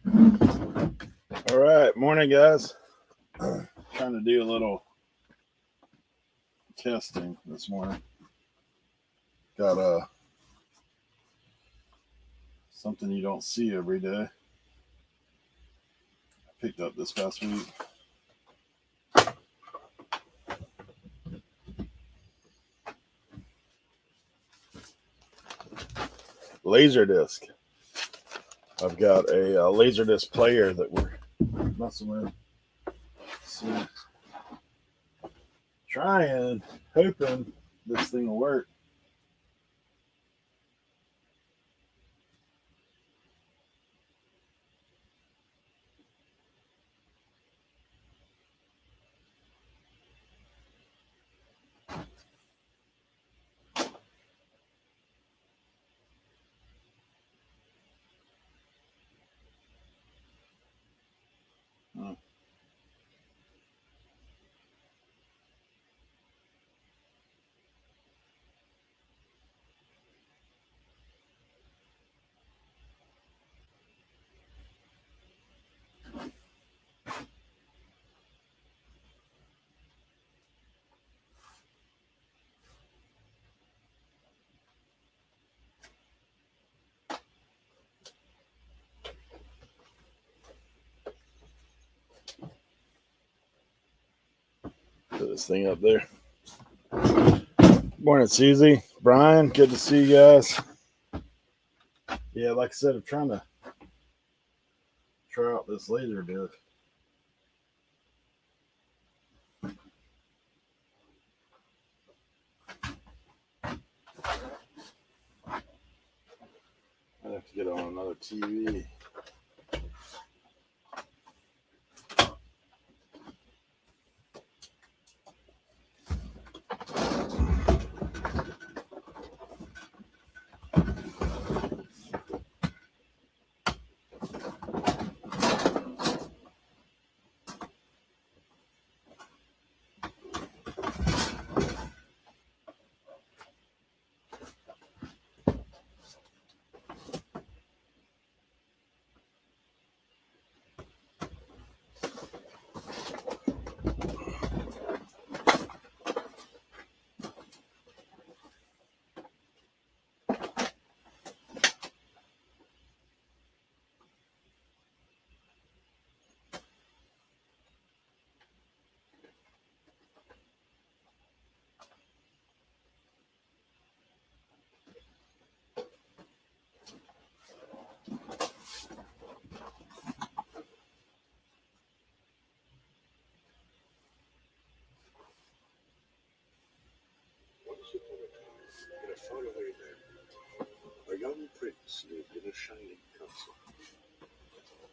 All right, morning, guys. Trying to do a little testing this morning. Got something you don't see every day. I picked up this past week. Laser disc. I've got a laser disc player that we're messing with. So, trying, hoping this thing will work. Hmm. Put this thing up there. Morning, Susie. Brian, good to see you guys. Yeah, like I said, I'm trying to try out this laser disc. I have to get on another TV. Once upon a time, in a faraway land, a young prince lived in a shining castle.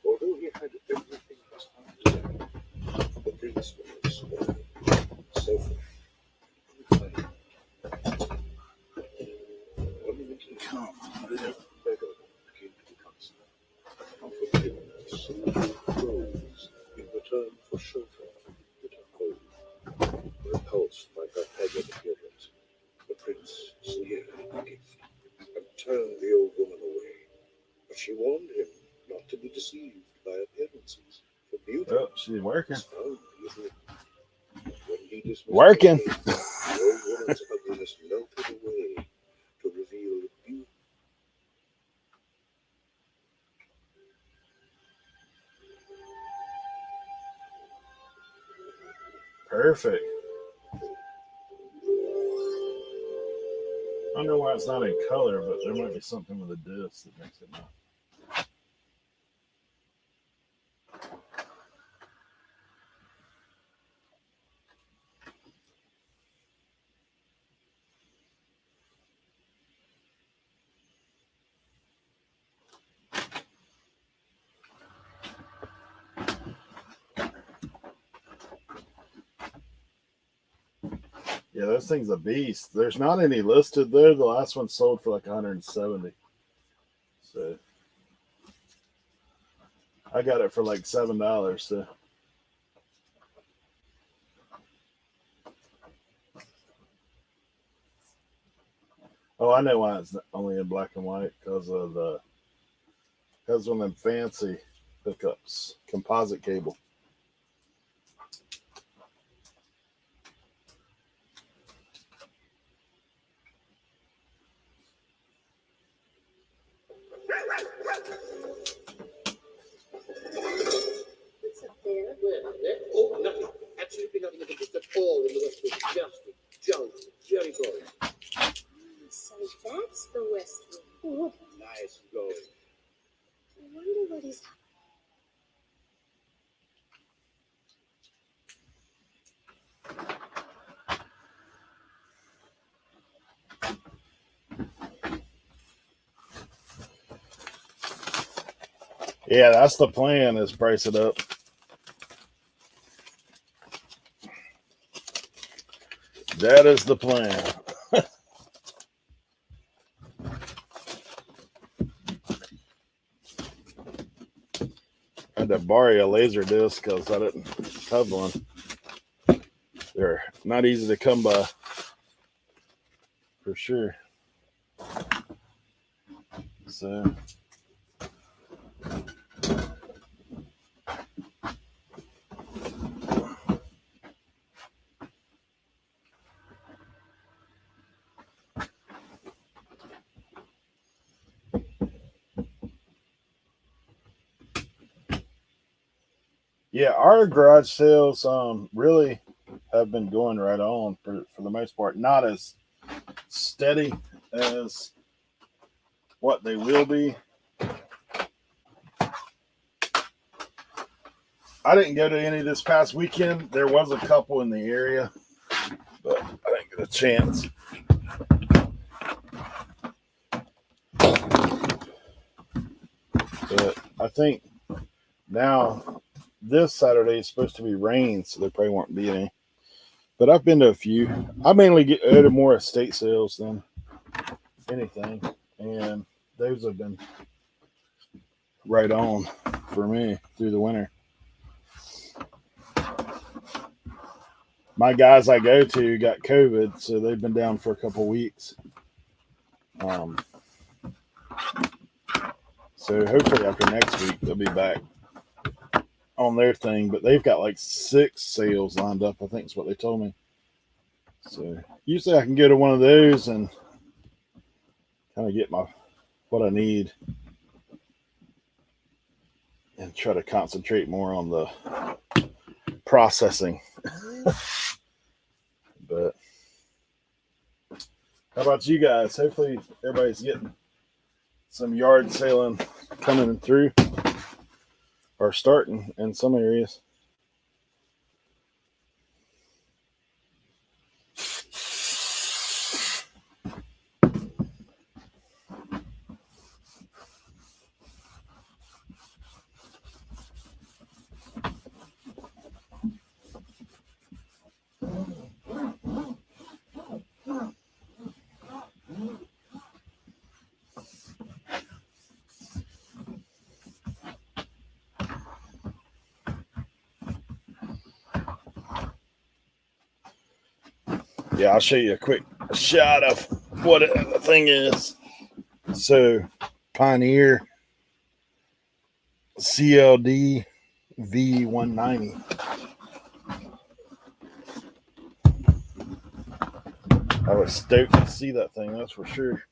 Although he had everything his heart desired, the prince was spoiled, selfish, and unkind. One little beggar came to the castle, offered him silver clothes in return for shelter from bitter cold. Repulsed by her haggard appearance, the prince sneered at the gift and turned the old woman away. But she warned him not to be deceived by appearances, for beauty Oh, she's working. is found within. When he dismissed Working. her face, the old woman's ugliness melted away to reveal beauty. Perfect. I don't know why it's not in color, but there might be something with the disc that makes it not. Yeah, those thing's a beast. There's not any listed there. The last one sold for like 170. So I got it for like $7. So oh, I know why it's only in black and white because of the because of them fancy hookups, composite cable. What's up there? Where, there? Oh, nothing. Absolutely nothing of interest at all in the West Wing. Just junk. Very boring. So that's the West Wing. Nice going. I wonder what he's. Yeah, that's the plan, is price it up. That is the plan. I had to borrow a laser disc because I didn't have one. They're not easy to come by, for sure. So, yeah, our garage sales really have been going right on for the most part. Not as steady as what they will be. I didn't go to any this past weekend. There was a couple in the area, but I didn't get a chance. But I think now this Saturday is supposed to be rain, so there probably won't be any. But I've been to a few. I mainly go to more estate sales than anything, and those have been right on for me through the winter. My guys I go to got COVID, so they've been down for a couple weeks. So hopefully after next week they'll be back on their thing. But they've got like 6 sales lined up, I think is what they told me. So usually I can go to one of those and kind of get what I need and try to concentrate more on the processing. But how about you guys? Hopefully everybody's getting some yard sailing coming through or starting in some areas. Yeah, I'll show you a quick shot of what the thing is. So, Pioneer CLD V190. I was stoked to see that thing, that's for sure.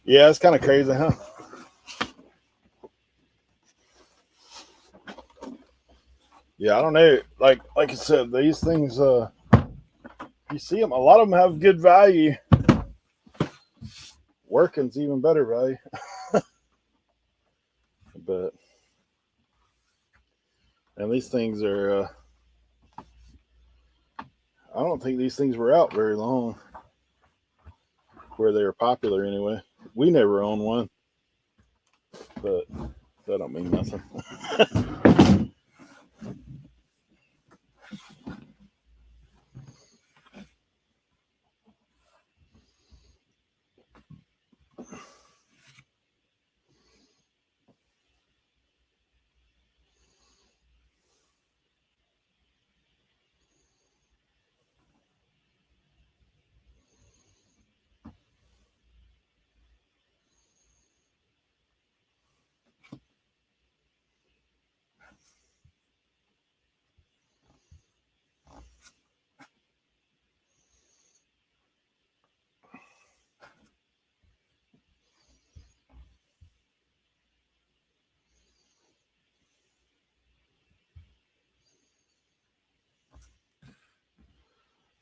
Yeah, it's kind of crazy, huh? Yeah, I don't know. Like I said, these things, you see them. A lot of them have good value. Working's even better value. But and these things are. I don't think these things were out very long. where they were popular anyway. We never owned one, but that don't mean nothing.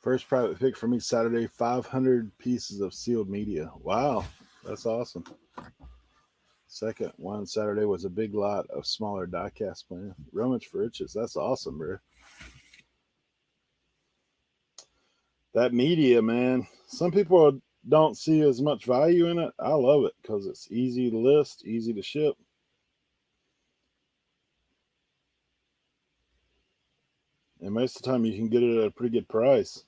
First private pick for me Saturday, 500 pieces of sealed media. Wow, that's awesome. Second one Saturday was a big lot of smaller diecast plan. Rummage for riches. That's awesome, bro. That media, man. Some people don't see as much value in it. I love it because it's easy to list, easy to ship. And most of the time you can get it at a pretty good price.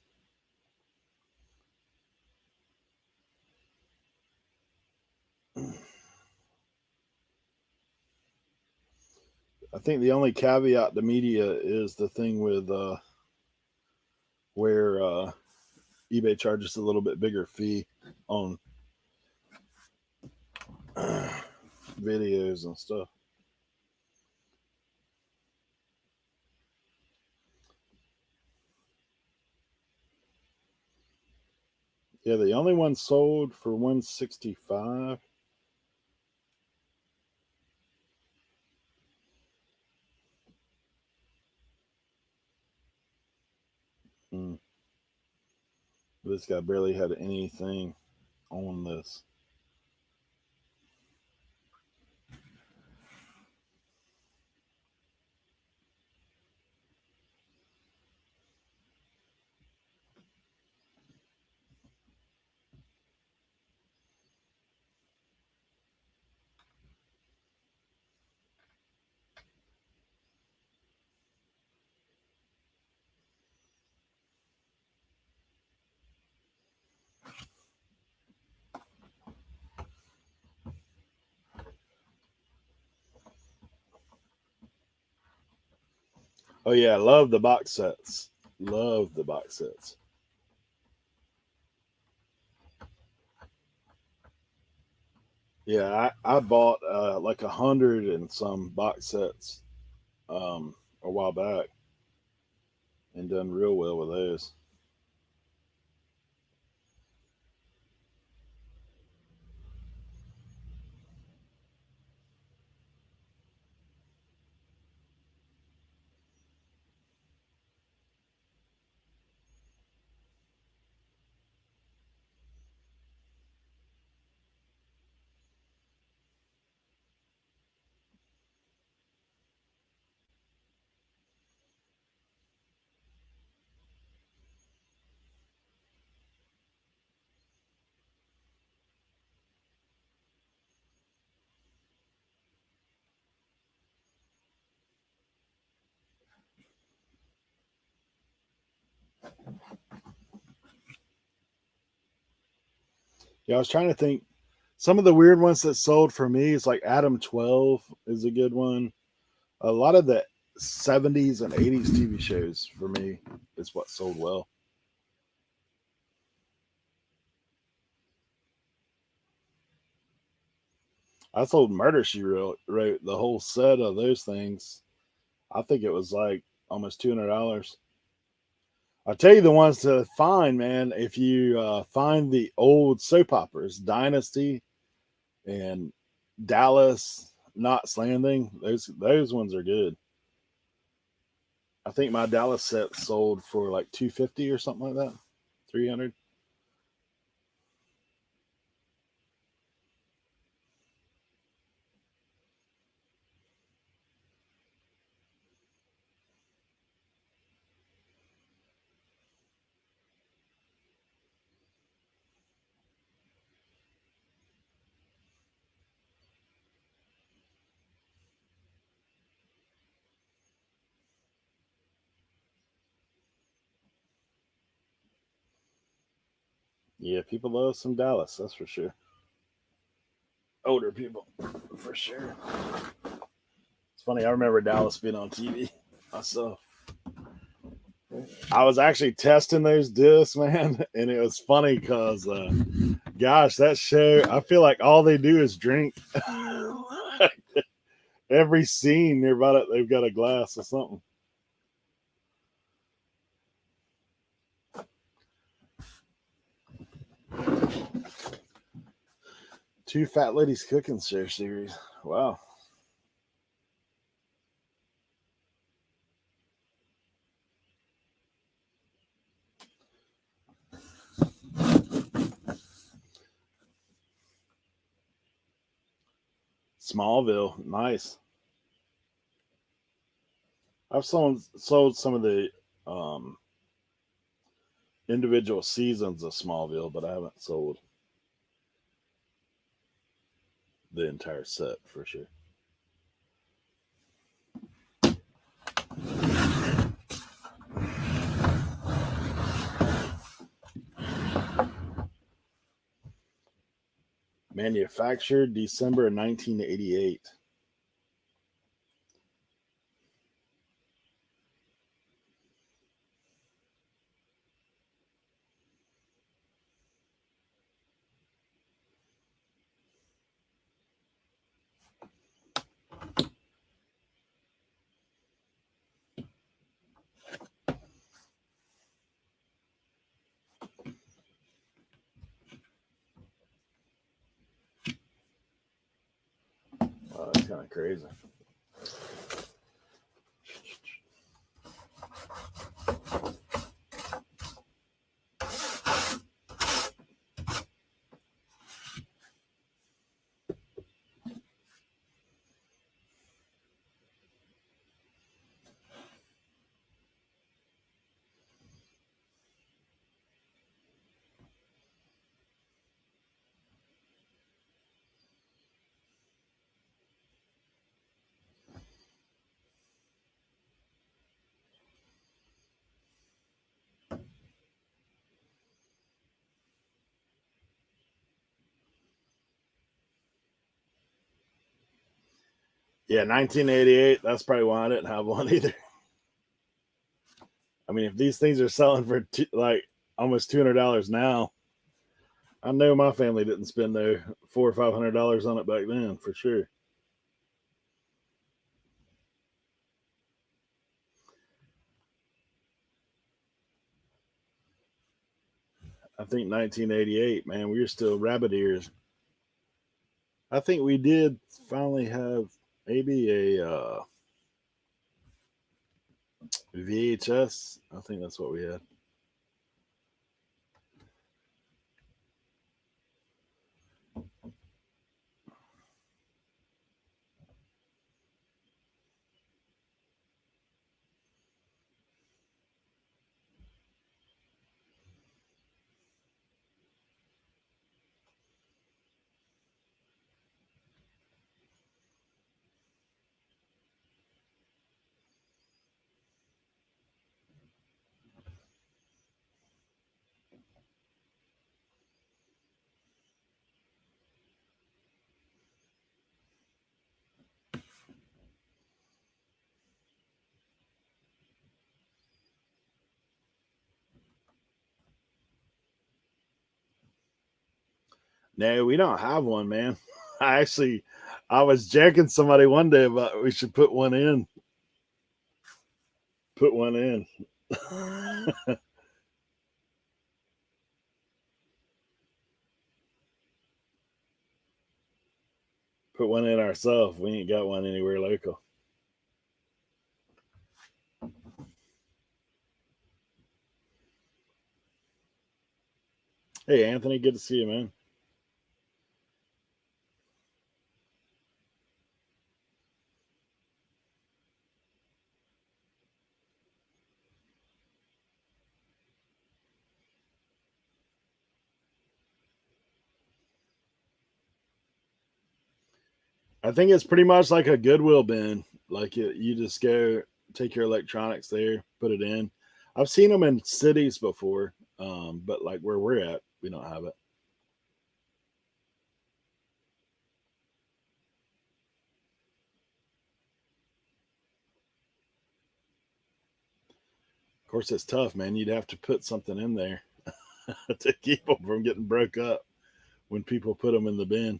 I think the only caveat to media is the thing with where eBay charges a little bit bigger fee on videos and stuff. Yeah, the only one sold for 165. Mm. This guy barely had anything on this. Oh yeah, love the box sets. Love the box sets. Yeah, I bought like 100 and some box sets a while back and done real well with those. Yeah, I was trying to think. Some of the weird ones that sold for me is like Adam 12 is a good one. A lot of the 70s and 80s TV shows for me is what sold well. I sold Murder She wrote the whole set of those things. I think it was like almost $200. I'll tell you the ones to find, man. If you find the old soap operas, Dynasty and Dallas, Knots Landing, those ones are good. I think my Dallas set sold for like 250 or something like that, 300. Yeah, people love some Dallas, that's for sure. Older people, for sure. It's funny, I remember Dallas being on TV myself. I was actually testing those discs, man, and it was funny because, gosh, that show, I feel like all they do is drink. Every scene, they've got a glass or something. Two Fat Ladies Cooking Show series. Wow. Smallville, nice. I've sold some of the um, individual seasons of Smallville, but I haven't sold the entire set for sure. Manufactured December 1988. Wow, that's kind of crazy. Yeah, 1988. That's probably why I didn't have one either. I mean, if these things are selling for like almost $200 now, I know my family didn't spend their $400 or $500 on it back then for sure. I think 1988, man, we were still rabbit ears. I think we did finally have maybe a VHS. I think that's what we had. No, we don't have one, man. I was joking somebody one day about we should put one in. Put one in. Put one in ourselves. We ain't got one anywhere local. Hey, Anthony, good to see you, man. I think it's pretty much like a Goodwill bin. Like you just go take your electronics there, put it in. I've seen them in cities before. But like where we're at, we don't have it. Of course, it's tough, man. You'd have to put something in there to keep them from getting broke up when people put them in the bin.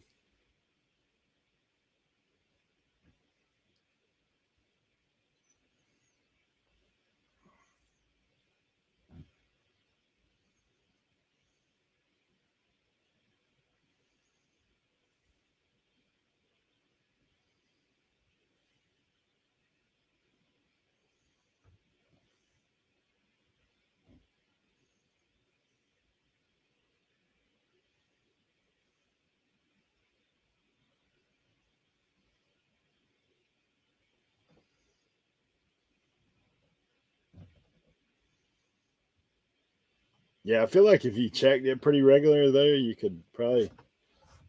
Yeah, I feel like if you checked it pretty regular though, you could probably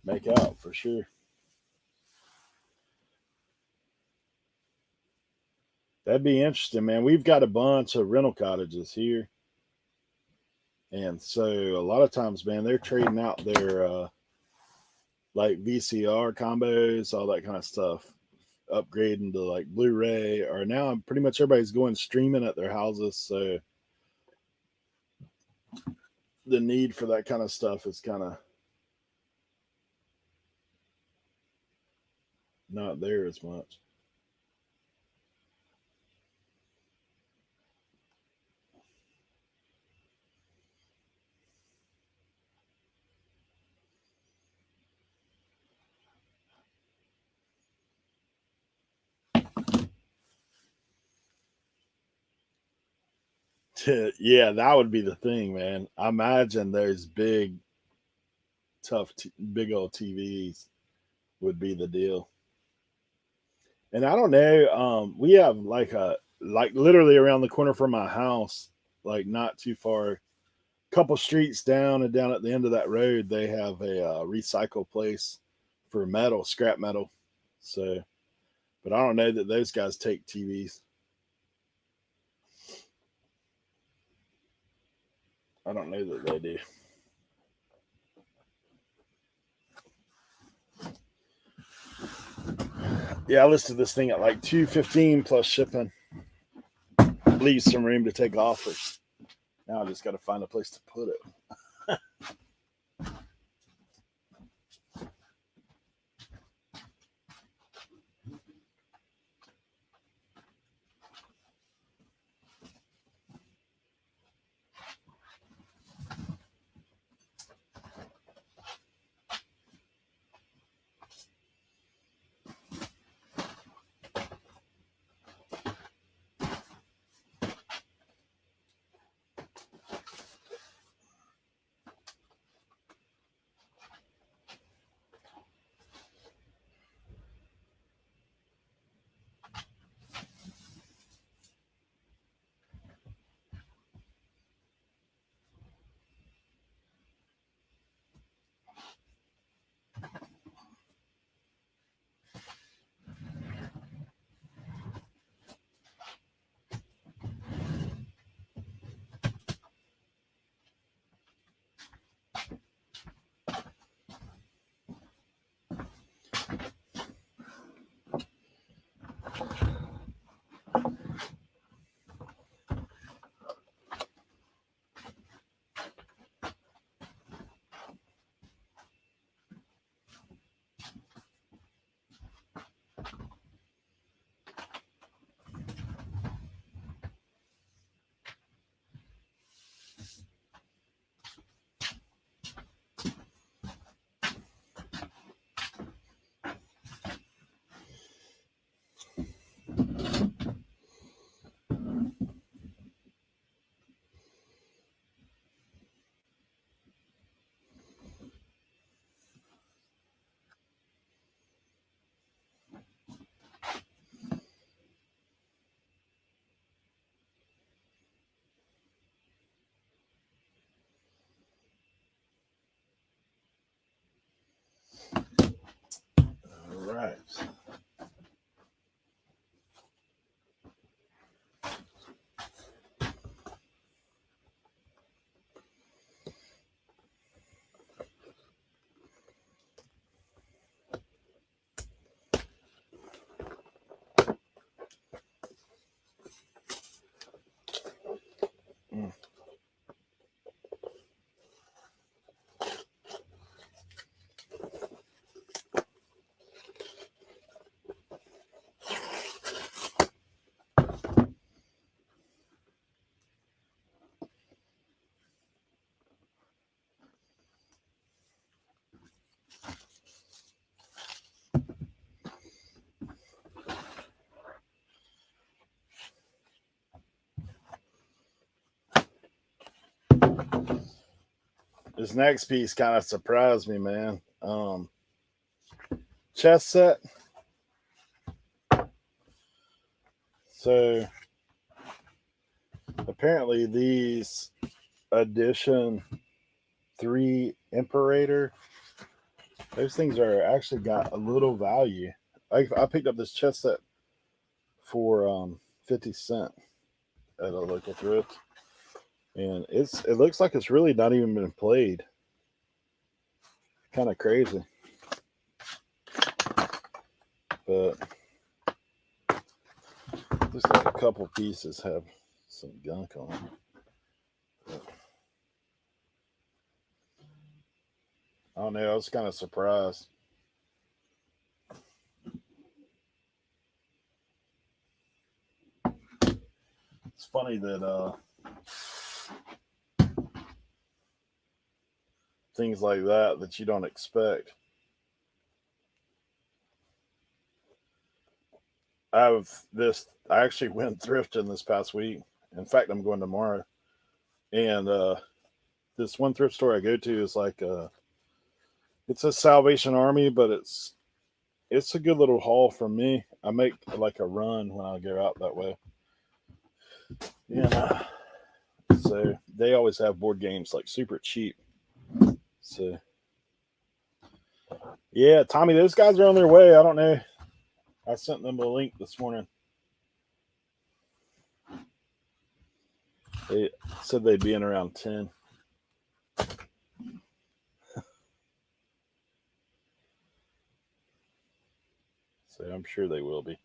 make out for sure. That'd be interesting, man. We've got a bunch of rental cottages here, and so a lot of times, man, they're trading out their like VCR combos, all that kind of stuff, upgrading to like Blu-ray. Or now, pretty much everybody's going streaming at their houses, so the need for that kind of stuff is kind of not there as much. Yeah, that would be the thing, man. I imagine those big, big old TVs would be the deal. And I don't know. We have like literally around the corner from my house, like not too far, couple streets down, and down at the end of that road, they have a recycle place for metal, scrap metal. So, but I don't know that those guys take TVs. I don't know that they do. Yeah, I listed this thing at like 215 plus shipping. Leaves some room to take offers. Now I just got to find a place to put it. This next piece kind of surprised me, man. Chess set. So apparently these edition 3 Imperator, those things are actually got a little value. I picked up this chess set for 50 cents at a local thrift, and it looks like it's really not even been played. Kind of crazy, but looks like a couple pieces have some gunk on them. But I don't know. I was kind of surprised. It's funny that things like that you don't expect. I actually went thrifting this past week. In fact, I'm going tomorrow. And this one thrift store I go to is like it's a Salvation Army, but it's a good little haul for me. I make like a run when I go out that way. Yeah. So they always have board games like super cheap. So yeah, Tommy, those guys are on their way. I don't know. I sent them a link this morning. They said they'd be in around 10. So I'm sure they will be.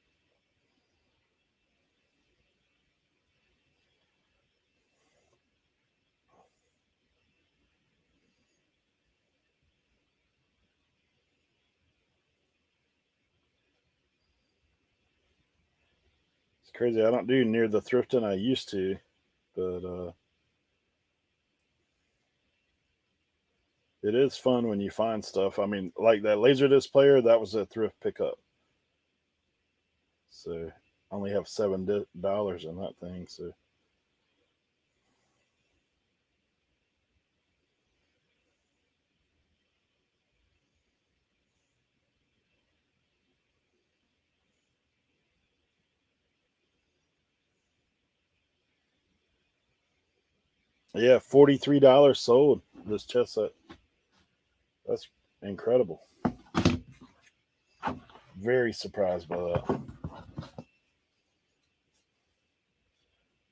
It's crazy. I don't do near the thrifting I used to, but it is fun when you find stuff. I mean, like that Laserdisc player, that was a thrift pickup. So I only have $7 in that thing. So yeah, $43 sold this chess set. That's incredible. Very surprised by that.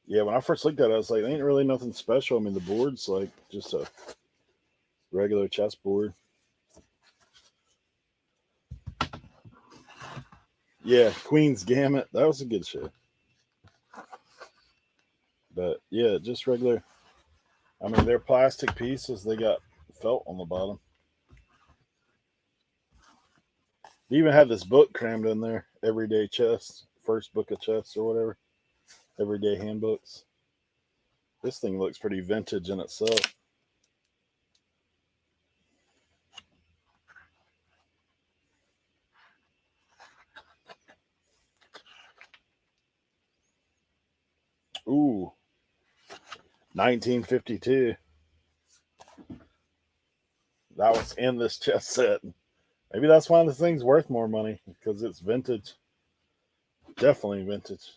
Yeah, when I first looked at it, I was like, ain't really nothing special. I mean, the board's like just a regular chessboard. Yeah, Queen's Gambit. That was a good show. But yeah, just regular. I mean, they're plastic pieces. They got felt on the bottom. They even had this book crammed in there, Everyday Chess, first book of chess or whatever, everyday handbooks. This thing looks pretty vintage in itself. Ooh, 1952. That was in this chess set. Maybe that's why the thing's worth more money because it's vintage. Definitely vintage.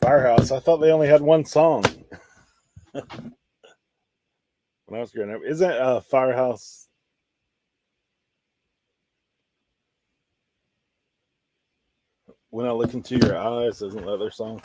Firehouse. I thought they only had one song when I was growing up. Isn't Firehouse? When I look into your eyes, isn't that their song?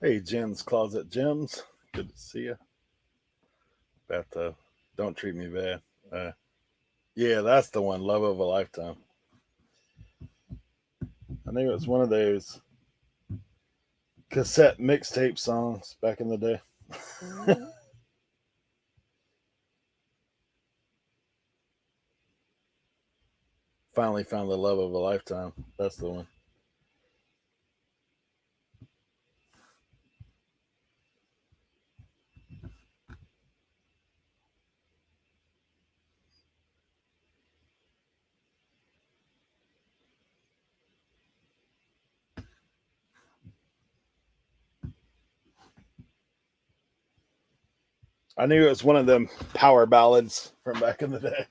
Hey, Jen's Closet Gems. Good to see you. Bathtub. Don't treat me bad. Yeah, that's the one. Love of a Lifetime. I think it was one of those cassette mixtape songs back in the day. Finally found the love of a lifetime. That's the one. I knew it was one of them power ballads from back in the day.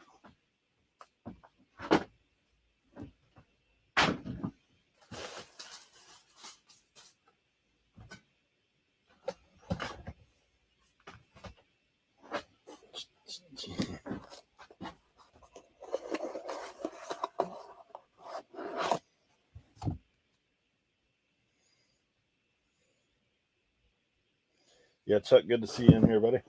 Yeah, Chuck, good to see you in here, buddy.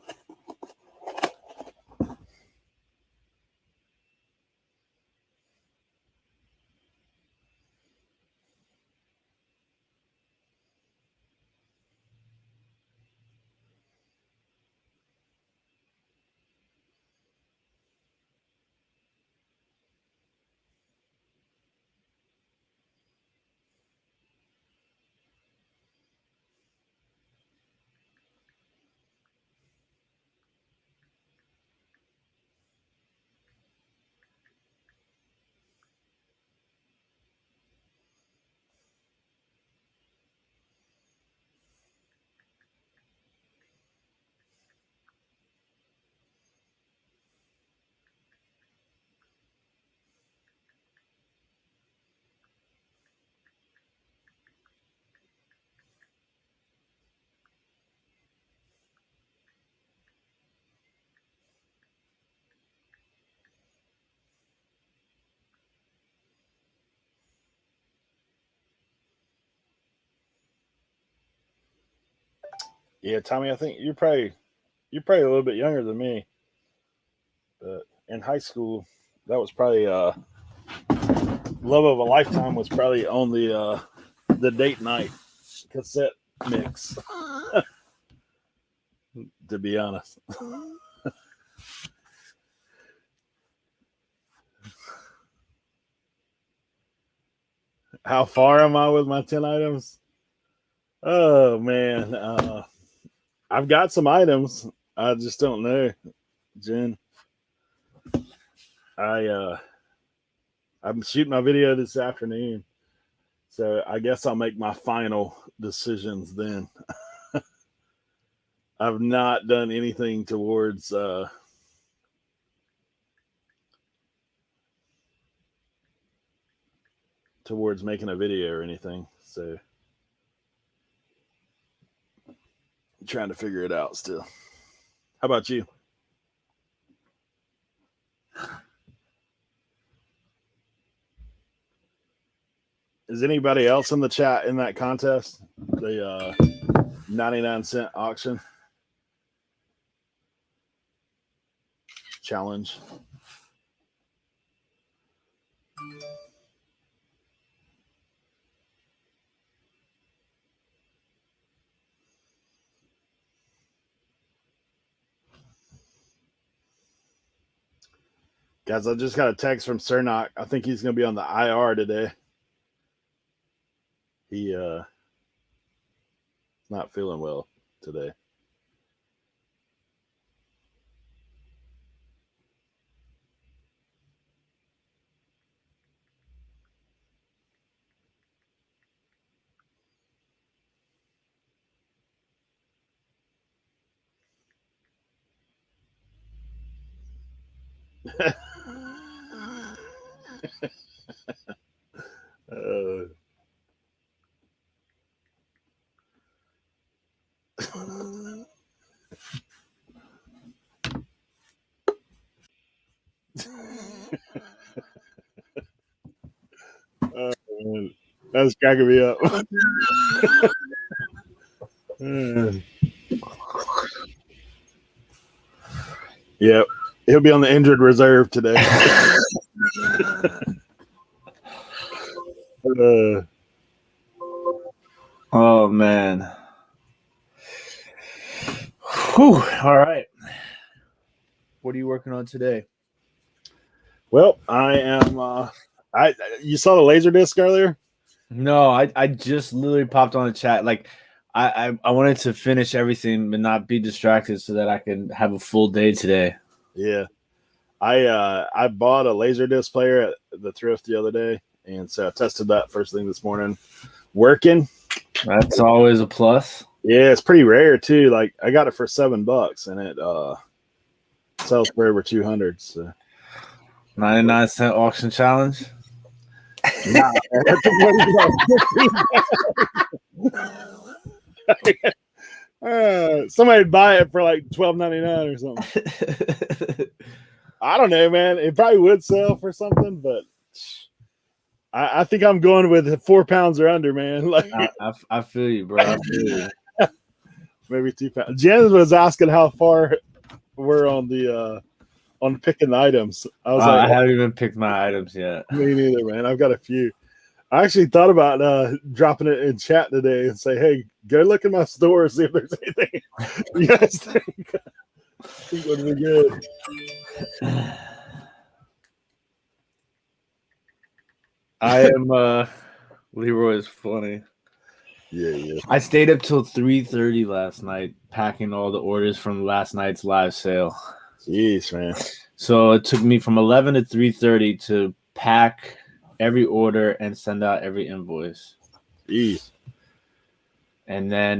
Yeah, Tommy, I think you're probably a little bit younger than me, but in high school, that was probably Love of a Lifetime was probably on the date night cassette mix. To be honest, how far am I with my 10 items? Oh man, I've got some items. I just don't know, Jen. I I'm shooting my video this afternoon, so I guess I'll make my final decisions then. I've not done anything towards making a video or anything. So I'm trying to figure it out still. How about you? Is anybody else in the chat in that contest? The 99-cent auction challenge. Guys, I just got a text from Cernock. I think he's going to be on the IR today. He not feeling well today. uh, man, that's cracking me up. Yep. He'll be on the injured reserve today. Oh man. Whew. All right. What are you working on today? Well, I am. You saw the laser disc earlier? No, I just literally popped on the chat. Like I wanted to finish everything but not be distracted so that I can have a full day today. Yeah. I bought a laser disc player at the thrift the other day, and so I tested that first thing this morning. Working. That's always a plus. Yeah, it's pretty rare too. Like I got it for $7 and it sells for over 200. So 99-cent auction challenge. nah, somebody'd buy it for like $12.99 or something. I don't know, man. It probably would sell for something, but I think I'm going with 4 pounds or under, man. Like I feel you, bro. I feel you. Maybe 2 pounds. Jen was asking how far we're on picking items. I was like, I haven't even picked my items yet. Me neither, man. I've got a few. I actually thought about dropping it in chat today and say, hey, go look in my store, see if there's anything you guys think would be good. I am Leroy is funny. Yeah. I stayed up till 3:30 last night packing all the orders from last night's live sale. Jeez, man. So it took me from 11 to 3:30 to pack every order and send out every invoice. Jeez. And then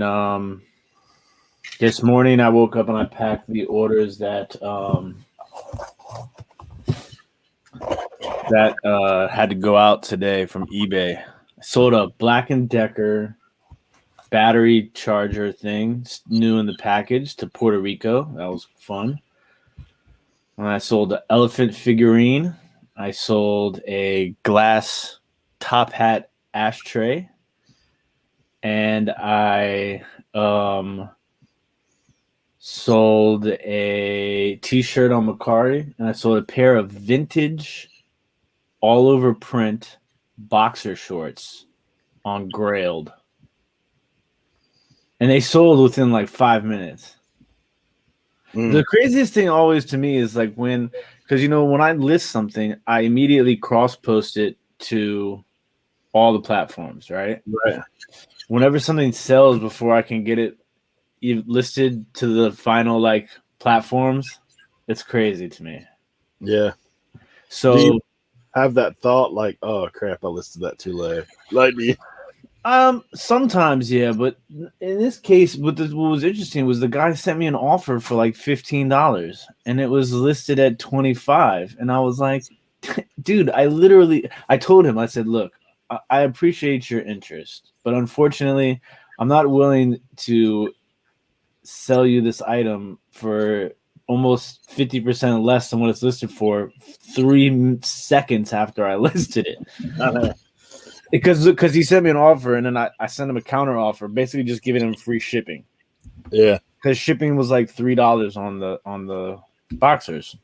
this morning I woke up and I packed the orders that had to go out today from eBay. I sold a Black & Decker battery charger thing, new in the package, to Puerto Rico. That was fun. And I sold an elephant figurine. I sold a glass top hat ashtray. And I sold a t-shirt on Macari. And I sold a pair of vintage all over print boxer shorts on Grailed. And they sold within like 5 minutes. The craziest thing always to me is like because when I list something, I immediately cross-post it to all the platforms, right? Right. Whenever something sells before I can get it listed to the final like platforms, it's crazy to me. Yeah. So do you have that thought like, oh crap, I listed that too low? Like, sometimes, yeah, but in this case, what was interesting was the guy sent me an offer for like $15, and it was listed at $25, and I was like, dude, I told him, I said, look, I appreciate your interest, but unfortunately, I'm not willing to sell you this item for almost 50% less than what it's listed for 3 seconds after I listed it. Because he sent me an offer and then I sent him a counter offer, basically just giving him free shipping. Yeah. Because shipping was like $3 on the boxers.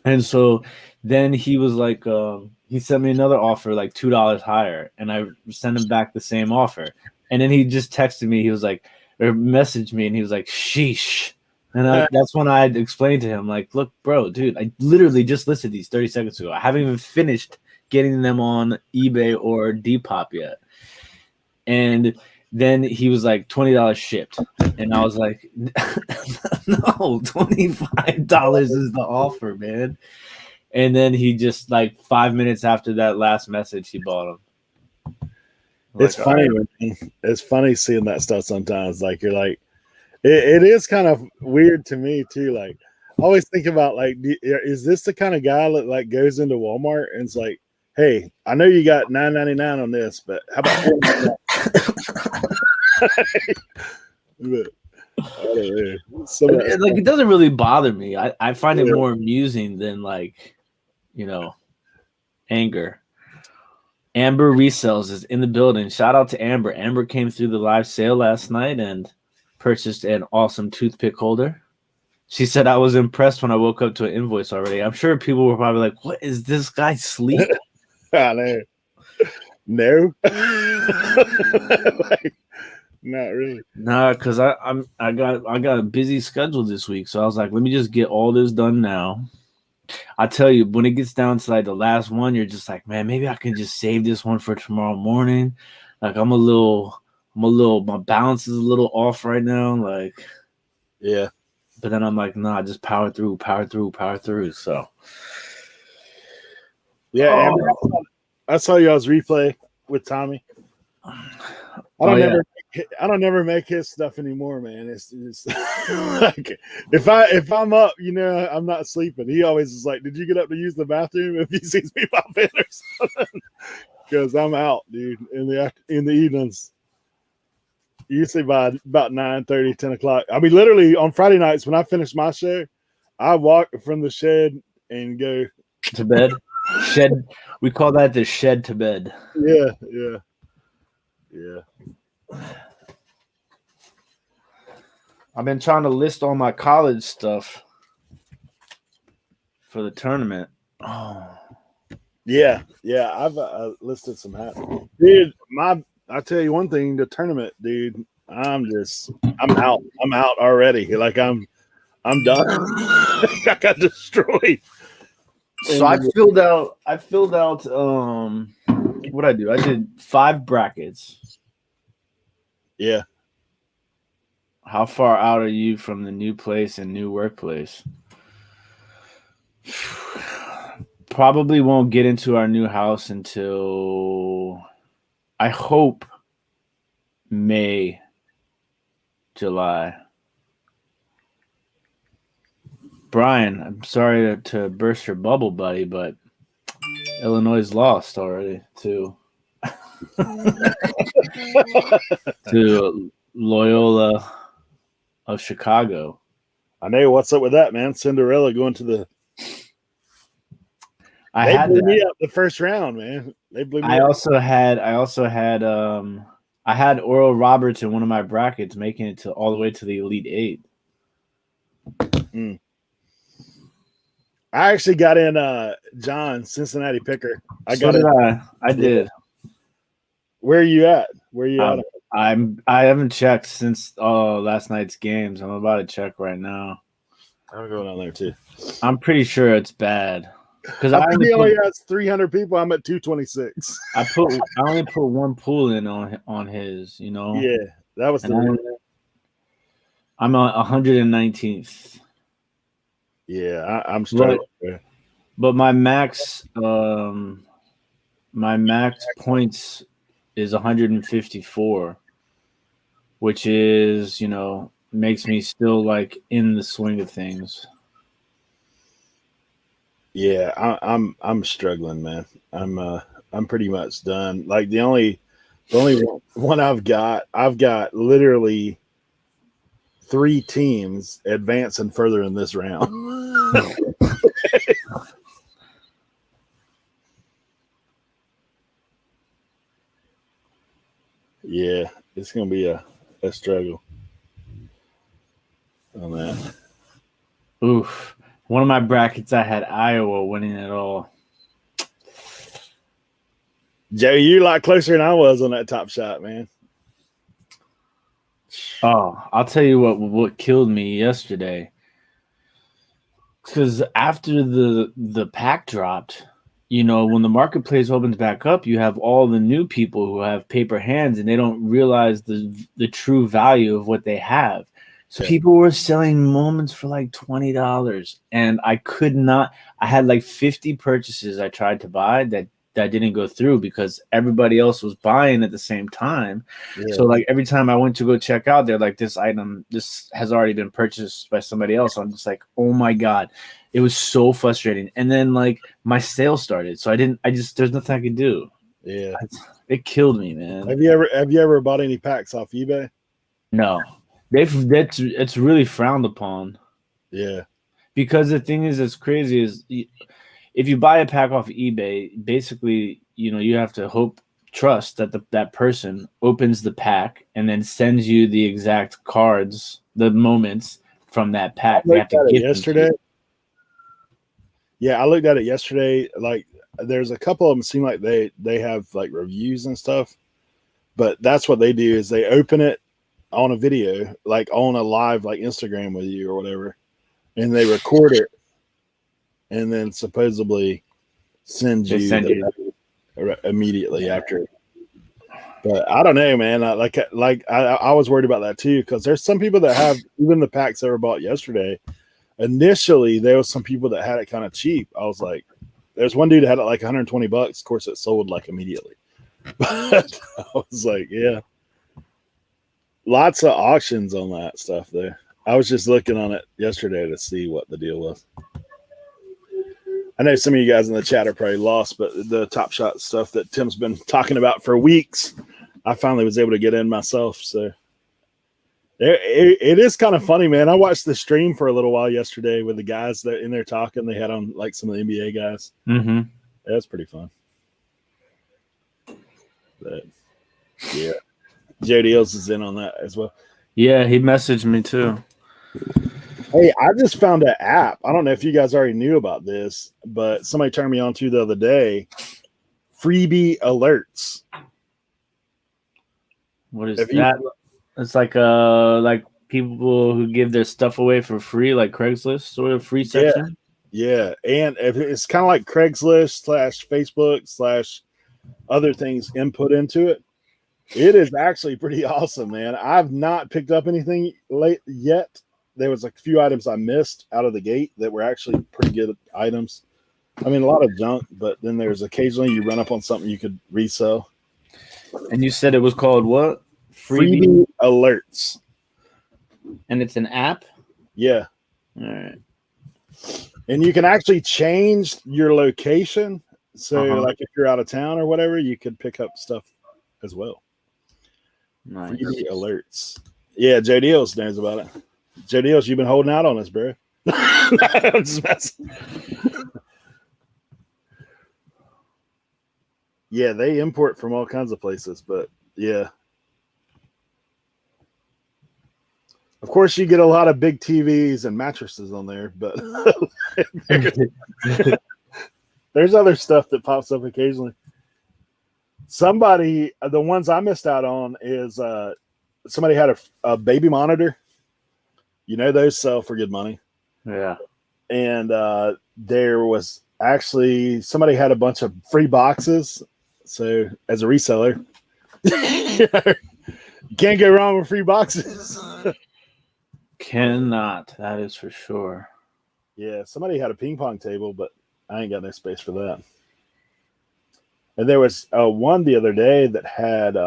And so then he was like, he sent me another offer like $2 higher, and I sent him back the same offer. And then he just texted me, he was like, or messaged me, and he was like, sheesh. And that's when I explained to him, like, look, bro, dude, I literally just listed these 30 seconds ago. I haven't even finished getting them on eBay or Depop yet. And then he was like, $20 shipped. And I was like, no, $25 is the offer, man. And then he just, like, 5 minutes after that last message, he bought them. It's funny. It's funny seeing that stuff sometimes. Like, you're like, it is kind of weird to me too. Like, I always think about, like, is this the kind of guy that, like, goes into Walmart and it's like, hey, I know you got $9.99 on this, but how about $4.99? But, I don't know. Like, it doesn't really bother me. I find it more amusing than, like, you know, anger. Amber Resells is in the building. Shout out to Amber. Amber came through the live sale last night and purchased an awesome toothpick holder. She said, I was impressed when I woke up to an invoice already. I'm sure people were probably like, what is this guy sleep? I know. No. Like, not really. Nah, because I got a busy schedule this week. So I was like, let me just get all this done now. I tell you, when it gets down to, like, the last one, you're just like, man, maybe I can just save this one for tomorrow morning. Like, my balance is a little off right now. Like, yeah. But then I'm like, nah, just power through. So, yeah, Amber, I saw y'all's replay with Tommy. I don't never make his stuff anymore, man. It's like, if I'm up, I'm not sleeping. He always is like, did you get up to use the bathroom? If he sees me pop in or something, because I'm out, dude, in the evenings. Usually by about 9:30, 10 o'clock. I mean, literally on Friday nights when I finish my show, I walk from the shed and go to bed. Shed. We call that the shed to bed. Yeah. I've been trying to list all my college stuff for the tournament. Oh. Yeah. I've listed some hats, dude. I tell you one thing, the tournament, dude. I'm out. I'm out already. Like, I'm done. I got destroyed. So I filled out what I do. I did 5 brackets. Yeah. How far out are you from the new place and new workplace? Probably won't get into our new house until, I hope, May, July. Brian, I'm sorry to burst your bubble, buddy, but Illinois lost already to Loyola of Chicago. I know what's up with that, man. Cinderella going to the. They blew me up the first round, man. They blew me up. I had Oral Roberts in one of my brackets making it all the way to the Elite 8. I actually got in John, Cincinnati picker. I did. Where are you at? I haven't checked since last night's games. I'm about to check right now. I'm going on there too. I'm pretty sure it's bad. Because I think he only has 300 people. I'm at 226. I only put one pool in on his, Yeah, that was I'm on 119th. Yeah, I'm struggling. But my max points is 154, which is, makes me still, like, in the swing of things. Yeah, I'm struggling, man. I'm pretty much done. Like, the only one I've got literally 3 teams advancing further in this round. Yeah, it's gonna be a struggle on that. Oof. One of my brackets, I had Iowa winning it all. Joe, you're a lot closer than I was on that Top Shot, man. Oh, I'll tell you what killed me yesterday. Because after the pack dropped, when the marketplace opens back up, you have all the new people who have paper hands and they don't realize the true value of what they have. So Yeah. people were selling moments for like $20, and I could not. I had like 50 purchases I tried to buy that didn't go through because everybody else was buying at the same time. Yeah. So like every time I went to go check out, they're like, this has already been purchased by somebody else. I'm just like, oh my God. It was so frustrating. And then like my sale started. So there's nothing I could do. Yeah. It killed me, man. Have you ever bought any packs off eBay? No. It's really frowned upon. Yeah. Because the thing is, it's crazy is if you buy a pack off eBay, basically, you have to trust that that person opens the pack and then sends you the exact cards, the moments from that pack. They have to At it gift them to yesterday. you. Yeah, I looked at it yesterday. Like, there's a couple of them seem like they have like reviews and stuff, but that's what they do is they open it on a video, like on a live like Instagram with you or whatever, and they record it, and then supposedly send They you send the immediately after. But I don't know, man. I was worried about that too because there's some people that have even the packs that were bought yesterday. Initially, there was some people that had it kind of cheap. I was like, there's one dude that had it like $120. Of course, it sold like immediately. But I was like, yeah, lots of auctions on that stuff there. I was just looking on it yesterday to see what the deal was. I know some of you guys in the chat are probably lost, but the Top Shot stuff that Tim's been talking about for weeks, I finally was able to get in myself. So it is kind of funny, man. I watched the stream for a little while yesterday with the guys that in there talking. They had on like some of the NBA guys. Mm-hmm. Yeah, it's pretty fun. But yeah, JDL's is in on that as well. Yeah, he messaged me too. Hey, I just found an app. I don't know if you guys already knew about this, but somebody turned me on to the other day. Freebie alerts. What is that? It's like people who give their stuff away for free, like Craigslist sort of free section. Yeah, and it's kind of like Craigslist / Facebook / other things input into it. It is actually pretty awesome, man. I've not picked up anything late yet. There was a few items I missed out of the gate that were actually pretty good items. I mean, a lot of junk, but then there's occasionally you run up on something you could resell. And you said it was called what? Freebie alerts. And it's an app? Yeah. All right. And you can actually change your location. So, like if you're out of town or whatever, you could pick up stuff as well. Nice. Freebie alerts. Yeah, JDLs knows about it. JDLs, you've been holding out on us, bro. I'm just messing. Yeah, they import from all kinds of places, but yeah. Of course, you get a lot of big TVs and mattresses on there, but there's other stuff that pops up occasionally. The ones I missed out on is somebody had a baby monitor. You know, those sell for good money. Yeah. And there was actually somebody had a bunch of free boxes. So as a reseller, you can't go wrong with free boxes. Cannot. That is for sure. Yeah, somebody had a ping pong table, but I ain't got no space for that. And there was one the other day that had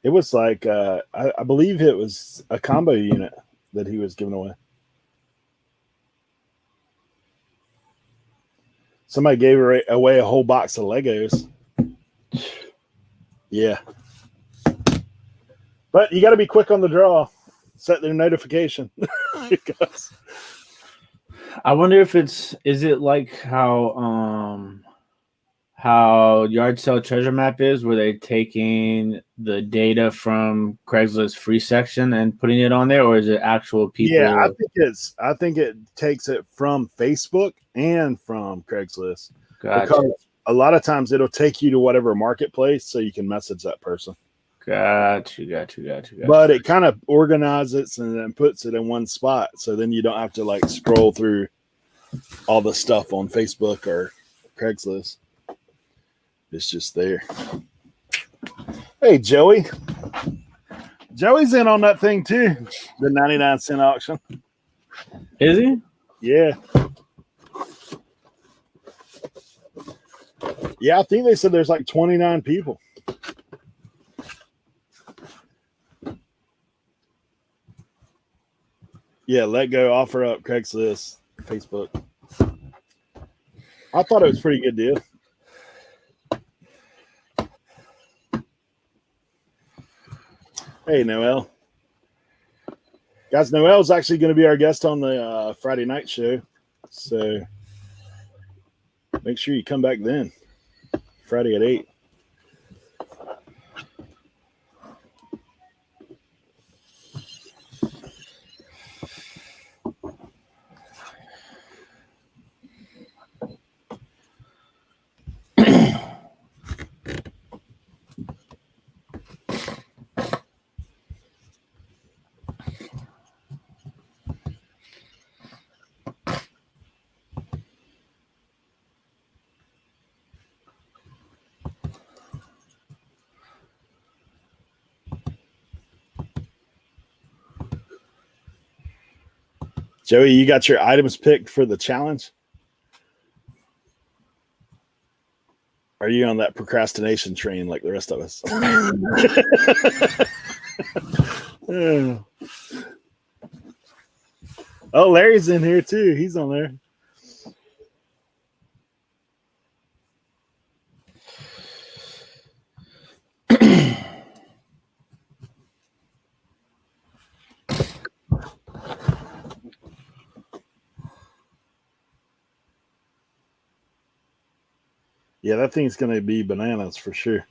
it was like I believe it was a combo unit that he was giving away. Somebody gave away a whole box of Legos. Yeah. But you got to be quick on the draw. Set their notification. Because I wonder if is it like how Yard Sale Treasure Map is, where they're taking the data from Craigslist free section and putting it on there, or is it actual people? Yeah, I think it takes it from Facebook and from Craigslist. Gotcha. Because a lot of times it'll take you to whatever marketplace so you can message that person. Got you. But it kind of organizes and then puts it in one spot. So then you don't have to like scroll through all the stuff on Facebook or Craigslist. It's just there. Hey, Joey. Joey's in on that thing too. The 99-cent auction. Is he? Yeah. Yeah, I think they said there's like 29 people. Yeah, let go, offer up, Craigslist, Facebook. I thought it was a pretty good deal. Hey, Noel. Guys, Noel's actually going to be our guest on the Friday night show. So make sure you come back then. Friday at 8. Joey, you got your items picked for the challenge? Are you on that procrastination train like the rest of us? Oh, Larry's in here too. He's on there. Yeah, that thing's going to be bananas for sure.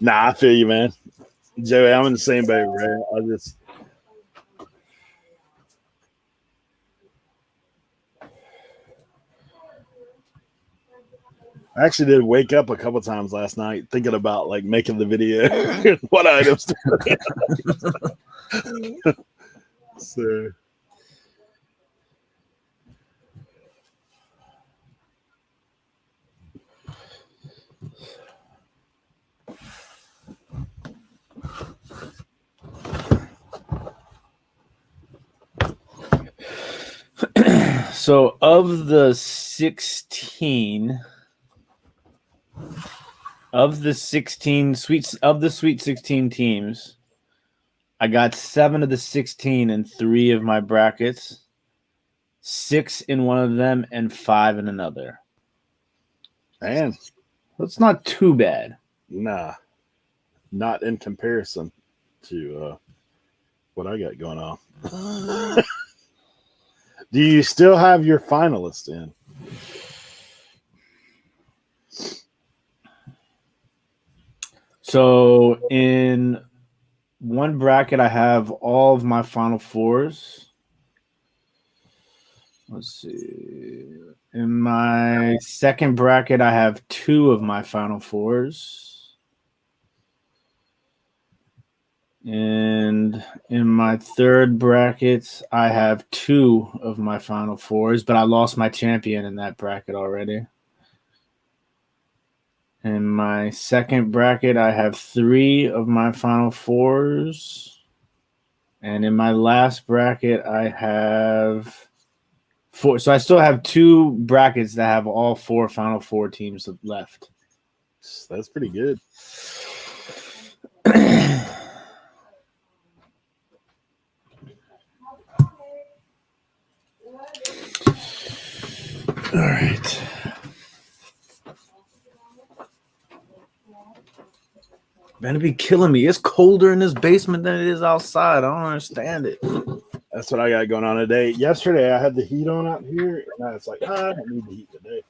Nah, I feel you, man. Joey, I'm in the same boat, right? I actually did wake up a couple times last night thinking about like making the video and what items to So So of the 16 Sweet 16 teams, I got 7 of the 16 in 3 of my brackets, 6 in one of them, and 5 in another. man, That's not too bad. nah, not in comparison to what I got going on. Do you still have your finalists in? So in one bracket, I have all of my Final Fours. Let's see. In my second bracket, I have 2 of my Final Fours. And in my third bracket, I have 2 of my Final Fours, but I lost my champion in that bracket already. In my second bracket, I have 3 of my Final Fours. And in my last bracket, I have 4. So I still have 2 brackets that have all 4 Final Four teams left. That's pretty good. All right. Man, it'd be killing me. It's colder in this basement than it is outside. I don't understand it. That's what I got going on today. Yesterday, I had the heat on out here, and now it's like, I don't need the heat today.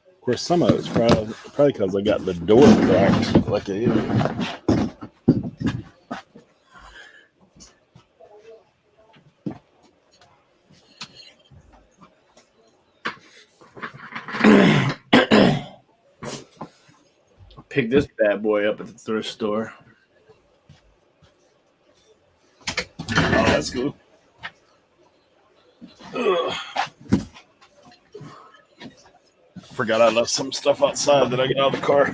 Of course, some of it's probably because I got the door cracked like it is. pick this bad boy up at the thrift store. Oh, that's cool. Ugh. Forgot I left some stuff outside that I got out of the car.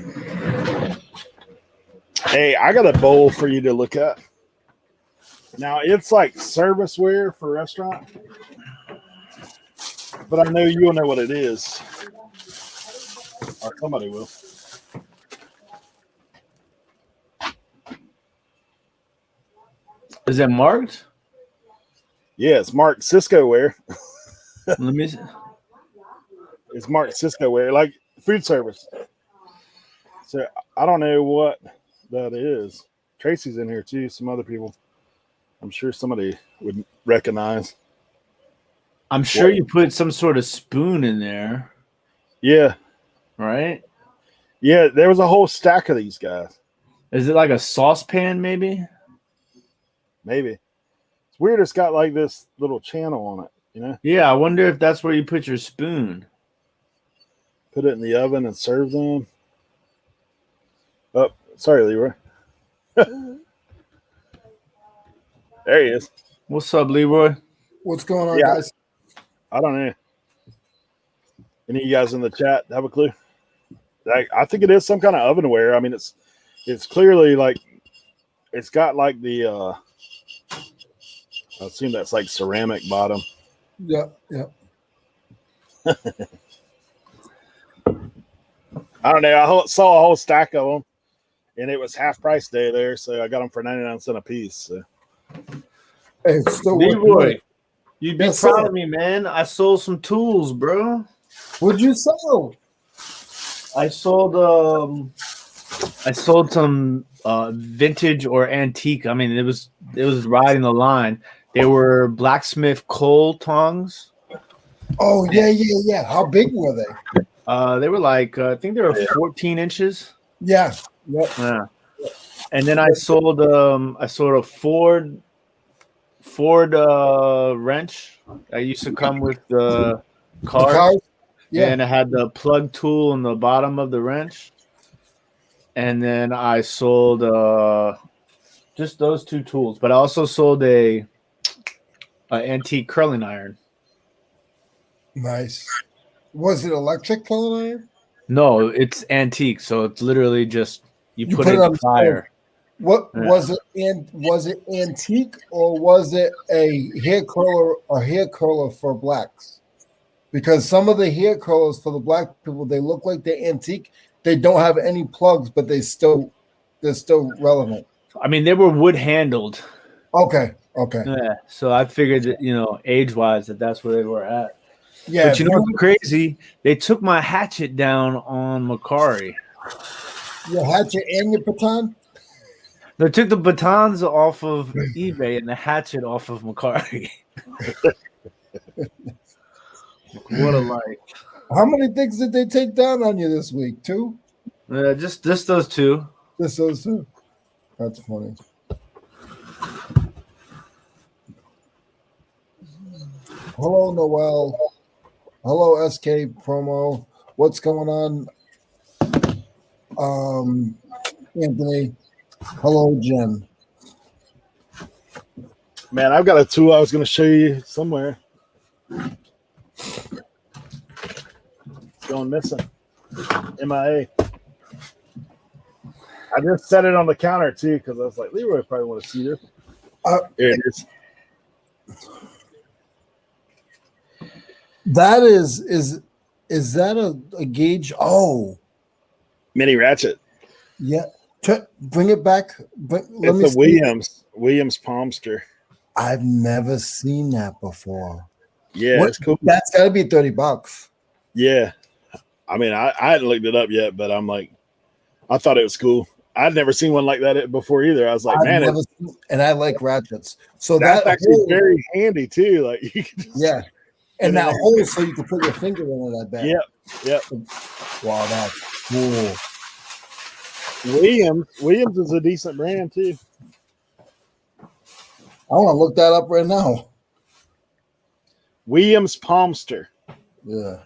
Hey, I got a bowl for you to look at. Now, it's like serviceware for restaurant, but I know you'll know what it is. Or somebody will. Is that marked? Yeah, it's marked Cisco ware. Let me see. It's marked Cisco ware, like food service. So I don't know what that is. Tracy's in here too. Some other people. I'm sure somebody would recognize. I'm sure you put some sort of spoon in there, Yeah. right? Yeah, there was a whole stack of these guys. Is it like a saucepan, maybe? Maybe. It's weird it's got like this little channel on it, you know? Yeah, I wonder if that's where you put your spoon. Put it in the oven and serve them. Oh, sorry, Leroy. There he is. What's up, Leroy? What's going on, Yeah. guys? I don't know. Any of you guys in the chat have a clue? I think it is some kind of ovenware. I mean, it's clearly like it's got like the I assume that's like ceramic bottom. Yeah, yeah. I don't know. I saw a whole stack of them, and it was half price day there, so I got them for 99 cents a piece. So. Hey, it's still worth Leroy, money. you'd be Yes, proud sir. of me, man. I sold some tools, bro. What'd you sell? I sold some vintage or antique. I mean, it was riding the line. They were blacksmith coal tongs. Oh, yeah. How big were they? They were like I think they were 14 inches. Yeah. Yep. Yeah. And then I sold a Ford wrench. I used to come with the car. The cars? Yeah. And it had the plug tool in the bottom of the wrench. And then I sold just those two tools, but I also sold a antique curling iron. Nice. Was it electric curling iron? No, it's antique, so it's literally just you put it it on in the fire. What Yeah. was it? And was it antique or was it a hair curler for blacks? Because some of the hair curlers for the black people, they look like they're antique. They don't have any plugs, but they're still relevant. I mean, they were wood handled. Okay. Yeah, so I figured that age wise that's where they were at. Yeah. But you know what's crazy? They took my hatchet down on Macari. Your hatchet and your baton? They took the batons off of eBay and the hatchet off of Macari. What a life. How many things did they take down on you this week? 2? Just those two. Just those 2. That's funny. Hello, Noel. Hello, SK Promo. What's going on? Anthony. Hello, Jen. Man, I've got a tool I was going to show you somewhere. It's going missing. MIA. I just set it on the counter too because I was like, Leroy probably want to see this. Here it is. That is that a gauge? Oh, Mini ratchet. yeah. Bring it back. Let me It's a see. Williams Palmster. I've never seen that before. Yeah, it's cool. That's got to be $30. Yeah. I mean, I hadn't looked it up yet, but I'm like, I thought it was cool. I'd never seen one like that before either. I was like, and I like ratchets. So that's that actually hole, very handy too. Like you can just, yeah. And that hole so you can put your finger in it, I bet. Yep. Wow, that's cool. Williams is a decent brand too. I want to look that up right now. Williams Palmster. Yeah.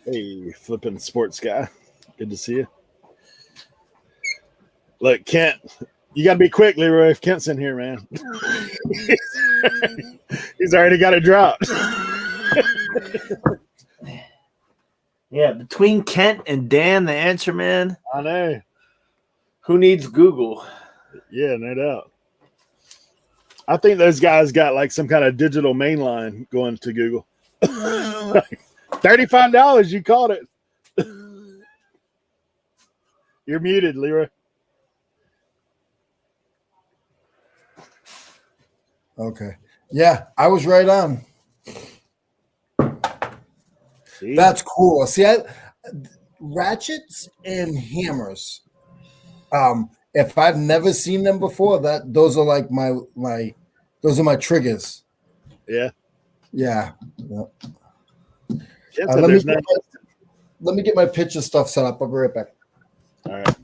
Hey, flipping sports guy. Good to see you. Look, Kent, you got to be quick, Leroy. If Kent's in here, man, he's already got a drop. Yeah, between Kent and Dan, the answer man, I know. who needs Google? Yeah, no doubt. I think those guys got like some kind of digital mainline going to Google. $35, you caught it. You're muted, Leroy. Okay. Yeah, I was right on. See? That's cool. See, ratchets and hammers. If I've never seen them before, those are like my those are my triggers. Yeah. Yeah. Kent said there's no. Let me get my picture stuff set up. I'll be right back. All right.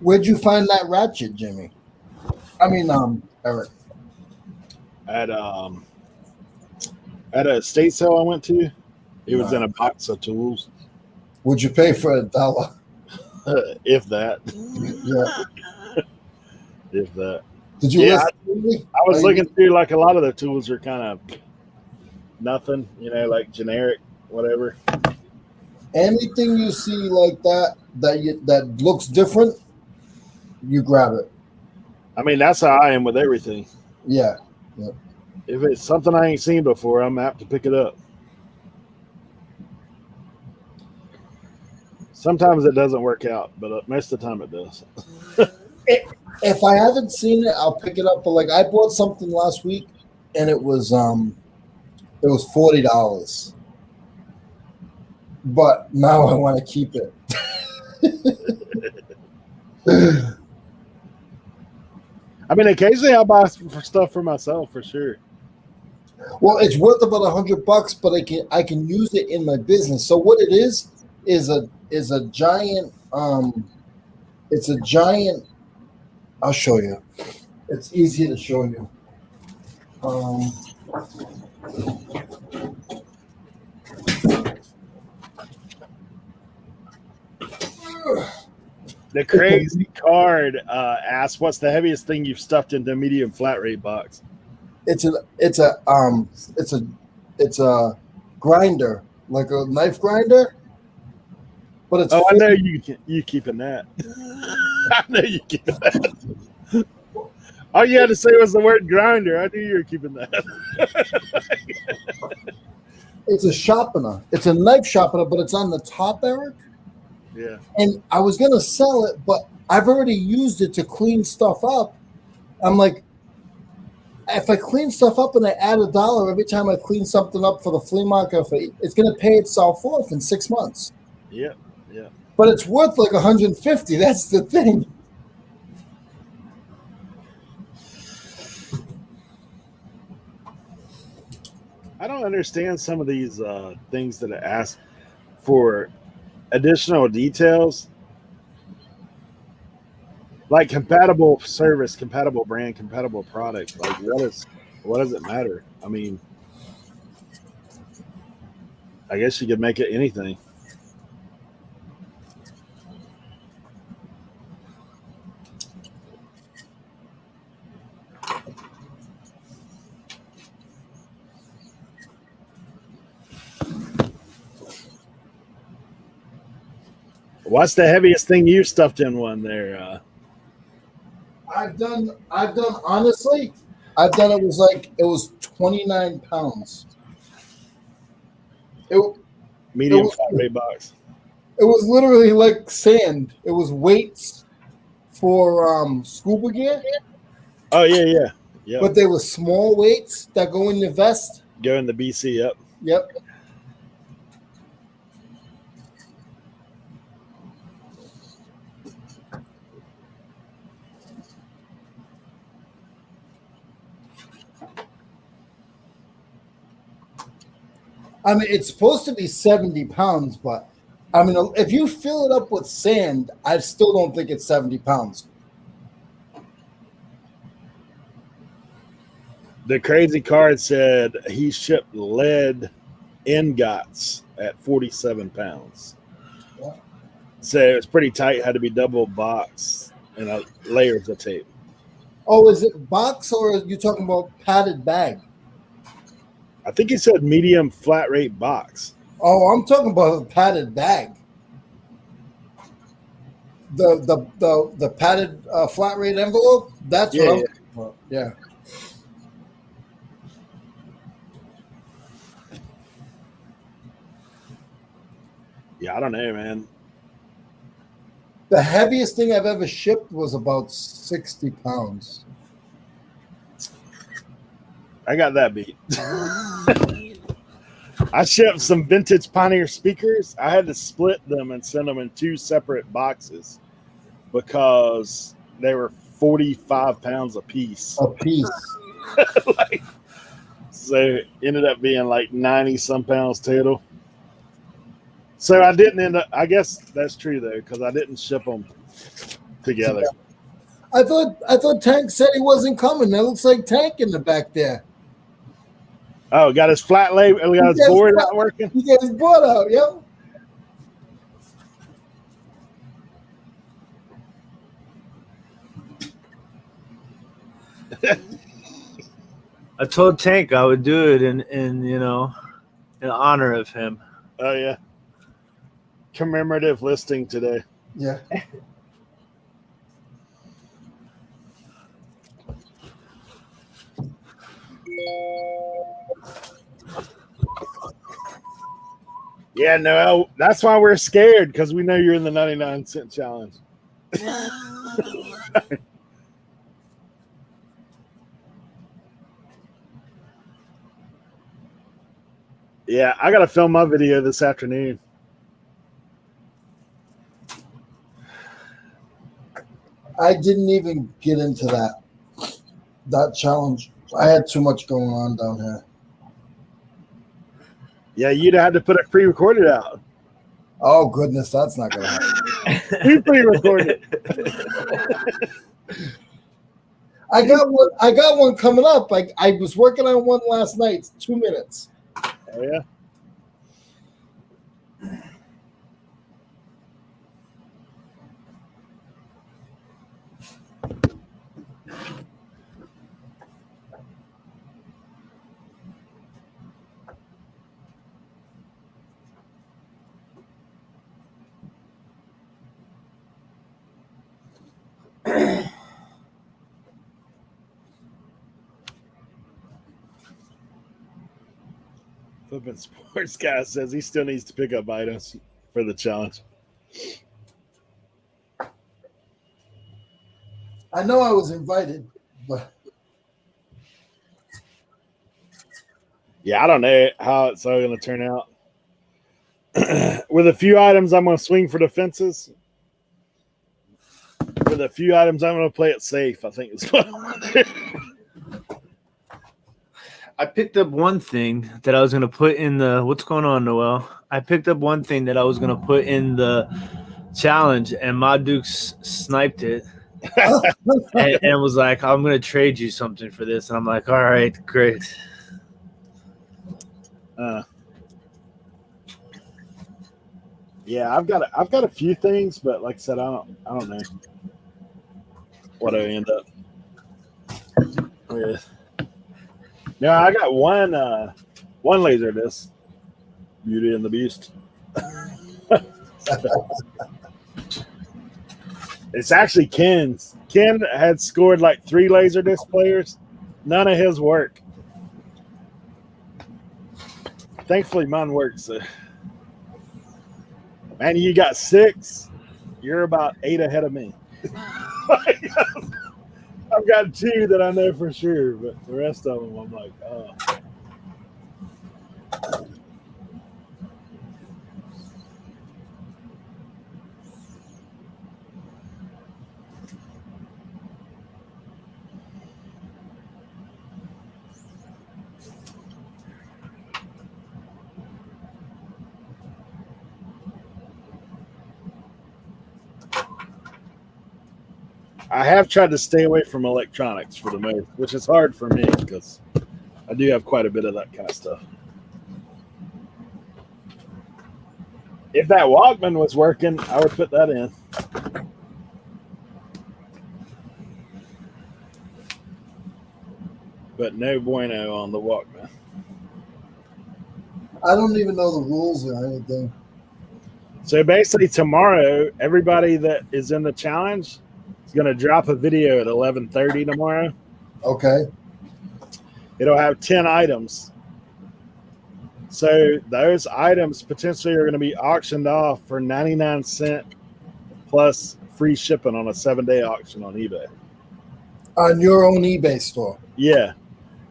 Where'd you find that ratchet, Jimmy? I mean, Eric. At a estate sale I went to, it was Wow. in a box of tools. Would you pay for $1? If that. Yeah. If that. Did you Yeah, listen? I was looking through, like, a lot of the tools are kind of nothing, like generic, whatever. Anything you see like that looks different, you grab it. I mean, that's how I am with everything. Yeah. If it's something I ain't seen before, I'm apt to pick it up. Sometimes it doesn't work out, but most of the time it does. If I haven't seen it, I'll pick it up. But like I bought something last week, and it was $40. But now I want to keep it. I mean, occasionally I'll buy stuff for myself for sure. Well, it's worth about $100, but I can use it in my business. So what it is a giant it's a giant. I'll show you. It's easier to show you. The crazy card asks, "What's the heaviest thing you've stuffed into a medium flat rate box?" It's a grinder, like a knife grinder, but it's I know you keeping that. I know you keeping that. All you had to say was the word grinder. I knew you were keeping that. It's a sharpener. It's a knife sharpener, but it's on the top, Eric. Yeah. And I was gonna sell it, but I've already used it to clean stuff up. I'm like, if I clean stuff up and I add $1 every time I clean something up for the flea market, it's gonna pay itself off in 6 months. Yeah. Yeah. But it's worth like $150. That's the thing. I don't understand some of these things that it ask for additional details, like compatible service, compatible brand, compatible product. Like, what does it matter? I mean, I guess you could make it anything. What's the heaviest thing you stuffed in one there? I've done honestly, it was 29 pounds. It Medium was flat rate box. it was literally like sand. It was weights for scuba gear, Oh yeah. but they were small weights that go in your vest. Go in the BC. Yep. Yep. I mean, it's supposed to be 70 pounds, but I mean, if you fill it up with sand, I still don't think it's 70 pounds. The crazy card said he shipped lead ingots at 47 pounds. Yeah. So it's pretty tight. Had to be double box and layers of tape. Oh, is it box or are you talking about padded bag? I think he said medium flat rate box. Oh, I'm talking about a padded bag. The padded flat rate envelope. That's what I'm talking about. Yeah. Yeah, I don't know, man. The heaviest thing I've ever shipped was about 60 pounds. I got that beat. I shipped some vintage Pioneer speakers. I had to split them and send them in 2 separate boxes because they were 45 pounds a piece. A piece. So it ended up being like 90 some pounds total. So I didn't end up, I guess that's true though, because I didn't ship them together. I thought Tank said he wasn't coming. That looks like Tank in the back there. Oh, got his flat lay, got his board out working? He got his board out, yo. I told Tank I would do it in honor of him. Oh yeah. Commemorative listing today. Yeah. Yeah, no, that's why we're scared, because we know you're in the 99-cent challenge. Yeah, I got to film my video this afternoon. I didn't even get into that challenge. I had too much going on down here. Yeah, you'd have had to put it pre-recorded out. Oh goodness, that's not gonna happen. We pre-recorded. I got one coming up. I was working on one last night. It's 2 minutes. Oh yeah. Flippin' Sports Guy says he still needs to pick up items for the challenge. I know I was invited, but yeah, I don't know how it's all going to turn out. With a few items, I'm going to swing for the fences. With a few items, I'm going to play it safe. I think is what I'm going to do. I picked up one thing that I was gonna put in the. What's going on, Noel? I picked up one thing that I was gonna put in the challenge, and my Dukes sniped it and was like, "I'm gonna trade you something for this," and I'm like, "All right, great." Yeah, I've got a few things, but like I said, I don't know what I end up with. Yeah, I got one laser disc, Beauty and the Beast. It's actually Ken's. Ken had scored like 3 laser disc players. None of his work. Thankfully, mine works. Man, you got 6. You're about 8 ahead of me. I've got 2 that I know for sure, but the rest of them, I'm like, oh. I have tried to stay away from electronics for the most, which is hard for me because I do have quite a bit of that kind of stuff. If that Walkman was working, I would put that in. But no bueno on the Walkman. I don't even know the rules or anything. So basically tomorrow, everybody that is in the challenge is going to drop a video at 11:30 tomorrow. Okay. It'll have 10 items. So those items potentially are going to be auctioned off for 99 cents plus free shipping on a 7-day auction on eBay. On your own eBay store. Yeah.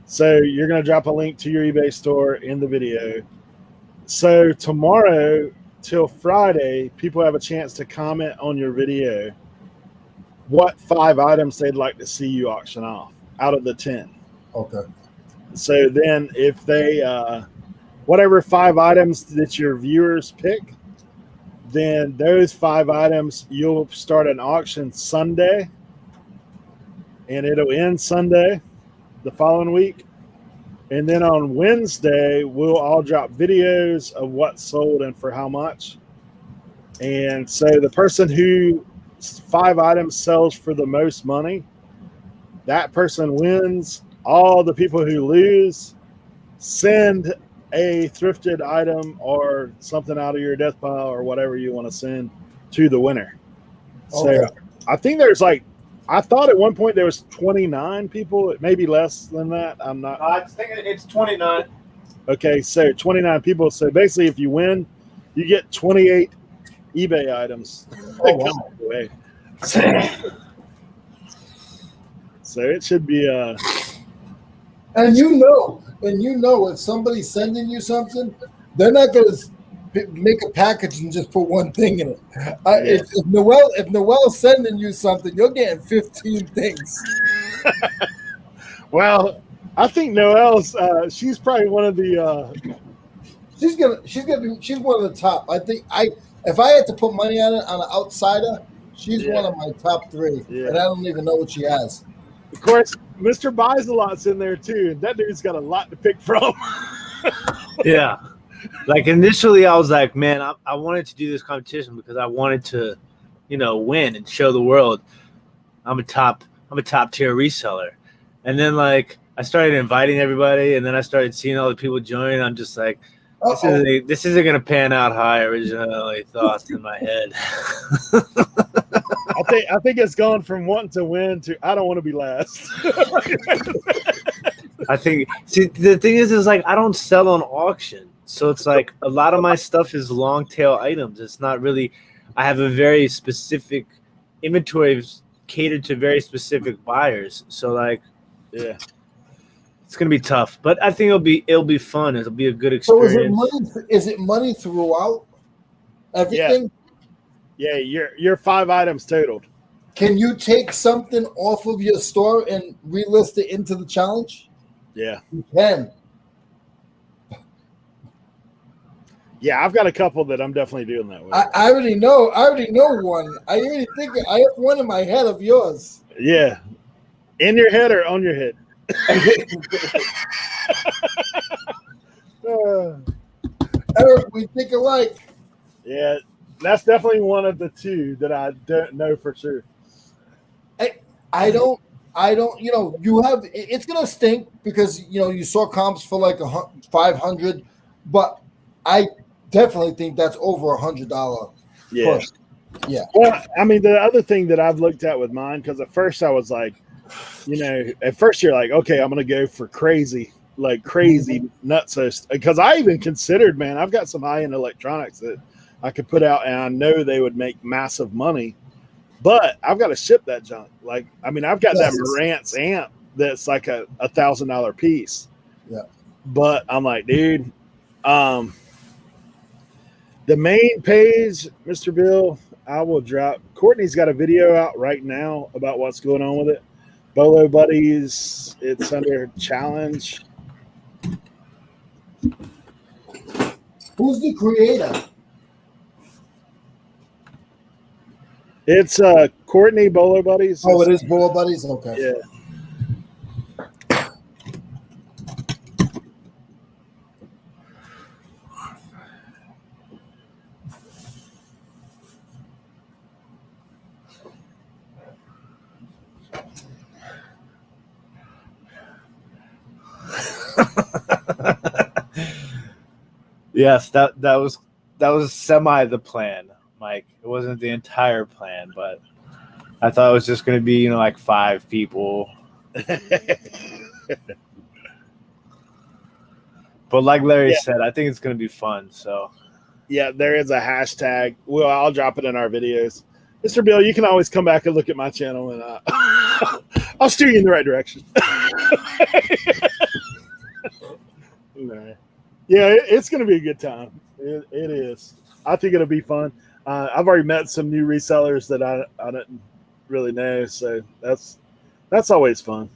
So you're going to drop a link to your eBay store in the video. So tomorrow till Friday, people have a chance to comment on your video what 5 items they'd like to see you auction off out of the 10. Okay. So then if they, whatever 5 items that your viewers pick, then those 5 items, you'll start an auction Sunday and it'll end Sunday the following week. And then on Wednesday, we'll all drop videos of what sold and for how much. And so the person who 5 items sells for the most money, that person wins. All the people who lose send a thrifted item or something out of your death pile or whatever you want to send to the winner. Okay. So I think there's like, I thought at one point there was 29 people. It may be less than that. I'm not. I think it's 29. Okay, so 29 people. So basically, if you win, you get 28 eBay items. Oh, wow. Away. So it should be And you know, if somebody's sending you something, they're not going to make a package and just put one thing in it. If Noel's sending you something, you're getting 15 things. Well, I think Noelle's. She's probably one of the. She's one of the top. I think if I had to put money on it on an outsider, she's one of my top 3, and I don't even know what she has. Of course, Mr. Buys a Lot's in there too, and that dude's got a lot to pick from. Yeah. Like initially I was like, man, I wanted to do this competition because I wanted to, win and show the world I'm a top tier reseller. And then like I started inviting everybody and then I started seeing all the people join. I'm just like, this isn't gonna pan out how I originally thought in my head. I think it's gone from wanting to win to I don't want to be last. I think the thing is like I don't sell on auction. So it's like a lot of my stuff is long tail items. It's not really I have a very specific inventory catered to very specific buyers. So like yeah. It's gonna be tough, but I think it'll be fun. It'll be a good experience. So is it money throughout everything? Yeah, your 5 items totaled. Can you take something off of your store and relist it into the challenge? Yeah. You can. Yeah, I've got a couple that I'm definitely doing that with. I already know. I already know one. I already think I have one in my head of yours. Yeah. In your head or on your head? Eric, we think alike. Yeah, that's definitely one of the two that I don't know for sure. I don't. You know, you have. It's gonna stink because you know you saw comps for like 500, but I definitely think that's over $100 Yeah. push. Yeah. Well, I mean, the other thing that I've looked at with mine, because at first I was like, you know, at first you're like, okay, I'm gonna go for crazy, like crazy nuts. Because I even considered, man, I've got some high end electronics that I could put out, and I know they would make massive money. But I've got to ship that junk. Like, I mean, I've got that Marantz amp that's like a $1,000 piece. Yeah. But I'm like, dude, the main page, Mr. Bill, I will drop. Courtney's got a video out right now about what's going on with it. Bolo Buddies, it's under challenge. Who's the creator? It's Courtney Bolo Buddies. Oh, it is Bolo Buddies? Okay. Yeah. Yes, that was semi the plan, Mike. It wasn't the entire plan, but I thought it was just going to be, you know, like 5 people. But like Larry said, I think it's going to be fun. So yeah, there is a hashtag. Well, I'll drop it in our videos. Mr. Bill, you can always come back and look at my channel, and I'll steer you in the right direction. No. Yeah, it's going to be a good time. It is. I think it'll be fun. I've already met some new resellers that I didn't really know, so that's always fun.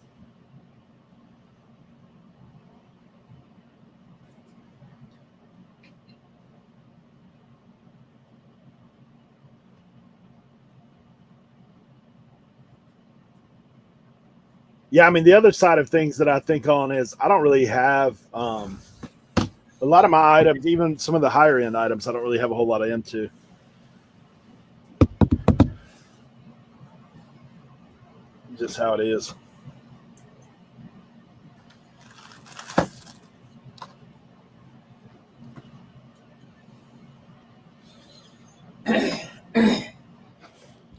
Yeah, I mean, the other side of things that I think on is I don't really have a lot of my items, even some of the higher end items, I don't really have a whole lot of into. Just how it is.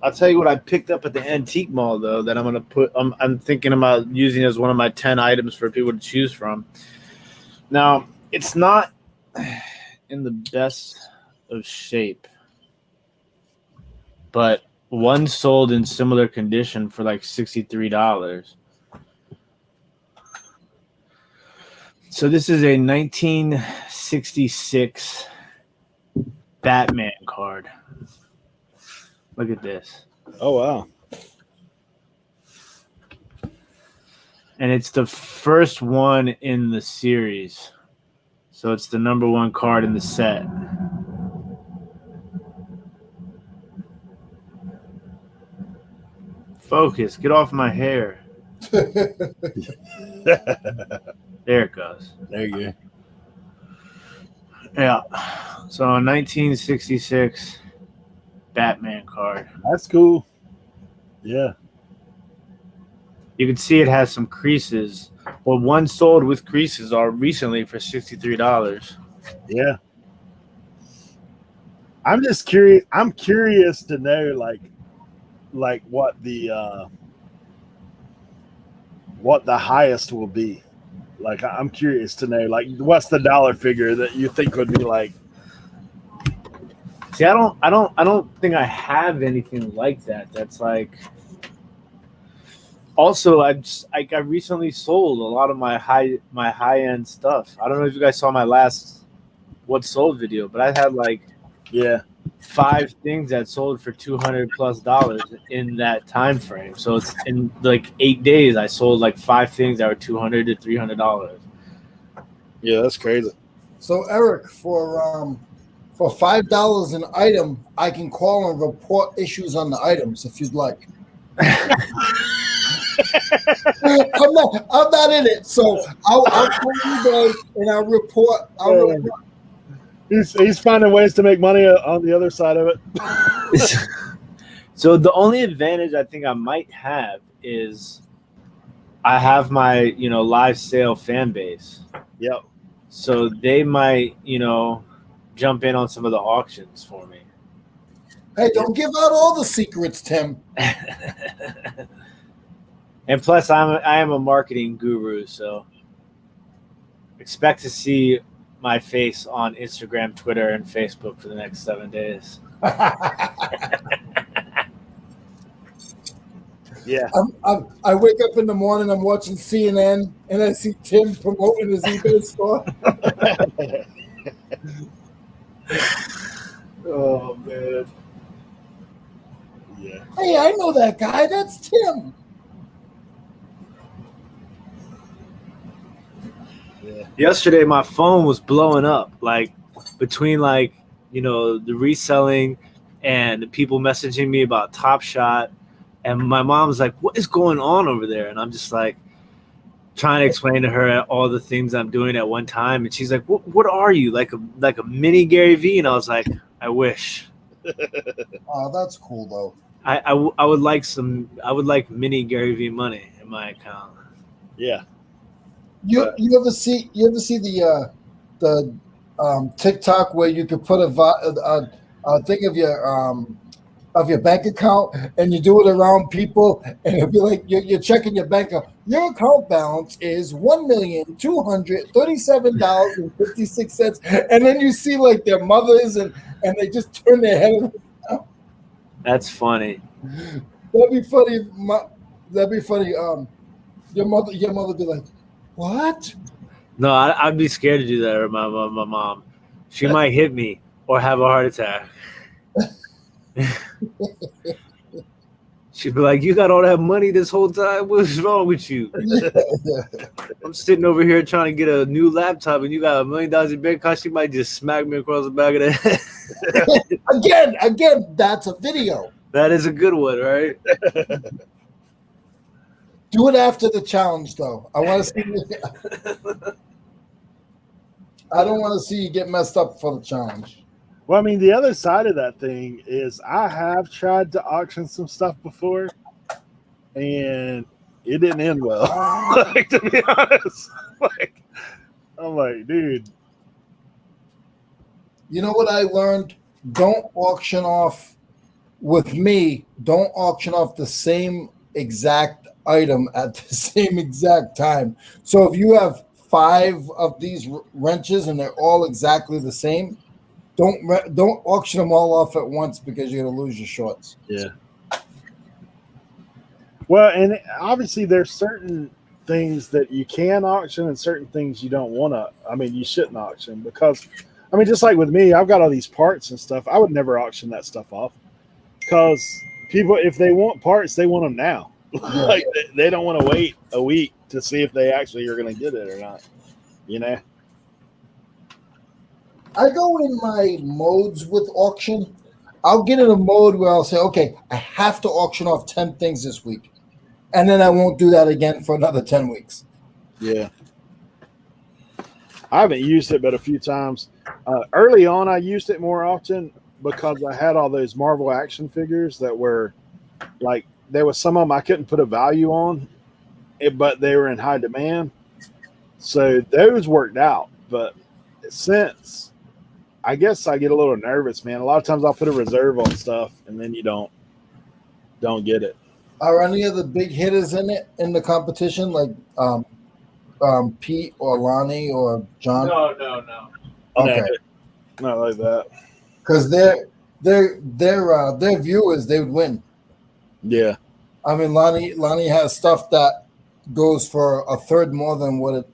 I'll tell you what I picked up at the antique mall though that I'm gonna put. I'm thinking about using as one of my 10 items for people to choose from. Now it's not in the best of shape, but one sold in similar condition for like $63. So this is a 1966 Batman card. Look at this. Oh, wow. And it's the first one in the series. So it's the number 1 card in the set. Focus. Get off my hair. There it goes. There you go. Yeah. So 1966 Batman card. That's cool. Yeah. You can see it has some creases. Well, one sold with creases recently for $63. Yeah. I'm just curious. I'm curious to know like what the highest will be. Like, I'm curious to know, like, what's the dollar figure that you think would be like. See, I don't think I have anything like that. That's like. Also, I recently sold a lot of my high end stuff. I don't know if you guys saw my last what sold video, but I had like Yeah. 5 things that sold for $200+ in that time frame. So it's in like 8 days I sold like 5 things that were $200 to $300. Yeah, that's crazy. So Eric, for $5 an item, I can call and report issues on the items if you'd like. I'm not in it, so I'll call you guys and I'll report. He's finding ways to make money on the other side of it. So the only advantage I think I might have is I have my, live sale fan base. Yep. So they might, jump in on some of the auctions for me. Hey, don't give out all the secrets, Tim. And plus I am a marketing guru, so expect to see my face on Instagram, Twitter, and Facebook for the next 7 days. Yeah. I wake up in the morning, I'm watching CNN, and I see Tim promoting his eBay store. Oh man. Yeah. Hey, I know that guy. That's Tim. Yeah. Yesterday my phone was blowing up, like between the reselling and the people messaging me about Top Shot, and my mom's like, what is going on over there? And I'm just like trying to explain to her all the things I'm doing at one time, and she's like, what are you, like a mini Gary V? And I was like, I wish. Oh, that's cool though. I would like mini Gary V money in my account. Yeah. You ever see the TikTok where you could put a thing of your bank account and you do it around people and it'll be like you're checking your bank account. Your account balance is $1,237.56, and then you see like their mothers and they just turn their head. That's funny. That'd be funny. That'd be funny. Your mother be like, what? No, I'd be scared to do that with my mom. She might hit me or have a heart attack. She'd be like, you got all that money this whole time? What's wrong with you? I'm sitting over here trying to get a new laptop and you got $1 million in bank account. She might just smack me across the back of the head. Again, that's a video. That is a good one, right? Do it after the challenge, though. I want to see. I don't want to see you get messed up for the challenge. Well, I mean, the other side of that thing is I have tried to auction some stuff before, and it didn't end well. Like, to be honest, I'm like, dude. You know what I learned? Don't auction off with me. Don't auction off the same exact item at the same exact time. So if you have 5 of these wrenches and they're all exactly the same, don't auction them all off at once because you're gonna lose your shorts. Yeah. Well, and obviously there's certain things that you can auction and certain things you don't want to. I mean, you shouldn't auction because, I mean, just like with me, I've got all these parts and stuff. I would never auction that stuff off because people, if they want parts, they want them now. Like they don't want to wait a week to see if they actually are going to get it or not. You know. I go in my modes with auction. I'll get in a mode where I'll say, okay, I have to auction off 10 things this week. And then I won't do that again for another 10 weeks. Yeah. I haven't used it but a few times. Early on, I used it more often because I had all those Marvel action figures that were like, there was some of them I couldn't put a value on, but they were in high demand. So those worked out. But since, I guess I get a little nervous, man. A lot of times I'll put a reserve on stuff and then you don't get it. Are any of the big hitters in it in the competition, like Pete or Lonnie or John? No. Okay, Not like that. because their viewers, they would win. Yeah. I mean, Lonnie has stuff that goes for a third more than what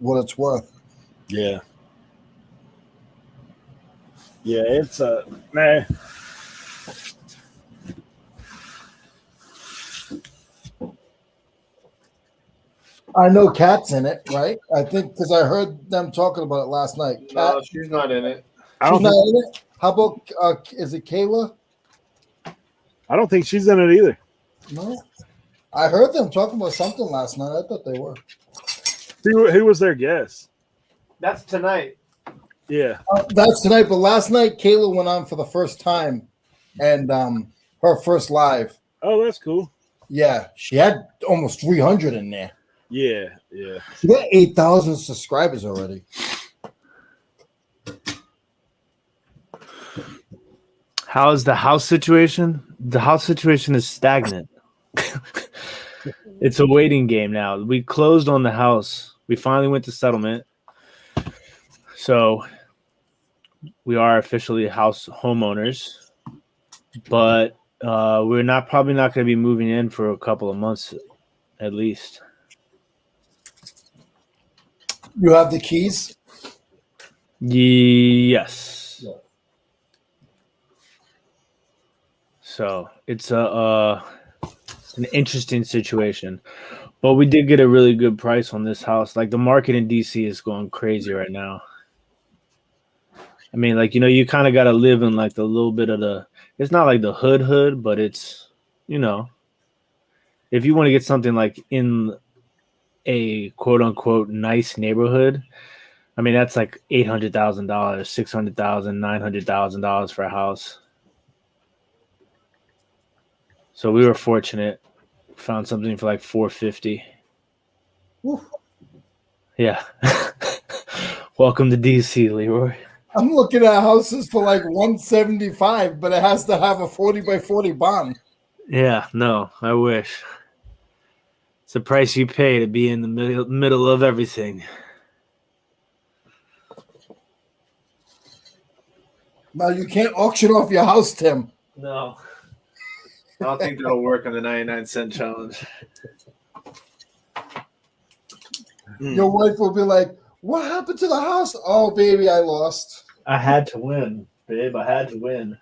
it's worth. Yeah. Yeah, it's nah. I know Kat's in it, right? I think because I heard them talking about it last night. Kat, No, she's not in it. I she's don't not think in it. How about is it Kayla? I don't think she's in it either. No, I heard them talking about something last night. I thought they were. Who was their guest? That's tonight. Yeah. That's tonight, but last night Kayla went on for the first time, and her first live. Oh, that's cool. Yeah, she had almost 300 in there. Yeah, yeah. She got 8,000 subscribers already. How's the house situation? The house situation is stagnant. It's a waiting game now. We closed on the house. We finally went to settlement. So we are officially house homeowners, but we're probably not going to be moving in for a couple of months at least. You have the keys? Yes. Yeah. So it's an interesting situation, but we did get a really good price on this house. Like the market in DC is going crazy right now. I mean, like, you kind of got to live in like the little bit of it's not like the hood, but it's, if you want to get something like in a quote unquote nice neighborhood, I mean, that's like $800,000, $600,000, $900,000 for a house. So we were fortunate. Found something for like $450,000. Whew. Yeah. Welcome to DC, Leroy. I'm looking at houses for like 175, but it has to have a 40 by 40 bond. Yeah, no, I wish. It's the price you pay to be in the middle of everything. Now you can't auction off your house, Tim. No. I don't think that'll work on the 99-cent challenge. Your wife will be like, "What happened to the house?" "Oh, baby, I lost." I had to win, babe. I had to win.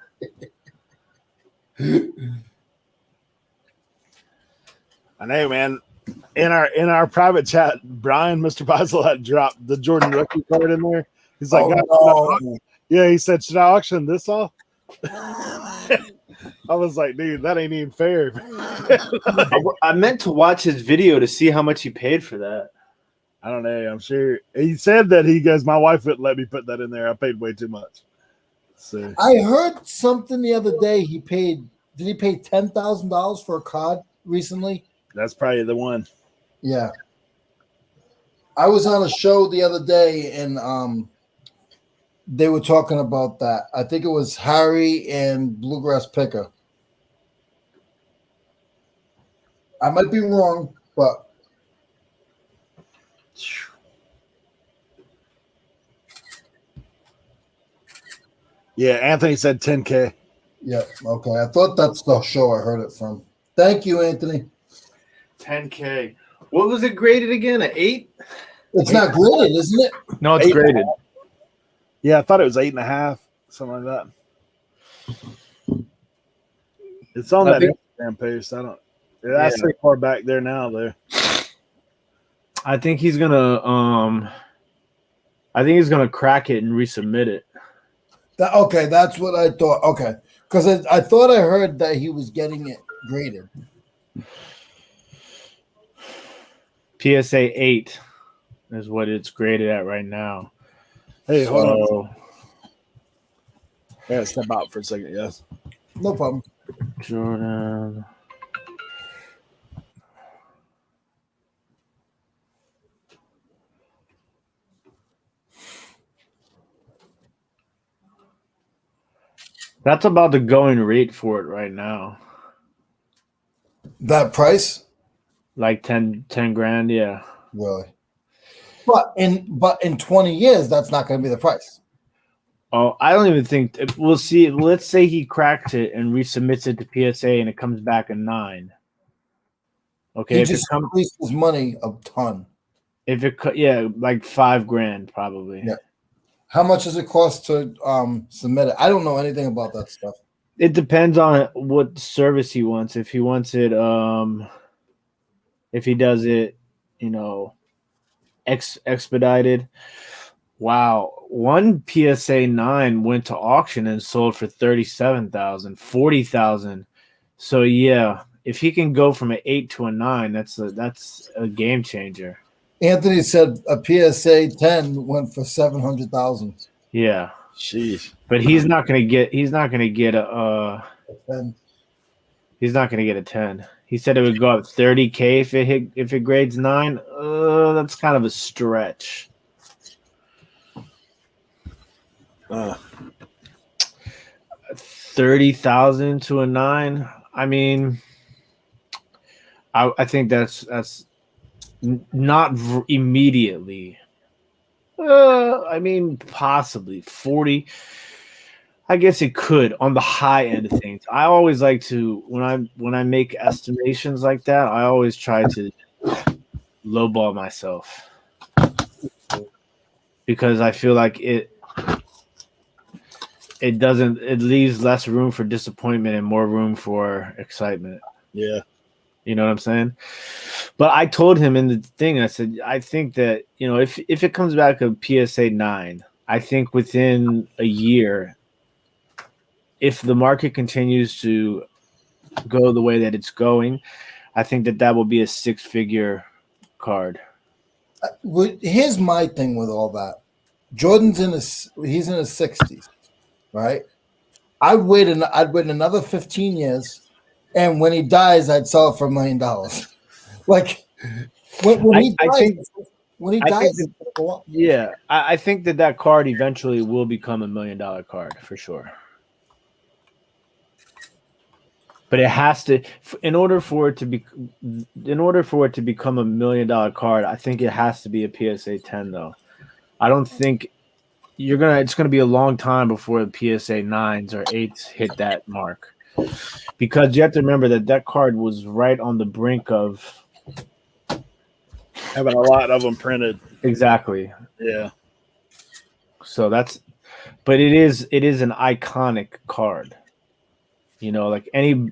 I know, man. In our private chat, Brian, Mr. Beisel, had dropped the Jordan rookie card in there. He's like, no. yeah, he said, should I auction this off? I was like, dude, that ain't even fair. I meant to watch his video to see how much he paid for that. I don't know. I'm sure he said that he goes, my wife wouldn't let me put that in there. I paid way too much. So I heard something the other day. He paid. Did he pay $10,000 for a card recently? that's probably the one. Yeah. I was on a show the other day, and they were talking about that. I think it was Harry and Bluegrass Picker. I might be wrong, but Yeah, Anthony said 10K. yeah, okay. I thought that's the show I heard it from. Thank you, Anthony. 10K. What was it graded again? An 8? It's not graded, isn't it? No, it's 8. graded. Yeah, I thought it was 8.5, something like that. It's on I that think- Instagram post. That's pretty far back there now, though. I think he's gonna crack it and resubmit it. Okay, that's what I thought. Okay, because I thought I heard that he was getting it graded. PSA 8 is what it's graded at right now. Hey, hold on. Yeah, step out for a second. Yes. No problem. Jordan. That's about the going rate for it right now. That price? Like 10 grand, yeah. Really? But in 20 years, that's not going to be the price. Oh, I don't even think we'll see. Let's say he cracks it and resubmits it to PSA and it comes back a 9. Okay, He if just it comes, increased his money a ton. like $5 grand probably. Yeah. How much does it cost to submit it? I don't know anything about that stuff. It depends on what service he wants. If he wants it, if he does it, you know, expedited. Wow, one PSA 9 went to auction and sold for 37,000, 40,000. So yeah, if he can go from an 8 to a 9, that's a game changer. Anthony said a PSA 10 went for 700,000. Yeah, Jeez. but he's not gonna get a And he's not gonna get a 10. He said it would go up 30K if it grades 9. That's kind of a stretch. 30,000 to a 9. I mean, I think that's not immediately. I mean, possibly 40. I guess it could on the high end of things. I always like to when I make estimations like that, I always try to lowball myself because I feel like it leaves less room for disappointment and more room for excitement. Yeah. You know what I'm saying? But I told him in the thing, I said, I think that, you know, if it comes back a PSA 9, I think within a year, if the market continues to go the way that it's going, I think that will be a 6-figure card. here's my thing with all that. Jordan's he's in his 60s, right? I'd wait another 15 years, and when he dies, I'd sell it for $1 million. Like when he dies, yeah, I think that card eventually will become $1 million card for sure. But it has to, in order for it to become $1 million card, I think it has to be a PSA 10 though. I don't think it's gonna be a long time before the PSA 9s or 8s hit that mark. Because you have to remember that card was right on the brink of having a lot of them printed. Exactly. Yeah. So but it is an iconic card. You know, like any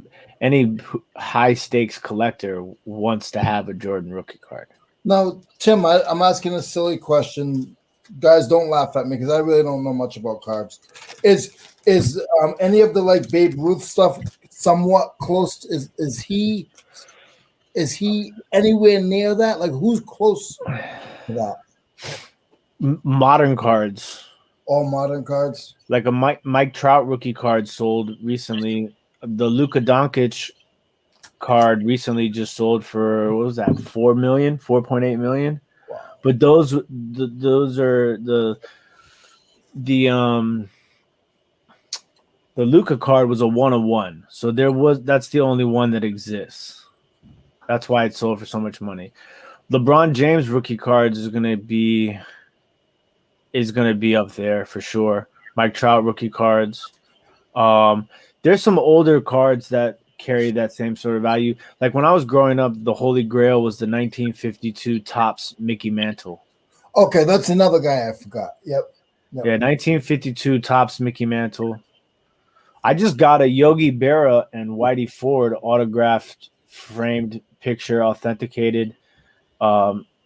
high stakes collector wants to have a Jordan rookie card. Now, Tim, I'm asking a silly question. Guys, don't laugh at me because I really don't know much about cards. Is any of the like Babe Ruth stuff somewhat close? Is he anywhere near that? Like, who's close to that? Modern cards. All modern cards. Like a Mike Trout rookie card sold recently. The Luka Doncic card recently just sold for, what was that, 4 million, 4.8 million. Wow. But those are the Luka card was a 1-of-1. So that's the only one that exists. That's why it sold for so much money. LeBron James rookie cards is gonna be up there for sure. Mike Trout rookie cards. There's some older cards that carry that same sort of value. Like when I was growing up, the Holy Grail was the 1952 Topps Mickey Mantle. Okay, that's another guy I forgot. Yep. Yeah, 1952 Topps Mickey Mantle. I just got a Yogi Berra and Whitey Ford autographed, framed picture, authenticated.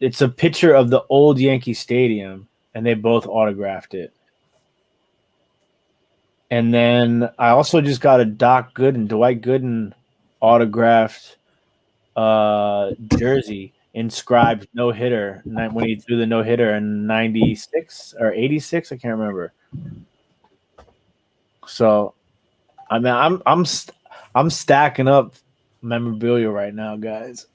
It's a picture of the old Yankee Stadium, and they both autographed it. And then I also just got a Dwight Gooden autographed jersey, inscribed no hitter when he threw the no hitter in 96 or 86, I can't remember. So, I mean, I'm stacking up memorabilia right now, guys.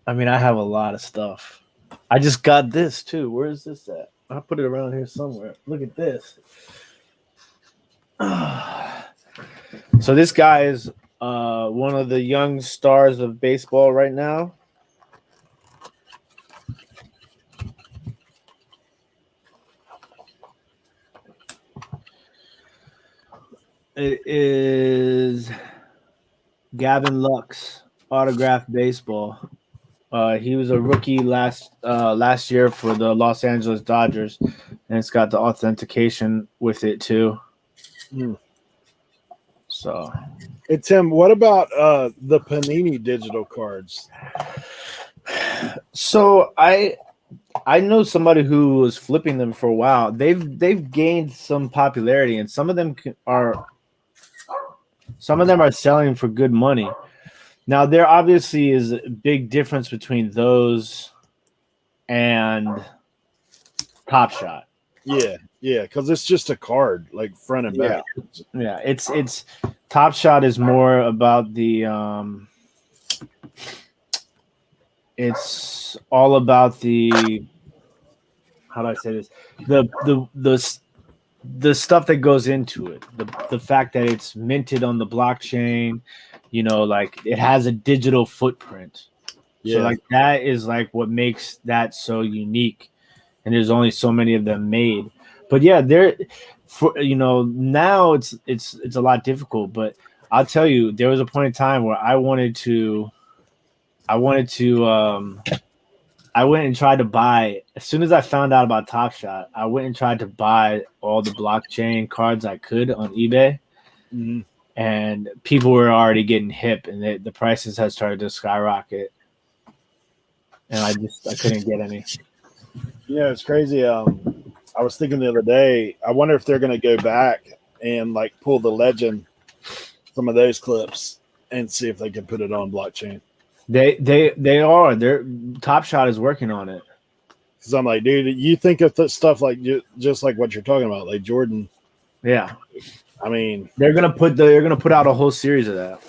I mean, I have a lot of stuff. I just got this too. Where is this at? I put it around here somewhere. Look at this. So this guy is one of the young stars of baseball right now. It is Gavin Lux, autographed baseball. He was a rookie last year for the Los Angeles Dodgers, and it's got the authentication with it too. Hmm. So, Hey Tim, what about the Panini digital cards? so I know somebody who was flipping them for a while. They've gained some popularity, and some of them are selling for good money. Now, there obviously is a big difference between those and Top Shot. Yeah, because it's just a card, like front and back. Yeah, it's Top Shot is more about the it's all about the, how do I say this? The stuff that goes into it. The fact that it's minted on the blockchain, like it has a digital footprint. So Yeah, like that is like what makes that so unique. And there's only so many of them made. But yeah, now it's a lot difficult, but I'll tell you, there was a point in time where I went and tried to buy, as soon as I found out about Top Shot, I went and tried to buy all the blockchain cards I could on eBay, Mhm. and people were already getting hip, and the prices had started to skyrocket, and I couldn't get any. It's crazy. I was thinking the other day, I wonder if they're going to go back and like pull the legend, some of those clips, and see if they can put it on blockchain. Their Top Shot is working on it. Because I'm like, dude, you think of stuff like just like what you're talking about, like Jordan. Yeah, I mean, they're gonna put out a whole series of that.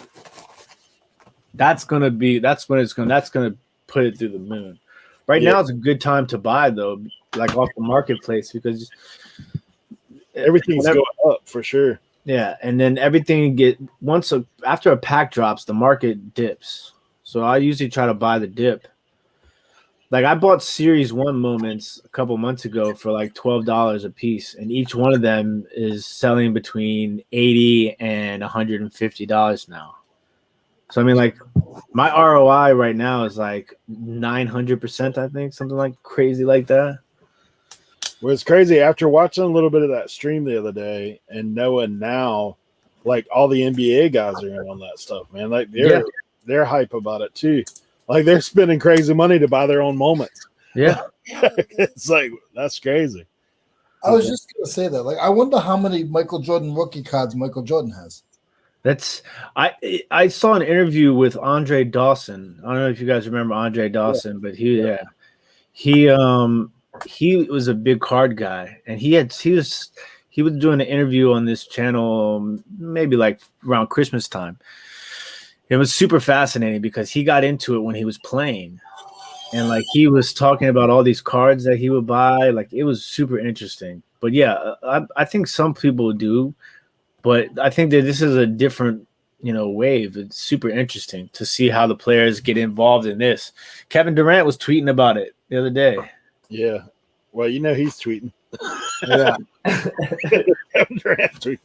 That's gonna put it through the moon. Right Yeah. now, it's a good time to buy though, like off the marketplace, because everything's whenever- going up for sure. yeah, and then everything after a pack drops, the market dips. So I usually try to buy the dip. Like I bought Series 1 moments a couple months ago for like $12 a piece, and each one of them is selling between $80 and $150 now. So I mean, like my ROI right now is like 900%, I think, something like crazy like that. Well, it's crazy after watching a little bit of that stream the other day and knowing now, like all the NBA guys are in on that stuff, man. Like they're hype about it too. Like they're spending crazy money to buy their own moments. Yeah. It's like that's crazy. I was just gonna say that. Like, I wonder how many Michael Jordan rookie cards Michael Jordan has. I saw an interview with Andre Dawson. I don't know if you guys remember Andre Dawson, but he was a big card guy, and he was doing an interview on this channel maybe like around Christmas time. It was super fascinating because he got into it when he was playing, and like he was talking about all these cards that he would buy. Like it was super interesting. But yeah, I think some people do, but I think that this is a different wave. It's super interesting to see how the players get involved in this. Kevin Durant was tweeting about it the other day. Yeah. Well, he's tweeting. Yeah. Kevin Durant tweeting.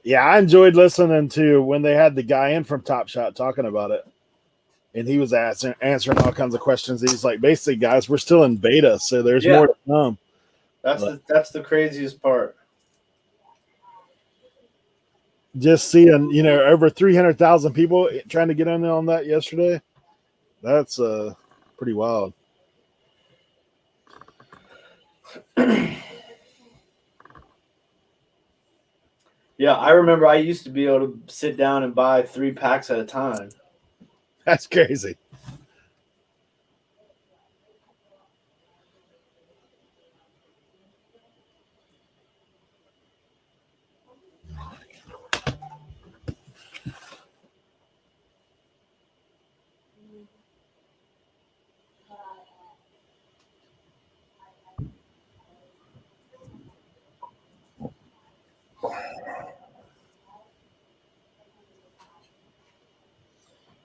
Yeah, I enjoyed listening to when they had the guy in from Top Shot talking about it. And he was answering all kinds of questions. He's like, basically, guys, we're still in beta, so there's more to come. That's the craziest part. Just seeing, over 300,000 people trying to get in on that yesterday. That's pretty wild. Yeah, I remember I used to be able to sit down and buy 3 packs at a time. That's crazy.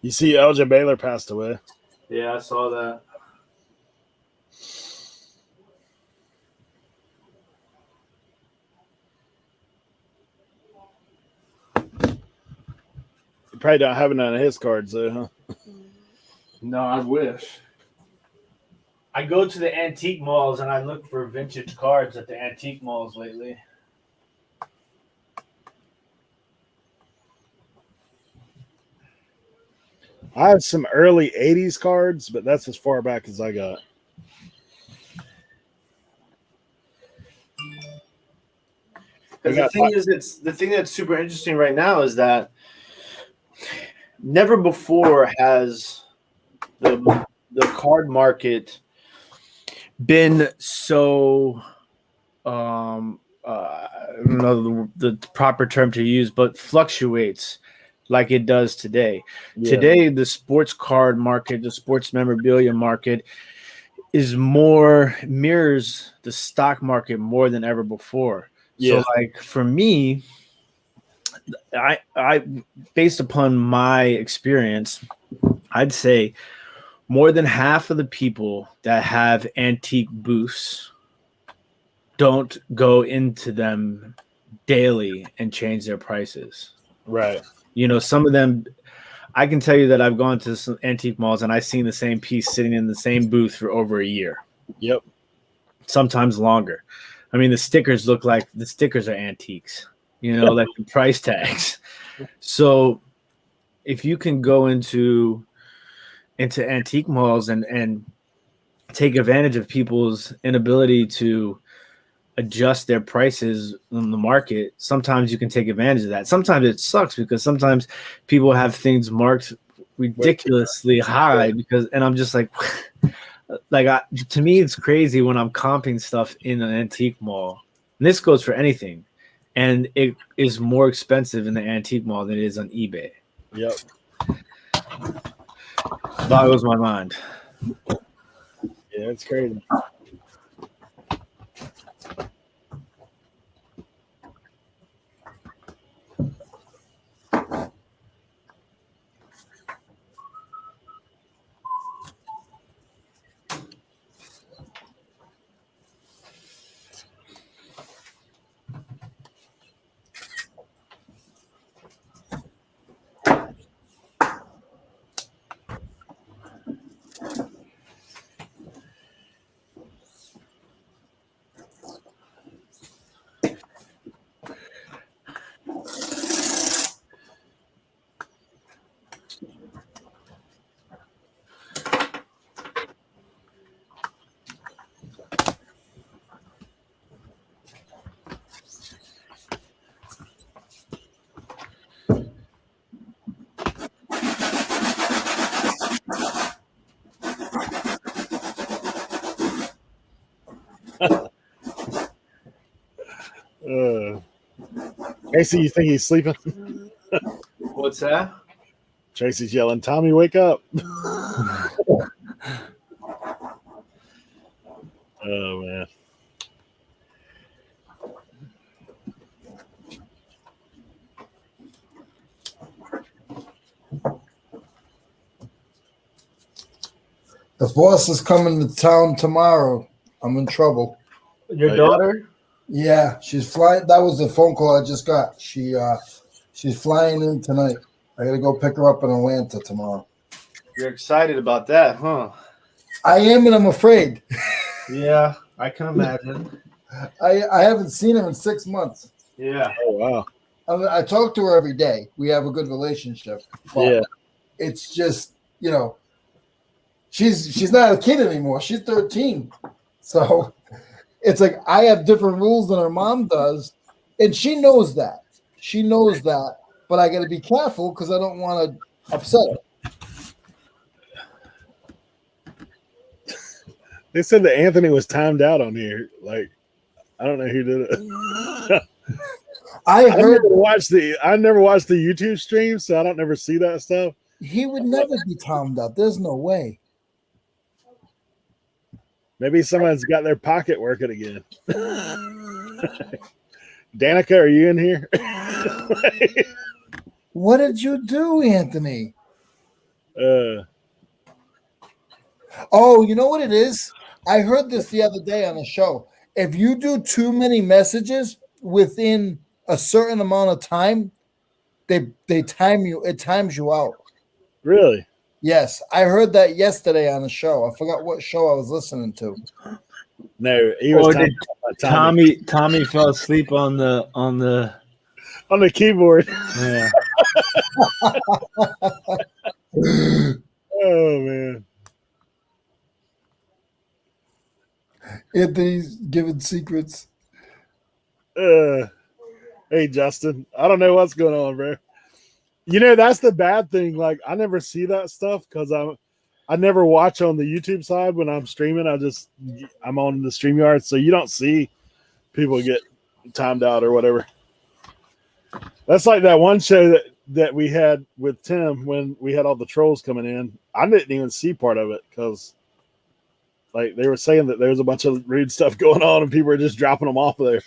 You see, Elgin Baylor passed away. Yeah, I saw that. Probably don't have none of his cards though, huh? No, I wish. I go to the antique malls and I look for vintage cards at the antique malls lately. I have some early '80s cards, but that's as far back as I got. Because the thing that's super interesting right now is that never before has the card market been so I don't know the proper term to use, but fluctuates like it does today. Yeah. Today, the sports card market, the sports memorabilia market is more mirrors the stock market more than ever before. Yeah. So like for me, I based upon my experience, I'd say more than half of the people that have antique booths don't go into them daily and change their prices. Right. You know, some of them, I can tell you that I've gone to some antique malls and I've seen the same piece sitting in the same booth for over a year. Yep. Sometimes longer. I mean, the stickers look like the stickers are antiques, you know, like the price tags. So if you can go into antique malls and take advantage of people's inability to adjust their prices in the market, sometimes you can take advantage of that. Sometimes it sucks because sometimes people have things marked ridiculously high and I'm just like to me it's crazy when I'm comping stuff in an antique mall. And this goes for anything. And it is more expensive in the antique mall than it is on eBay. Yep. Boggles my mind. Yeah, it's crazy. Casey, you think he's sleeping? What's that? Tracy's yelling, "Tommy, wake up!" Oh man. The boss is coming to town tomorrow. I'm in trouble. Your daughter? Yeah, she's flying. That was the phone call I just got. She's flying in tonight. I gotta go pick her up in Atlanta tomorrow. You're excited about that, huh? I am, and I'm afraid. Yeah, I can imagine. I haven't seen her in 6 months. Yeah. Oh wow. I talk to her every day. We have a good relationship. But Yeah. it's just, you know, she's not a kid anymore. She's 13. So it's like I have different rules than her mom does, and she knows that. She knows that, but I got to be careful because I don't want to upset her. They said that Anthony was timed out on here. Like, I don't know who did it. I heard I never watched the YouTube stream, so I don't never see that stuff. he would never be timed out. There's no way. Maybe someone's got their pocket working again. Danica, are you in here? What did you do, Anthony? Oh, you know what it is? I heard this the other day on a show. If you do too many messages within a certain amount of time, they time you. It times you out. Really? Yes, I heard that yesterday on a show. I forgot what show I was listening to. No, he was Or talking did about timing Tommy fell asleep on the on the keyboard. yeah. Oh man. Anthony's giving secrets. Hey Justin, I don't know what's going on, bro. You know, that's the bad thing. Like, I never see that stuff because I never watch on the YouTube side when I'm streaming. I'm on the StreamYard, so you don't see people get timed out or whatever. That's like that one show that we had with Tim when we had all the trolls coming in. I didn't even see part of it because like they were saying that there was a bunch of rude stuff going on and people were just dropping them off of there.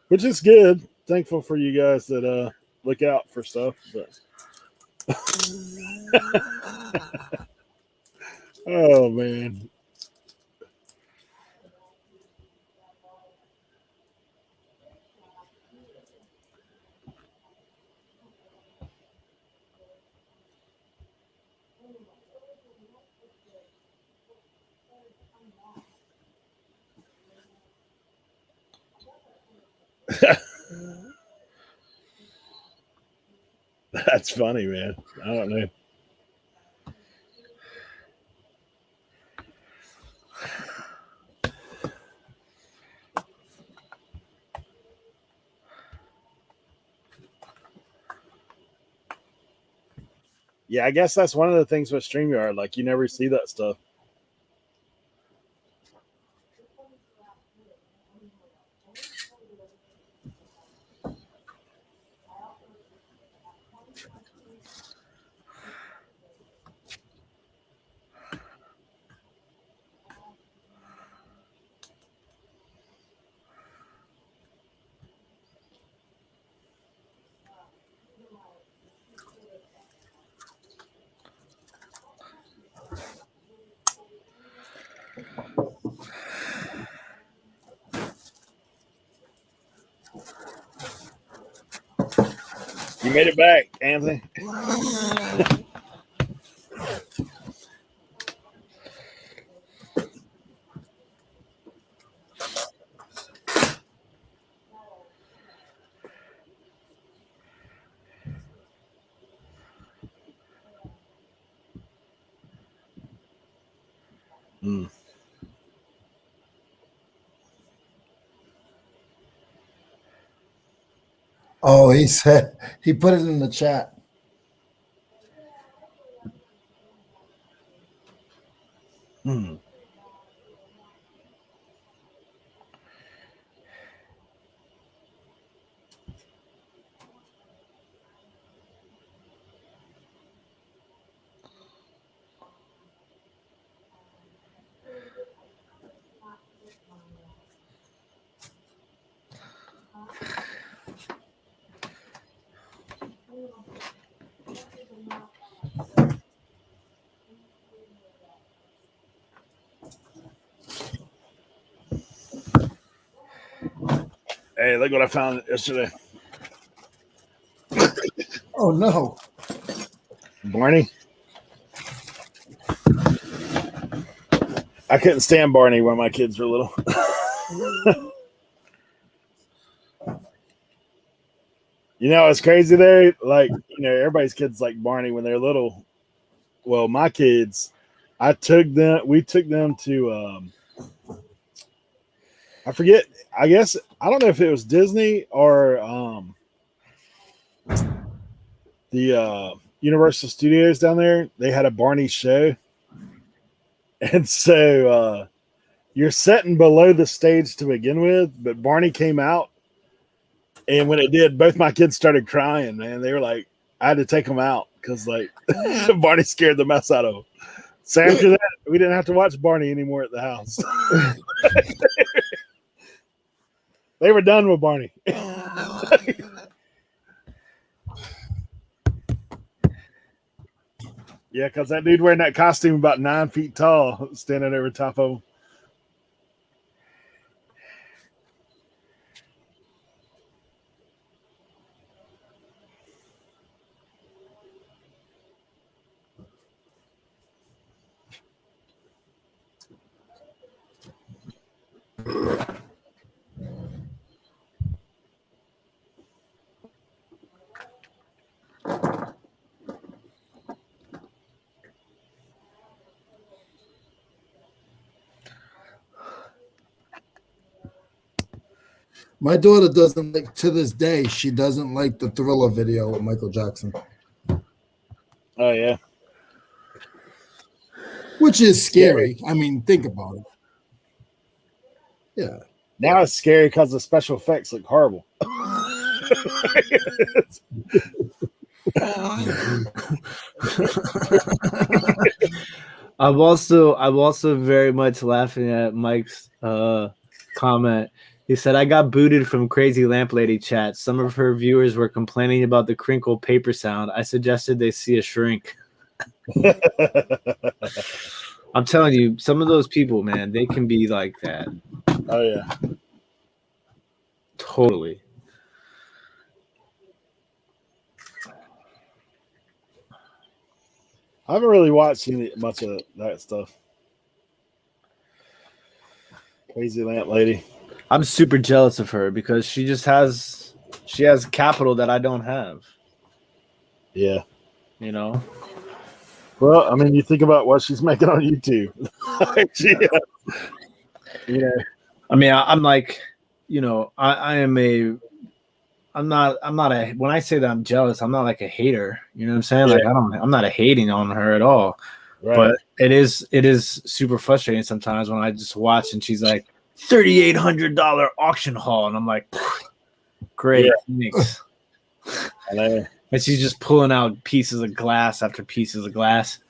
Which is good. Thankful for you guys that look out for stuff. But oh man. That's funny, man. I don't know. Yeah, I guess that's one of the things with StreamYard. Like, you never see that stuff. You made it back, Anthony. Mm. Oh, he said he put it in the chat. Mm. Hey, look what I found yesterday. Oh no, Barney. I couldn't stand Barney when my kids were little. You know, it's crazy though. Like, you know, everybody's kids like Barney when they're little. Well, my kids, we took them to, I forget, I guess, I don't know if it was Disney or the Universal Studios down there. They had a Barney show. And so you're sitting below the stage to begin with, but Barney came out. And when it did, both my kids started crying, man. They were like, I had to take them out because, like, Barney scared the mess out of them. So after that, we didn't have to watch Barney anymore at the house. They were done with Barney. Yeah, because that dude wearing that costume about 9 feet tall, standing over top of him. My daughter doesn't like, to this day, she doesn't like the Thriller video with Michael Jackson, Oh yeah. which is scary. I mean, think about it. Yeah. Now it's scary because the special effects look horrible. I'm also very much laughing at Mike's comment. He said, I got booted from Crazy Lamp Lady chat. Some of her viewers were complaining about the crinkle paper sound. I suggested they see a shrink. I'm telling you, some of those people, man, they can be like that. Oh yeah. Totally. I haven't really watched much of that stuff. Crazy Lamp Lady. I'm super jealous of her because she has capital that I don't have. Yeah. You know? Well, I mean, you think about what she's making on YouTube. You know. I mean, I'm like, you know, I'm not a, when I say that I'm jealous, I'm not like a hater. You know what I'm saying? Yeah. Like I'm not a hating on her at all. Right. But it is super frustrating sometimes when I just watch and she's like $3,800 auction haul, and I'm like, great, thanks. I know. And she's just pulling out pieces of glass after pieces of glass.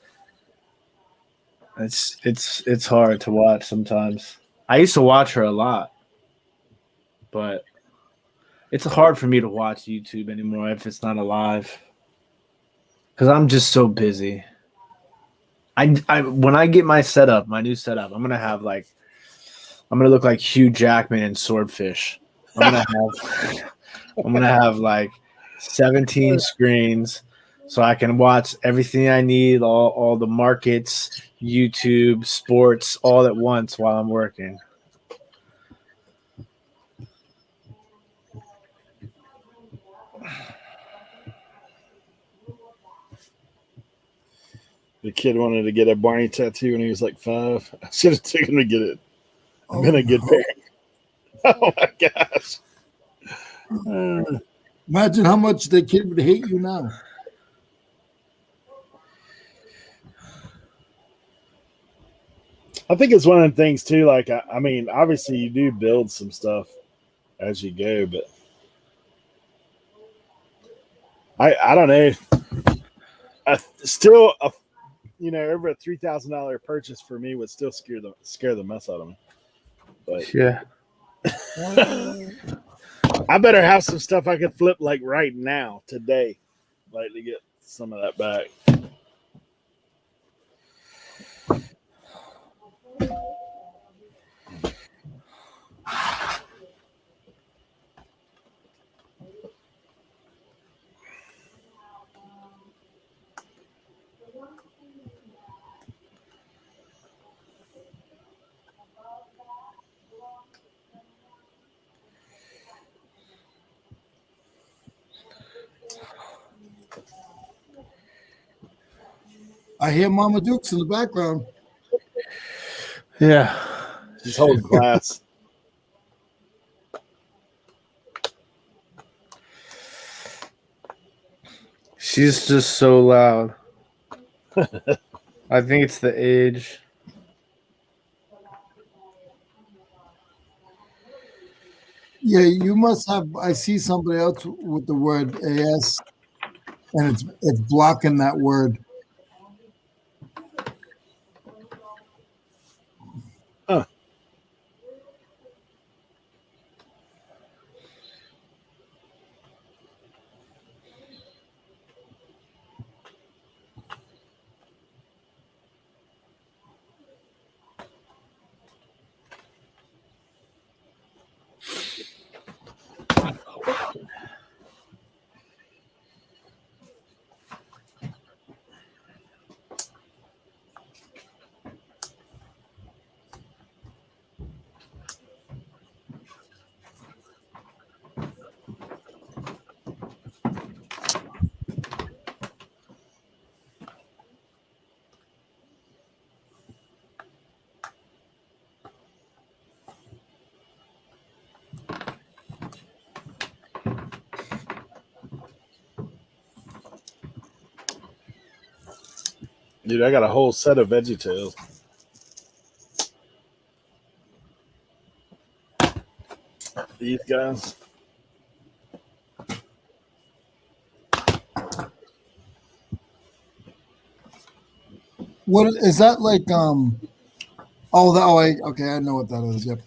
It's hard to watch sometimes. I used to watch her a lot, but it's hard for me to watch YouTube anymore if it's not alive, because I'm just so busy. I when I get my setup, my new setup, I'm gonna look like Hugh Jackman in Swordfish. I'm gonna have like 17 screens so I can watch everything I need, all the markets, YouTube, sports, all at once while I'm working. The kid wanted to get a Barney tattoo when he was like 5. I should have taken him to get it. I've been a good parent. Oh my gosh. Imagine how much the kid would hate you now. I think it's one of the things too. Like, I mean, obviously you do build some stuff as you go, but I don't know. Still, over a $3,000 purchase for me would still scare the mess out of me. But Yeah. I better have some stuff I could flip like right now, today, like to get some of that back. I hear Mama Dukes in the background. Yeah. She's holding glass. She's just so loud. I think it's the age. Yeah, you must have. I see somebody else with the word AS, and it's blocking that word. Huh. Dude, I got a whole set of VeggieTales. These guys. What is that like? Okay, I know what that is. Yep.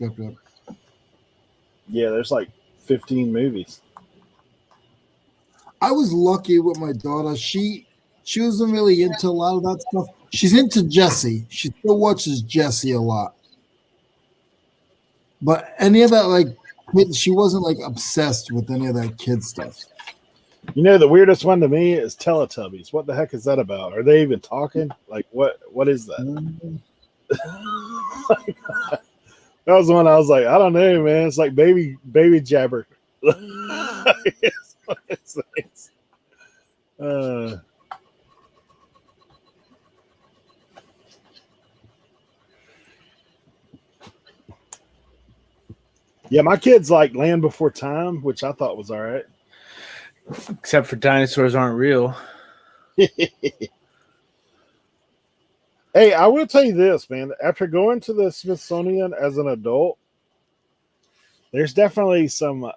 Yeah, there's like 15 movies. I was lucky with my daughter. She wasn't really into a lot of that stuff. She's into Jesse. She still watches Jesse a lot. But any of that, like, she wasn't like obsessed with any of that kid stuff. You know, the weirdest one to me is Teletubbies. What the heck is that about? Are they even talking? Like, what is that? That was the one I was like, I don't know, man. It's like baby jabber. It's yeah, my kids like Land Before Time, which I thought was all right. Except for dinosaurs aren't real. Hey, I will tell you this, man. After going to the Smithsonian as an adult, there's definitely some.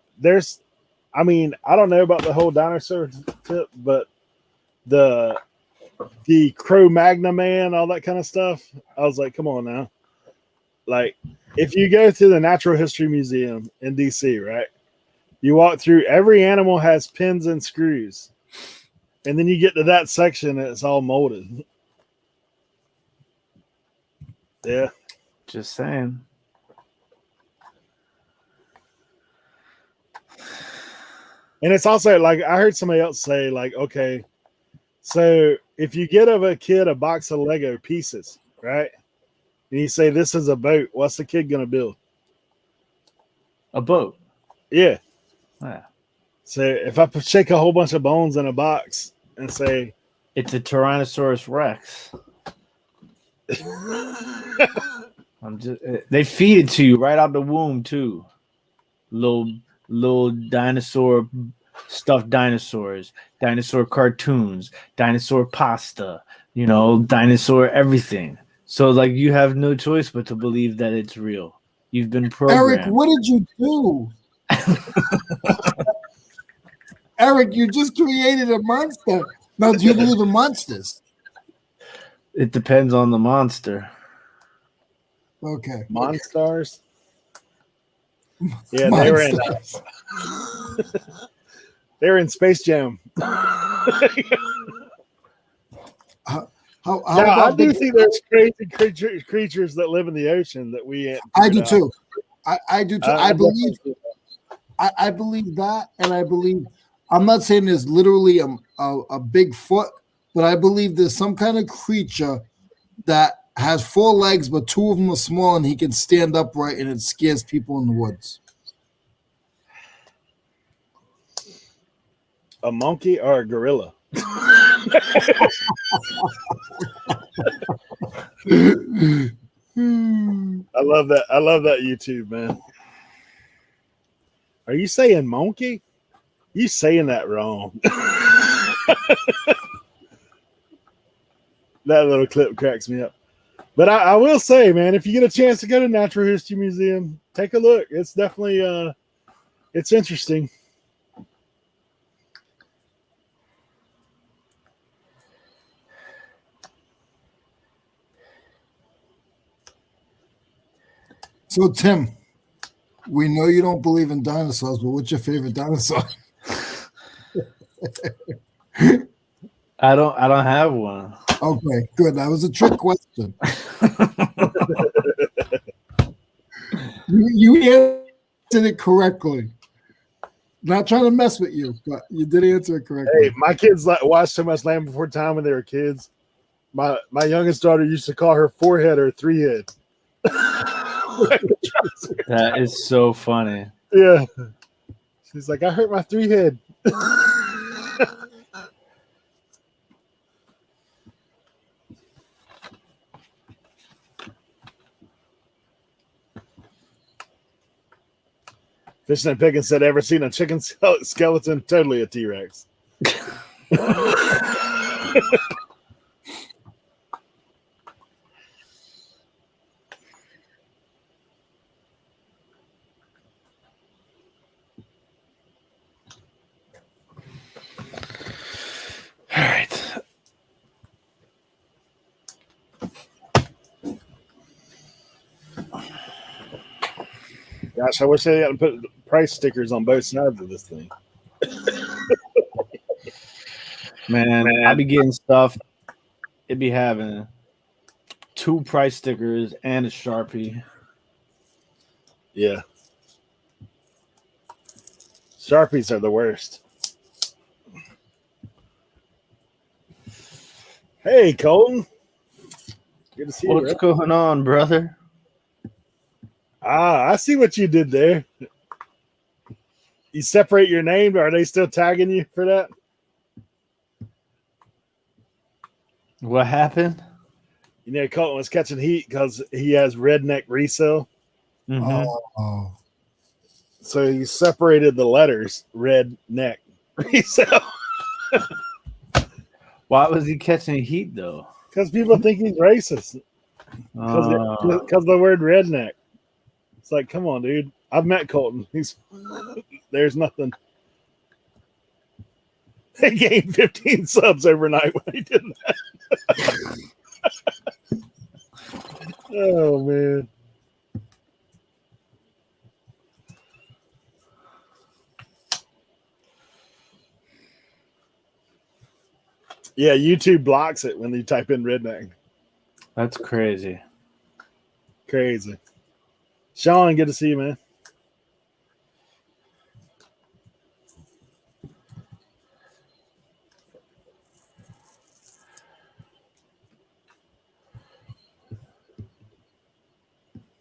I mean, I don't know about the whole dinosaur tip, but the Cro-Magnon man, all that kind of stuff. I was like, come on now. Like, if you go to the Natural History Museum in DC, right? You walk through, every animal has pins and screws. And then you get to that section and it's all molded. Yeah. Just saying. And it's also like, I heard somebody else say, like, okay, so if you get a kid a box of Lego pieces, right? And you say, this is a boat, what's the kid going to build? A boat. Yeah. Yeah. So if I shake a whole bunch of bones in a box and say, it's a Tyrannosaurus Rex. They feed it to you right out the womb too. Little dinosaur stuffed dinosaurs, dinosaur cartoons, dinosaur pasta, dinosaur everything. So like you have no choice but to believe that it's real. You've been programmed. Eric, what did you do? Eric, you just created a monster. Now, do you believe in monsters? It depends on the monster. Okay. Monstars? Yeah, they were in they were in Space Jam. How I do think there's crazy creatures that live in the ocean that we ain't. I do too. I do too. I believe that, and I believe. I'm not saying there's literally a big foot, but I believe there's some kind of creature that has 4 legs, but 2 of them are small, and he can stand upright, and it scares people in the woods. A monkey or a gorilla? I love that. I love that YouTube, man. Are you saying monkey? You saying that wrong. That little clip cracks me up. But I will say, man, if you get a chance to go to Natural History Museum, take a look. It's definitely it's interesting. So, Tim, we know you don't believe in dinosaurs, but what's your favorite dinosaur? I don't have one. Okay, good. That was a trick question. you answered it correctly. Not trying to mess with you, but you did answer it correctly. Hey, my kids watched so much Land Before Time when they were kids. My youngest daughter used to call her forehead her 3-head. That is so funny. Yeah. She's like, I hurt my 3-head. Fish and Pickens said, ever seen a chicken skeleton? Totally a T-Rex. Gosh, I wish they hadn't put price stickers on both sides of this thing. Man, I be getting stuff. It be having 2 price stickers and a Sharpie. Yeah. Sharpies are the worst. Hey, Colton. Good to see you. What's going on, brother? I see what you did there. You separate your name. Are they still tagging you for that? What happened? You know, Colton was catching heat because he has redneck resell. Mhm. Oh, So he separated the letters redneck resell Why was he catching heat though? because people think he's racist because the word redneck. It's like, come on, dude. I've met Colton. There's nothing. He gained 15 subs overnight when he did that. Oh man. Yeah, YouTube blocks it when you type in redneck. That's crazy. Crazy. Sean, good to see you, man.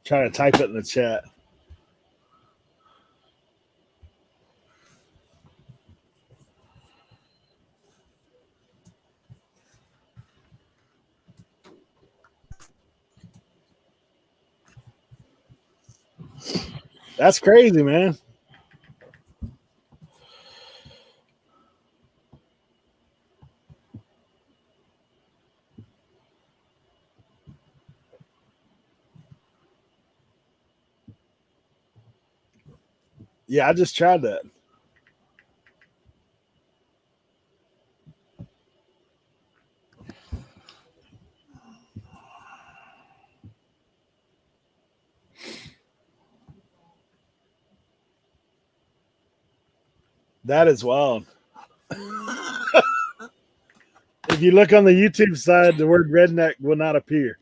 Try to type it in the chat. That's crazy, man. Yeah, I just tried that. That is wild. If you look on the YouTube side, the word redneck will not appear.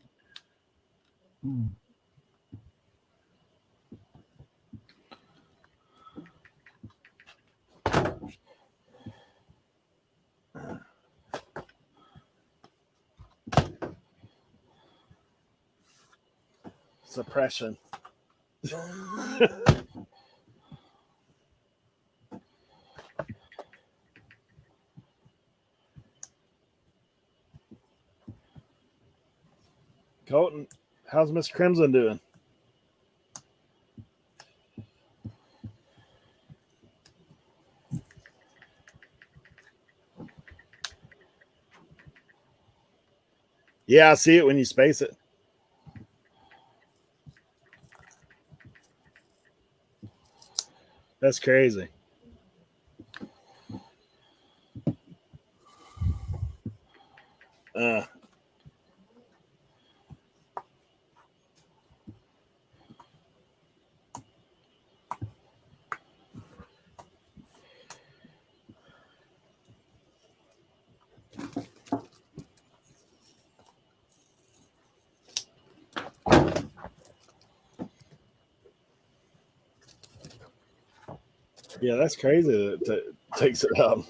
Suppression. Colton, how's Miss Crimson doing? Yeah, I see it when you space it. That's crazy. Uh, yeah, that's crazy that it takes it out.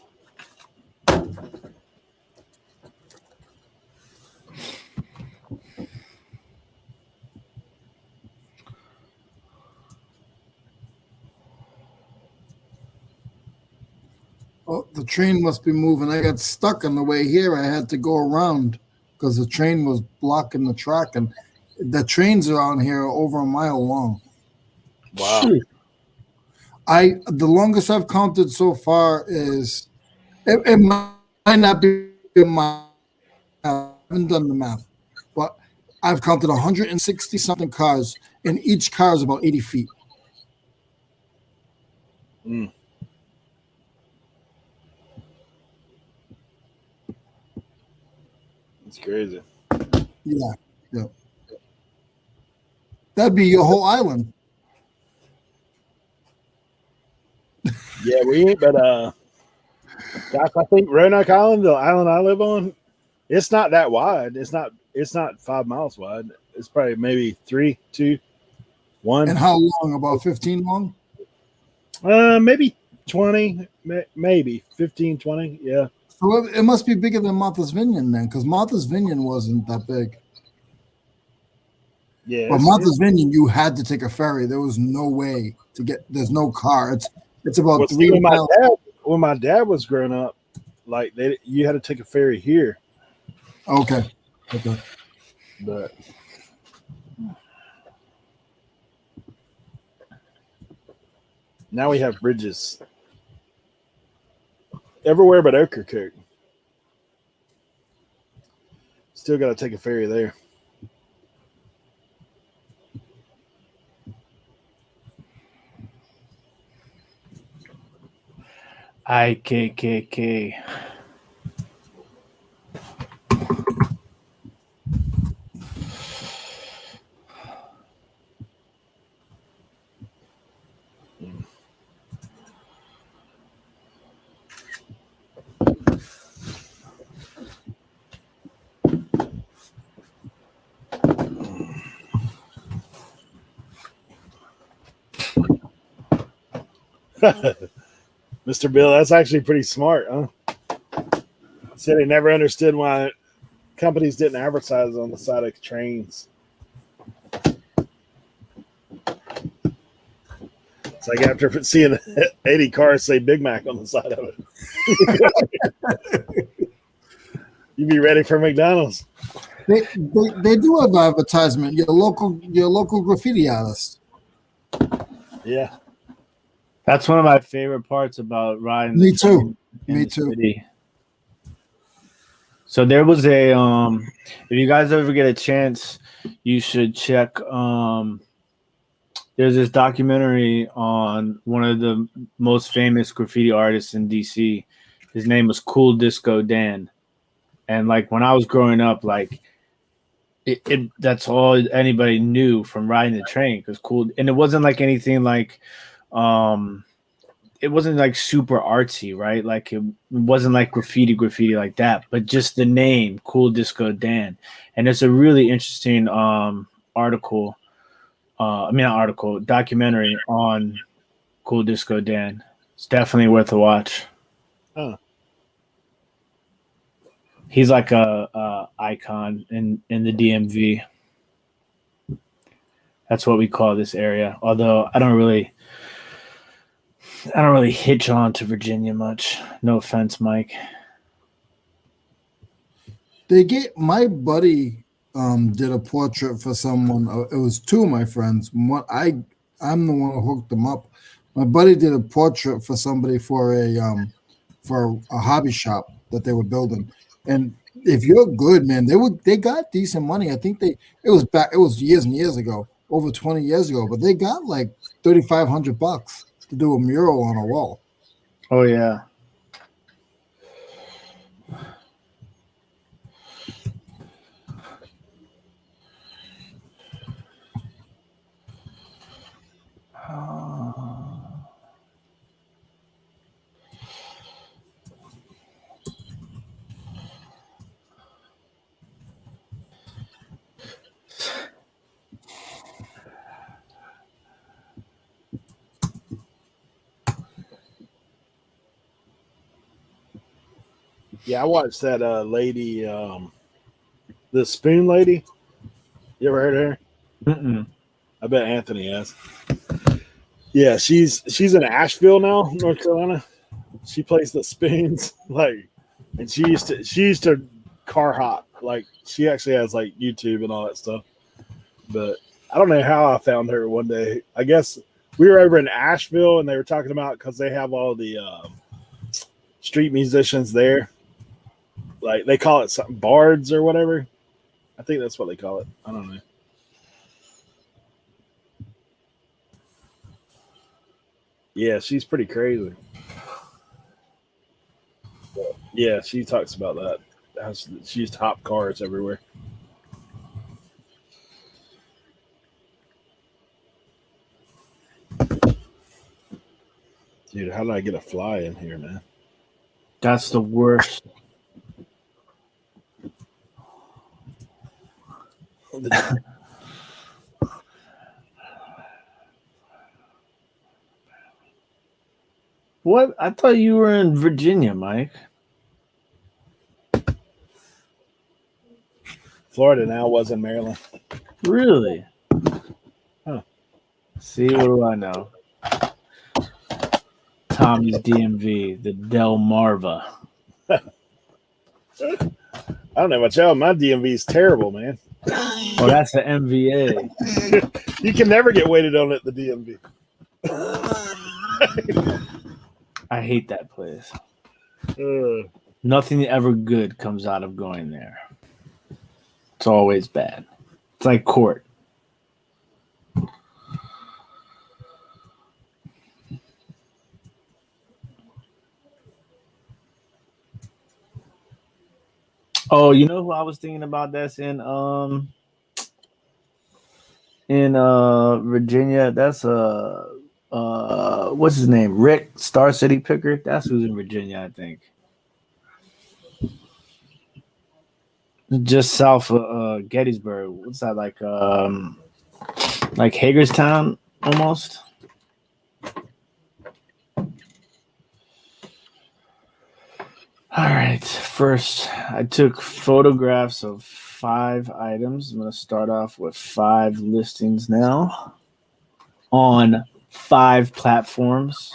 oh, the train must be moving. I got stuck on the way here. I had to go around because the train was blocking the track, and the trains around here are over a mile long. Wow. The longest I've counted so far is it might not be a mile. I haven't done the math, but I've counted 160 something cars, and each car is about 80 feet. Mm. It's crazy. Yeah. That'd be your whole island. Yeah, we ain't, but gosh, I think Roanoke Island, the island I live on, it's not that wide. It's not 5 miles wide. It's probably maybe 3, 2, 1. And how long? About 15 long? Maybe 20, maybe 15, 20. Yeah. So it must be bigger than Martha's Vineyard then, because Martha's Vineyard wasn't that big. Yeah. But Martha's Vineyard, you had to take a ferry. There was no way to get. There's no car. It's well, about see, 3 miles. when my dad was growing up, like you had to take a ferry here, Okay. but now we have bridges everywhere but Ocracoke. Still got to take a ferry there. IKKK. Mr. Bill, that's actually pretty smart, huh? Said he never understood why companies didn't advertise on the side of trains. It's like after seeing 80 cars say Big Mac on the side of it. You'd be ready for McDonald's. They do have advertisement. Your local graffiti artist. Yeah. That's one of my favorite parts about riding. Me too. in Me the too. city. So there was a if you guys ever get a chance, you should check there's this documentary on one of the most famous graffiti artists in DC. His name was Cool Disco Dan. And like when I was growing up, like it that's all anybody knew from riding the train, because cool, and it wasn't like anything like it wasn't like super artsy, right? Like it wasn't like graffiti like that, but just the name Cool Disco Dan. And it's a really interesting article. Documentary on Cool Disco Dan. It's definitely worth a watch. Huh. He's like a icon in the DMV. That's what we call this area. Although I don't really hitch on to Virginia much. No offense, Mike. My buddy did a portrait for someone. It was two of my friends. I'm the one who hooked them up. My buddy did a portrait for somebody for a hobby shop that they were building. And if you're good, man, they got decent money. I think it was years and years ago, over 20 years ago, but they got like $3,500 to do a mural on a wall. Oh yeah. Yeah, I watched that lady, the spoon lady. You ever heard of her? Mm-mm. I bet Anthony has. Yeah, she's in Asheville now, North Carolina. She plays the spoons, and she used to car hop. Like she actually has like YouTube and all that stuff. But I don't know how I found her one day. I guess we were over in Asheville and they were talking about, because they have all the street musicians there. Like they call it something bards or whatever. I think that's what they call it. I don't know. Yeah, she's pretty crazy. Yeah, she talks about that. She's top cars everywhere. Dude, how did I get a fly in here, man? That's the worst. What? I thought you were in Virginia, Mike. Florida now was in Maryland. Really? Huh. See, what do I know? Tommy's DMV, the Delmarva. I don't know about y'all. My DMV is terrible, man. Oh, that's the MVA. You can never get waited on at the DMV. I hate that place. Uh, Nothing ever good comes out of going there. It's always bad. It's like court. Oh, you know who I was thinking about that's in Virginia? That's what's his name? Rick Star City Picker. That's who's in Virginia, I think. Just south of Gettysburg. What's that like Hagerstown almost? All right. First, I took photographs of 5 items. I'm going to start off with 5 listings now on 5 platforms.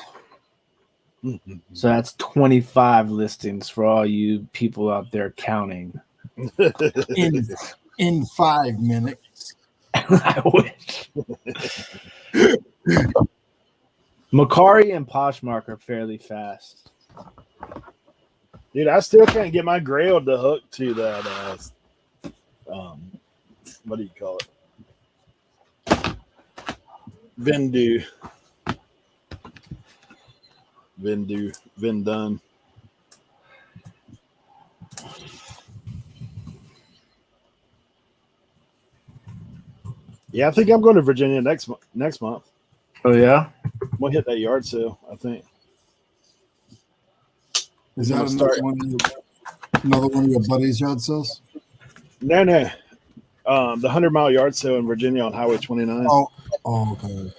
So that's 25 listings for all you people out there counting. In 5 minutes. I wish. Macari and Poshmark are fairly fast. Dude, I still can't get my grail to hook to that. What do you call it? Vindun. Yeah, I think I'm going to Virginia next month. Oh yeah, We'll hit that yard sale, I think. Is that another one of your buddies' yard sales? No. The 100-mile yard sale in Virginia on Highway 29. Oh, okay.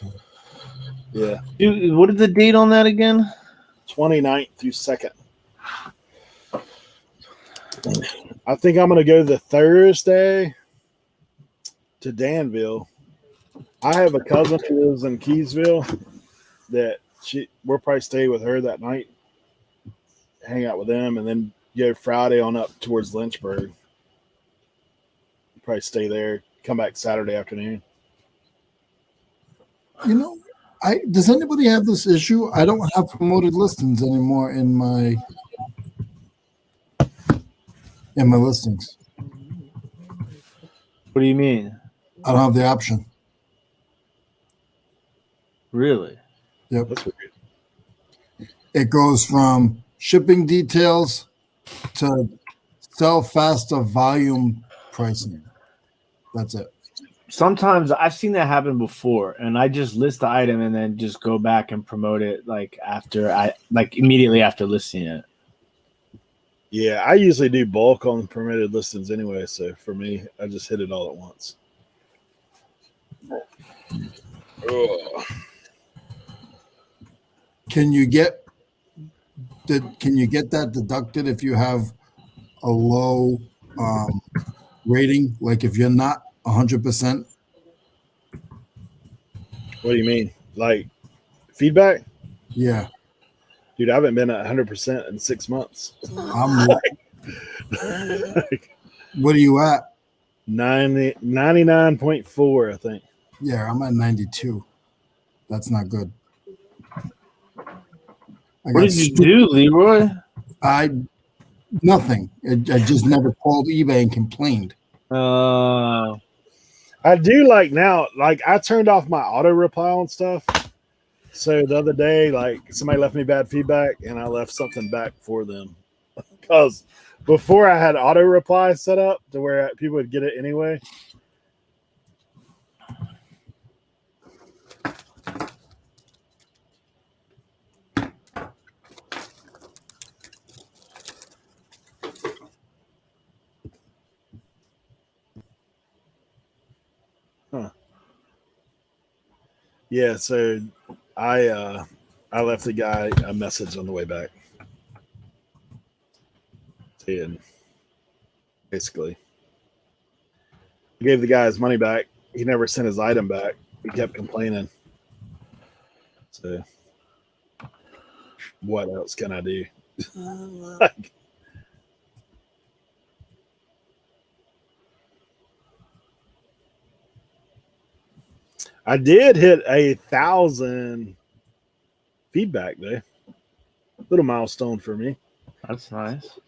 Yeah. dude, what is the date on that again? 29th through 2nd. I think I'm going to go the Thursday to Danville. I have a cousin who lives in Keysville that we'll probably stay with her that night, hang out with them, and then go Friday on up towards Lynchburg. Probably stay there, come back Saturday afternoon. You know, does anybody have this issue? I don't have promoted listings anymore in my listings. What do you mean? I don't have the option. Really? Yep. That's weird. It goes from shipping details to sell faster volume pricing. That's it. Sometimes I've seen that happen before, and I just list the item and then just go back and promote it immediately after listing it. Yeah, I usually do bulk on permitted listings anyway, so for me, I just hit it all at once. Ugh. Can you get that deducted if you have a low rating? Like if you're not 100%? What do you mean? Like feedback? Yeah. Dude, I haven't been at 100% in 6 months. What are you at? 99.4, I think. Yeah, I'm at 92. That's not good. What did you do, Leroy? Nothing. I just never called eBay and complained. I do like now, like I turned off my auto reply on stuff. So the other day, like somebody left me bad feedback and I left something back for them. Because before I had auto reply set up to where people would get it anyway. Yeah, so I left the guy a message on the way back, and basically I gave the guy his money back. He never sent his item back. He kept complaining. So what else can I do? Like, I did hit 1,000 feedback though. Little milestone for me. That's nice.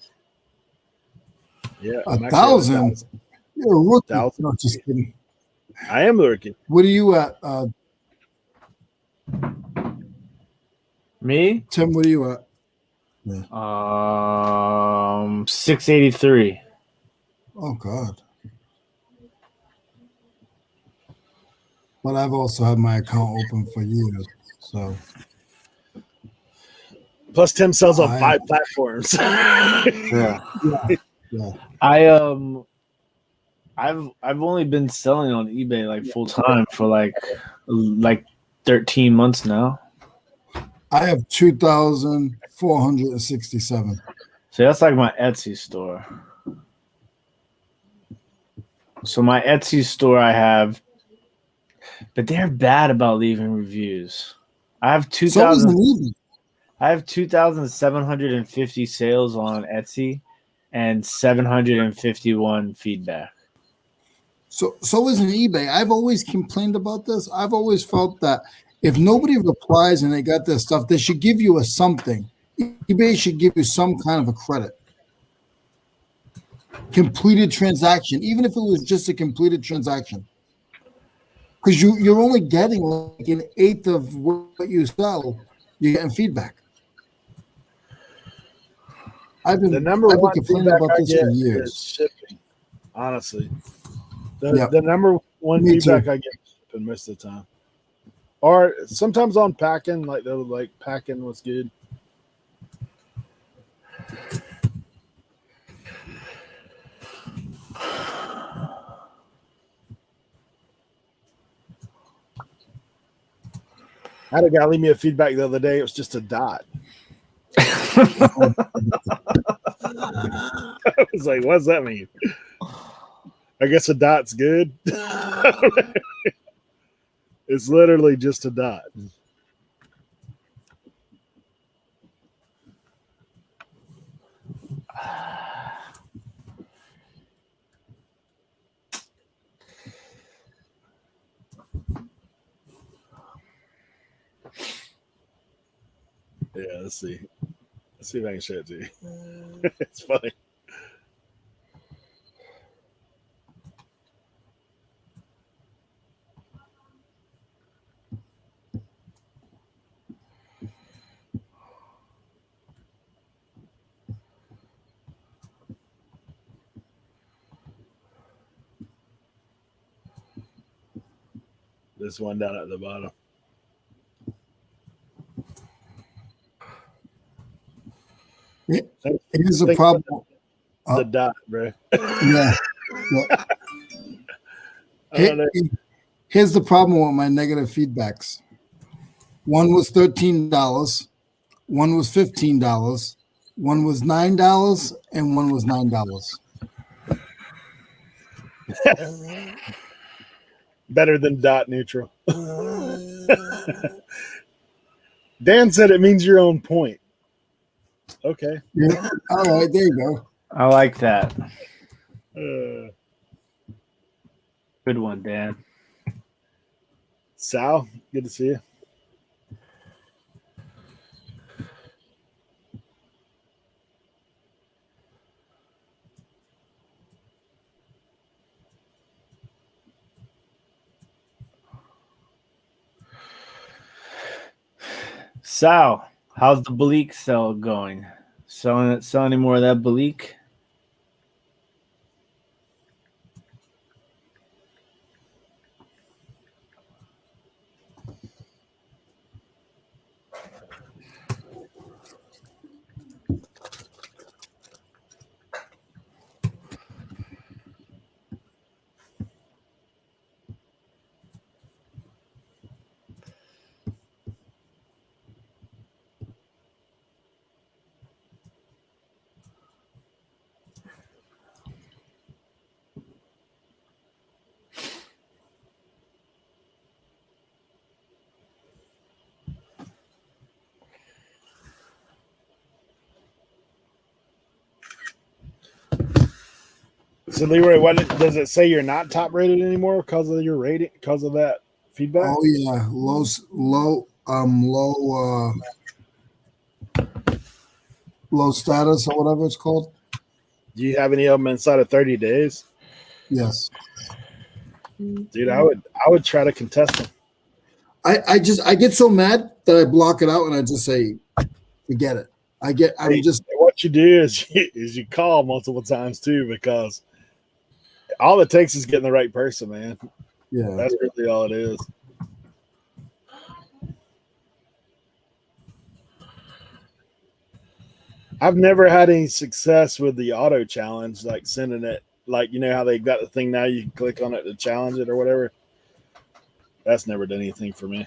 Yeah, A I'm actually at 1,000. You're a rookie. 1,000. No, just kidding. I am the rookie. What are you at, Me? Tim? What are you at? 683. Oh God. But I've also had my account open for years, so Plus, Tim sells on I- 5 platforms. Yeah. yeah. I've only been selling on eBay like full time for like 13 months now. I have 2,467. So that's like my Etsy store. So my Etsy store I have, but they're bad about leaving reviews. I have So is 2,000. an eBay. I have 2,750 sales on Etsy and 751 feedback. So is an eBay. I've always complained about this. I've always felt that if nobody replies and they got their stuff, they should give you a something. eBay should give you some kind of a credit. Completed transaction, even if it was just a completed transaction. Because you're only getting like an eighth of what you sell, you're getting feedback. I've The been number one complaining feedback about I this get for is years. shipping. Honestly, Yep. the number one Me feedback too. I get is shipping most of the time, or sometimes on packing. Like they're like packing was good. I had a guy leave me a feedback the other day. It was just a dot. I was like, "What does that mean?" I guess a dot's good. It's literally just a dot. Yeah, let's see. Let's see if I can show it to you. It's funny. This one down at the bottom. Here's the Think problem. The dot, bro. Yeah. I don't know. Here's the problem with my negative feedbacks. One was $13, one was $15, one was $9, and one was $9. Better than dot neutral. Dan said it means you're on point. Okay. Yeah. All right, there you go. I like that. Uh, Good one, Dan. Sal, good to see you. Sal, how's the Bleak sell going? Selling any more of that Bleak? So Leroy, what does it say? You're not top rated anymore because of your rating, because of that feedback? Oh yeah, low status or whatever it's called. Do you have any of them inside of 30 days? Yes. Dude, I would try to contest them. I get so mad that I block it out and I just say, forget it. What you do is you call multiple times too, because all it takes is getting the right person, man. Yeah. That's really all it is. I've never had any success with the auto challenge, like sending it, like, you know how they got the thing now you can click on it to challenge it or whatever. That's never done anything for me.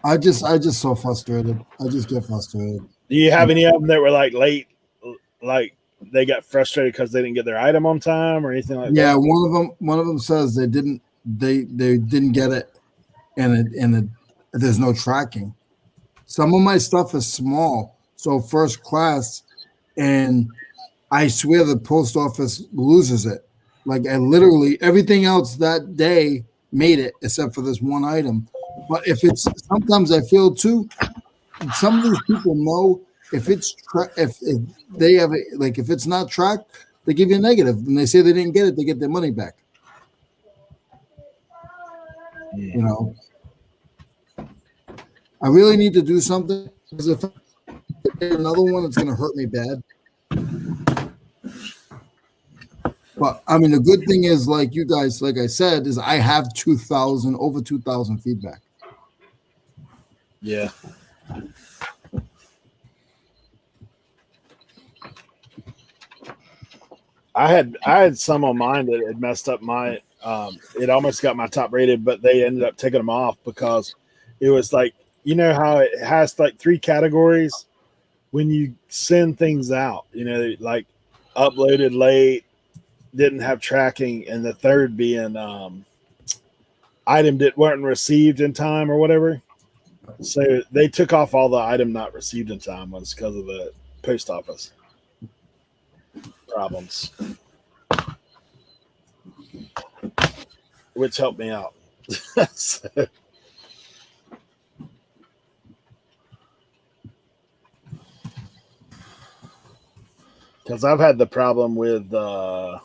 I just so frustrated. I just get frustrated. Do you have any of them that were like late, like they got frustrated because they didn't get their item on time or anything like that? Yeah, one of them says they didn't get it, and there's no tracking. Some of my stuff is small, so first class, and I swear the post office loses it. Like I literally everything else that day made it except for this one item. But if it's sometimes I feel too, some of these people know if it's if they have like if it's not tracked, they give you a negative. When they say they didn't get it, they get their money back. You know, I really need to do something because if I get another one, it's going to hurt me bad. But I mean, the good thing is, like you guys, like I said, is I have over 2,000 feedback. Yeah. I had some on mine that had messed up my it almost got my top rated, but they ended up taking them off because it was like, you know how it has like 3 categories when you send things out, you know, like uploaded late, didn't have tracking, and the third being item that weren't received in time or whatever. So they took off all the item not received in time ones because of the post office problems, which helped me out. Because I've had the problem with I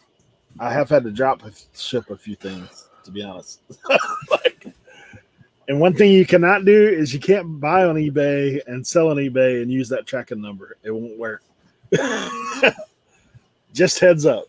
have had to drop ship a few things, to be honest. And one thing you cannot do is you can't buy on eBay and sell on eBay and use that tracking number. It won't work. Just heads up.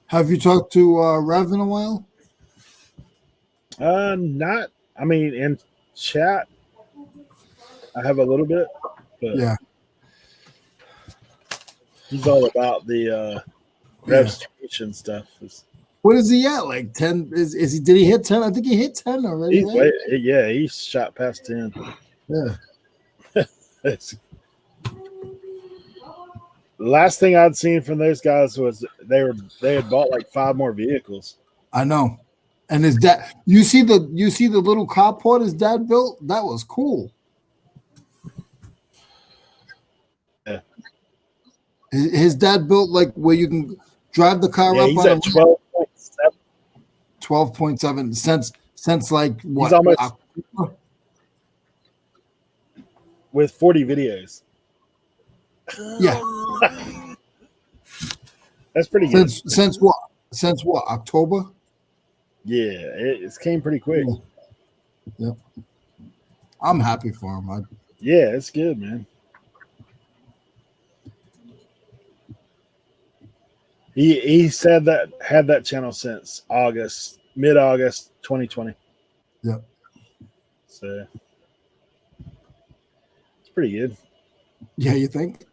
Have you talked to Rev in a while? Not. I mean, in chat, I have a little bit, but Yeah. he's all about the registration stuff. What is he at? Like 10? Is he? Did he hit 10? I think he hit 10 already. Right? Yeah, he's shot past 10. Yeah. Last thing I'd seen from those guys was they had bought like 5 more vehicles. I know. And his dad, you see the little carport his dad built? That was cool. Yeah. His dad built like where you can drive the car up. He's on at 12.7. 12.7 since like what? He's almost with 40 videos. Yeah. That's pretty good. Since what? Since what? October? Yeah, it came pretty quick. Yep. I'm happy for him. Yeah, it's good, man. He said that had that channel since mid August 2020. Yeah. So it's pretty good. Yeah, you think?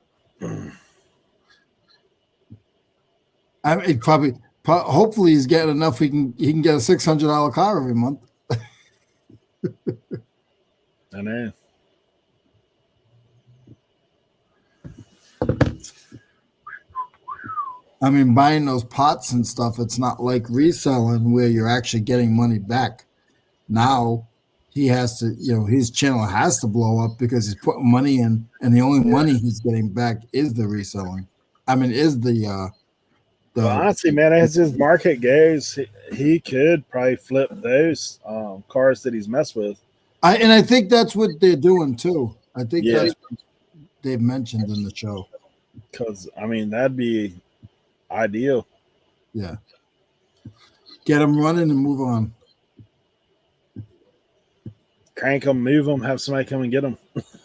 I mean, hopefully he's getting enough. He can get a $600 car every month. I know. I mean, buying those pots and stuff, it's not like reselling where you're actually getting money back. Now he has to, his channel has to blow up because he's putting money in, and the only money he's getting back is the reselling. I mean, is the Well, honestly, man, as his market goes, he could probably flip those cars that he's messed with. I think that's what they're doing too. I think Yeah. that's what they've mentioned in the show. Because I mean, that'd be ideal. Yeah. Get them running and move on. Crank them, move them, have somebody come and get them.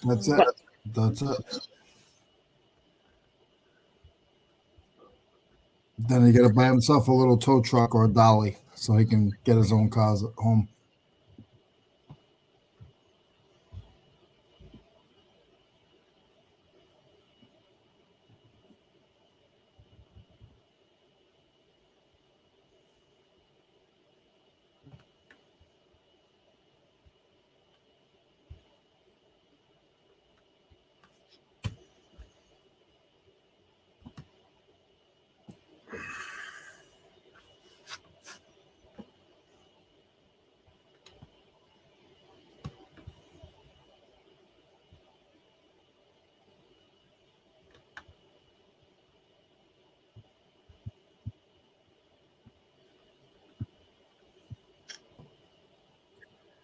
That's it. That's it. Then he got to buy himself a little tow truck or a dolly so he can get his own cars at home.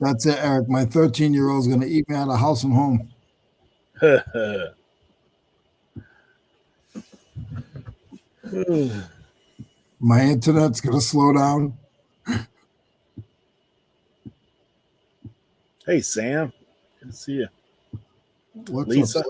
That's it, Eric. My 13-year-old is going to eat me out of house and home. My internet's going to slow down. Hey, Sam. Good to see you. What's Lisa. up?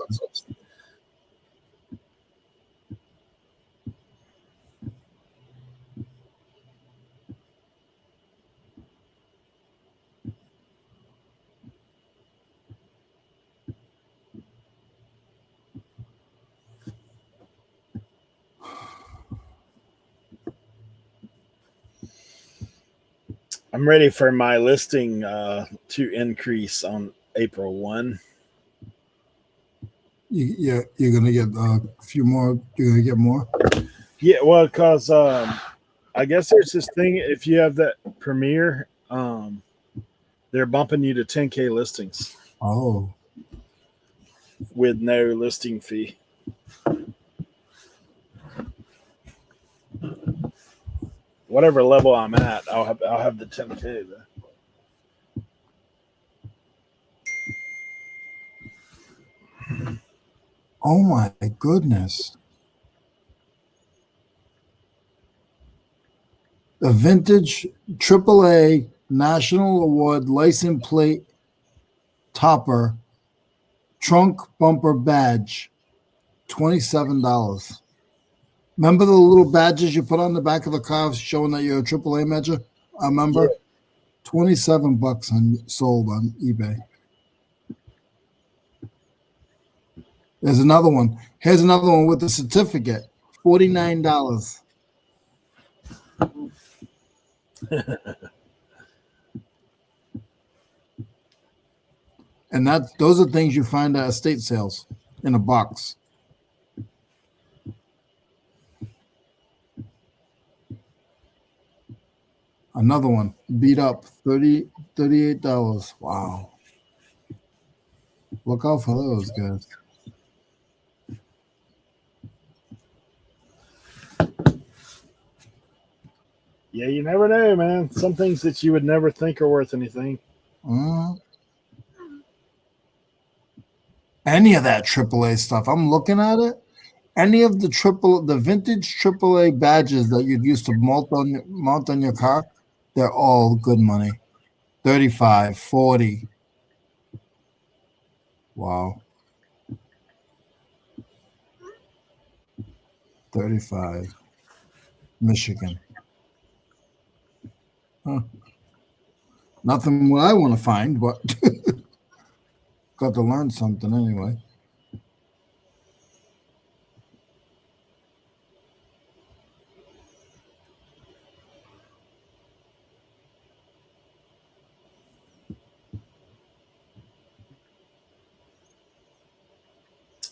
I'm ready for my listing to increase on April 1. You're going to get a few more. You're going to get more? Yeah, well, because I guess there's this thing. If you have that Premiere, they're bumping you to 10K listings Oh. with no listing fee. Whatever level I'm at, I'll have the 10K though. Oh, my goodness. The vintage AAA National Award license plate topper trunk bumper badge, $27. Remember the little badges you put on the back of the car showing that you're a AAA major? I remember. Yeah. $27 sold on eBay. There's another one. Here's another one with the certificate. $49. And those are things you find at estate sales in a box. Another one, beat up, $38. Wow. Look out for those guys. Yeah, you never know, man. Some things that you would never think are worth anything. Any of that AAA stuff. I'm looking at it. Any of the vintage AAA badges that you'd used to mount on your car, they're all good money. 35, 40. Wow. 35. Michigan. Huh. Nothing what I want to find, but got to learn something anyway.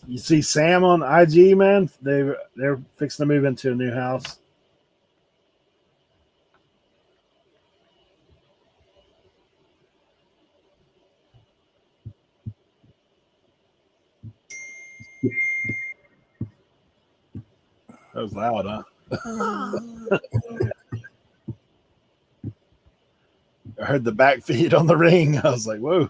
You see Sam on IG, man? They're fixing to move into a new house. That was loud, huh? I heard the back feed on the ring. I was like, whoa.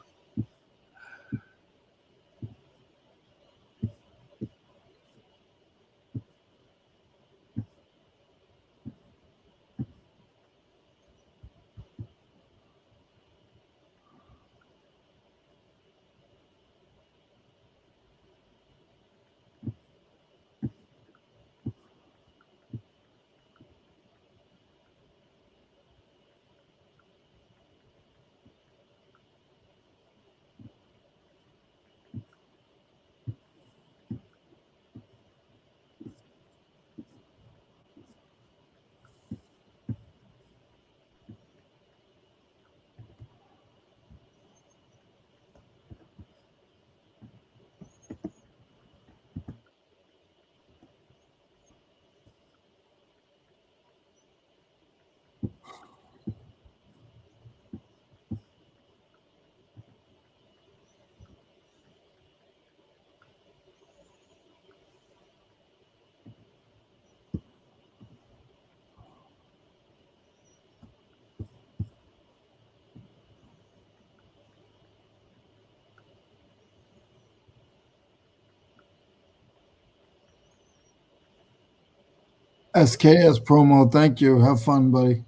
SKS promo. Thank you. Have fun, buddy.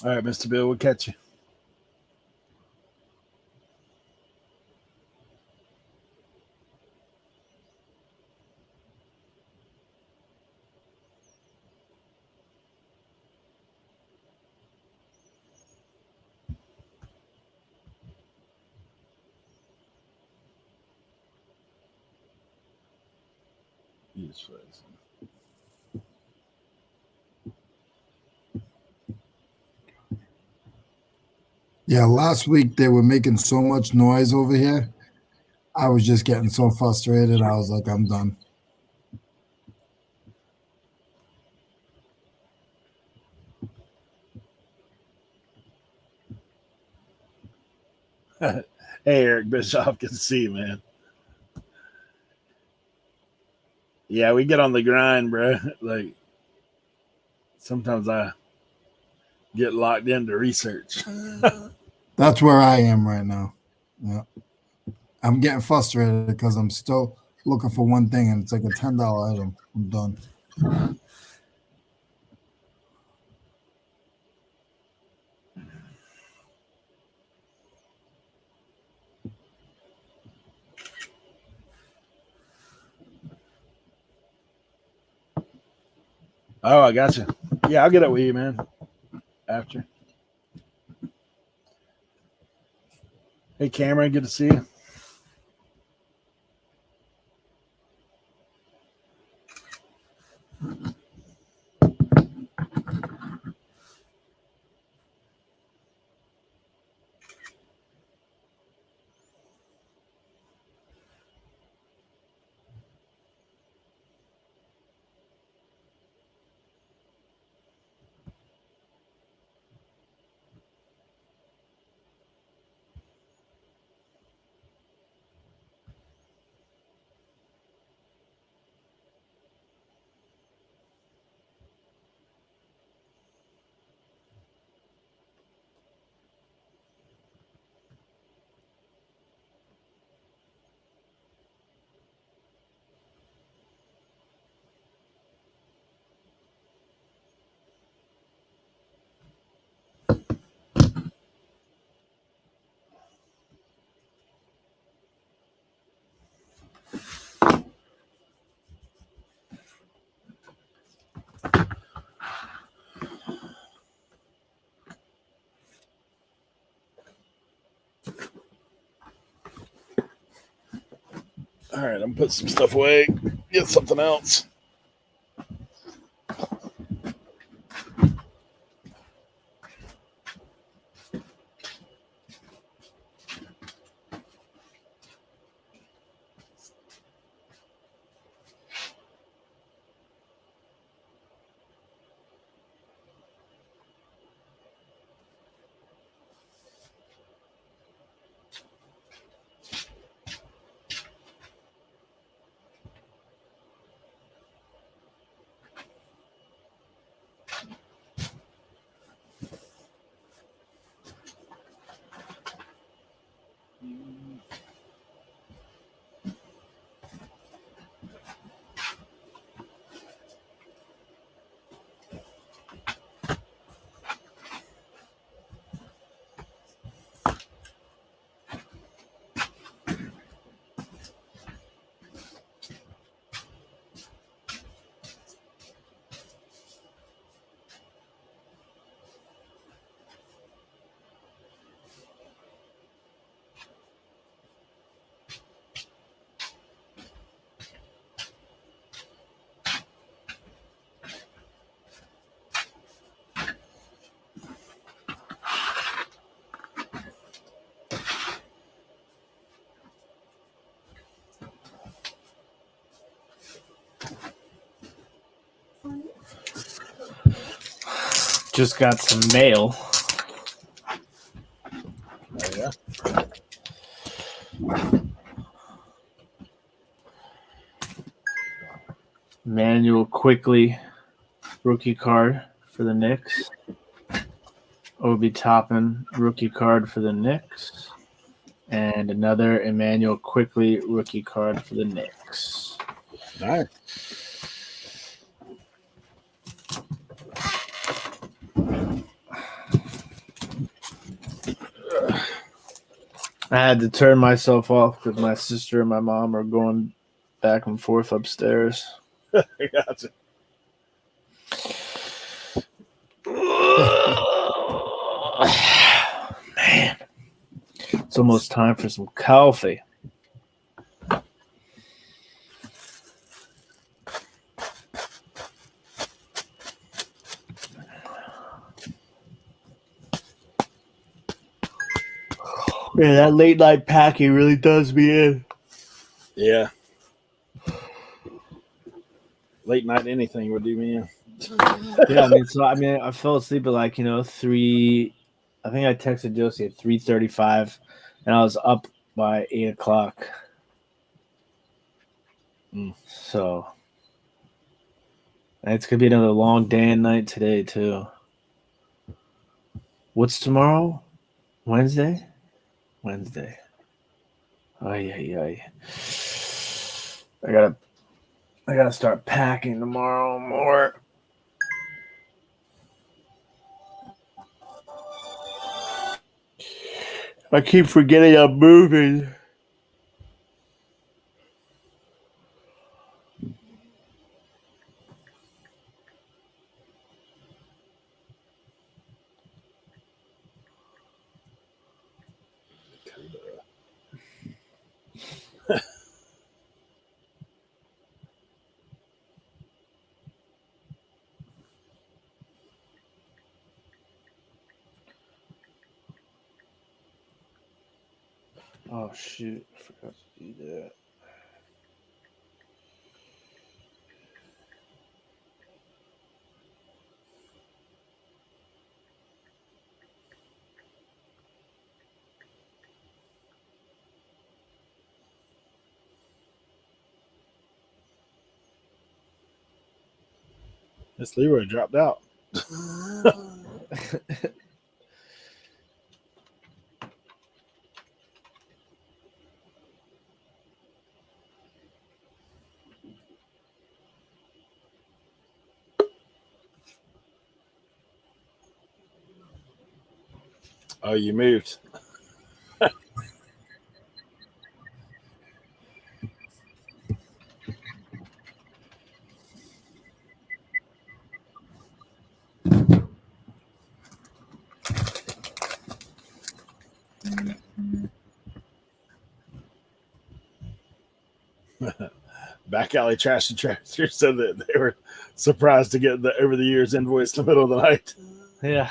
All right, Mr. Bill, we'll catch you. He's frozen. Yeah, last week they were making so much noise over here. I was just getting so frustrated. I was like, I'm done. Hey, Eric Bischoff, good to see you, man. Yeah, we get on the grind, bro. Like, sometimes I get locked into research. That's where I am right now. Yeah. I'm getting frustrated because I'm still looking for one thing and it's like a $10 item. I'm done. Oh, I got you. Yeah, I'll get up with you, man. After. Hey, Cameron, good to see you. All right, I'm putting some stuff away. Get something else. Just got some mail. Oh, yeah. Manuel Quickly rookie card for the Knicks. Obi Toppin rookie card for the Knicks. And another Emmanuel Quickly rookie card for the Knicks. Nice. I had to turn myself off because my sister and my mom are going back and forth upstairs. Gotcha. Man, it's almost time for some coffee. Man, that late night packing really does me in. Yeah. Late night anything would do me in. Yeah, I fell asleep at 3. I think I texted Josie at 3:35, and I was up by 8:00. So it's gonna be another long day and night today too. What's tomorrow? Wednesday. Ay. I gotta start packing tomorrow more. I keep forgetting I'm moving. Oh shoot! I forgot to do that. This Leroy dropped out. Oh, you moved. Back Alley Trash and Tractor said that they were surprised to get the over the years invoice in the middle of the night. Yeah.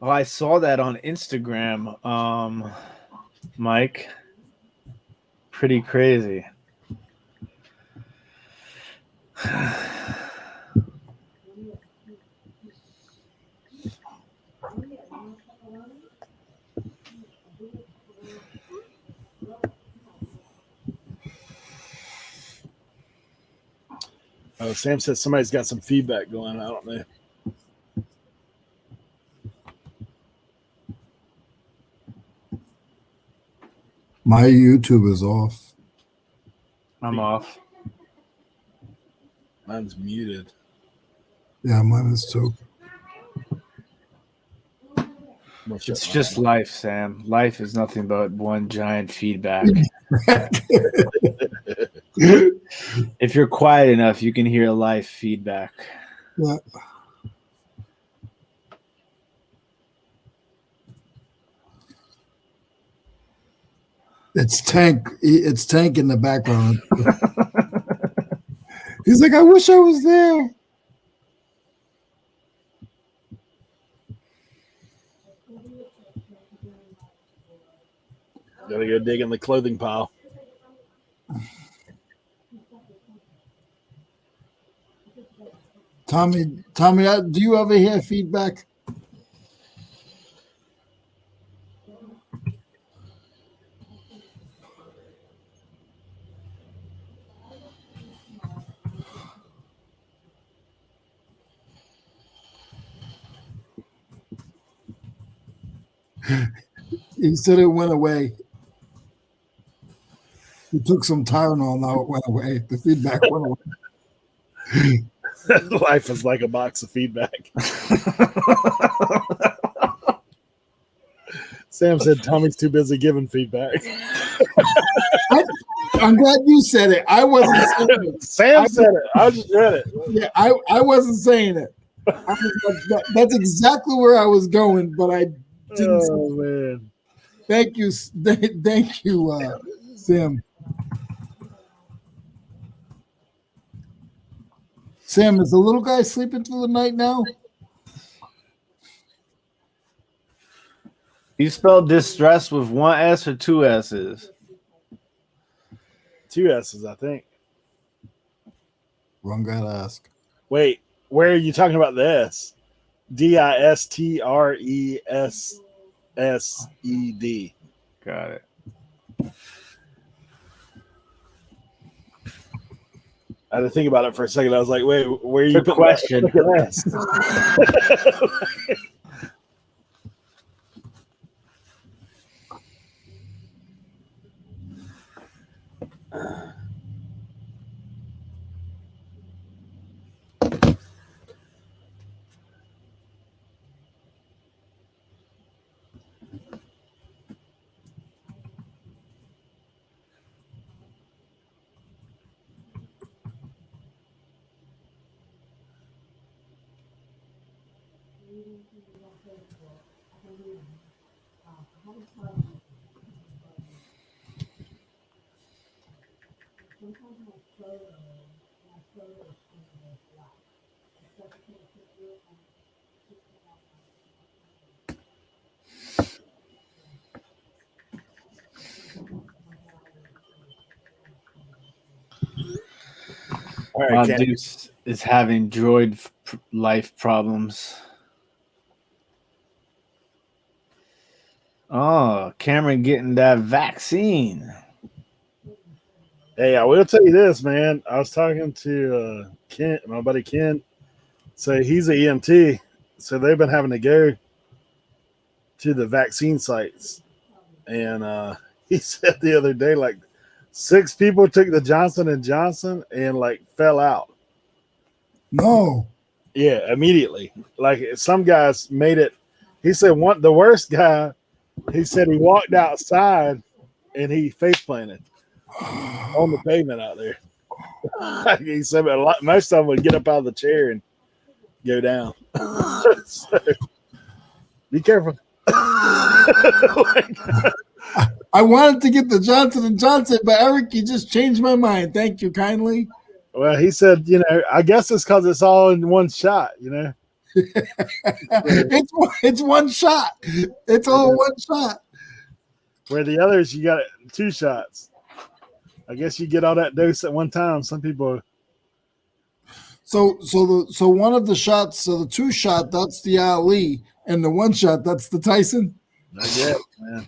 Oh, I saw that on Instagram, Mike. Pretty crazy. Oh, Sam said somebody's got some feedback going. I don't know. My YouTube is off. I'm off. Mine's muted. Yeah, mine is too. It's just life, Sam. Life is nothing but one giant feedback. If you're quiet enough, you can hear life feedback. Yeah. It's Tank. It's Tank in the background. He's like, I wish I was there. Gotta go dig in the clothing pile. Tommy, do you ever hear feedback? He said it went away. He took some Tylenol, now it went away. The feedback went away. Life is like a box of feedback. Sam said Tommy's too busy giving feedback. I'm glad you said it. I wasn't saying it. Sam said it. I just read it. Yeah, I wasn't saying it. That's exactly where I was going, but I didn't. Oh, man. Thank you, Sam. Sam, is the little guy sleeping through the night now? You spelled distress with one S or two S's? Two S's, I think. Wrong guy to ask. Wait, where are you talking about the S? DISTRESSED. Got it. I had to think about it for a second. I was like, wait, where are you? Good question. Look at this. All right, Cam. Deuce is having droid life problems. Oh, Cameron getting that vaccine. Hey, I will tell you this, man. I was talking to Kent, my buddy Kent. So he's an EMT. So they've been having to go to the vaccine sites. And he said the other day, like 6 people took the Johnson & Johnson and like fell out. No. Yeah, immediately. Like some guys made it. He said the worst guy, he said he walked outside and he face planted on the pavement out there. He said most of them would get up out of the chair and go down. So, be careful. I wanted to get the Johnson and Johnson, but Eric, you just changed my mind. Thank you kindly. Well, he said, I guess it's because it's all in one shot, It's one shot. It's all one shot. Where the others, you got 2 shots. I guess you get all that dose at one time. Some people. So one of the shots, so the 2 shot, that's the Ali, and the 1 shot, that's the Tyson. I guess, man.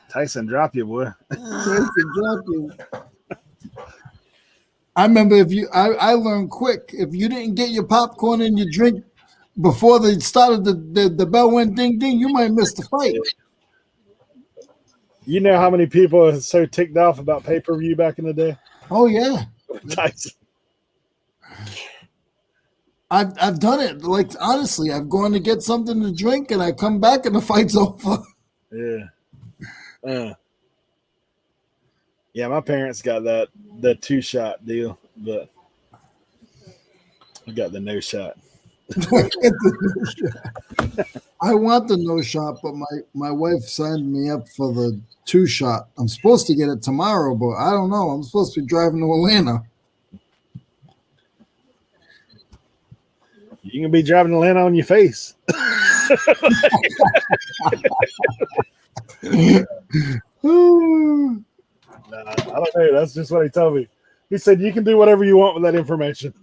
Tyson, drop you, boy. Tyson, drop you. I remember I learned quick. If you didn't get your popcorn and your drink before they started, the bell went ding ding, you might miss the fight. You know how many people are so ticked off about pay-per-view back in the day? Oh yeah, Tyson. I've done it. Like honestly, I've gone to get something to drink and I come back and the fight's over. Yeah. Yeah, my parents got the 2-shot deal, but I got the no shot. I want the no shot, but my wife signed me up for the 2 shot. I'm supposed to get it tomorrow, but I don't know. I'm supposed to be driving to Atlanta. You can be driving to Atlanta on your face. Nah, I don't know. That's just what he told me. He said you can do whatever you want with that information.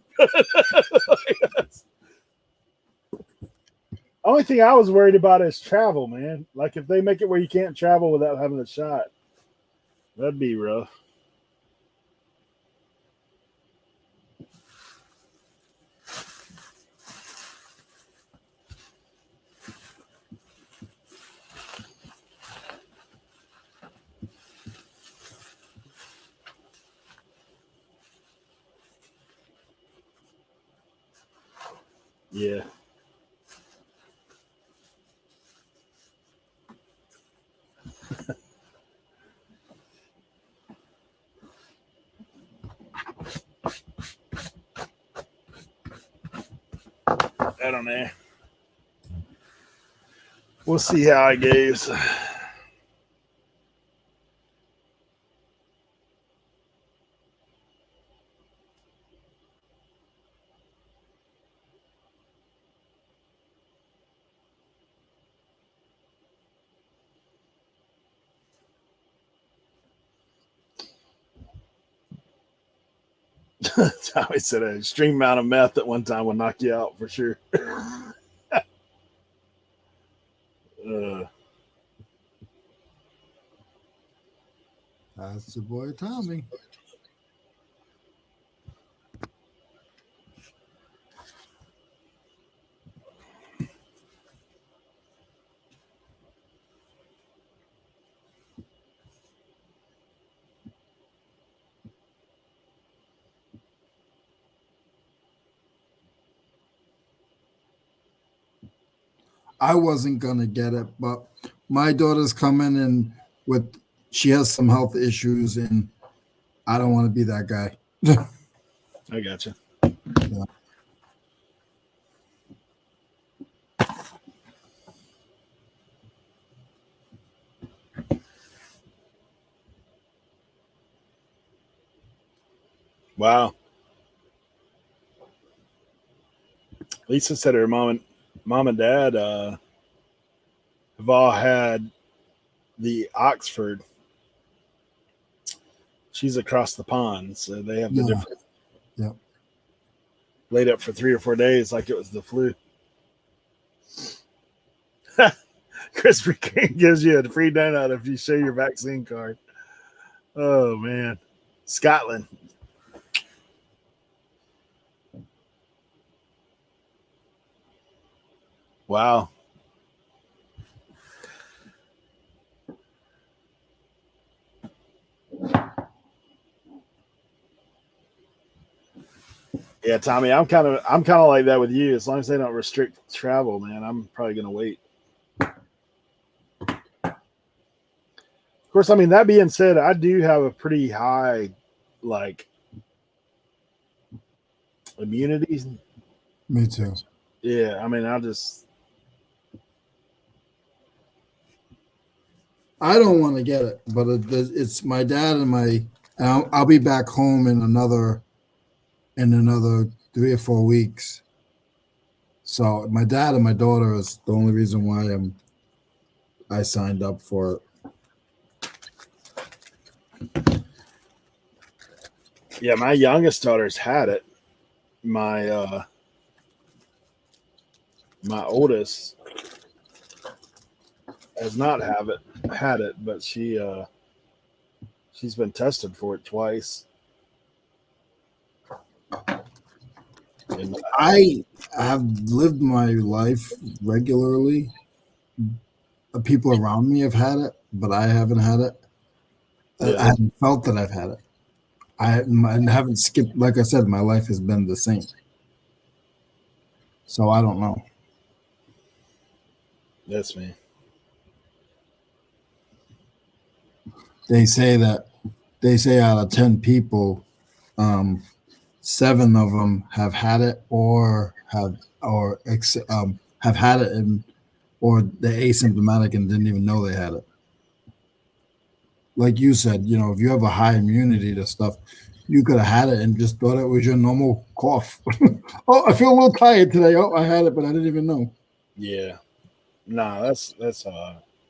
Only thing I was worried about is travel, man. Like if they make it where you can't travel without having a shot, that'd be rough. Yeah. I don't know. We'll see how it goes. Tommy said an extreme amount of meth at one time will knock you out for sure. That's the boy Tommy. I wasn't gonna get it, but my daughter's coming and she has some health issues, and I don't want to be that guy. I gotcha. Yeah. Wow. Lisa said her mom and dad have all had the Oxford. She's across the pond, so they have the different. Yeah. Laid up for 3 or 4 days like it was the flu. Krispy Kreme gives you a free donut if you show your vaccine card. Oh man, Scotland. Wow. Yeah, Tommy, I'm kind of like that with you. As long as they don't restrict travel, man, I'm probably gonna wait. Of course, I mean that being said, I do have a pretty high like immunity. Me too. Yeah, I mean, I don't want to get it, but it's my dad and my. I'll be back home in another 3 or 4 weeks. So my dad and my daughter is the only reason why I signed up for it. Yeah, my youngest daughter's had it. My my oldest has not had it, but she's been tested for it twice. And I have lived my life regularly. People around me have had it, but I haven't had it. I yeah, haven't felt that I've had it. I haven't skipped. Like I said, my life has been the same. So I don't know. that's me. They say out of 10 people, 7 of them have had it have had it or they're asymptomatic and didn't even know they had it. Like you said, if you have a high immunity to stuff, you could have had it and just thought it was your normal cough. Oh, I feel a little tired today. Oh, I had it, but I didn't even know. Yeah, nah, that's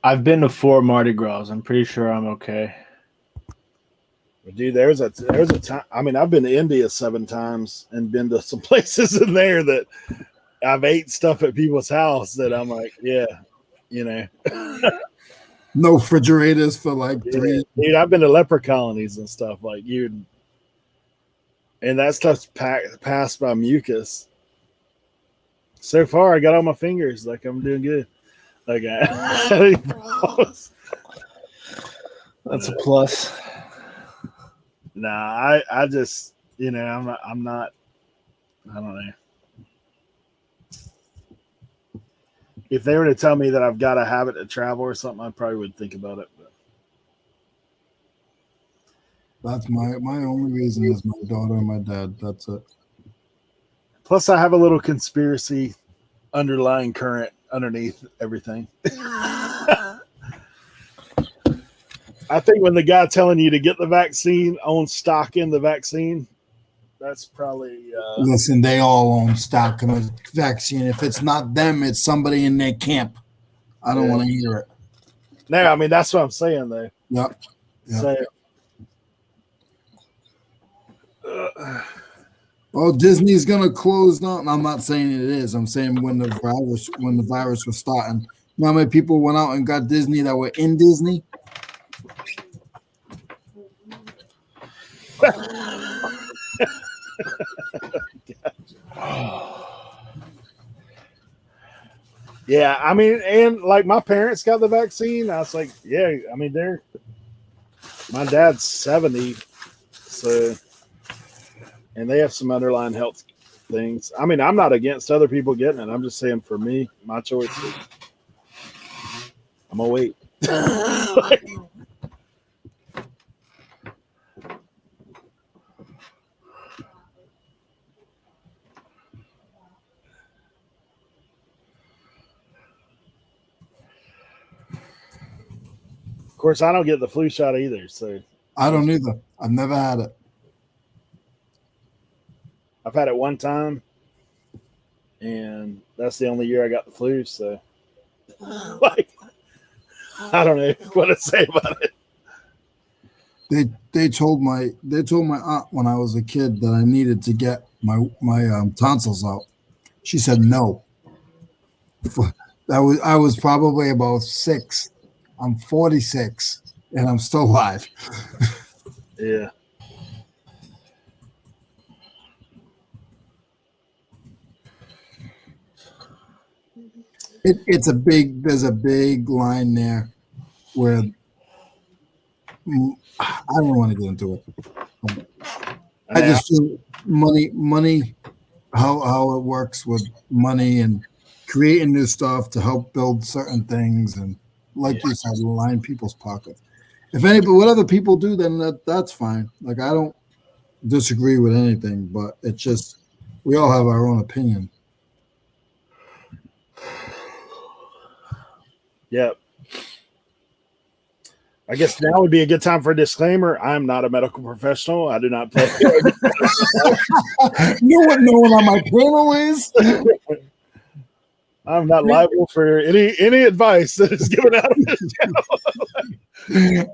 I've been to 4 Mardi Gras. I'm pretty sure I'm okay. dude. There's a time. I mean, I've been to India 7 times and been to some places in there that I've ate stuff at people's house that I'm like, yeah, you know. No refrigerators for like Yeah, 3. dude, I've been to leper colonies and stuff like you, and that stuff's passed by mucus. So far, I got all my fingers. Like I'm doing good. Like That's a plus. nah, I just I'm not. I don't know. If they were to tell me that I've got to have it to travel or something, I probably would think about it. But That's my only reason is my daughter and my dad. That's it. plus, I have a little conspiracy underlying current underneath everything. I think when the guy telling you to get the vaccine owns stock in the vaccine, that's probably Listen, they all own stock in a vaccine. If it's not them, it's somebody in their camp. I don't Yeah. want to hear it. no. I mean, that's what I'm saying though. Yep. So, Oh, Disney's gonna close down. I'm not saying it is. I'm saying when the virus was starting. You know how many people went out and got Disney that were in Disney? yeah, I mean, and like my parents got the vaccine. I was like, yeah, I mean, my dad's 70, so and they have some underlying health things. I mean, I'm not against other people getting it. I'm just saying for me, my choice is I'm gonna wait. Of course, I don't get the flu shot either, so I don't either. I've never had it. I've had it one time, and that's the only year I got the flu. So, like, I don't know what to say about it. They told my aunt when I was a kid that I needed to get my tonsils out. She said no. I was probably about 6. I'm 46 and I'm still alive. Yeah. There's a big line there where I don't want to get into it. I just feel money, how it works with money and creating new stuff to help build certain things, and like you said, line people's pockets. If what other people do, then that's fine. Like I don't disagree with anything, but it's just we all have our own opinion. Yep. I guess now would be a good time for a disclaimer. I'm not a medical professional. I do not play. No one on my panel is. I'm not liable for any advice that is given out of this channel.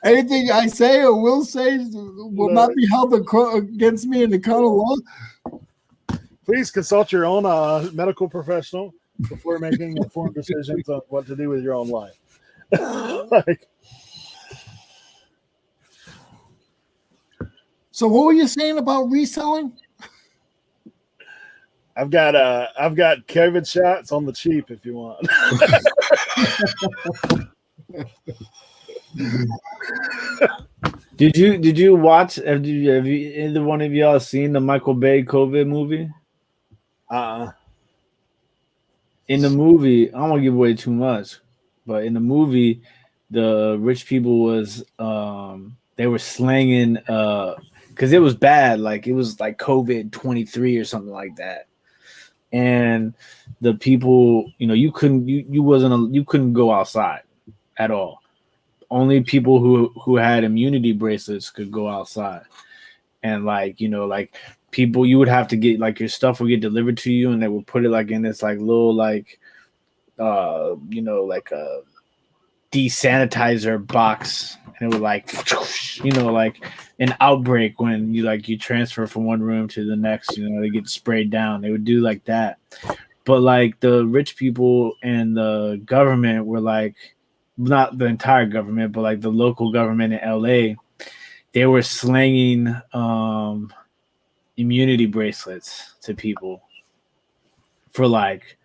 Anything I say or will say will not be held against me in the court of law. Please consult your own medical professional before making informed decisions on what to do with your own life. So what were you saying about reselling? I've got COVID shots on the cheap if you want. Did you watch? Have you either one of y'all seen the Michael Bay COVID movie? In the movie, I don't want to give away too much, but in the movie, the rich people was they were slanging because it was bad, like it was like COVID-23 or something like that. And the people, you couldn't go outside at all. Only people who had immunity bracelets could go outside. And like people, you would have to get like your stuff would get delivered to you, and they would put it like in this like little like like a desanitizer box, and it would like like an outbreak when you transfer from one room to the next, they get sprayed down. They would do like that. But like the rich people and the government were like, not the entire government, but like the local government in LA, they were slanging immunity bracelets to people for like,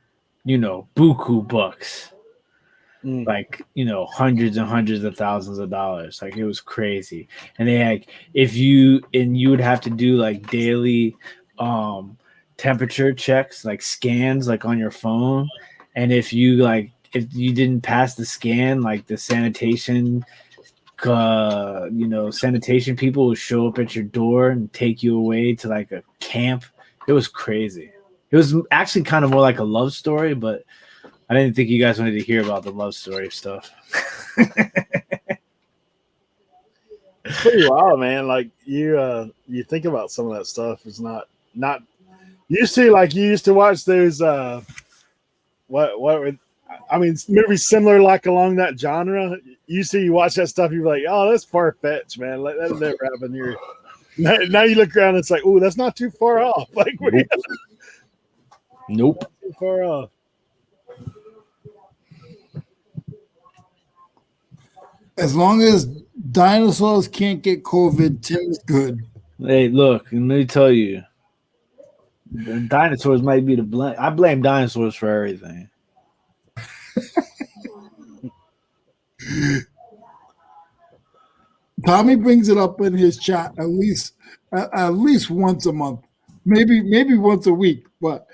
buku bucks. Like, hundreds and hundreds of thousands of dollars. Like it was crazy. And they like you would have to do like daily temperature checks, like scans like on your phone. And if you didn't pass the scan, like the sanitation sanitation people would show up at your door and take you away to like a camp. It was crazy. It was actually kind of more like a love story, but I didn't think you guys wanted to hear about the love story stuff. It's pretty wild, man. Like you think about some of that stuff. It's not used to, like you used to watch those movies similar like along that genre. You watch that stuff, you're like, oh, that's far fetched, man. Like that'll never happen here. Now you look around, and it's like, oh, that's not too far off. Like nope. Not too far off. As long as dinosaurs can't get COVID, Tim is good. Hey, look, let me tell you, dinosaurs might be the blame. I blame dinosaurs for everything. Tommy brings it up in his chat at least once a month, maybe once a week. But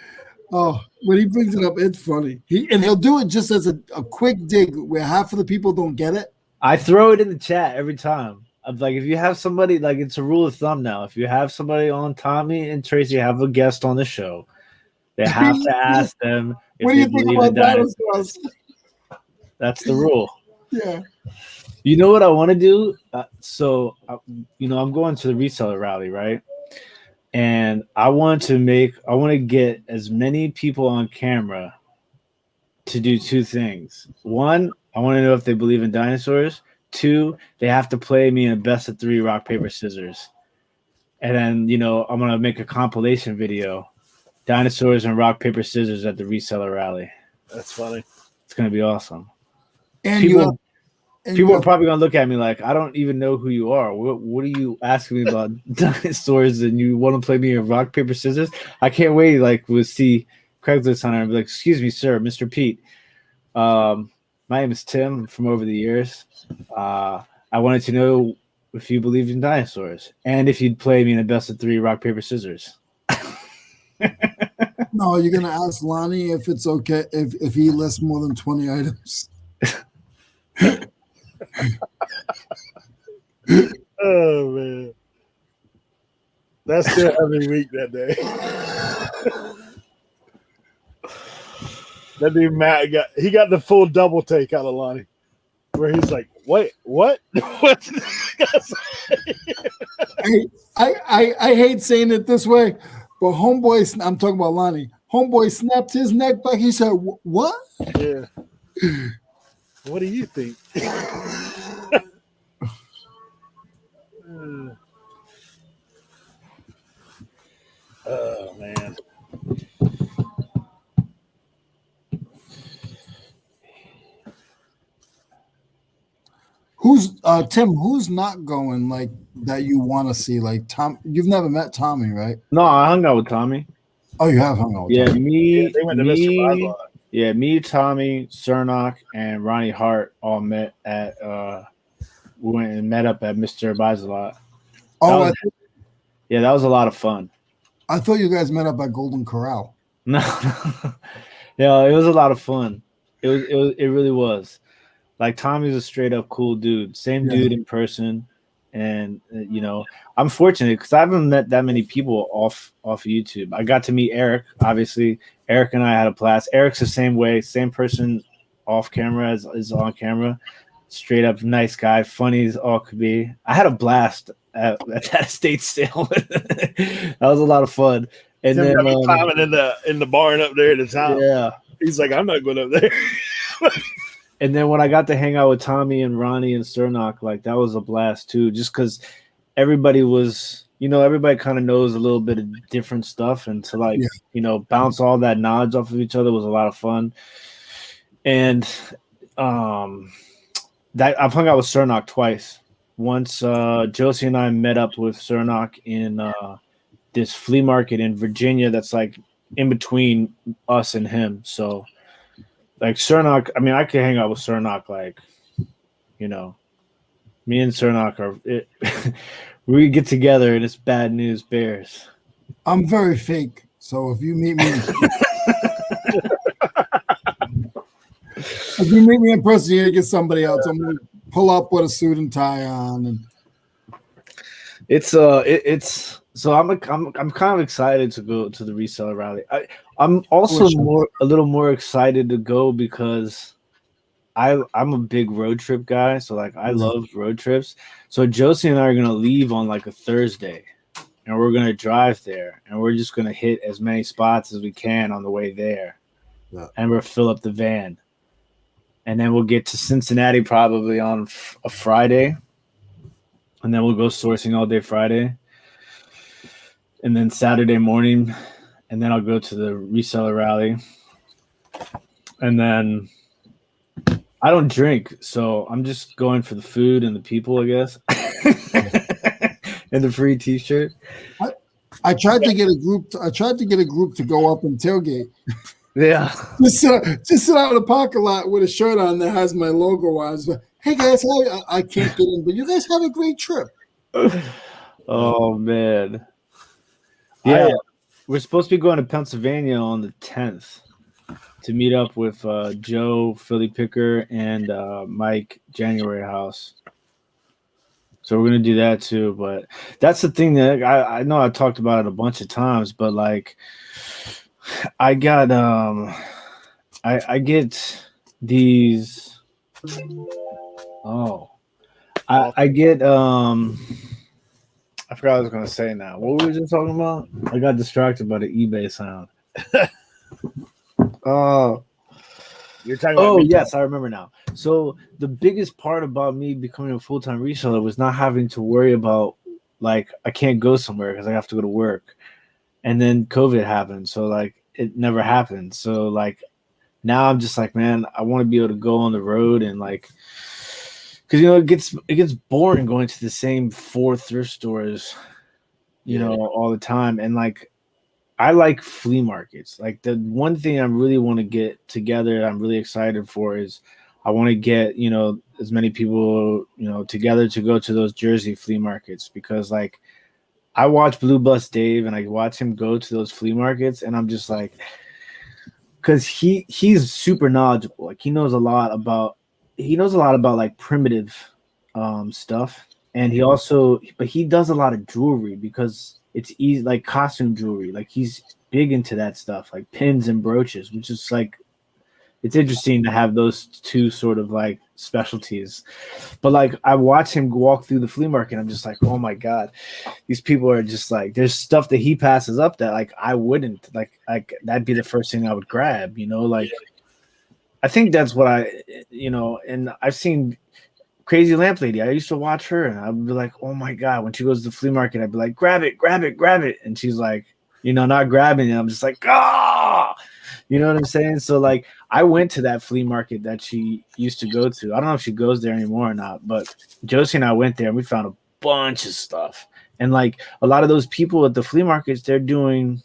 when he brings it up, it's funny. He'll do it just as a quick dig where half of the people don't get it. I throw it in the chat every time. I'm like, if you have somebody, like it's a rule of thumb now. If you have somebody on, Tommy and Tracy have a guest on the show, they have to ask them if what do they you think believe about in dinosaurs. That's the rule. Yeah. You know what I want to do? I'm going to the reseller rally, right? And I want to get as many people on camera to do two things. One, I want to know if they believe in dinosaurs. Two, they have to play me in a best of 3 rock, paper, scissors. And then, I'm going to make a compilation video, dinosaurs and rock, paper, scissors at the reseller rally. That's funny. It's going to be awesome. And people are probably going to look at me like, I don't even know who you are. What are you asking me about dinosaurs and you want to play me in rock, paper, scissors? I can't wait. Like, we'll see Craigslist on it and be like, excuse me, sir, Mr. Pete. My name is Tim from over the years. I wanted to know if you believed in dinosaurs and if you'd play me in a best of 3 rock, paper, scissors. No, you're going to ask Lonnie if it's okay if he lists more than 20 items. Oh man, that's still every week that day. That dude Matt got the full double take out of Lonnie. where he's like, "Wait, what? What's this guy saying?" I hate saying it this way, but homeboy, I'm talking about Lonnie. Homeboy snapped his neck back. He said, "What?" Yeah. What do you think? Oh man. Who's Tim? Who's not going like that? You want to see like Tom? You've never met Tommy, right? No, I hung out with Tommy. Oh, you have hung out with Yeah, Tommy. Yeah, they went to Mr. Boswell. Yeah, me, Tommy, Cernock, and Ronnie Hart all met at we went and met up at Mr. Bizelot. Oh, Yeah, that was a lot of fun. I thought you guys met up at Golden Corral. No, yeah, it was a lot of fun. It really was. Like Tommy's a straight up cool dude. Same dude in person, and you know, I'm fortunate because I haven't met that many people off YouTube. I got to meet Eric. Obviously, Eric and I had a blast. Eric's the same way, same person off camera as on camera. Straight up nice guy, funny as all could be. I had a blast at that estate sale. That was a lot of fun. And Tim then got me climbing in the barn up there at the top. yeah, He's like, I'm not going up there. and then when I got to hang out with Tommy and Ronnie and Cernock, like that was a blast too. Just because everybody was, you know, everybody kind of knows a little bit of different stuff, and to like, you know, bounce all that knowledge off of each other was a lot of fun. And that I've hung out with Cernock twice. Once Josie and I met up with Cernock in this flea market in Virginia that's like in between us and him. So like Cernock, I mean, I could hang out with Cernock, like, you know, me and Cernock we get together and it's bad news bears. I'm very fake, so if you meet me, in person, you're gonna get somebody else. I'm gonna pull up with a suit and tie on, and it's so I'm kind of excited to go to the reseller rally. I'm also a little more excited to go because I'm a big road trip guy, so like I love road trips. So Josie and I are gonna leave on like a Thursday, and we're gonna drive there, and we're just gonna hit as many spots as we can on the way there, and we'll fill up the van, and then we'll get to Cincinnati probably on a Friday, and then we'll go sourcing all day Friday, and then Saturday morning, and then I'll go to the reseller rally, and then. I don't drink, so I'm just going for the food and the people, I guess, and the free T-shirt. I tried to get a group. To go up and tailgate. Yeah, just sit out in the parking lot with a shirt on that has my logo on. So, hey guys, I can't get in, but you guys have a great trip. Oh man, yeah, we're supposed to be going to Pennsylvania on the 10th. To meet up with Joe, Philly Picker, and Mike January House. So we're gonna do that too. But that's the thing that I know I talked about it a bunch of times, but like I got I get these I get I forgot what I was gonna say now. What were we just talking about? I got distracted by the eBay sound. You're talking about yes, I remember now. So the biggest part about me becoming a full-time reseller was not having to worry about like I can't go somewhere because I have to go to work, and then COVID happened, so like it never happened. So like now I'm just like, man, I want to be able to go on the road and like, because you know it gets boring going to the same 4 thrift stores, you know, all the time, and like. I like flea markets. Like the one thing I really want to get together, I'm really excited for is I want to get, you know, as many people, you know, together to go to those Jersey flea markets because like I watch Blue Bus Dave and I watch him go to those flea markets and I'm just like, because he's super knowledgeable. Like he knows a lot about like primitive stuff. And he does a lot of jewelry because it's easy, like costume jewelry. Like he's big into that stuff, like pins and brooches, which is like it's interesting to have those two sort of like specialties. But like I watch him walk through the flea market, I'm just like, oh my god, these people are just like, there's stuff that he passes up that like I wouldn't like that'd be the first thing I would grab, you know, like I think that's what and I've seen Crazy Lamp Lady. I used to watch her and I'd be like, oh my god, when she goes to the flea market, I'd be like, grab it, grab it, grab it, and she's like, not grabbing it. I'm just like, ah, you know what I'm saying? So like I went to that flea market that she used to go to. I don't know if she goes there anymore or not, but Josie and I went there and we found a bunch of stuff. And like a lot of those people at the flea markets, they're doing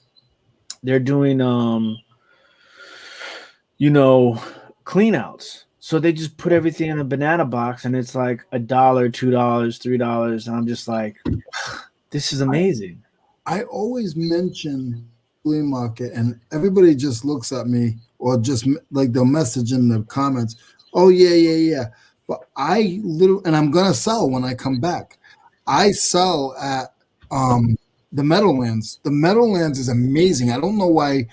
clean outs. So they just put everything in a banana box and it's like $1, $2, $3. And I'm just like, this is amazing. I always mention flea market, and everybody just looks at me, or just like they'll message in the comments, "Oh yeah." But and I'm gonna sell when I come back. I sell at the Meadowlands. The Meadowlands is amazing. I don't know why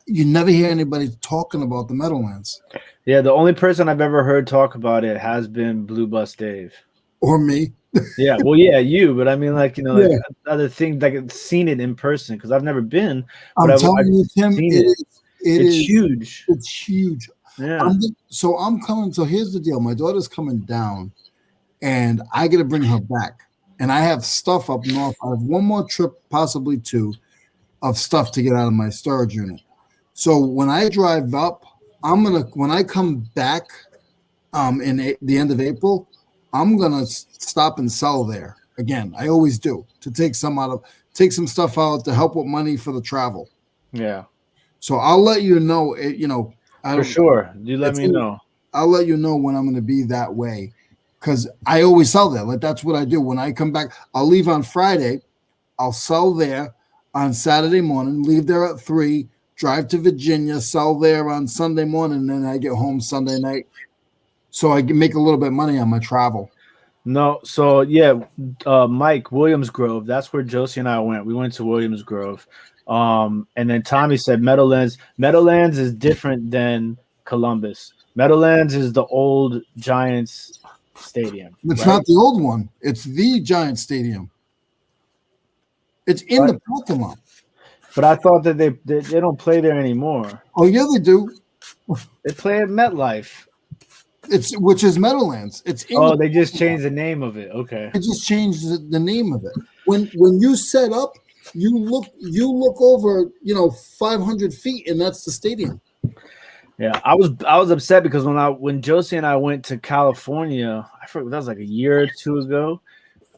you never hear anybody talking about the Meadowlands. Yeah, the only person I've ever heard talk about it has been Blue Bus Dave. Or me. Yeah, well, yeah, you, but I mean, like, like other things, like I've seen it in person because I've never been. But I'm telling you, Tim, it's huge. It's huge. Yeah. I'm coming. So here's the deal: my daughter's coming down, and I got to bring her back. And I have stuff up north. I have one more trip, possibly two, of stuff to get out of my storage unit. So when I drive up, when I come back, in the end of April, I'm gonna stop and sell there again. I always do, to take some stuff out to help with money for the travel. Yeah. So I'll let you know. For sure. You let me know. I'll let you know when I'm going to be that way, because I always sell there. Like that's what I do when I come back. I'll leave on Friday. I'll sell there on Saturday morning. Leave there at 3. Drive to Virginia. Sell there on Sunday morning. And then I get home Sunday night. So I can make a little bit of money on my travel. No, so yeah, Mike, Williams Grove. That's where Josie and I went. We went to Williams Grove. And then Tommy said Meadowlands. Meadowlands is different than Columbus. Meadowlands is the old Giants stadium. It's not the old one. It's the Giants stadium. It's in the parking lot. But I thought that they don't play there anymore. Oh yeah, they do. They play at MetLife. Which is Meadowlands. They just changed the name of it. Okay. They just changed the name of it. When you set up, you look over 500 feet, and that's the stadium. Yeah, I was upset because when Josie and I went to California, I forgot, that was like a year or two ago.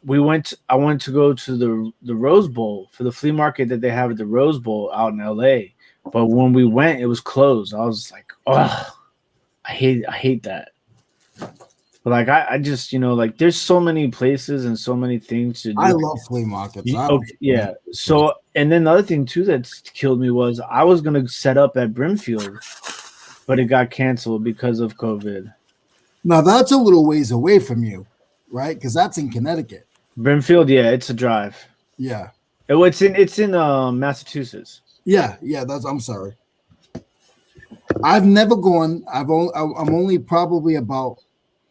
I wanted to go to the Rose Bowl for the flea market that they have at the Rose Bowl out in LA. But when we went, it was closed. I was like, oh, I hate that. But like I just like there's so many places and so many things to do. I love flea markets. Yeah. So and then the other thing too that killed me was I was gonna set up at Brimfield, but it got canceled because of COVID. Now that's a little ways away from you, right? Because that's in Connecticut. Brimfield, yeah, it's a drive. Yeah. It's in Massachusetts. Yeah. I'm sorry. I've never gone. I'm only probably about,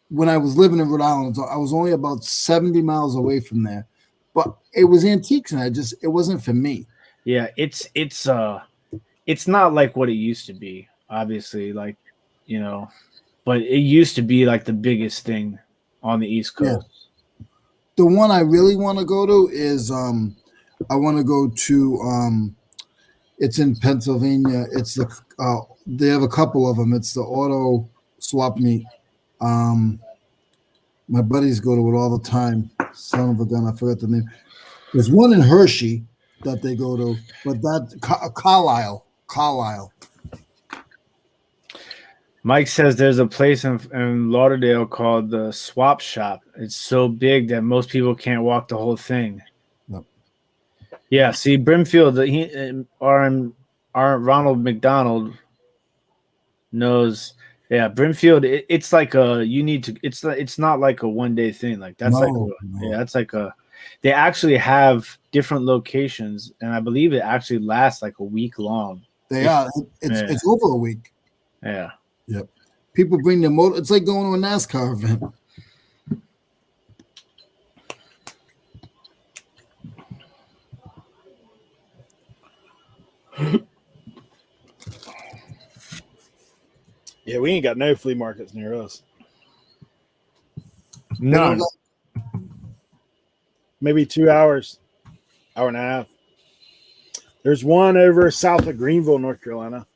when I was living in Rhode Island, I was only about 70 miles away from there. But it was antiques, and it wasn't for me. Yeah, it's not like what it used to be, obviously, like, but it used to be like the biggest thing on the East Coast. Yeah. The one I really want to go to is I want to go to it's in Pennsylvania. It's they have a couple of them. It's the auto swap meet. My buddies go to it all the time. Son of a gun, I forgot the name. There's one in Hershey that they go to, but that Carlisle. Mike says there's a place in Lauderdale called the Swap Shop. It's so big that most people can't walk the whole thing. No. Yeah, see, Brimfield, our Ronald McDonald knows. Yeah, Brimfield. It's like it's not like a one-day thing. Like that's that's like a. They actually have different locations, and I believe it actually lasts like a week long. It's over a week. Yeah. Yep. People bring their motor. It's like going to a NASCAR event. Yeah, we ain't got no flea markets near us. They don't None. got- Maybe 2 hours, hour and a half. There's one over south of Greenville, North Carolina.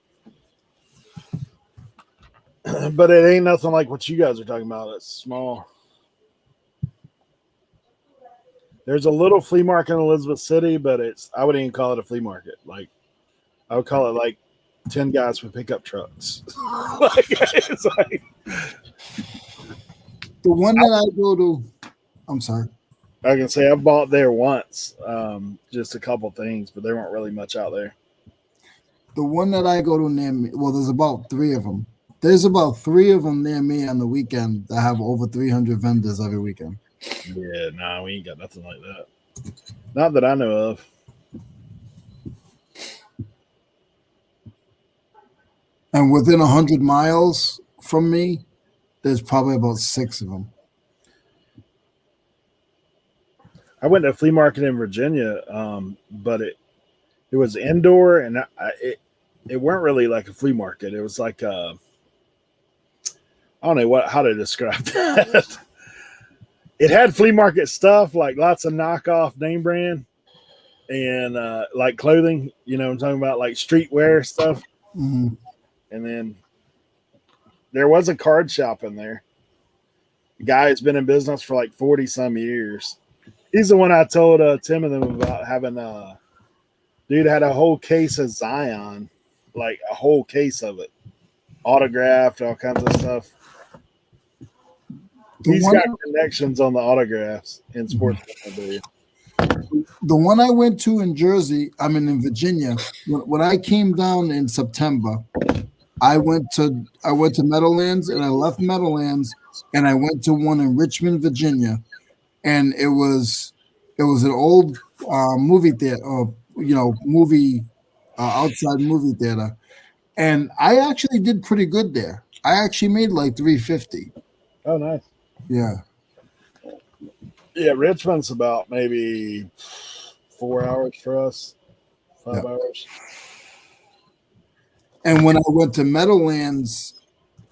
But it ain't nothing like what you guys are talking about. It's small. There's a little flea market in Elizabeth City, but I wouldn't even call it a flea market. Like, I would call it like 10 guys with pickup trucks. Like, it's like, the one that I go to. I'm sorry. I can say I bought there once, just a couple things, but there weren't really much out there. The one that I go to near me. Well, there's about 3 of them. There's about 3 of them near me on the weekend that have over 300 vendors every weekend. Yeah, nah, we ain't got nothing like that. Not that I know of. And within 100 miles from me, there's probably about 6 of them. I went to a flea market in Virginia, but it was indoor, and it weren't really like a flea market. It was like I don't know how to describe that. It had flea market stuff, like lots of knockoff name brand and like clothing. You know what I'm talking about, like streetwear stuff. Mm-hmm. And then there was a card shop in there. The guy has been in business for like 40 some years. He's the one I told Tim and them about having. Dude had a whole case of Zion, like a whole case of it, autographed, all kinds of stuff. He's got connections on the autographs in sports memorabilia. The one I went to in Jersey, in Virginia. When I came down in September, I went to Meadowlands, and I left Meadowlands, and I went to one in Richmond, Virginia, and it was an old movie theater, outside movie theater, and I actually did pretty good there. I actually made like $350. Oh, nice. Yeah. Yeah, Richmond's about maybe 4 hours for us, 5 hours. And when I went to Meadowlands,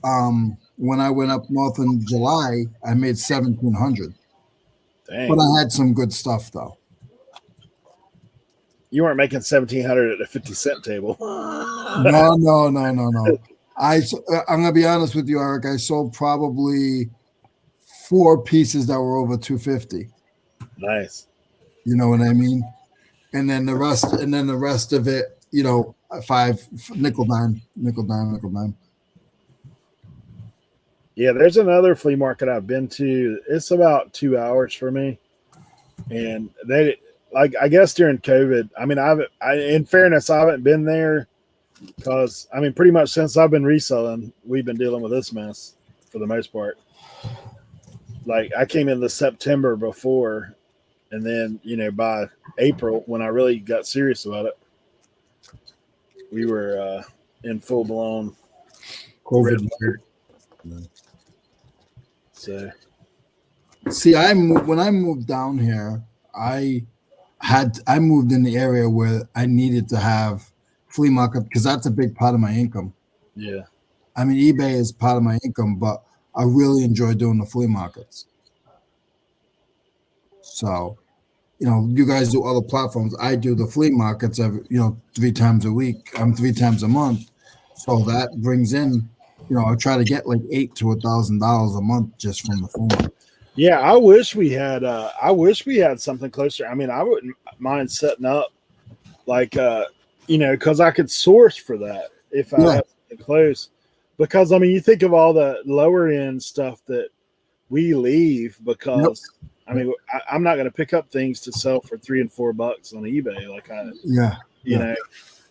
when I went up north in July, I made $1,700. Dang. But I had some good stuff though. You weren't making $1,700 at a 50-cent table. No. I'm gonna be honest with you, Eric. I sold probably 4 pieces that were over $250. Nice. You know what I mean? And then the rest of it, 5 nickel dime. Yeah, there's another flea market I've been to. It's about 2 hours for me, and they I guess during COVID. In fairness, I haven't been there because pretty much since I've been reselling, we've been dealing with this mess for the most part. Like I came in the September before, and then by April when I really got serious about it, we were in full blown COVID. So, see, when I moved down here, I moved in the area where I needed to have flea market because that's a big part of my income. yeah. eBay is part of my income, but I really enjoy doing the flea markets. So, you guys do other platforms. I do the flea markets 3 times a week. 3 times a month. So that brings in, I try to get like $8,000 to $1,000 a month just from the flea market. Yeah, I wish we had something closer. I wouldn't mind setting up like because I could source for that if I had something close. Because you think of all the lower end stuff that we leave because I'm not going to pick up things to sell for $3 and $4 on eBay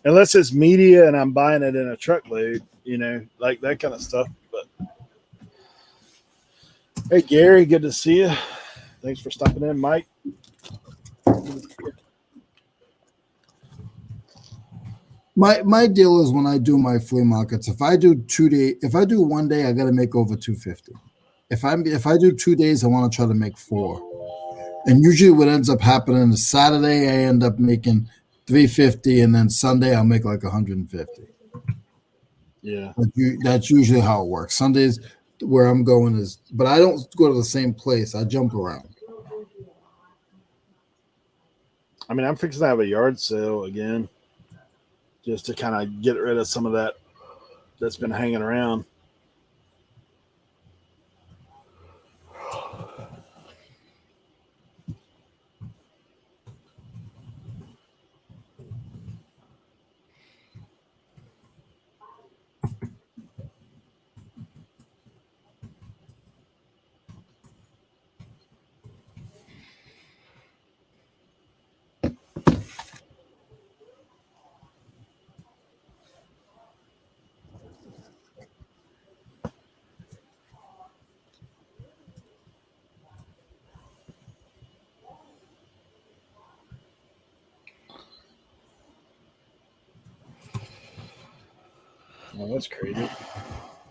unless it's media and I'm buying it in a truckload, like that kind of stuff. But hey, Gary, good to see you. Thanks for stopping in, Mike. My deal is when I do my flea markets, if I do 2 day, if I do one day, I got to make over 250. If I do 2 days, I want to try to make four. And usually, what ends up happening is Saturday I end up making 350, and then Sunday I'll make like 150. Yeah. That's usually how it works. Sundays where I'm going is, but I don't go to the same place. I jump around. I mean, I'm fixing to have a yard sale again, just to kind of get rid of some of that that's been hanging around. Oh, that's crazy.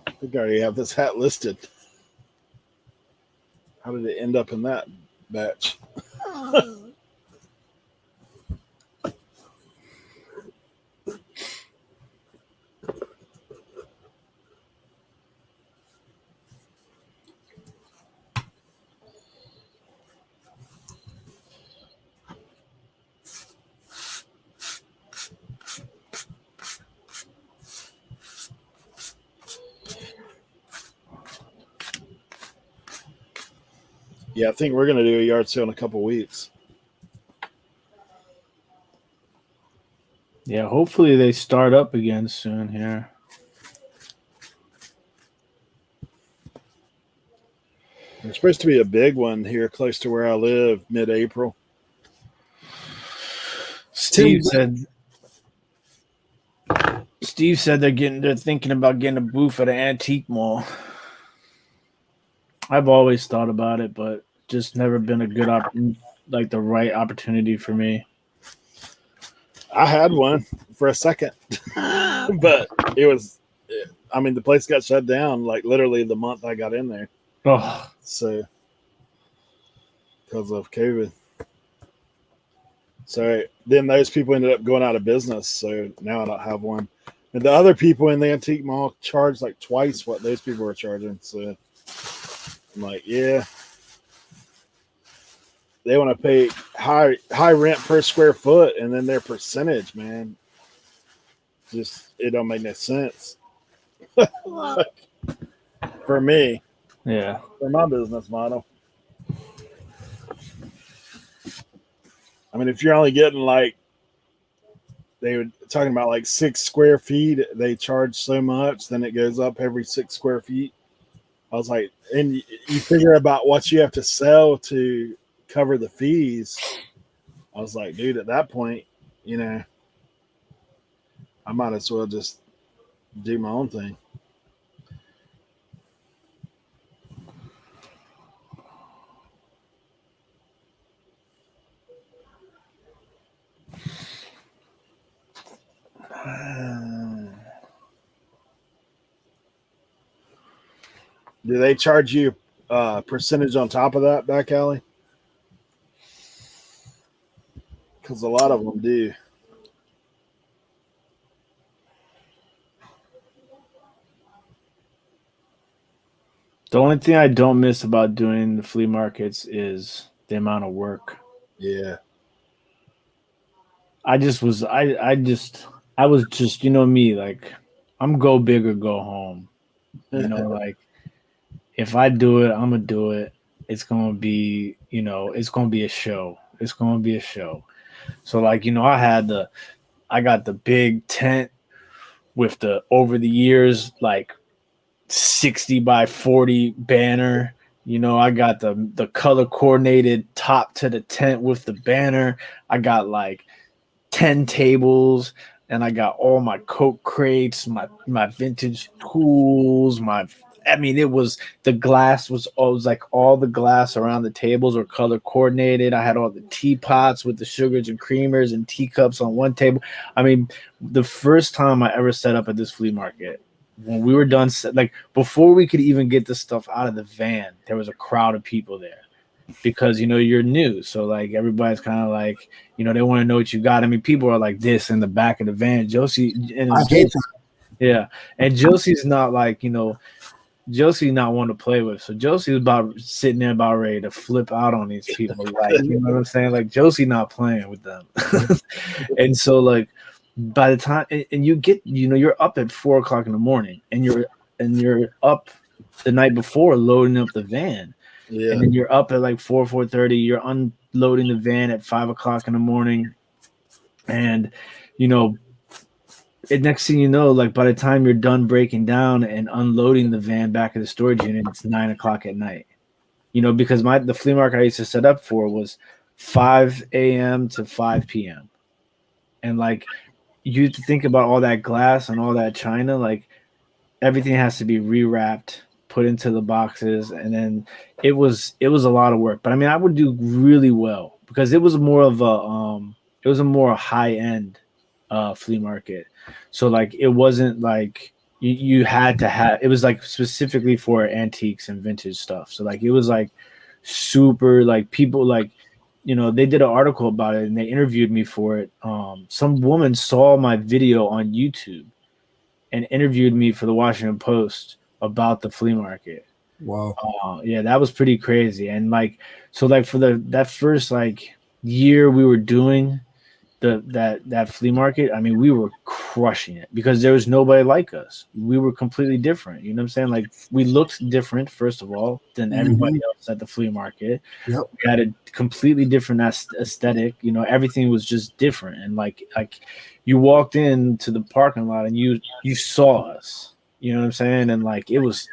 I think I already have this hat listed. How did it end up in that batch? Yeah, I think we're gonna do a yard sale in a couple weeks. Yeah, hopefully they start up again soon here. There's supposed to be a big one here close to where I live, mid-April. Steve said they're thinking about getting a booth at an antique mall. I've always thought about it, but just never been a good like the right opportunity for me. I had one for a second, but it was. I mean, the place got shut down like literally the month I got in there. Oh, So because of COVID. So then those people ended up going out of business. So now I don't have one. And the other people in the antique mall charged like twice what those people were charging. So I'm like, yeah. They want to pay high rent per square foot, and then their percentage, man. Just it don't make no sense. For me, yeah. for my business model. I mean, if you're only getting like they were talking about like 6 square feet, they charge so much, then it goes up every 6 square feet. I was like, and you figure about what you have to sell to cover the fees. I was like, dude, at that point, you know, I might as well just do my own thing. Do they charge you percentage on top of that back alley? Because a lot of them do. The only thing I don't miss about doing the flea markets is the amount of work. Yeah. I was just, you know me, like I'm go big or go home. You know, like if I do it, I'm gonna do it. It's gonna be, it's gonna be a show. It's gonna be a show. So like, I got the big tent with the over the years like 60 by 40 banner. I got the color coordinated top to the tent with the banner. I got like 10 tables, and I got all my Coke crates, my vintage tools, my I mean, it was the glass was always like all the glass around the tables were color coordinated. I had all the teapots with the sugars and creamers and teacups on one table. I mean, the first time I ever set up at this flea market, when we were done, like before we could even get the stuff out of the van, there was a crowd of people there because you're new, so like everybody's kind of like they want to know what you got. I mean, people are like this in the back of the van. Josie and I hate that. yeah, and Josie's not like Josie not one to play with. So Josie was about sitting there about ready to flip out on these people. Like, you know what I'm saying? Like Josie not playing with them. And so like by the time and you get, you're up at 4:00 in the morning and you're up the night before loading up the van. Yeah. And then you're up at like 4:30, you're unloading the van at 5:00 in the morning. And next thing you know, like by the time you're done breaking down and unloading the van back at the storage unit, it's 9:00 at night. Because the flea market I used to set up for was 5 a.m. to 5 p.m. And like you think about all that glass and all that china, like everything has to be rewrapped, put into the boxes, and then it was a lot of work. But I mean, I would do really well because it was more of a more high end flea market. So like it wasn't like you had to have, it was like specifically for antiques and vintage stuff. So like it was like super like people like they did an article about it and they interviewed me for it. Some woman saw my video on YouTube and interviewed me for the Washington Post about the flea market. Wow. Yeah, that was pretty crazy. And like so like for that first like year we were doing that flea market, I mean, we were crushing it because there was nobody like us. We were completely different. You know what I'm saying? Like we looked different, first of all, than everybody else at the flea market. Yep. We had a completely different aesthetic. Everything was just different. And like you walked into the parking lot and you saw us. You know what I'm saying? And like it was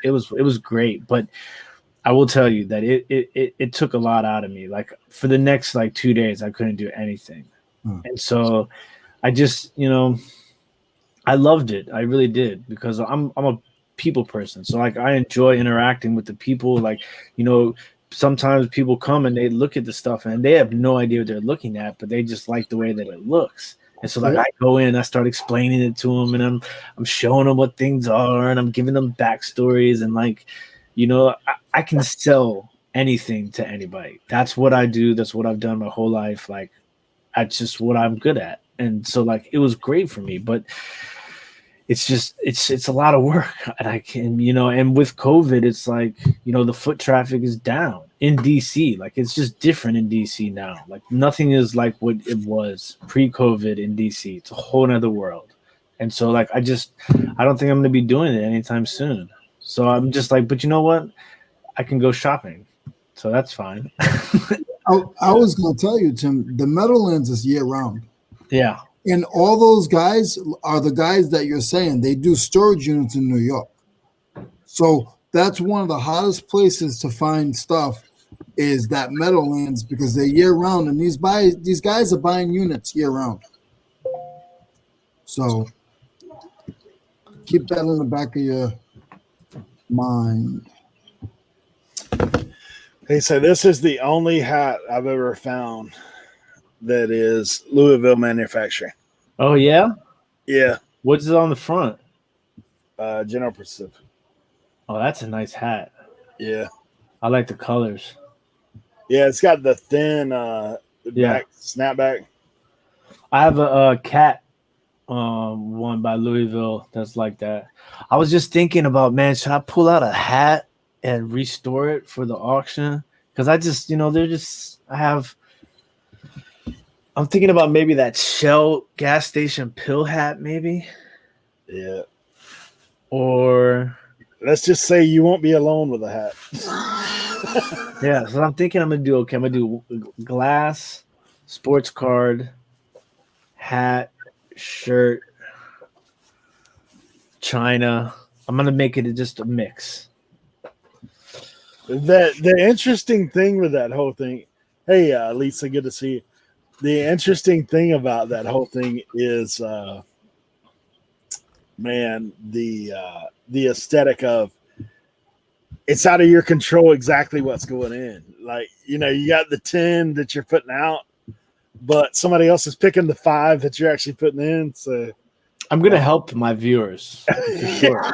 great. But I will tell you that it took a lot out of me. Like for the next like 2 days, I couldn't do anything. And so I just, I loved it. I really did because I'm a people person. So like I enjoy interacting with the people. Like, sometimes people come and they look at the stuff and they have no idea what they're looking at, but they just like the way that it looks. And so like I go in, I start explaining it to them and I'm showing them what things are and I'm giving them backstories and like, I can sell anything to anybody. That's what I do. That's what I've done my whole life. Like, that's just what I'm good at. And so like it was great for me, but it's just it's a lot of work. And I can, and with COVID, it's like, the foot traffic is down in DC. Like it's just different in DC now. Like nothing is like what it was pre-COVID in DC. It's a whole nother world. And so like I don't think I'm gonna be doing it anytime soon. So I'm just like, but you know what? I can go shopping. So that's fine. I was going to tell you, Tim, the Meadowlands is year round. Yeah. And all those guys are the guys that you're saying. They do storage units in New York. So that's one of the hottest places to find stuff is that Meadowlands because they're year round. And these guys are buying units year round. So keep that in the back of your mind. Hey, so this is the only hat I've ever found that is Louisville manufacturing. Oh yeah? Yeah. What's it on the front? General Pacific. Oh, that's a nice hat. Yeah. I like the colors. Yeah, it's got the thin back snapback. I have a cat one by Louisville that's like that. I was just thinking about, man, should I pull out a hat and restore it for the auction? Because I just, I'm thinking about maybe that Shell gas station pill hat, maybe. Yeah. Or let's just say you won't be alone with a hat. Yeah, so I'm thinking I'm gonna do glass, sports card, hat, shirt, china. I'm gonna make it just a mix. The interesting thing with that whole thing, hey Lisa, good to see you. The interesting thing about that whole thing is, man, the aesthetic of it's out of your control exactly what's going in. Like, you know, you got the 10 that you're putting out, but somebody else is picking the 5 that you're actually putting in. So I'm gonna help my viewers for sure.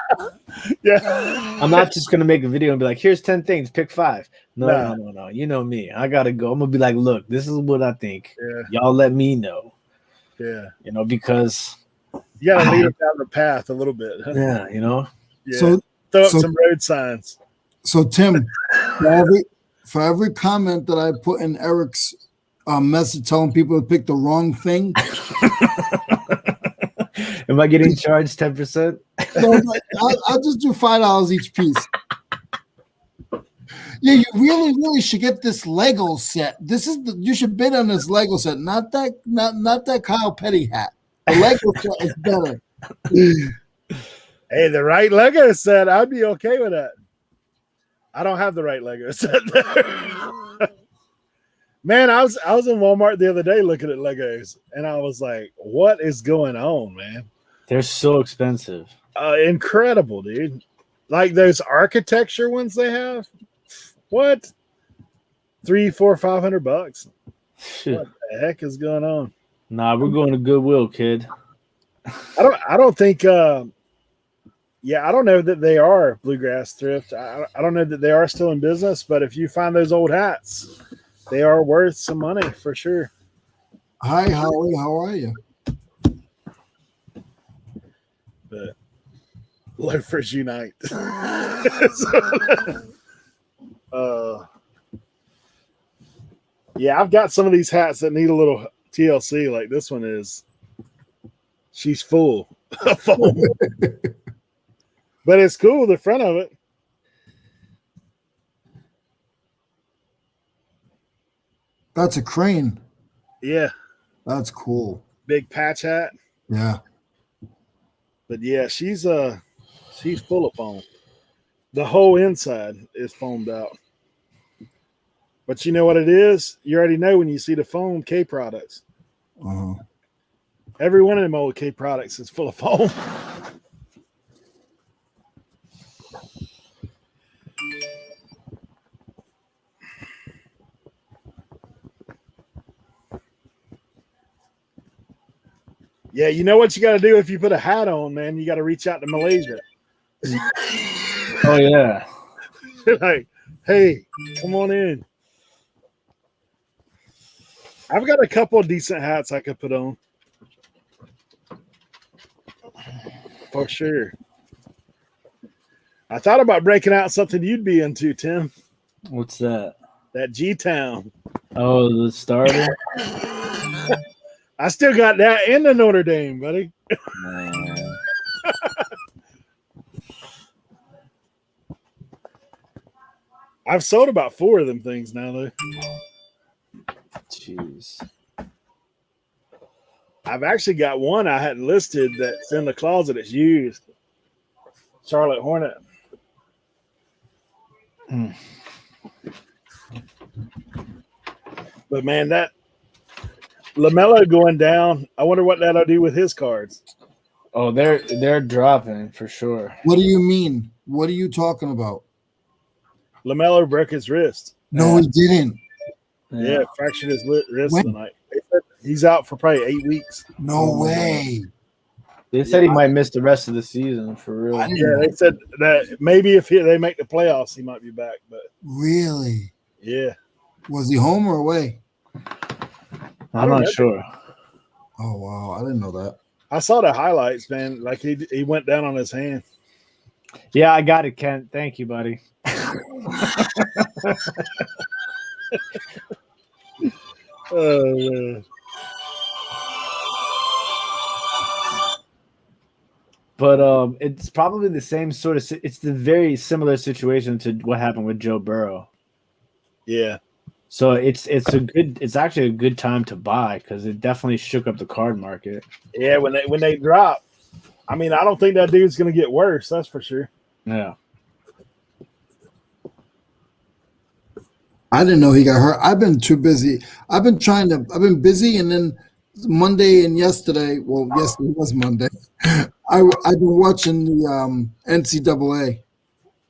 yeah. I'm not just gonna make a video and be like, "Here's 10 things, pick 5." No, Nah. no. You know me. I gotta go. I'm gonna be like, "Look, this is what I think. Yeah. Y'all let me know." Yeah. You know, because You gotta lead them down the path a little bit. Huh? yeah, you know. Yeah. So Throw up so- some road signs. so Tim, for every comment that I put in Eric's message telling people to pick the wrong thing, Am I getting charged 10%? no, I'll just do $5 each piece. Yeah, you really should get this Lego set. You should bid on this Lego set, not that Kyle Petty hat. The Lego set is better. Hey, the right Lego set, I'd be okay with that. I don't have the right Lego set there. Man, I was in Walmart the other day looking at Legos, and I was like, "What is going on, man?" They're so expensive. Incredible, dude! Like those architecture ones they have. What? $300, $400, $500? Shit. What the heck is going on? Nah, we're going to Goodwill, kid. I don't think. Yeah, I don't know that they are Bluegrass Thrift. I don't know that they are still in business, but if you find those old hats, they are worth some money for sure. Hi, Howie. How are you? But loafers unite. Yeah, I've got some of these hats that need a little TLC. Like this one is. She's full of foam. But it's cool, the front of it. That's a crane. Yeah, That's cool. big patch hat. Yeah. But yeah, she's full of foam. The whole inside is foamed out. But you know what it is? You already know when you see the foam, K products. Uh-huh. Every one of them old K products is full of foam. Yeah, you know what you got to do if you put a hat on, man? You got to reach out to Malaysia. Oh yeah. Like, hey, come on in. I've got a couple of decent hats I could put on. For sure. I thought about breaking out something you'd be into, Tim. What's that? That G-Town. Oh, the starter. I still got that in the Notre Dame, buddy. I've sold about 4 of them things now, though. Jeez. I've actually got one I had listed that's in the closet. It's used. Charlotte Hornet. But man, that LaMelo going down. I wonder what that'll do with his cards. Oh, they're dropping for sure. What do you mean? What are you talking about? LaMelo broke his wrist. No, he didn't. Yeah, fractured his wrist When? tonight. He's out for probably 8 weeks. No way. They said he might miss the rest of the season for real. I didn't Yeah, they said that maybe if they make the playoffs, he might be back. But Really? yeah, Was he home or away? I'm not sure. Oh, wow. I didn't know that. I saw the highlights, man. Like he went down on his hand. Yeah, I got it, Kent. Thank you, buddy. Oh man. But it's probably the same sort of. It's the very similar situation to what happened with Joe Burrow. Yeah. So it's actually a good time to buy because it definitely shook up the card market. Yeah, when they drop, I mean, I don't think that dude's gonna get worse. That's for sure. Yeah. I didn't know he got hurt. I've been too busy. I've been busy, and then Monday and yesterday, well, yesterday was Monday. I've been watching the NCAA.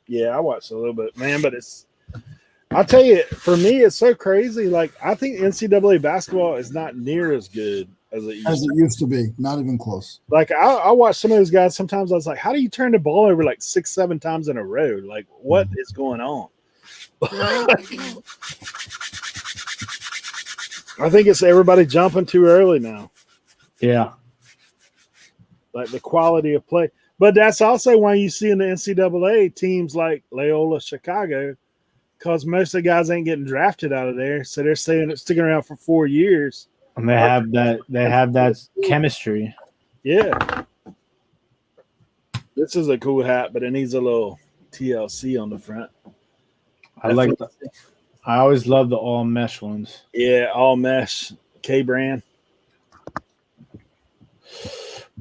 Yeah, I watched a little bit, man. But I'll tell you, for me, it's so crazy. Like, I think NCAA basketball is not near as good as it used As to. it used to be, not even close. Like, I watch some of those guys. Sometimes I was like, how do you turn the ball over like 6-7 times in a row? Like, what is going on? I think it's everybody jumping too early now. Yeah. Like the quality of play. But that's also why you see in the NCAA teams like Loyola Chicago, because most of the guys ain't getting drafted out of there. So they're sticking around for 4 years. And they have that chemistry. Yeah. This is a cool hat, but it needs a little TLC on the front. I always love the all mesh ones. Yeah, all mesh. K brand.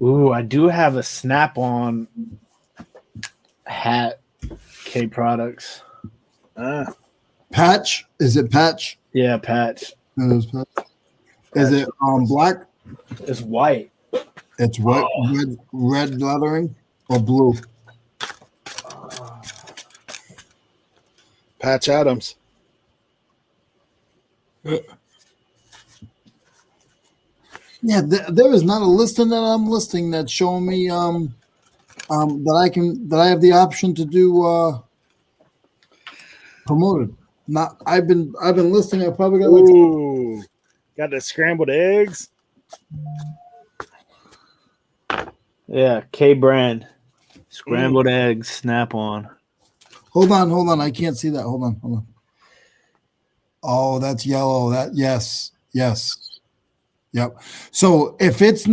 Ooh, I do have a Snap-on hat. K products. Patch? Is it patch? Yeah, patch. It is patch. Is it black? It's white. It's what? Red lettering or blue? Patch Adams. Yeah, there is not a listing that I'm listing that's showing me that I have the option to do promoted. Not I've been listing. I probably got like Ooh, got the scrambled eggs. Yeah, K brand. Scrambled eggs, Snap-on. Hold on. I can't see that. Hold on. Oh, that's yellow. Yes. Yep. So if it's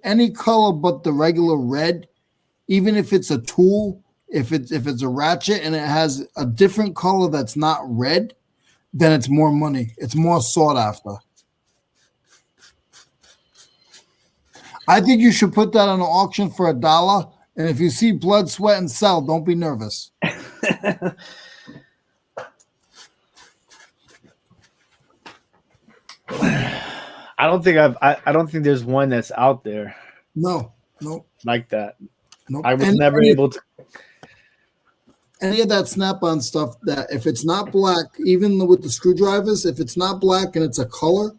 any color but the regular red, even if it's a tool, if it's a ratchet and it has a different color that's not red, then it's more money. It's more sought after. I think you should put that on an auction for $1. And if you see blood, sweat, and sell, don't be nervous. I don't think there's one that's out there. No. Like that. Nope. I was never able to. Any of that Snap-on stuff that if it's not black, even with the screwdrivers, if it's not black and it's a color,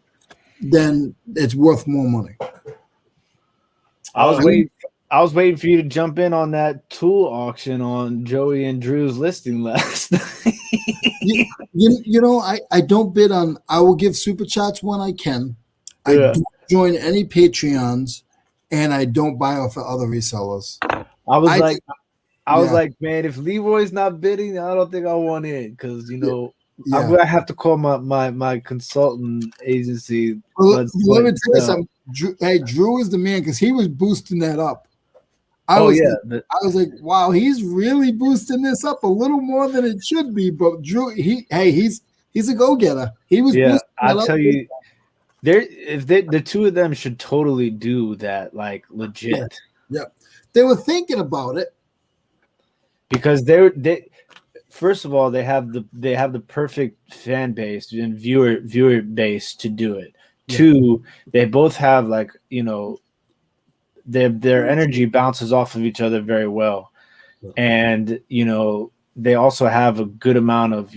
then it's worth more money. I was waiting for you to jump in on that tool auction on Joey and Drew's listing last night. you know, I don't bid on. I will give super chats when I can. Yeah. I don't join any Patreons, and I don't buy off of other resellers. I was like, man, if Leroy's not bidding, I don't think I want in because Yeah. I'm gonna have to call my consultant agency. Well, let me tell you something. Drew is the man because he was boosting that up. I was like, wow, he's really boosting this up a little more than it should be. But Drew, he's a go-getter. He was boosting that I'll tell you, the two of them should totally do that, like legit. Yeah. They were thinking about it. Because first of all, they have the perfect fan base and viewer base to do it. Yeah. Two, they both have their energy bounces off of each other very well. And they also have a good amount of,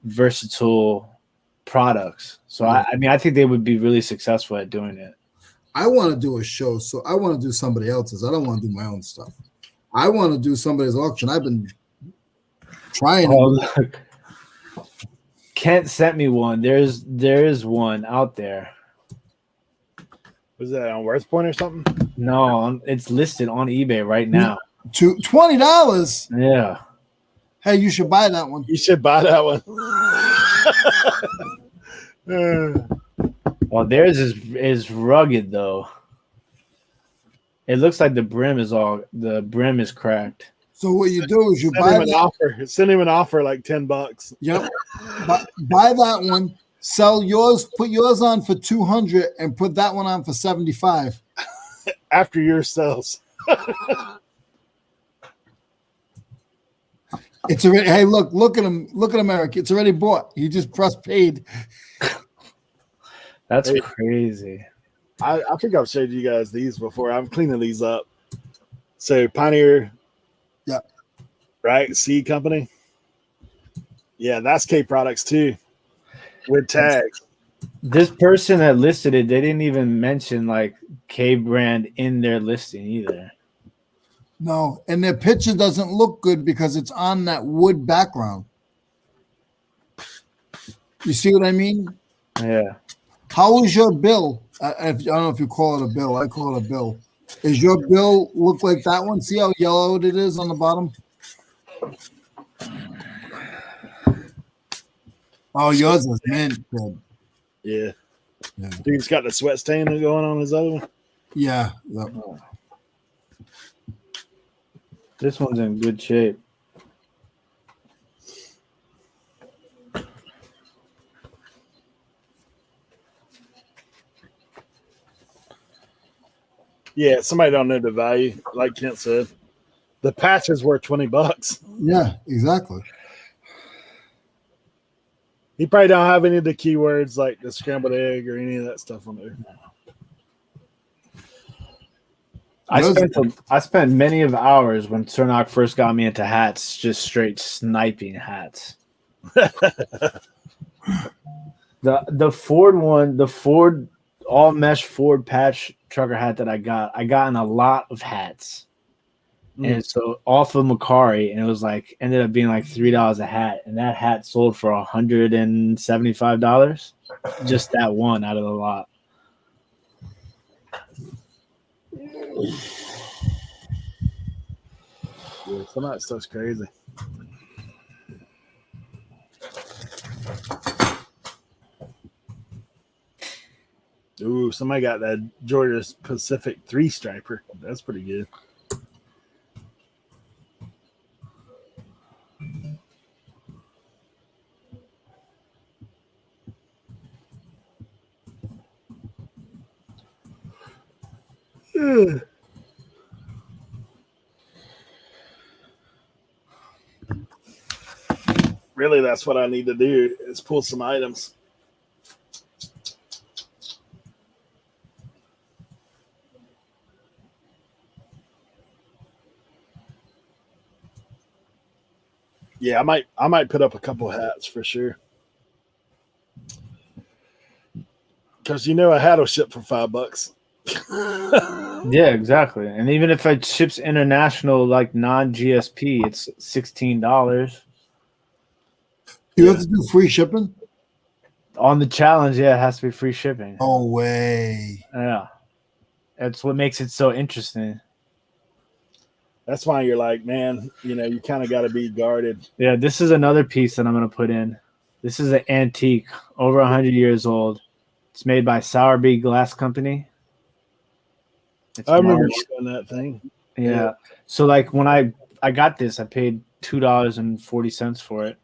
versatile products. So I think they would be really successful at doing it. I want to do a show, so I want to do somebody else's. I don't want to do my own stuff. I want to do somebody's auction. I've been trying. Look. Kent sent me one. There's one out there. Was that on WorthPoint or something? No, it's listed on eBay right now. $20. Yeah. Hey, you should buy that one. You should buy that one. Well, theirs is rugged though. It looks like the brim is cracked. So what you do is you send him an offer like $10. Yep. Buy that one, sell yours, put yours on for $200 and put that one on for $75. After yours sells. It's already. Hey, look at him, Eric. It's already bought. He just pressed paid. That's crazy. I think I've showed you guys these before. I'm cleaning these up. So Pioneer. Yeah. right? C company. Yeah, that's K products too, with tags. This person that listed it, they didn't even mention like K brand in their listing either. No, and their picture doesn't look good because it's on that wood background. You see what I mean? Yeah. How is your bill? I don't know if you call it a bill. I call it a bill. Is your bill look like that one? See how yellowed it is on the bottom? Oh, yours is mint. Good. Yeah. Yeah. Dude's got the sweat stain going on his other one. Yeah. Yep. This one's in good shape. Yeah, somebody don't know the value. Like Kent said, the patch is worth $20. Yeah, exactly. He probably don't have any of the keywords like the scrambled egg or any of that stuff on there. I spent many of hours when Cernock first got me into hats, just straight sniping hats. The Ford one, the Ford all mesh Ford patch trucker hat that I got in a lot of hats. And so off of Macari, and it was like ended up being like $3 a hat, and that hat sold for $175. Just that one out of the lot. Yeah, some of that stuff's crazy. Ooh, somebody got that Georgia Pacific 3-striper. That's pretty good. Really, that's what I need to do is pull some items. Yeah, I might put up a couple hats for sure. Because a hat will ship for $5. Yeah, exactly. And even if it ships international, like non-GSP, it's $16 You have to do free shipping? on the challenge. Yeah, it has to be free shipping. No way. Yeah, that's what makes it so interesting. That's why you're like, man, you kind of got to be guarded. Yeah, this is another piece that I'm going to put in. This is an antique, over 100 years old. It's made by Sowerby Glass Company. It's I remember marked. doing that thing. Yeah. So like when I got this, I paid $2.40 for it.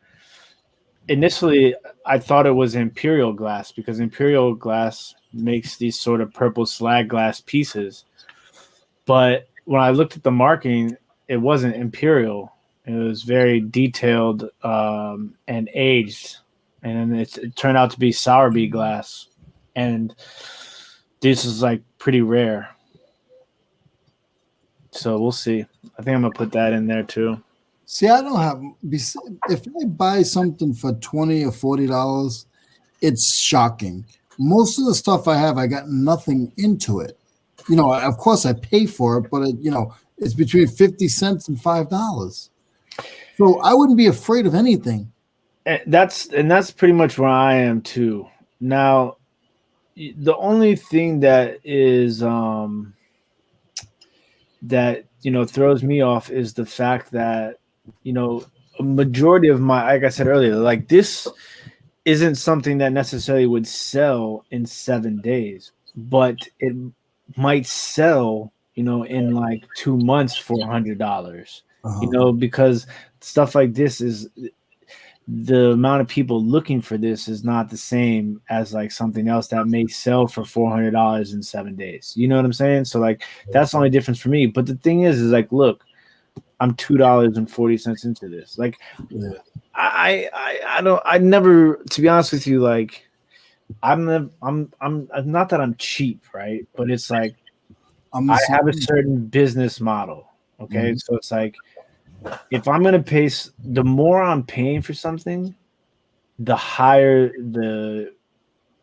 Initially, I thought it was Imperial Glass because Imperial Glass makes these sort of purple slag glass pieces. But when I looked at the marking, it wasn't Imperial. It was very detailed and aged. And then it turned out to be Sowerby glass. And this is like pretty rare. So we'll see. I think I'm going to put that in there too. See, I don't have. If I buy something for $20 or $40, it's shocking. Most of the stuff I have, I got nothing into it. Of course, I pay for it, but it's between 50 cents and $5. So I wouldn't be afraid of anything. And that's pretty much where I am too. Now, the only thing that is that throws me off is the fact that a majority of like I said earlier, like this isn't something that necessarily would sell in 7 days, but it might sell in like 2 months for $100. Because stuff like this is the amount of people looking for this is not the same as like something else that may sell for $400 in 7 days. You know what I'm saying? So like that's the only difference for me. But the thing is like, look, I'm $2.40 into this. Like, I never, to be honest with you, like I'm not that I'm cheap, right? But it's like I have a certain business model. Okay, so it's like if I'm gonna pay, the more I'm paying for something, the higher the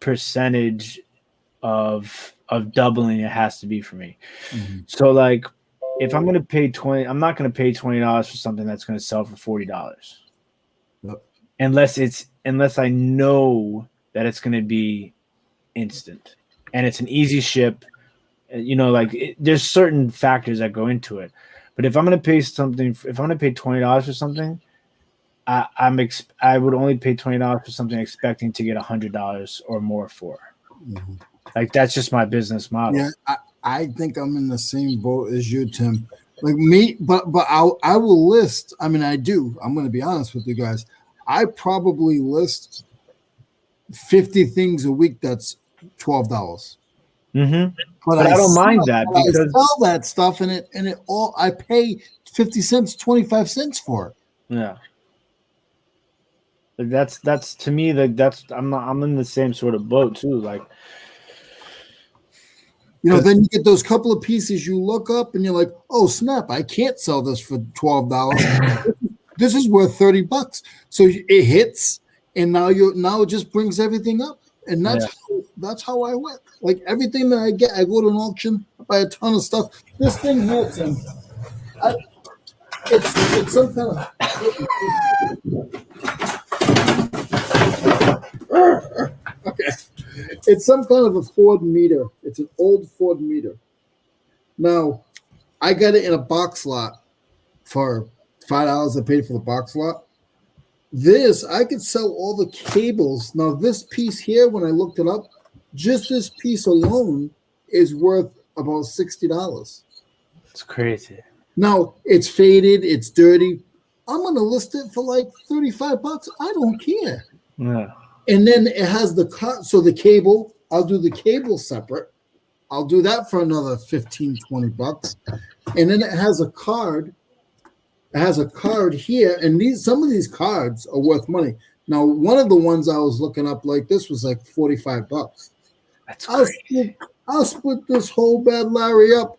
percentage of doubling it has to be for me. Mhm. So like, if I'm gonna pay 20, I'm not gonna pay $20 for something that's gonna sell for $40, Yep. unless I know that it's gonna be instant and it's an easy ship. Like there's certain factors that go into it. But if I'm gonna pay something, if I'm gonna pay $20 for something, I would only pay $20 for something expecting to get $100 or more for. Mhm. Like that's just my business model. Yeah, I think I'm in the same boat as you, Tim. Like me, but I will list. I mean, I do. I'm going to be honest with you guys. I probably list 50 things a week. That's $12. Mm-hmm. But But I don't mind that I because sell that stuff, and it all I pay 50 cents, 25 cents for it. yeah, like that's to me like I'm in the same sort of boat too. Like Then you get those couple of pieces you look up, and you're like, "Oh snap! I can't sell this for $12. This is worth $30." So it hits, and now it just brings everything up, and yeah, that's how I work. Like everything that I get, I go to an auction, I buy a ton of stuff. This thing hits, and I, it's some kind of okay. It's some kind of a Ford meter. It's an old Ford meter. Now, I got it in a box lot for $5. I paid for the box lot. This, I could sell all the cables. Now, this piece here, when I looked it up, just this piece alone is worth about $60. it's crazy. Now, it's faded, it's dirty. I'm going to list it for like $35. I don't care. Yeah, And then it has the cut. So the cable, I'll do the cable separate. I'll do that for another 15, $20. And then it has a card. It has a card here. And some of these cards are worth money. Now, one of the ones I was looking up like this was like $45. that's I'll crazy. split this whole bad Larry up.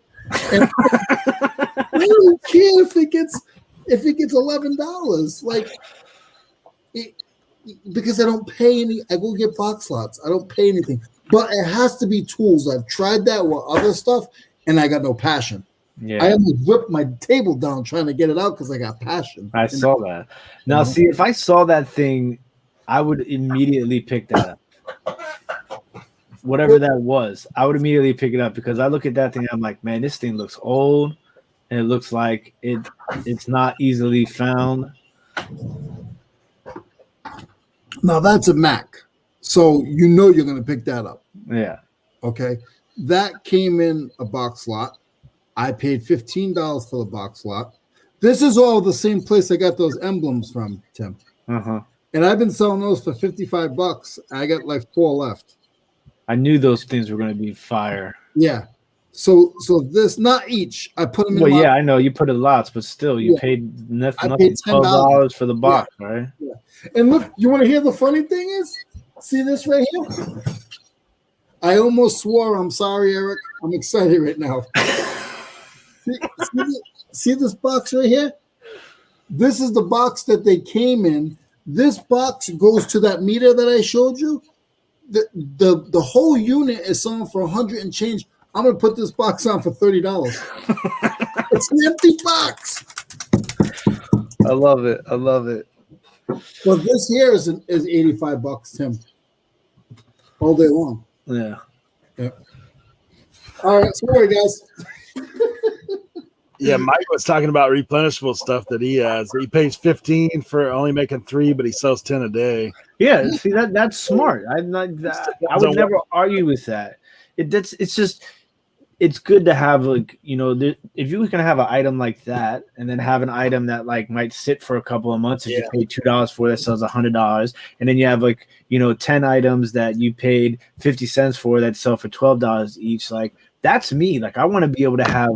And I don't care if it gets $11. Like because I don't pay any. I go get box lots. I don't pay anything, but it has to be tools. I've tried that with other stuff, and I got no passion. I Yeah, almost whipped my table down trying to get it out because I got passion. I saw that. Now, see, if I saw that thing, I would immediately pick that up. Whatever that was, I would immediately pick it up because I look at that thing. I'm like, man, this thing looks old, and it looks like it's not easily found. Now that's a Mac, so you're going to pick that up. Yeah, Okay, that came in a box lot. I paid $15 for the box lot. This is all the same place I got those emblems from, Tim. And I've been selling those for $55. I got like 4 left. I knew those things were going to be fire. Yeah. So this not each. I put them in. Well, yeah, I know you put it lots, but still, you Yeah. paid I nothing, paid $12 for the box, right? Yeah. And look, you want to hear the funny thing is? See this right here? I almost swore. I'm sorry, Eric. I'm excited right now. See this box right here? This is the box that they came in. This box goes to that meter that I showed you. The whole unit is selling for $100 and change. I'm gonna put this box on for $30. It's an empty box. I love it. I love it. Well, this here is $85, Tim. All day long. Yeah. All right, sorry guys. Yeah, Mike was talking about replenishable stuff that he has. He pays 15 for only making 3, but he sells 10 a day. Yeah, see that's smart. I would never argue with that. It's good to have like if you can have an item like that and then have an item that like might sit for a couple of months if you pay $2 for that sells $100, and then you have like 10 items that you paid 50 cents for that sell for $12 each. Like that's me. Like I want to be able to have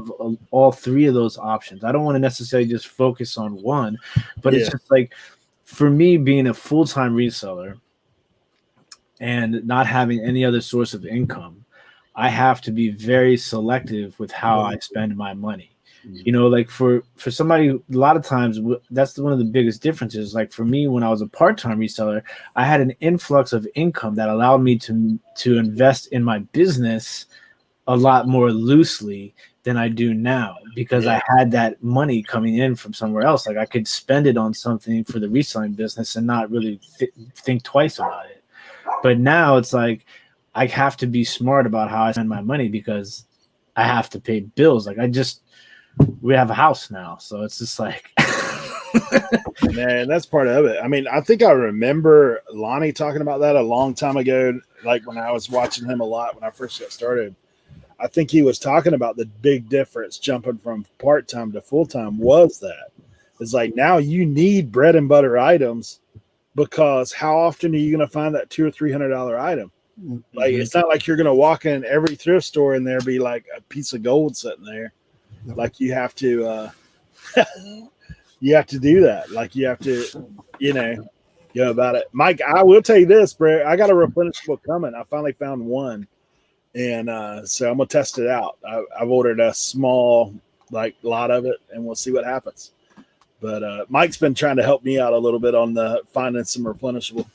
all 3 of those options. I don't want to necessarily just focus on one, but it's just like for me being a full-time reseller and not having any other source of income, I have to be very selective with how I spend my money. You know, like for somebody, a lot of times that's one of the biggest differences. Like for me, when I was a part-time reseller, I had an influx of income that allowed me to invest in my business a lot more loosely than I do now, because I had that money coming in from somewhere else. Like I could spend it on something for the reselling business and not really think twice about it. But now it's like I have to be smart about how I spend my money because I have to pay bills. Like we have a house now, so it's just like Man, that's part of it. I mean, I think I remember Lonnie talking about that a long time ago, like when I was watching him a lot when I first got started. I think he was talking about the big difference jumping from part-time to full-time was that. It's like now you need bread and butter items, because how often are you going to find that $200 or $300 item? Like it's not like you're going to walk in every thrift store and there be like a piece of gold sitting there. Like you have to you have to do that. Like you have to, go about it. Mike, I will tell you this, bro. I got a replenishable coming. I finally found one. And so I'm gonna test it out. I've ordered a small lot of it, and we'll see what happens. But Mike's been trying to help me out a little bit on the finding some replenishable.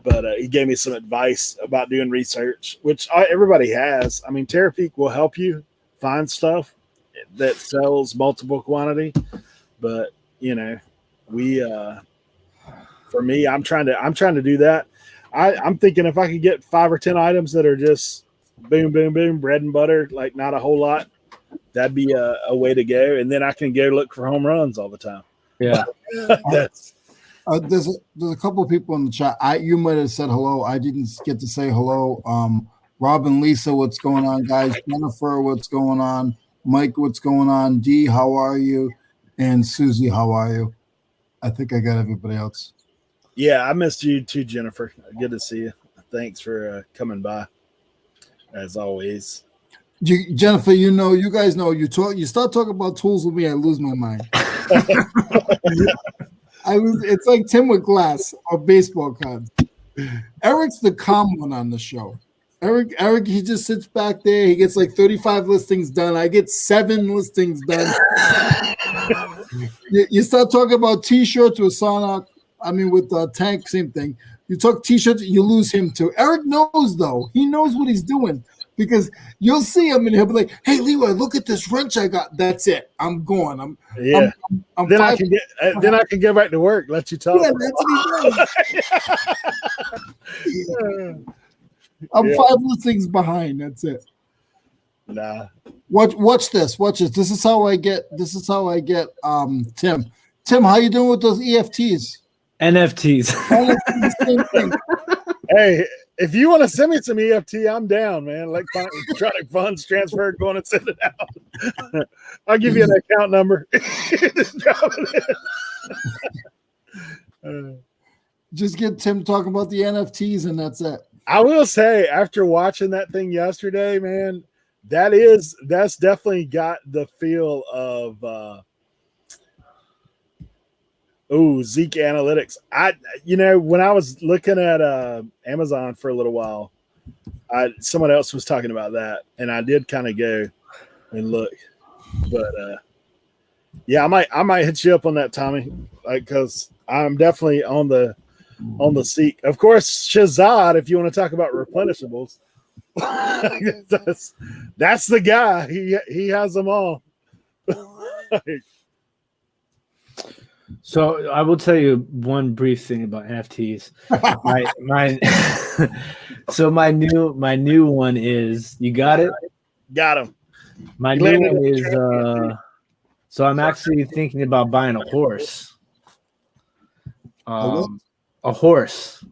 But he gave me some advice about doing research, which everybody has. I mean, Terapeak will help you find stuff that sells multiple quantity. But we for me, I'm trying to do that. I'm thinking if I could get 5 or 10 items that are just boom, boom, boom, bread and butter, like not a whole lot, that'd be a way to go. And then I can go look for home runs all the time. Yeah. That's There's a couple of people in the chat. You might have said hello. I didn't get to say hello. Rob and Lisa, what's going on, guys? Jennifer, what's going on? Mike, what's going on? Dee, how are you? And Susie, how are you? I think I got everybody else. Yeah, I missed you too, Jennifer. Good to see you. Thanks for coming by, as always. Jennifer, you guys know, you start talking about tools with me, I lose my mind. It's like Tim with glass or baseball cards. Eric's the calm one on the show. Eric, he just sits back there. He gets like 35 listings done. I get 7 listings done. You start talking about T-shirts with Sonoc. I mean, with Tank, same thing. You talk T-shirts, you lose him too. Eric knows, though. He knows what he's doing, because you'll see him and he'll be like, "Hey, Leroy, look at this wrench I got. That's it. I'm going. I'm then I can get back to work. Let you talk. Yeah, that's what he does. I'm 5 listings behind. That's it. Nah. Watch this. Watch this. This is how I get Tim. Tim, how you doing with those EFTs? NFTs. Same thing. Hey, if you want to send me some EFT, I'm down, man. Like electronic funds transfer, going and send it out. I'll give you an account number. Just drop it in. Just get Tim talking about the NFTs, and that's it. I will say, after watching that thing yesterday, man, that's definitely got the feel of Zeke Analytics. When I was looking at Amazon for a little while, someone else was talking about that, and I did kind of go and look. But yeah, I might hit you up on that, Tommy, because I'm definitely on the seat. Of course, Shazad, if you want to talk about replenishables, that's the guy. He has them all. So I will tell you one brief thing about NFTs. So my new one is, you got it? Got him. My new one is so I'm actually thinking about buying a horse. A horse.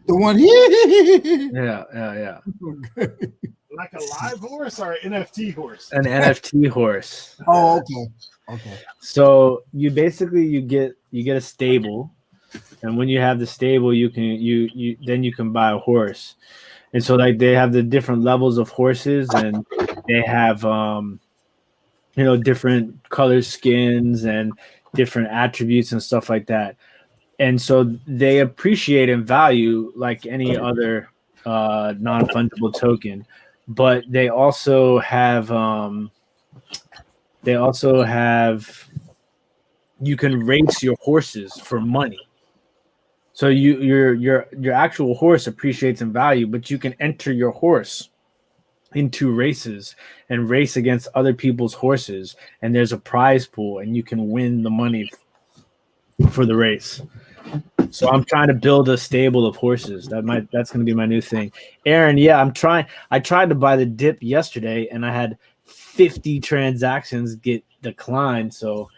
The one Yeah. Okay. Like a live horse or an NFT horse? An NFT horse. Oh, okay. So you get a stable, and when you have the stable, you can buy a horse. And so like they have the different levels of horses, and they have different color skins and different attributes and stuff like that. And so they appreciate in value like any other non-fungible token, but they also have They also have you can race your horses for money. So your actual horse appreciates in value, but you can enter your horse into races and race against other people's horses, and there's a prize pool, and you can win the money for the race. So I'm trying to build a stable of horses. That's going to be my new thing. Aaron, yeah, I'm trying. I tried to buy the dip yesterday, and I had 50 transactions get declined. So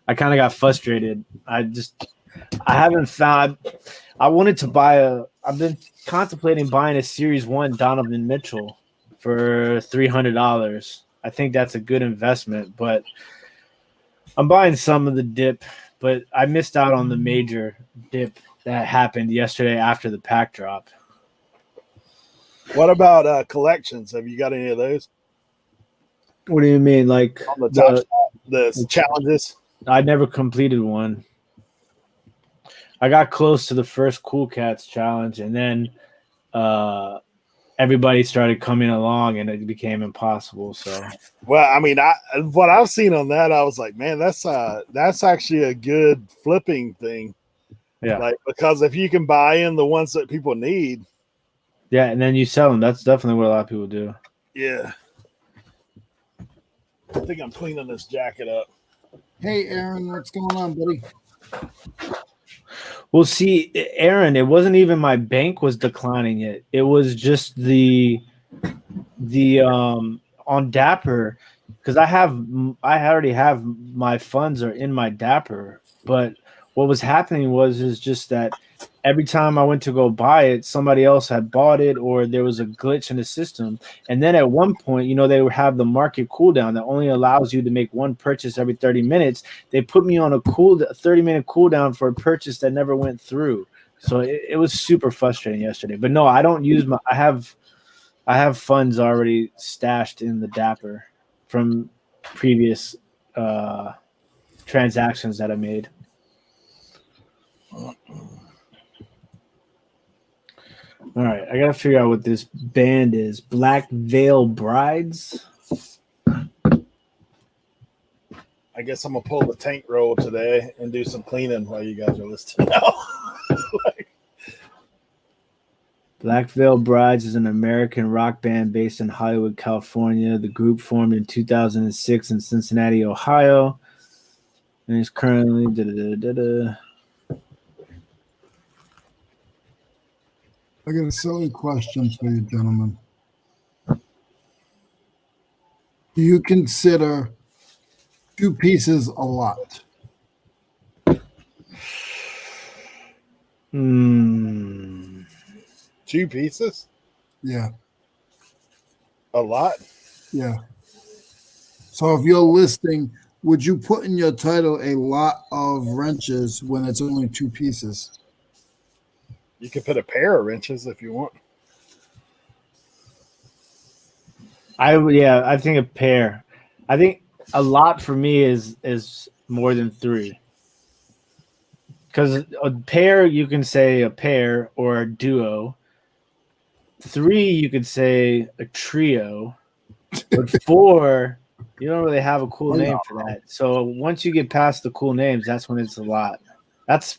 I kind of got frustrated. I haven't found. I wanted to buy a. I've been contemplating buying a Series 1 Donovan Mitchell for $300. I think that's a good investment, but I'm buying some of the dip, but I missed out on the major dip that happened yesterday after the pack drop. What about collections? Have you got any of those What do you mean? Like on the top spot? The challenges? I never completed one. I got close to the first Cool Cats challenge, and then everybody started coming along, and it became impossible. So, Well, I mean, what I've seen on that, I was like, man, that's actually a good flipping thing. yeah, Like, because if you can buy in the ones that people need, yeah, and then you sell them. That's definitely what a lot of people do. yeah. I think I'm cleaning this jacket up. Hey, Aaron, what's going on, buddy? Well, see, Aaron, it wasn't even my bank was declining it. It was just the on Dapper, because I already have my funds are in my Dapper, but what was happening is just that every time I went to go buy it, somebody else had bought it, or there was a glitch in the system. And then at one point, they would have the market cooldown that only allows you to make one purchase every 30 minutes. They put me on a 30-minute cooldown for a purchase that never went through. So it was super frustrating yesterday. But no, I don't use I have funds already stashed in the Dapper from previous transactions that I made. All right, I gotta figure out what this band is. Black Veil Brides. I guess I'm gonna pull the tank roll today and do some cleaning while you guys are listening now. Black Veil Brides is an American rock band based in Hollywood, California. The group formed in 2006 in Cincinnati, Ohio, and is currently I got a silly question for you, gentlemen. Do you consider 2 pieces a lot? Hmm. 2 pieces? Yeah. A lot? Yeah. So if you're listing, would you put in your title a lot of wrenches when it's only 2 pieces? You could put a pair of wrenches if you want. I think a pair. I think a lot for me is more than 3. Because a pair, you can say a pair or a duo. 3, you could say a trio. But 4, you don't really have a cool name for that. So once you get past the cool names, that's when it's a lot. That's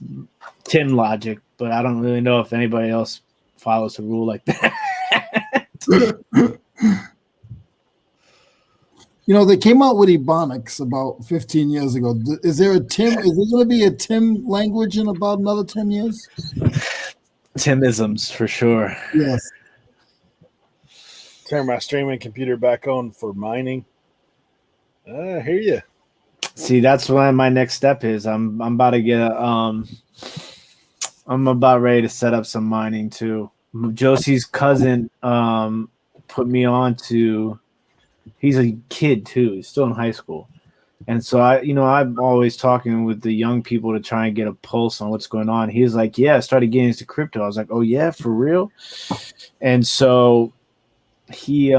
Tim logic, but I don't really know if anybody else follows a rule like that. They came out with Ebonics about 15 years ago. Is there a Tim? Is there going to be a Tim language in about another 10 years? Timisms for sure. Yes. Turn my streaming computer back on for mining. I hear you. See, that's what my next step is. I'm about to get I'm about ready to set up some mining too. Josie's cousin put me on to. He's a kid too. He's still in high school, and so I'm always talking with the young people to try and get a pulse on what's going on. He's like, "Yeah, I started getting into crypto." I was like, "Oh yeah, for real?" And so he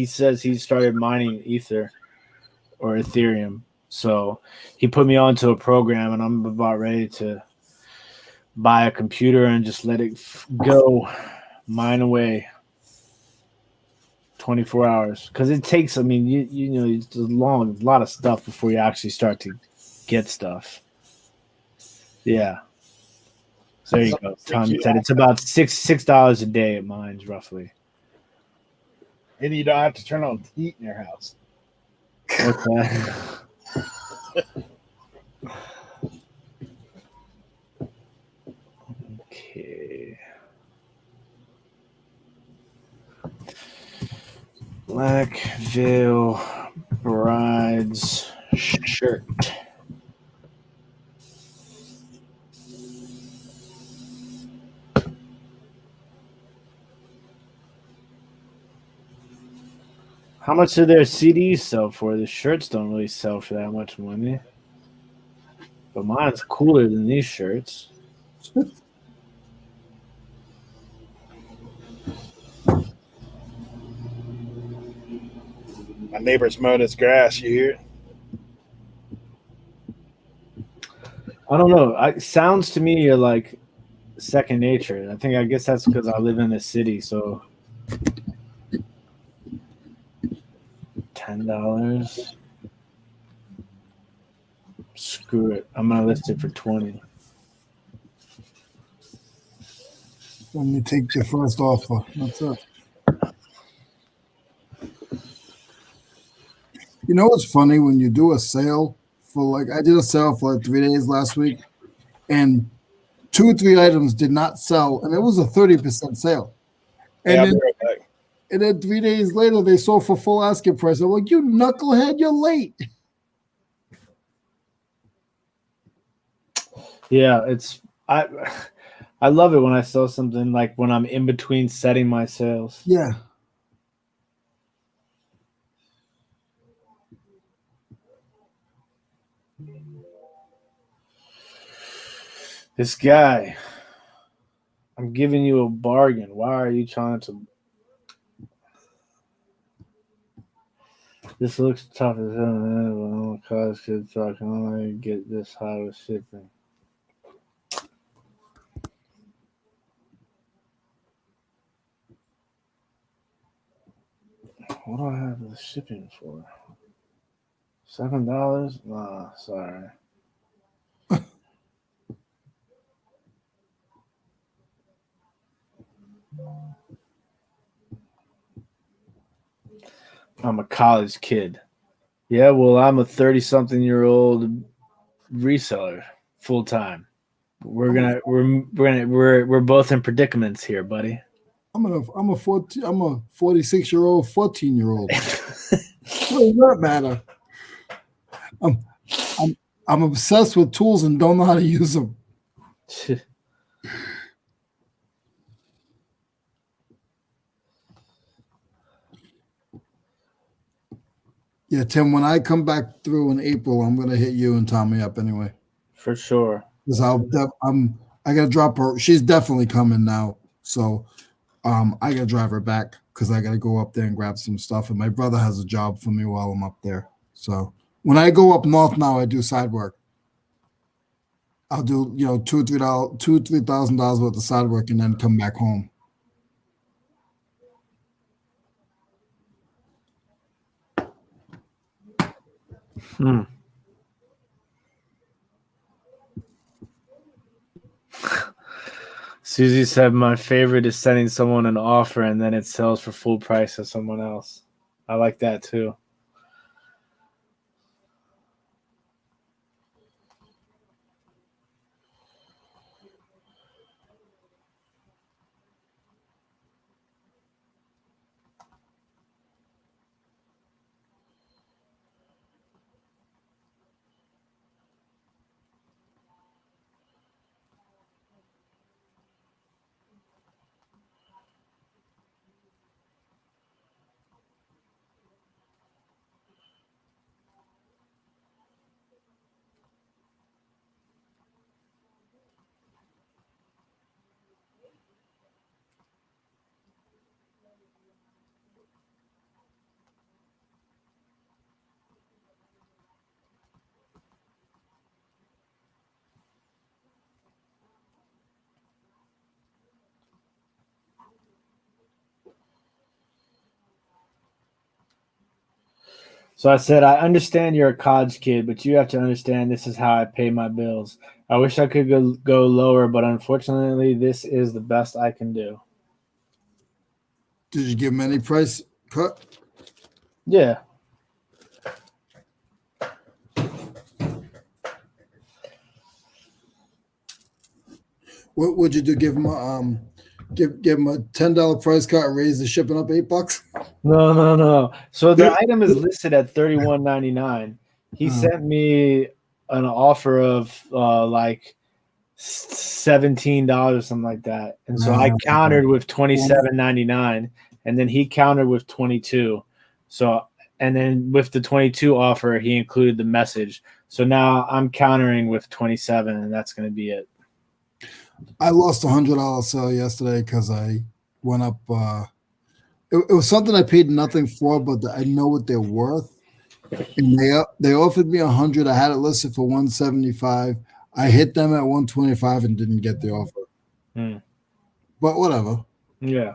says he started mining Ether or Ethereum. So he put me onto a program, and I'm about ready to buy a computer and just let it go, mine away. 24 hours because it takes. I mean, you know, it's a lot of stuff before you actually start to get stuff. Yeah. So there you go. Take Tommy you said it's about $6 a day at mine's roughly. and you don't have to turn on heat in your house. What's that? Okay. Black Veil Bride's shirt. How much do their CDs sell for? The shirts don't really sell for that much money. But mine's cooler than these shirts. My neighbor's mowing his grass. You hear it? I don't know. Sounds to me are like second nature. I guess that's because I live in the city. So $10. Screw it. I'm gonna list it for 20. Let me take the first offer. That's it. You know what's funny when you do a sale for like I did a sale for like 3 days last week, and 2 or 3 items did not sell, and it was a 30% sale. Hey, And I'll be then right back. and then 3 days later they sold for full asking price. I'm like, you knucklehead, you're late. Yeah, I love it when I sell something like when I'm in between setting my sales. Yeah. This guy, I'm giving you a bargain. Why are you trying to? This looks tough as hell. College kids so I can only get this high with shipping. What do I have the shipping for? $7? Nah, sorry. I'm a college kid. Yeah, well, I'm a 30-something-year-old reseller full time. We're both in predicaments here, buddy. I'm a 46-year-old, 14-year-old. What does that matter? I'm I'm I'm obsessed with tools and don't know how to use them. Yeah, Tim, when I come back through in April, I'm gonna hit you and Tommy up anyway. For sure. Because I gotta drop her. She's definitely coming now. So I gotta drive her back because I gotta go up there and grab some stuff. And my brother has a job for me while I'm up there. So when I go up north now, I do side work. I'll do $2,000-3,000 worth of side work and then come back home. Hmm. Susie said my favorite is sending someone an offer and then it sells for full price to someone else. I like that too. So I said, I understand you're a college kid, but you have to understand this is how I pay my bills. I wish I could go lower, but unfortunately, this is the best I can do. Did you give him any price cut? Yeah. What would you do? Give him give him a $10 price cut and raise the shipping up $8? No. So the item is listed at $31.99. He Uh-huh. sent me an offer of like $17 or something like that, and so I countered with $27.99, and then he countered with 22. So and then with the 22 offer, he included the message. So now I'm countering with 27, and that's going to be it. I lost $100 sale yesterday because I went up. It was something I paid nothing for, but I know what they're worth. And they offered me 100. I had it listed for 175. I hit them at 125 and didn't get the offer. But whatever. Yeah.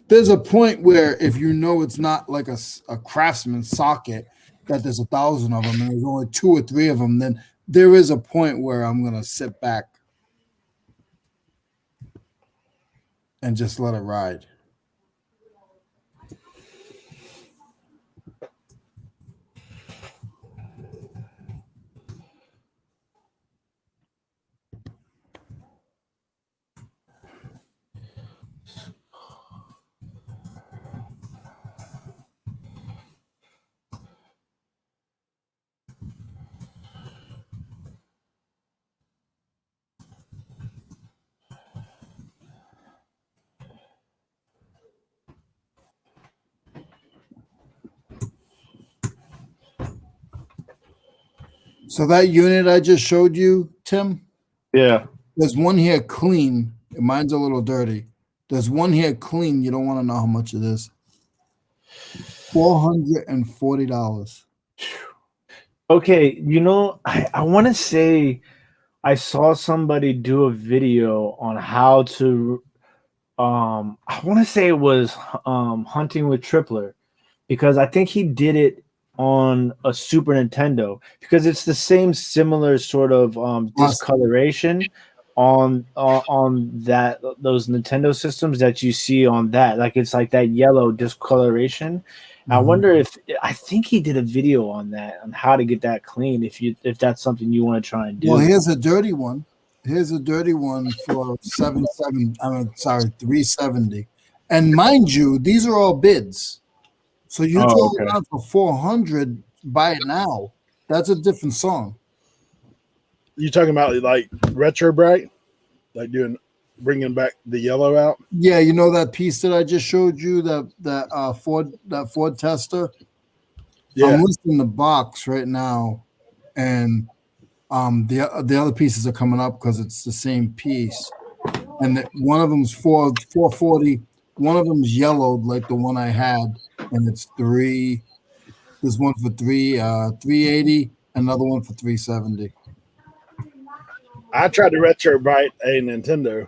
There's a point where if you know it's not like a Craftsman socket, that there's 1,000 of them and there's only 2 or 3 of them, then there is a point where I'm going to sit back and just let it ride. So that unit I just showed you, Tim, Yeah. there's one here clean. Mine's a little dirty. There's one here clean. You don't want to know how much it is. $440. Okay, I want to say I saw somebody do a video on how to I want to say it was hunting with Tripler, because I think he did it on a Super Nintendo, because it's the same similar sort of discoloration on those Nintendo systems that you see on that. Like it's like that yellow discoloration. I wonder I think he did a video on that, on how to get that clean, if that's something you want to try and do. Well, here's a dirty one. Here's a dirty one for 370. And mind you, these are all bids. So you throw it out for 400, buy it now. That's a different song. You talking about like retro bright, like bringing back the yellow out? Yeah, you know that piece that I just showed you, that Ford tester. Yeah, I'm listing the box right now, and the other pieces are coming up because it's the same piece, and one of them's 440. One of them's yellowed like the one I had, and it's 3. There's one for 380, another one for 370. I tried to retro bright a Nintendo.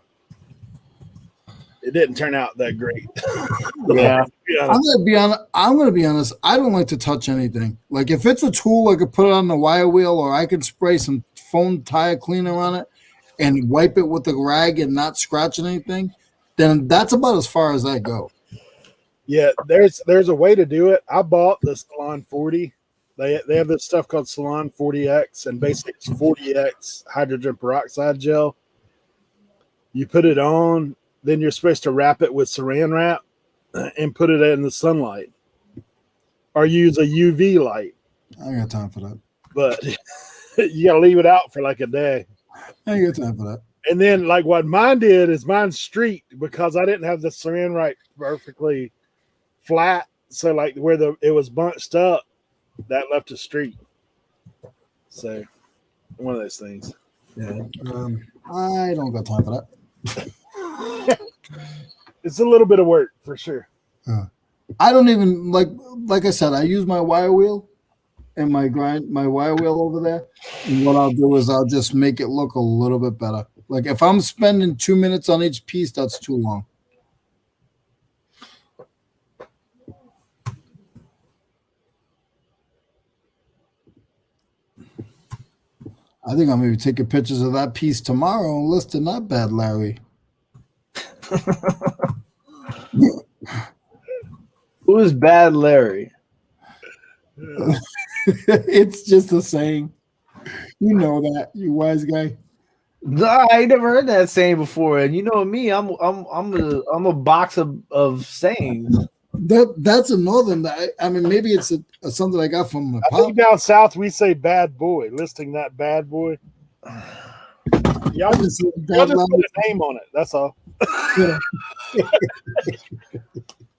It didn't turn out that great. Yeah. I'm gonna be honest. I don't like to touch anything. Like if it's a tool, I could put it on the wire wheel, or I could spray some foam tire cleaner on it and wipe it with a rag and not scratch anything. Then that's about as far as I go. Yeah, there's a way to do it. I bought the Salon 40. They have this stuff called Salon 40X, and basically it's 40X hydrogen peroxide gel. You put it on, then you're supposed to wrap it with saran wrap and put it in the sunlight, or use a UV light. I ain't got time for that. But you got to leave it out for like a day. I ain't got time for that. And then, like what mine did is mine streaked because I didn't have the saran wrap perfectly flat. So, like where it was bunched up, that left a streak. So, one of those things. Yeah. I don't got time for that. It's a little bit of work for sure. I don't even like I said, I use my wire wheel and my wire wheel over there. And what I'll do is I'll just make it look a little bit better. Like if I'm spending 2 minutes on each piece, that's too long. I think I'm maybe taking pictures of that piece tomorrow and listing that bad Larry. Who's Bad Larry? It's just a saying. You know that, you wise guy. Nah, I never heard that saying before. And you know me, I'm a box of sayings. That's a northern. I mean, maybe it's something I got from my I pop. think down south we say bad boy, listing that bad boy. Y'all I just, just said y'all bad just put Larry. a name on it. That's all. Yeah.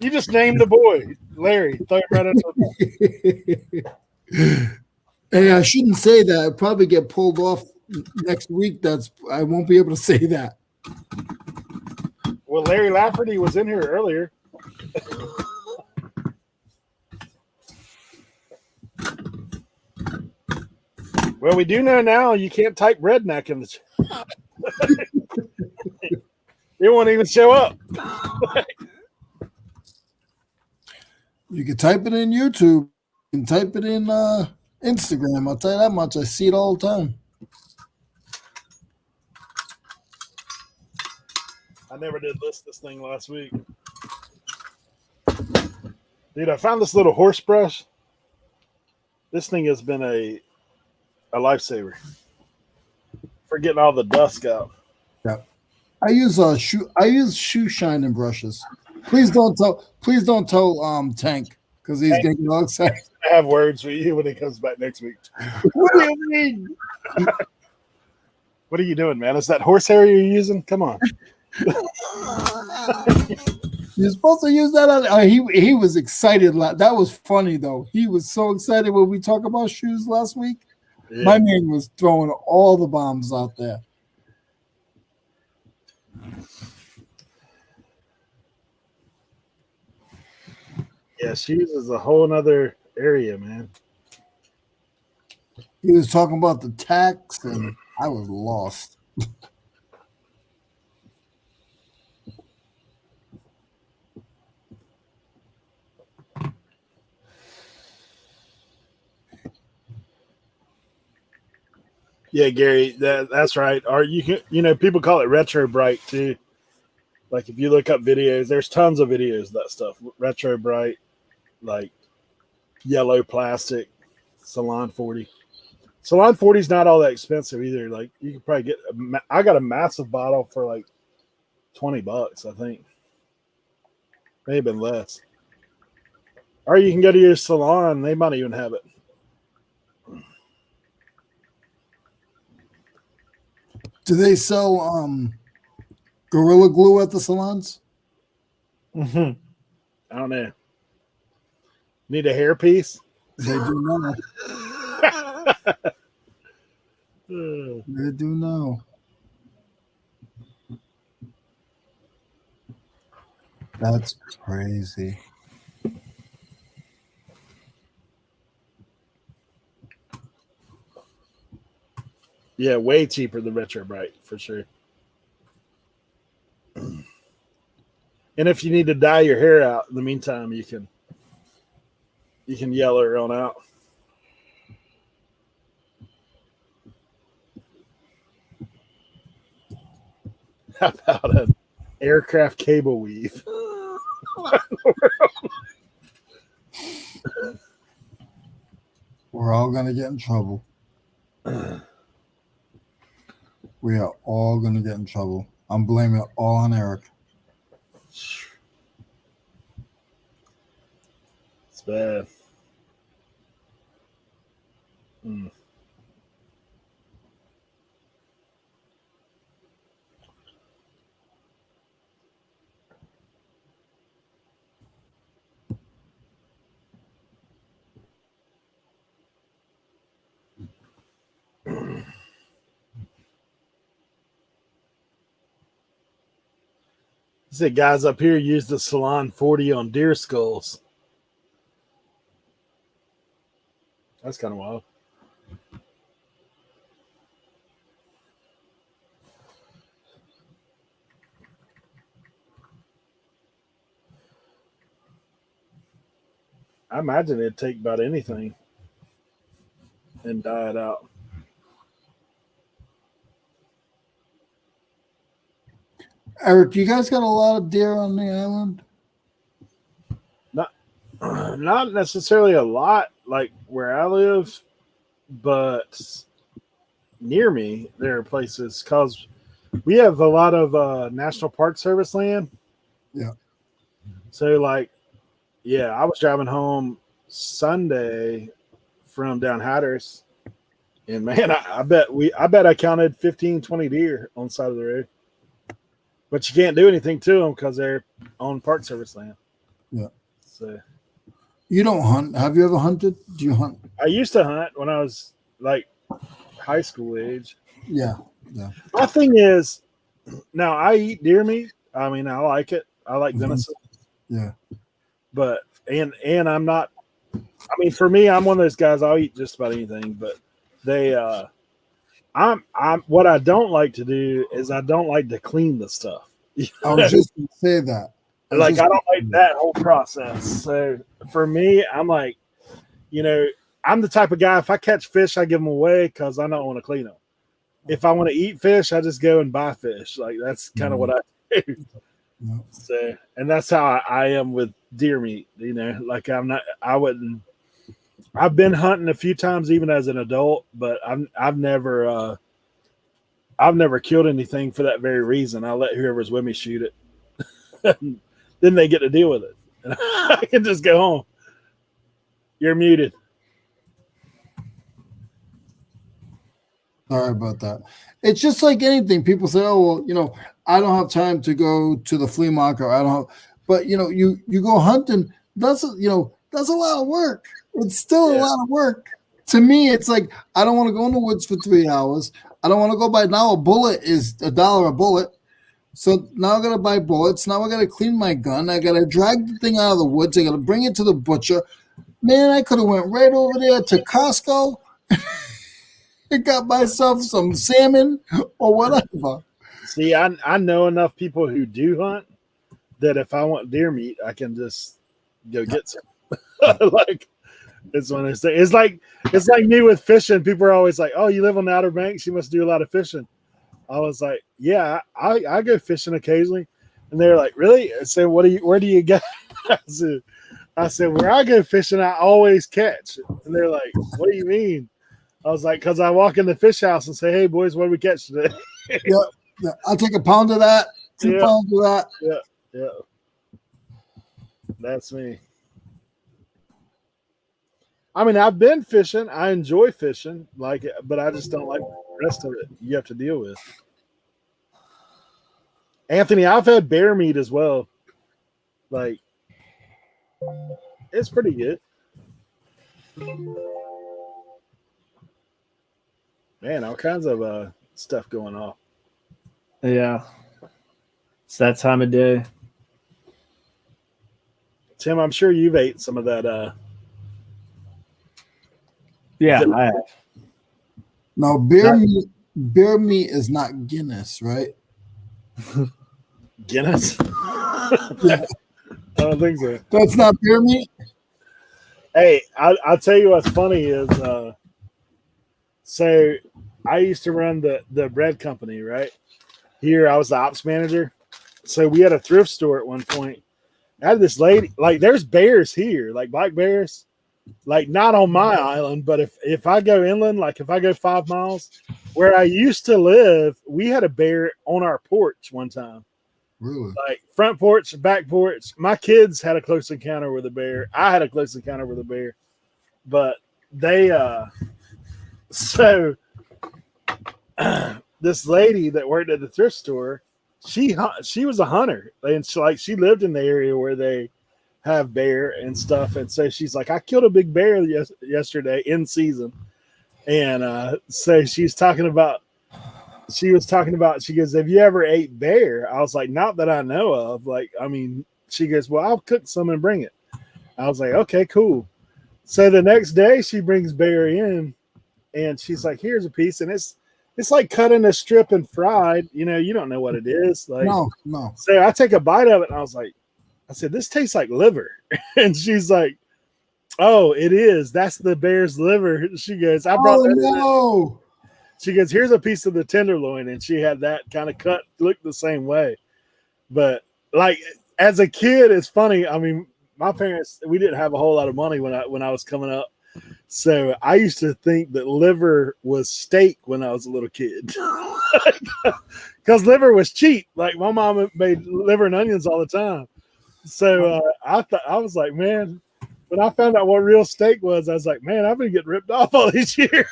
You just named the boy Larry. Throw it right under Hey, I shouldn't say that. I'd probably get pulled off next week. I won't be able to say that. Well, Larry Lafferty was in here earlier. Well, we do know now you can't type redneck in the chat. It won't even show up. You can type it in YouTube. You can type it in Instagram. I'll tell you that much. I see it all the time. I never did list this thing last week. Dude, I found this little horse brush. This thing has been a lifesaver for getting all the dust out. Yeah. I use shoe shining brushes. Please don't tell Tank because he's getting all excited. I have words for you when he comes back next week. What do you mean? What are you doing, man? Is that horsehair you're using? Come on. You're supposed to use that on he was excited. That was funny though. He was so excited when we talked about shoes last week. Yeah. My man was throwing all the bombs out there. Yeah, shoes is a whole nother area, man. He was talking about the tax, and I was lost. Yeah, Gary, that's right. Or people call it retro bright too. Like if you look up videos, there's tons of videos of that stuff. Retro bright, like yellow plastic, Salon 40. Salon 40 is not all that expensive either. Like you could probably get. I got a massive bottle for like $20, I think. Maybe less. Or you can go to your salon; they might even have it. Do they sell Gorilla Glue at the salons? Mm-hmm. I don't know. Need a hairpiece? They do now. Hmm. They do now. That's crazy. Yeah, way cheaper than Retro Bright for sure. And if you need to dye your hair out in the meantime, you can yellow it on out. How about an aircraft cable weave? We're all gonna get in trouble. We are all gonna get in trouble. I'm blaming it all on Eric. It's bad. Mm. He said guys up here use the Salon 40 on deer skulls. That's kind of wild. I imagine it'd take about anything and dye it out. Eric, you guys got a lot of deer on the island? Not necessarily a lot like where I live, but near me there are places because we have a lot of National Park Service land. Yeah. So like, yeah, I was driving home Sunday from down Hatteras, and man, I bet I counted 15, 20 deer on the side of the road. But you can't do anything to them because they're on Park Service land. Yeah. So You don't hunt. Have you ever hunted? Do you hunt? I used to hunt when I was like high school age. Yeah. My thing is, now I eat deer meat. I mean, I like it. I like Mhm. venison. Yeah. But and I'm not. I mean, for me, I'm one of those guys. I'll eat just about anything. But they, I'm what I don't like to do is I don't like to clean the stuff. I was just going to say that. Like I don't like that whole process. So for me, I'm like, I'm the type of guy. If I catch fish, I give them away because I don't want to clean them. If I want to eat fish, I just go and buy fish. Like that's kind of what I do. Yeah. So, and that's how I am with deer meat. Like I wouldn't. I've been hunting a few times even as an adult, but I've never killed anything for that very reason. I let whoever's with me shoot it. Then they get to deal with it. And I can just go home. You're muted. Sorry about that. It's just like anything. People say, "Oh, well, I don't have time to go to the flea market. Or I don't have," but you go hunting. That's that's a lot of work. It's still a lot of work. To me, it's like I don't want to go in the woods for 3 hours. I don't want to go buy now. A bullet is $1 a bullet. So now I gotta buy bullets. Now I gotta clean my gun. I gotta drag the thing out of the woods. I gotta bring it to the butcher. Man, I could have went right over there to Costco and got myself some salmon or whatever. See, I know enough people who do hunt that if I want deer meat, I can just go get some. Like it's when they say it's like me with fishing. People are always like, "Oh, you live on the Outer Banks, you must do a lot of fishing." I was like, "Yeah, I go fishing occasionally," and they're like, "Really?" I said, where do you go?" I said, "Where I go fishing, I always catch." And they're like, "What do you mean?" I was like, "Because I walk in the fish house and say, 'Hey boys, what did we catch today?'" Yeah. I'll take a pound of that, 2 pounds of that. Yeah. That's me. I mean, I've been fishing. I enjoy fishing, but I just don't like the rest of it. You have to deal with. Anthony, I've had bear meat as well. Like, it's pretty good. Man, all kinds of stuff going on. Yeah. It's that time of day. Tim, I'm sure you've ate some of that. Yeah, I have. Now, bear meat is not Guinness, right? Guinness? Yeah. I don't think so. That's not bear meat? Hey, I'll tell you what's funny is so I used to run the bread company, right? Here I was the ops manager. So we had a thrift store at one point. I had this lady, like there's bears here, like black bears, like not on my island, but if I go inland, like if I go 5 miles, where I used to live, we had a bear on our porch one time. Really? Like front porch, back porch. My kids had a close encounter with a bear. I had a close encounter with a bear. But they so this lady that worked at the thrift store, she was a hunter, and she lived in the area where they have bear and stuff. And so she's like, I killed a big bear yesterday in season. And so she was talking about, she goes, have you ever ate bear? I was like, not that I know of. Like, I mean, she goes, well, I'll cook some and bring it. I was like, okay, cool. So the next day she brings bear in and she's like, here's a piece. And it's like cutting a strip and fried, you don't know what it is. Like, no. So I take a bite of it and I said, this tastes like liver. And she's like, oh, it is. That's the bear's liver. She goes, I brought that in. She goes, here's a piece of the tenderloin. And she had that kind of cut, looked the same way. But like as a kid, it's funny. I mean, my parents, we didn't have a whole lot of money when I was coming up. So I used to think that liver was steak when I was a little kid. Because liver was cheap. Like my mom made liver and onions all the time. So I was like, man, when I found out what real steak was, I was like, man, I've been getting ripped off all these years.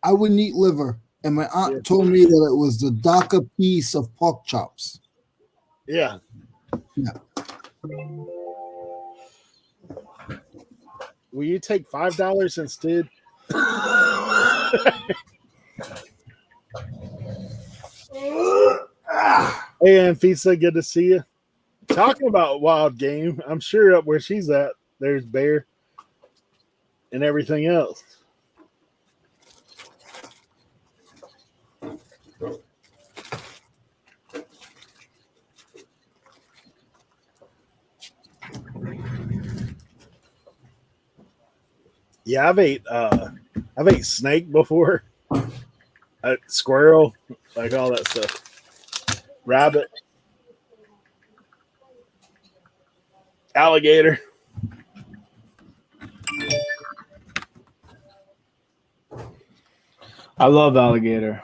I wouldn't eat liver, and my aunt told me that it was the darker piece of pork chops. Yeah. Yeah. Will you take $5 instead? Hey, Anfisa, good to see you. Talking about wild game, I'm sure up where she's at, there's bear and everything else. Yeah, I've ate snake before, squirrel, like all that stuff. Rabbit, alligator. I love alligator.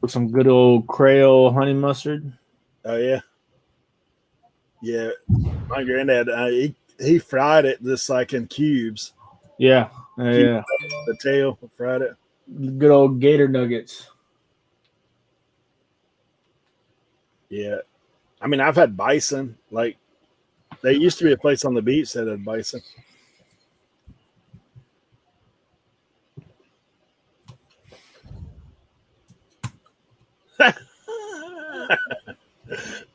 With some good old Creole honey mustard. Oh yeah, yeah. My granddad, he fried it just like in cubes. Yeah, yeah. The tail, fried it. Good old gator nuggets. Yeah, I mean, I've had bison. Like, there used to be a place on the beach that had bison.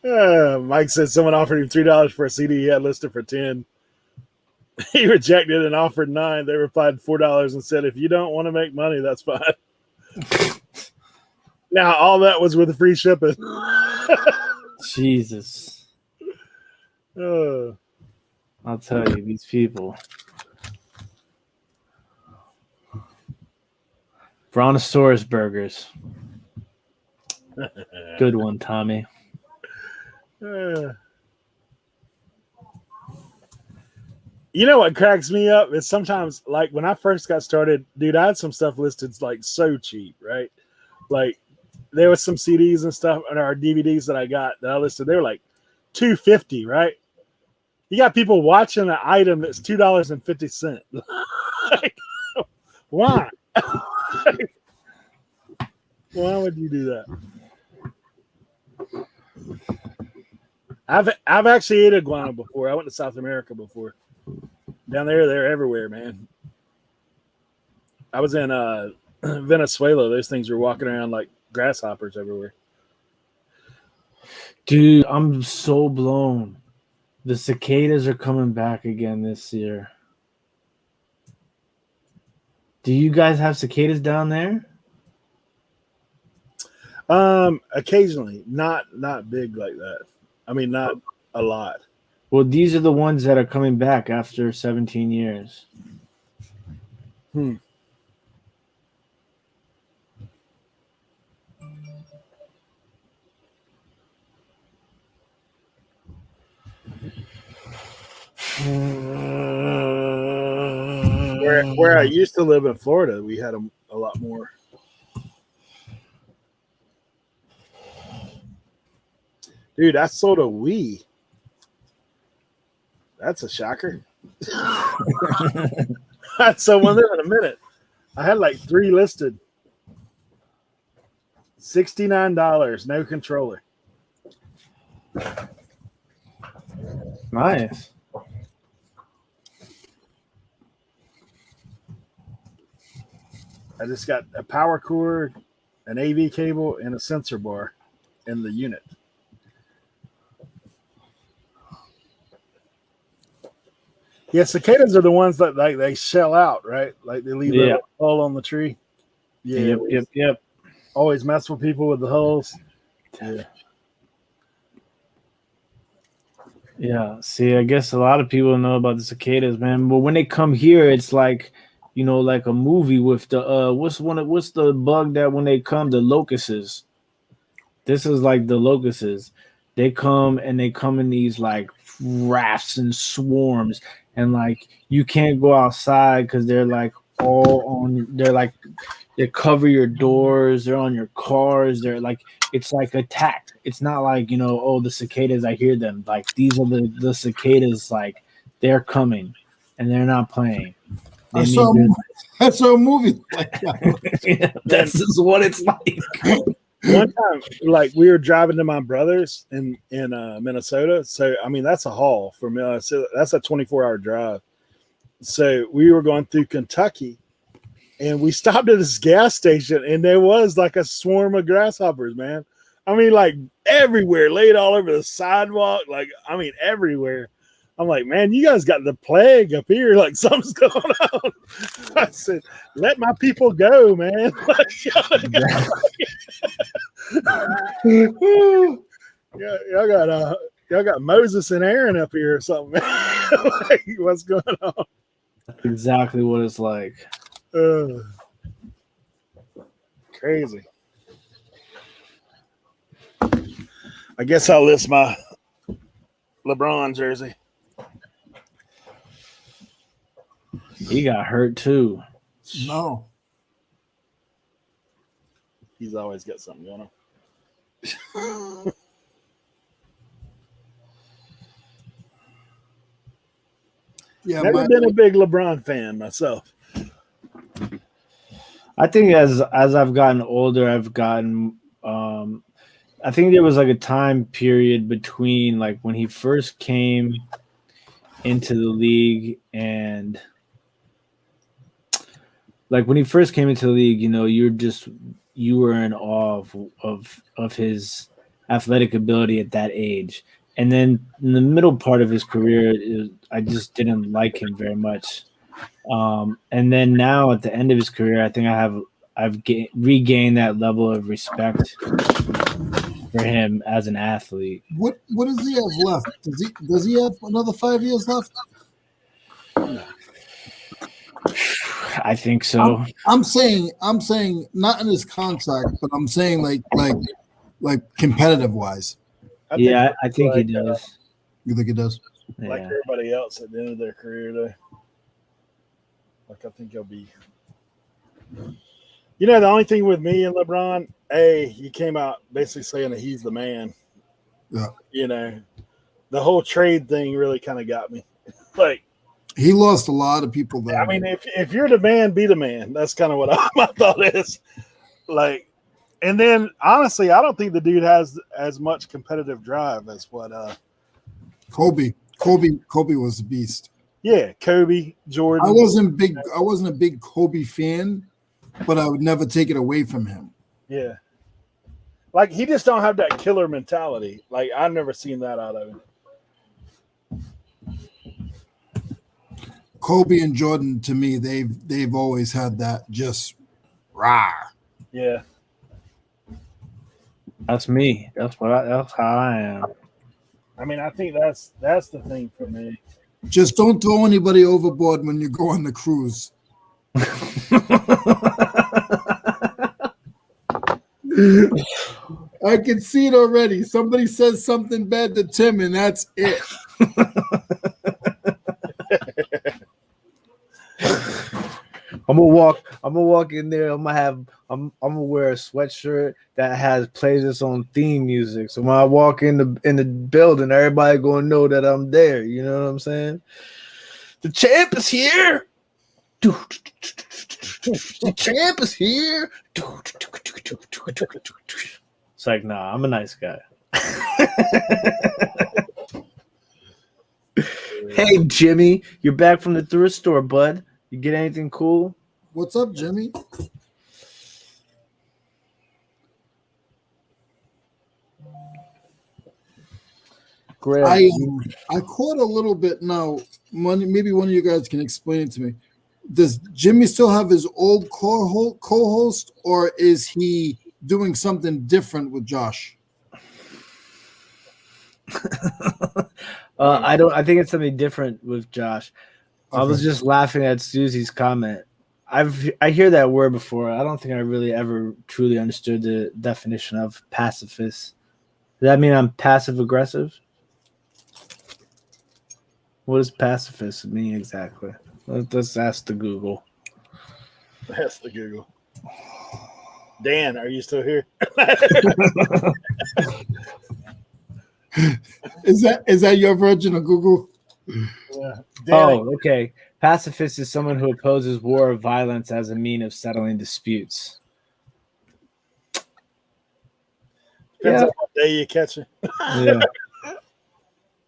Mike said someone offered him $3 for a CD he had listed for 10. He rejected and offered 9. They replied $4 and said, "If you don't want to make money, that's fine." Now all that was with free shipping. Jesus. I'll tell you, these people. Brontosaurus burgers. Good one, Tommy. You know what cracks me up is sometimes, like when I first got started, dude, I had some stuff listed like so cheap, right? Like there was some CDs and stuff and our DVDs that I got that I listed. They were like $2.50, right? You got people watching an item that's $2.50. Like, why? Why would you do that? I've actually ate iguana before. I went to South America before. Down there, they're everywhere, man. I was in Venezuela. Those things were walking around like grasshoppers everywhere. Dude, I'm so blown. The cicadas are coming back again this year. Do you guys have cicadas down there? Occasionally, not big like that. I mean, not a lot. Well, these are the ones that are coming back after 17 years. Where I used to live in Florida, we had them a lot more. Dude, I sold a Wii. That's a shocker. I sold one there in a minute. I had like 3 listed. $69, no controller. Nice. I just got a power cord, an AV cable, and a sensor bar in the unit. Yeah, cicadas are the ones that like they shell out, right? Like they leave a hole on the tree. Yeah. Yep. Always mess with people with the holes. Yeah. Yeah. See, I guess a lot of people know about the cicadas, man. But when they come here, it's like, you know, like a movie with the what's the bug that when they come, the locusts. This is like the locusts. They come and they come in these like rafts and swarms, and like you can't go outside because they're like all on. They're like they cover your doors. They're on your cars. They're like it's like attacked. It's not like oh the cicadas. I hear them. Like these are the cicadas. Like they're coming, and they're not playing. I They saw, mean I saw a movie like that. yeah, that's just what it's like. One time, like we were driving to my brother's in Minnesota. So I mean that's a haul for me. So that's a 24-hour drive. So we were going through Kentucky, and we stopped at this gas station, and there was like a swarm of grasshoppers, man. I mean, like everywhere, laid all over the sidewalk. Like I mean, everywhere. I'm like, man, you guys got the plague up here. Like something's going on. I said, let my people go, man. Yeah, y'all got Moses and Aaron up here or something. Like, what's going on? Exactly what it's like. Crazy. I guess I'll list my LeBron jersey. He got hurt too. No. He's always got something going on. Yeah, Never been a big LeBron fan myself. I think as I've gotten older, I've gotten. I think there was like a time period between like when he first came into the league and like when he first came into the league, you were in awe of his athletic ability at that age. And then in the middle part of his career, I just didn't like him very much. And then now at the end of his career, I think I've regained that level of respect for him as an athlete. What does he have left? Does he have another 5 years left? I think so. I'm saying not in his contract, but I'm saying like competitive wise. I think he does. You think it does? Like everybody else at the end of their career, though. Like I think he'll be. The only thing with me and LeBron, he came out basically saying that he's the man. Yeah. The whole trade thing really kind of got me. Like he lost a lot of people there. I mean, if you're the man, be the man. That's kind of what my thought is. Like, and then honestly, I don't think the dude has as much competitive drive as what Kobe was a beast. Yeah, Kobe, Jordan. I wasn't a big Kobe fan, but I would never take it away from him. Yeah. Like he just don't have that killer mentality. Like I've never seen that out of him. Kobe and Jordan, to me, they've always had that just rah. Yeah. That's me. That's how I am. I mean, I think that's the thing for me. Just don't throw anybody overboard when you go on the cruise. I can see it already. Somebody says something bad to Tim, and that's it. I'm gonna walk in there. I'm gonna wear a sweatshirt that has plays its own theme music. So when I walk in the building, everybody gonna know that I'm there. You know what I'm saying? The champ is here. The champ is here. It's like, nah, I'm a nice guy. Hey, Jimmy, you're back from the thrift store, bud. You get anything cool? What's up, Jimmy? Great. I caught a little bit now. Maybe one of you guys can explain it to me. Does Jimmy still have his old co-host, or is he doing something different with Josh? I think it's something different with Josh. Okay. I was just laughing at Susie's comment. I hear that word before. I don't think I really ever truly understood the definition of pacifist. Does that mean I'm passive aggressive? What does pacifist mean exactly? Let's ask the Google. That's the Google. Dan, are you still here? Is that your version of Google? Yeah. Dan, Oh, okay. Pacifist is someone who opposes war or violence as a mean of settling disputes. depends Yeah, on what day you catch it. yeah.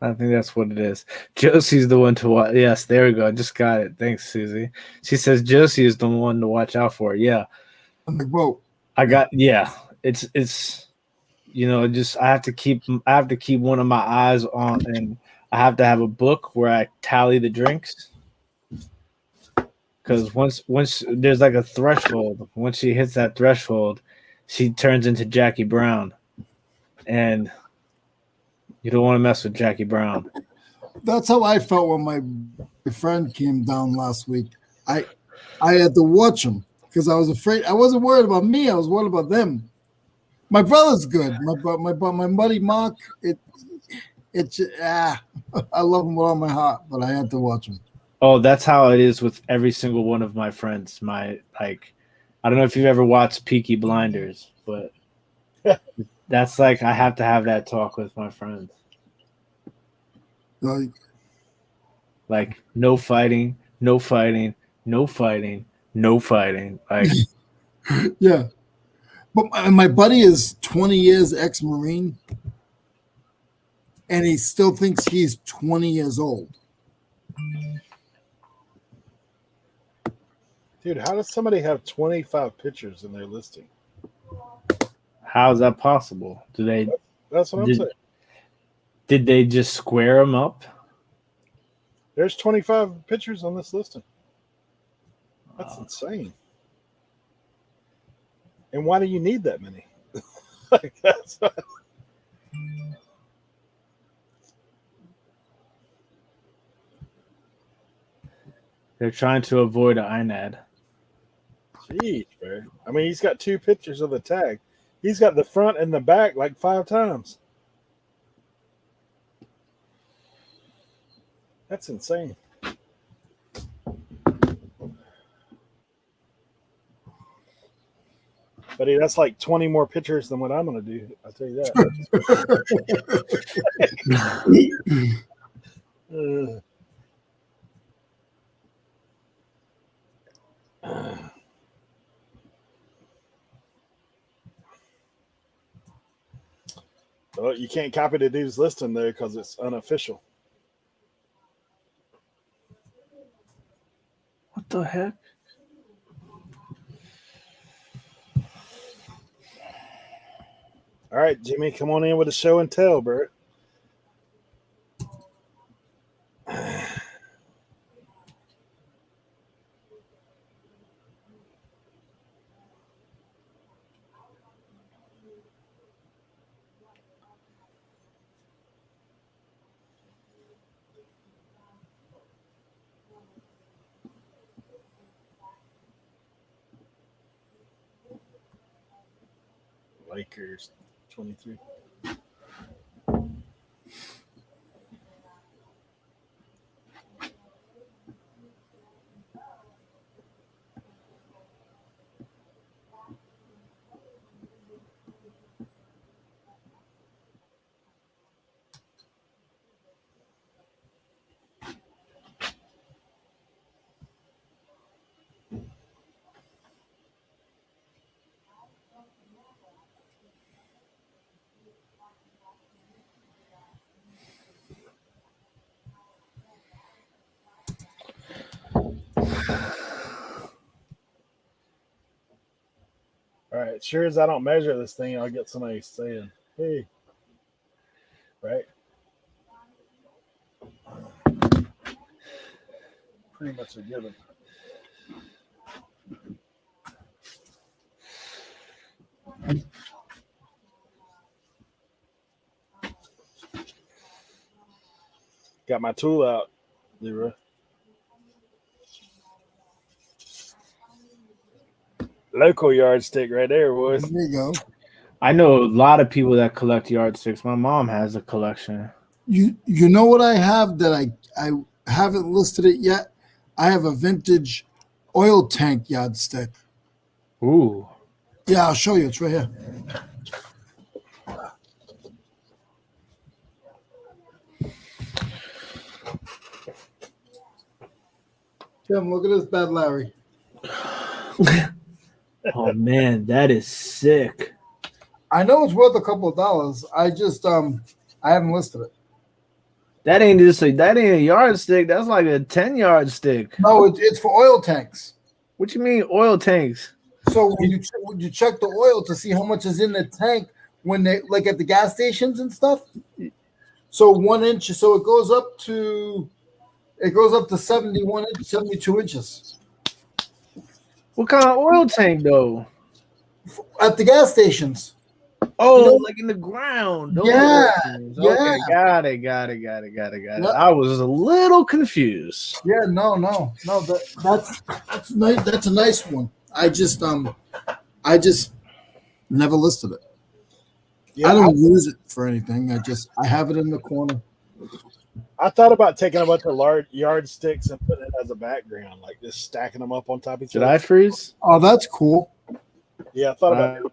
I think that's what it is. Josie's the one to watch. Yes, there we go. I just got it. Thanks, Susie. She says Josie is the one to watch out for. Yeah, I'm like, whoa. I got. Yeah, it's just I have to keep one of my eyes on, and I have to have a book where I tally the drinks. Because once there's like a threshold, once she hits that threshold, she turns into Jackie Brown, and you don't want to mess with Jackie Brown. That's how I felt when my friend came down last week. I had to watch him because I was afraid. I wasn't worried about me. I was worried about them. My brother's good. My buddy Mark. I love him with all my heart, but I had to watch him. Oh, that's how it is with every single one of my friends. I don't know if you've ever watched Peaky Blinders, but that's like I have to have that talk with my friends. Like no fighting, no fighting, no fighting, no fighting. Like Yeah, but my buddy is 20 years ex-Marine, and he still thinks he's 20 years old. Dude, how does somebody have 25 pictures in their listing? how is that possible? That's what I'm saying. Did they just square them up? There's 25 pictures on this listing. That's insane. And why do you need that many? Like that's They're trying to avoid an INAD. Jeez, bro. I mean, he's got two pictures of the tag. He's got the front and the back like 5 times. That's insane. Buddy, that's like 20 more pictures than what I'm going to do. I'll tell you that. Well, you can't copy the dude's listing there because it's unofficial. What the heck? All right, Jimmy, come on in with a show and tell, bro. Lakers 23. All right, sure as I don't measure this thing, I'll get somebody saying, hey, right? Pretty much a given. Got my tool out, Leroy. Local yardstick right there, boys. There you go. I know a lot of people that collect yardsticks. My mom has a collection. You know what I have that I haven't listed it yet? I have a vintage oil tank yardstick. Ooh. Yeah, I'll show you. It's right here. Tim, look at this bad Larry. Oh man, that is sick. I know it's worth a couple of dollars. I just I haven't listed it. That ain't a yardstick. That's like a 10-yard stick. No, it's for oil tanks. What you mean oil tanks? So when you check the oil to see how much is in the tank when they like at the gas stations and stuff. So 1 inch, so it goes up to 71 inches, 72 inches What kind of oil tank though? at the gas stations. Oh, You know- like in the ground. Those Yeah, oil tanks. yeah. Okay, got it. Yep. I was a little confused. Yeah, no. That's nice. That's a nice one. I just never listed it. Yeah, I don't use it for anything. I have it in the corner. I thought about taking a bunch of large yardsticks and putting it as a background, like just stacking them up on top of each Did other. I freeze? Oh, that's cool. Yeah, I thought about it.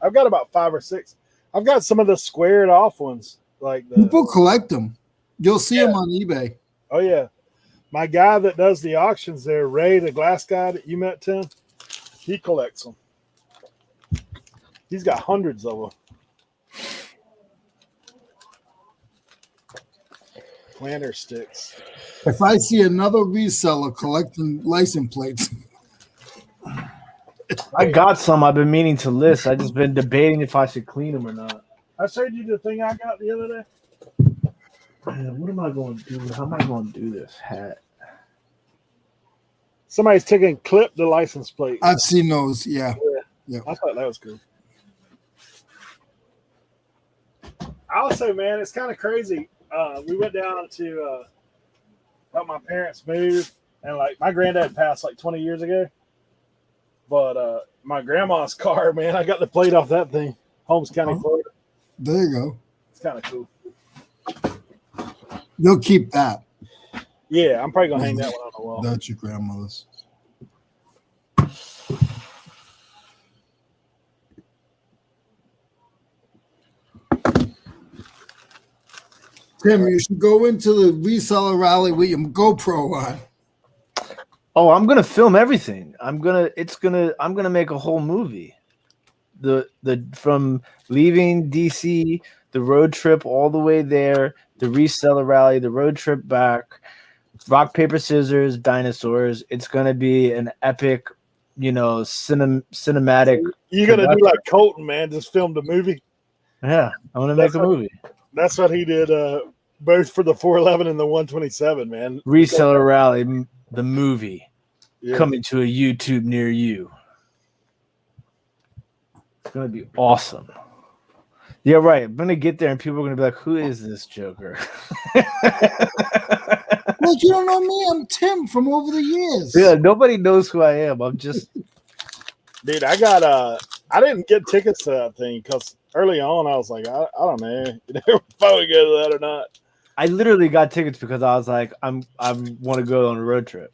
I've got about 5 or 6. I've got some of the squared off ones, like the. People collect them. You'll see them on eBay. Oh yeah, my guy that does the auctions there, Ray, the glass guy that you met, Tim, he collects them. He's got hundreds of them. Planter sticks. If I see another reseller collecting license plates, I got some I've been meaning to list. I just been debating if I should clean them or not. I showed you the thing I got the other day. Man, what am I going to do? How am I going to do this hat? Somebody's taking clip the license plate. I've seen those. Yeah. I thought that was cool. Also, man, it's kind of crazy. We went down to help my parents move, and like my granddad passed like 20 years ago. But my grandma's car, man, I got the plate off that thing. Holmes County, Florida. There you go. It's kind of cool. You'll keep that. Yeah, I'm probably gonna hang that one on the wall. That's your grandmother's. Tim, you should go into the reseller rally with your GoPro on. Oh, I'm gonna film everything. I'm gonna make a whole movie. The from leaving DC, the road trip all the way there, the reseller rally, the road trip back, rock, paper, scissors, dinosaurs. It's gonna be an epic, cinematic. You're gonna do like Colton, man, just film the movie. Yeah, I'm gonna make a movie. That's what he did, both for the 411 and the 127, man. Reseller rally, the movie, Yeah. coming to a YouTube near you. It's gonna be awesome. Yeah, right. I'm gonna get there and people are gonna be like, "Who is this Joker?" Well, you don't know me. I'm Tim from over the years. Yeah, nobody knows who I am. I'm just Dude, I didn't get tickets to that thing because early on I was like, I don't know if we probably go to that or not. I literally got tickets because I was like, I want to go on a road trip.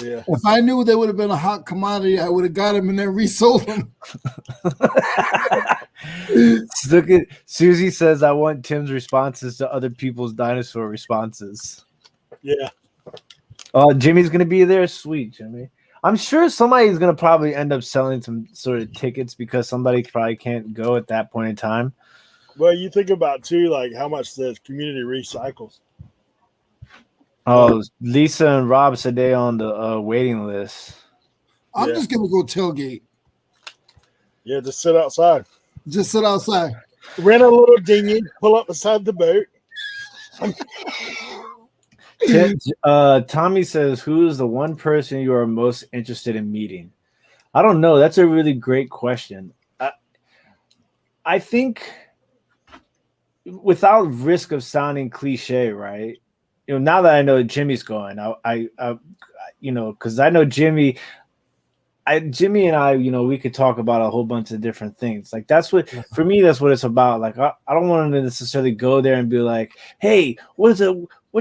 Yeah. If I knew they would have been a hot commodity, I would have got them and then resold them. Look at Susie says I want Tim's responses to other people's dinosaur responses. Yeah. Jimmy's gonna be there. Sweet, Jimmy. I'm sure somebody's gonna probably end up selling some sort of tickets because somebody probably can't go at that point in time. Well, you think about too, like how much the community recycles. Oh, Lisa and Rob said they on the waiting list. I'm Yeah. just going to go tailgate. Yeah, just sit outside. Just sit outside. Rent a little dinghy, pull up beside the boat. Tommy says, "Who is the one person you are most interested in meeting?" I don't know. That's a really great question. I think, without risk of sounding cliche, right? Now that I know Jimmy's going, I because I know Jimmy. Jimmy and I, we could talk about a whole bunch of different things. Like that's what for me, that's what it's about. Like I don't want to necessarily go there and be like, hey, what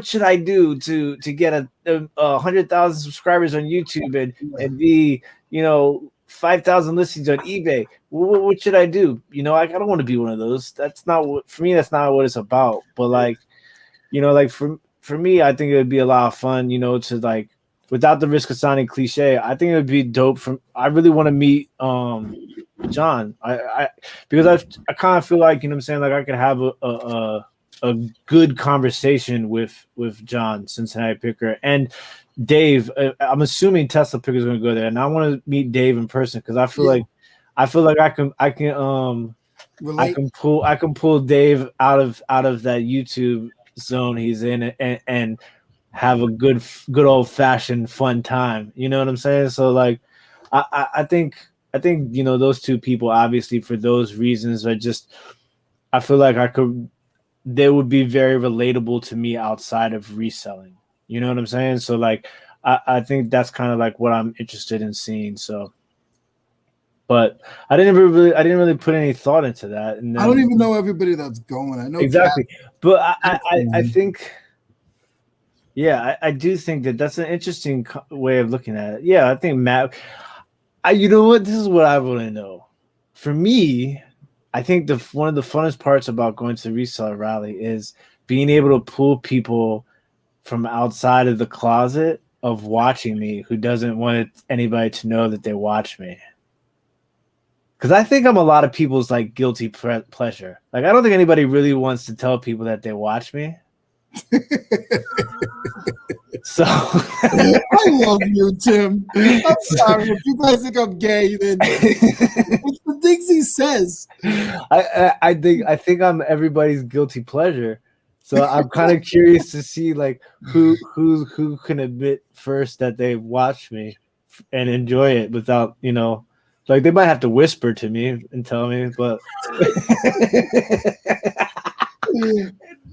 should I do to get a 100,000 subscribers on YouTube and be 5,000 listings on eBay? What should I do? I don't want to be one of those. That's not what for me. That's not what it's about. But like, like for me, I think it would be a lot of fun, to like, without the risk of sounding cliche, I think it would be dope. I really want to meet John. Because I kind of feel like, what I'm saying, like I could have a good conversation with John, Cincinnati Picker, and Dave. I'm assuming Tesla Picker is going to go there, and I want to meet Dave in person because I feel like I can pull Dave out of that YouTube zone he's in and have a good old fashioned fun time. You know what I'm saying? So like, I think those two people, obviously for those reasons, are just, I feel like they would be very relatable to me outside of reselling. You know what I'm saying? So like, I think that's kind of like what I'm interested in seeing. So, but I didn't really put any thought into that. And then, I don't even know everybody that's going. I know exactly, but I think. Yeah, I do think that's an interesting way of looking at it. Yeah, I think Matt. You know what? This is what I want to know. For me, I think one of the funnest parts about going to the reseller rally is being able to pull people from outside of the closet of watching me who doesn't want anybody to know that they watch me. Because I think I'm a lot of people's like guilty pleasure. Like I don't think anybody really wants to tell people that they watch me. So I love you, Tim. I'm sorry. If you guys think I'm gay, then it's the things he says. I think I'm everybody's guilty pleasure. So I'm kind of curious to see like who can admit first that they watched me and enjoy it without, like they might have to whisper to me and tell me, but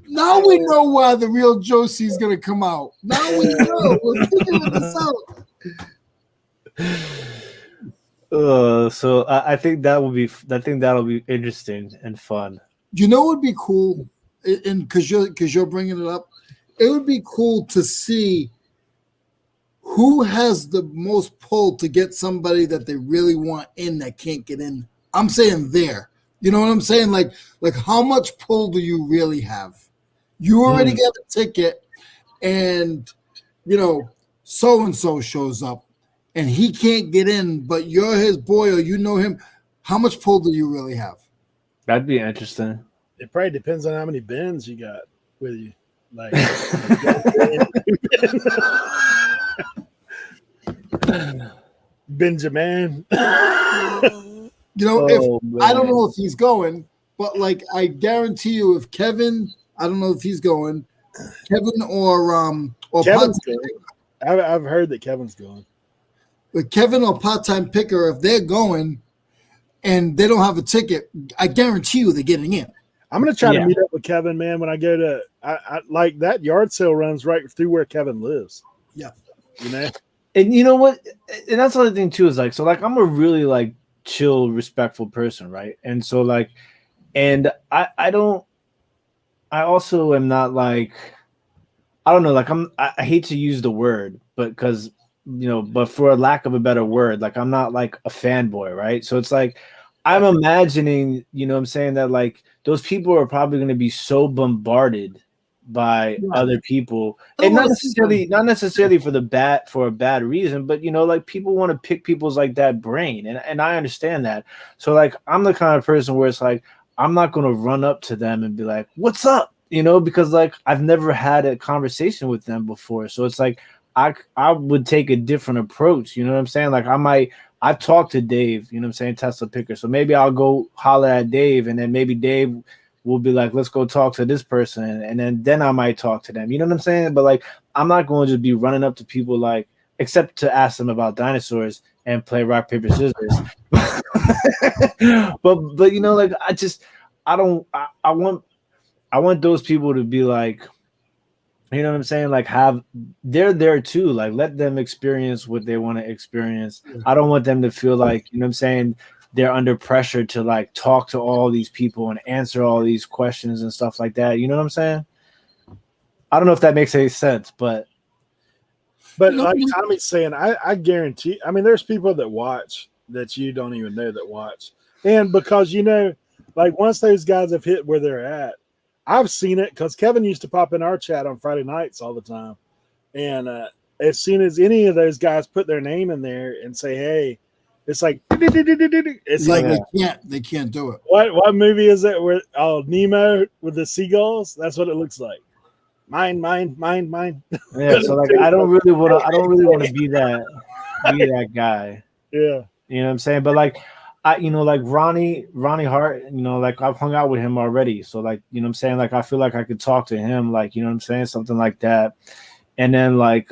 now we know why the real Josie's gonna come out. Now we know. We're figuring this out. So I think that'll be interesting and fun. You know what would be cool, and because you're bringing it up, it would be cool to see who has the most pull to get somebody that they really want in that can't get in. I'm saying there. You know what I'm saying? Like how much pull do you really have? You already got a ticket, and so and so shows up, and he can't get in, but you're his boy or you know him. How much pull do you really have? That'd be interesting. It probably depends on how many bins you got with you. Like, Benjamin. I don't know if he's going, but like I guarantee you, if Kevin, I don't know if he's going, Kevin or Kevin's going. I've heard that Kevin's going. But Kevin or part-time picker, if they're going and they don't have a ticket, I guarantee you they're getting in. I'm gonna try to meet up with Kevin, man. When I go to, I like that yard sale runs right through where Kevin lives. Yeah, And you know what? And that's the other thing too is like, so like I'm a really like chill, respectful person, right? And so like, and I also am not like, I don't know, like I hate to use the word, but because but for a lack of a better word, like I'm not like a fanboy, right? So it's like I'm imagining, what I'm saying, that like those people are probably going to be so bombarded by other people, and not necessarily for a bad reason, but like people want to pick people's like that brain, and I understand that. So like I'm the kind of person where it's like I'm not going to run up to them and be like, "What's up?" Because like I've never had a conversation with them before, so it's like I would take a different approach. You know what I'm saying? Like I've talked to Dave, Tesla Picker. So maybe I'll go holler at Dave, and then maybe Dave will be like, let's go talk to this person. And then I might talk to them. You know what I'm saying? But like, I'm not going to just be running up to people like, except to ask them about dinosaurs and play rock, paper, scissors. but like I want those people to be like, You know what I'm saying? Like they're there too. Like let them experience what they want to experience. I don't want them to feel like, you know what I'm saying, they're under pressure to like talk to all these people and answer all these questions and stuff like that. You know what I'm saying? I don't know if that makes any sense, but But No, like Tommy's saying, I guarantee. I mean, there's people that watch that you don't even know that watch, and because like once those guys have hit where they're at, I've seen it because Kevin used to pop in our chat on Friday nights all the time, and as soon as any of those guys put their name in there and say, "Hey," it's like it's like like they can't do it. what movie is it? Where Nemo with the seagulls? That's what it looks like. Mine, mine, mine, mine. yeah, so like I don't really want to be that guy. Yeah. You know what I'm saying? But like like Ronnie Hart, like I've hung out with him already. So like, you know what I'm saying? Like I feel like I could talk to him, like, you know what I'm saying? Something like that. And then like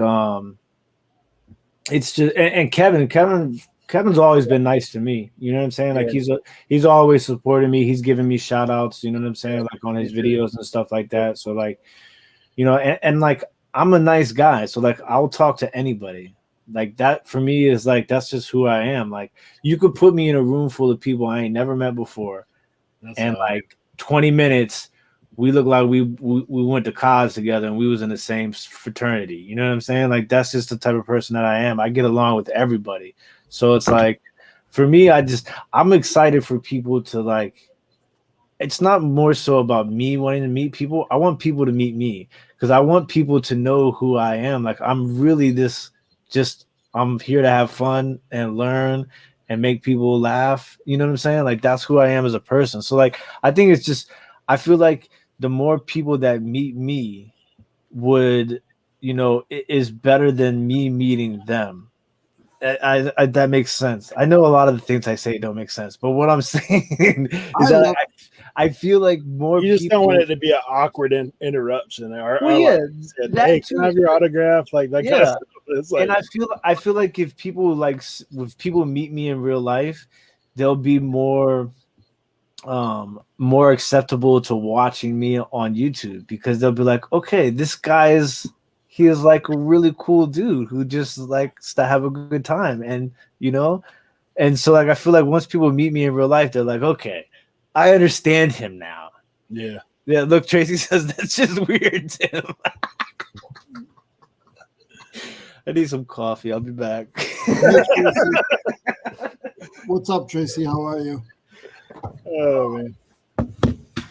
it's just and Kevin's always been nice to me. You know what I'm saying? Like Yeah. he's always supported me. He's giving me shout outs, you know what I'm saying? Like on his videos and stuff like that. So like, and like I'm a nice guy. So like I'll talk to anybody. Like that for me is like that's just who I am. Like you could put me in a room full of people I ain't never met before, That's and how like 20 minutes, we look like we went to college together and we was in the same fraternity. You know what I'm saying? Like that's just the type of person that I am. I get along with everybody. So it's like for me, I'm excited for people to like. It's not more so about me wanting to meet people. I want people to meet me because I want people to know who I am. Like I'm really just I'm here to have fun and learn and make people laugh. You know what I'm saying? Like that's who I am as a person. So like I think it's just I feel like the more people that meet me would, is better than me meeting them. That makes sense. I know a lot of the things I say don't make sense, but what I'm saying is I that love I feel like more you just don't want people. it to be an awkward interruption, Well, or like yeah, you said, hey, that can I too. have your autograph? Like that kind of Yeah, stuff. It's and like, I feel like if people if people meet me in real life, they'll be more acceptable to watching me on YouTube because they'll be like, okay, he is like a really cool dude who just likes to have a good time, and you know, and so like I feel like once people meet me in real life, they're like, okay, I understand him now. yeah. Yeah, look, Tracy says that's just weird, Tim. I need some coffee. I'll be back. Hey, Tracy. What's up, Tracy? How are you? Oh man.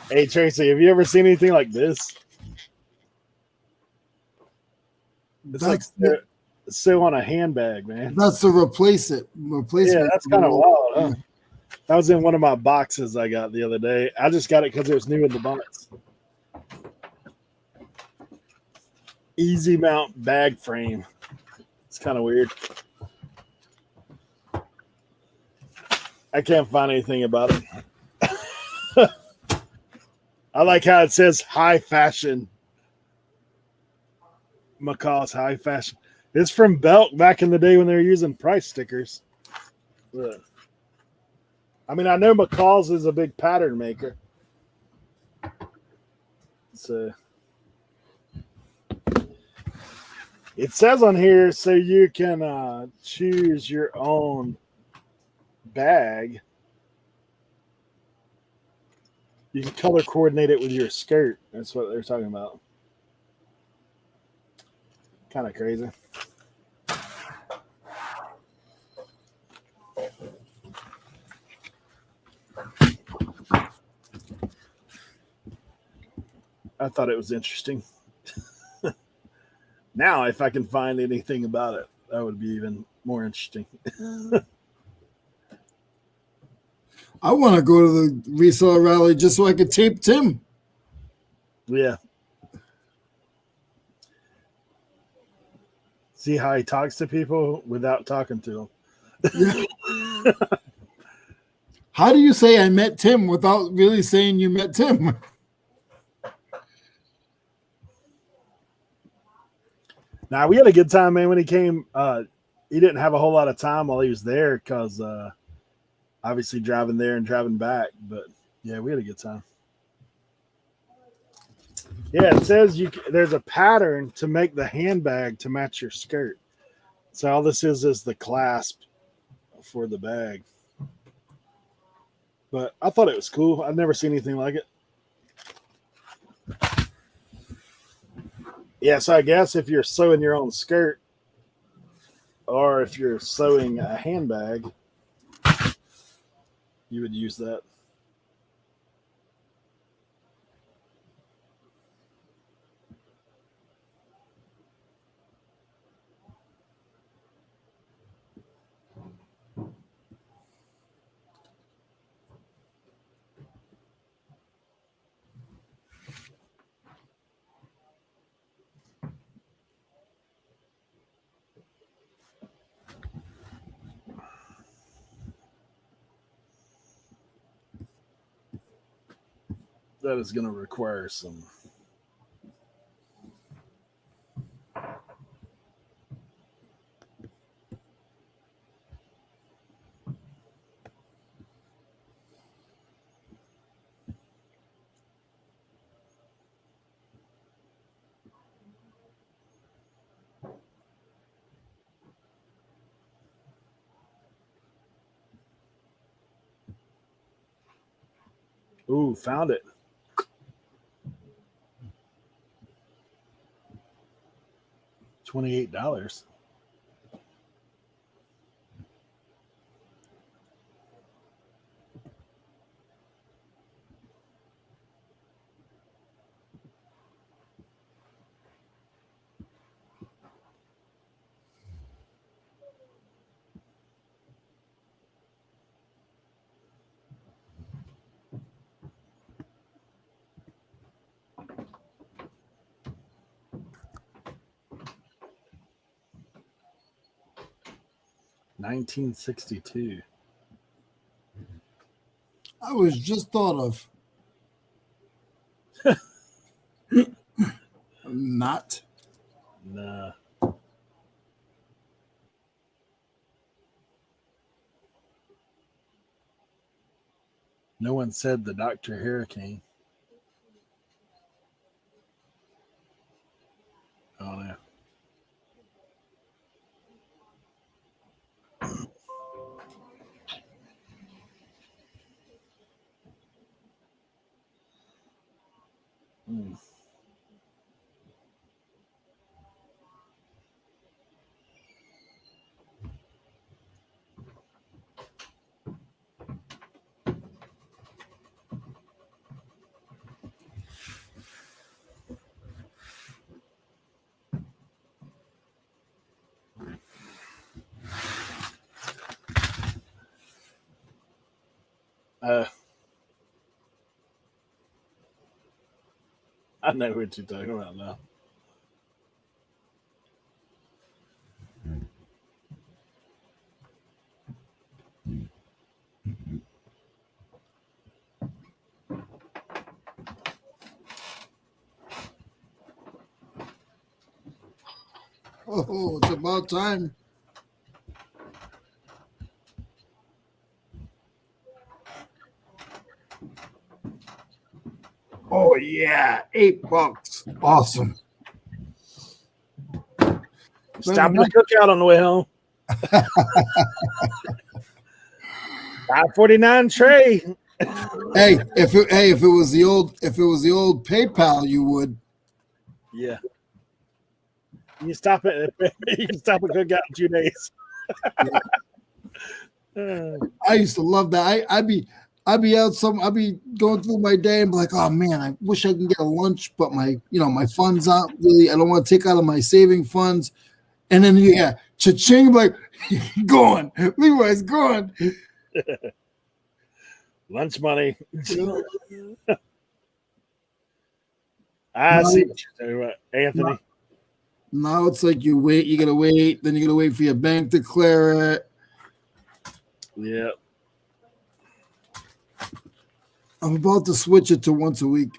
Hey Tracy, have you ever seen anything like this? It's like That's the, so on a handbag, man. that's the replacement. Yeah, that's kind of wild, huh? Yeah. That was in one of my boxes I got the other day. I just got it because it was new in the box. Easy mount bag frame. It's kind of weird. I can't find anything about it. I like how it says high fashion. McCall's high fashion. It's from Belk back in the day when they were using price stickers. Ugh. I mean, I know McCall's is a big pattern maker. So it says on here so you can choose your own bag. You can color coordinate it with your skirt. That's what they're talking about. Kind of crazy. I thought it was interesting. Now, if I can find anything about it, that would be even more interesting. I want to go to the reseller rally just so I could tape Tim. Yeah. See how he talks to people without talking to them. Yeah. How do you say I met Tim without really saying you met Tim? Now we had a good time, man. When he came, he didn't have a whole lot of time while he was there because obviously driving there and driving back. But yeah, we had a good time. Yeah, it says there's a pattern to make the handbag to match your skirt. So all this is the clasp for the bag. But I thought it was cool. I've never seen anything like it. Yeah, so I guess if you're sewing your own skirt or if you're sewing a handbag, you would use that. That is going to require some. Ooh, found it. $28. $19.62. I was just thought of. Not. Nah. No one said the Dr. Hurricane. Oh, no. Mm. Uh, I know what you're talking about now. Oh, it's about time. Oh yeah, $8. Awesome. Stop at the cookout on the way home. 549 tray. Hey, if it was the old PayPal, you would. Yeah. You stop at cookout in 2 days. I used to love that. I'd be going through my day and be like, oh man, I wish I can get a lunch, but my funds aren't really. I don't want to take out of my saving funds. And then cha-ching, like gone. Leroy's gone. Lunch money. You know? I see what you're talking about, Anthony. Now it's like you gotta wait, then you gotta wait for your bank to clear it. Yeah. I'm about to switch it to once a week.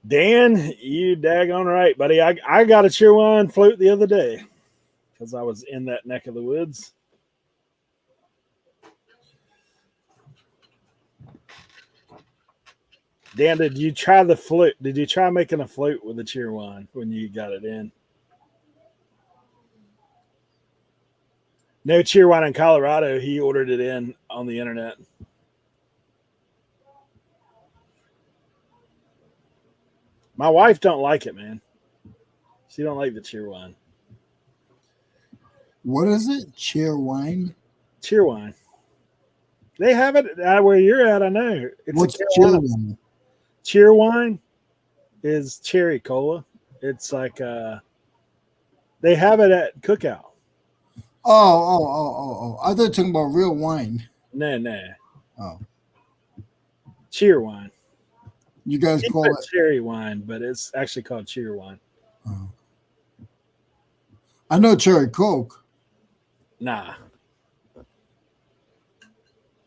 Dan, you daggone right, buddy. I got a Cheerwine float the other day because I was in that neck of the woods. Dan, did you try the float? Did you try making a float with the cheer wine when you got it in? No cheer wine in Colorado. He ordered it in on the internet. My wife don't like it, man. She don't like the cheer wine. What is it? Cheer wine? Cheer wine. They have it where you're at. I know. It's What's a cheer Carolina. wine? Cheer wine is cherry cola. It's like they have it at Cookout. Oh. I thought you were talking about real wine. No. Oh. Cheer wine. You guys It's call a it. cherry wine, but it's actually called cheer wine. Oh. I know cherry Coke. Nah.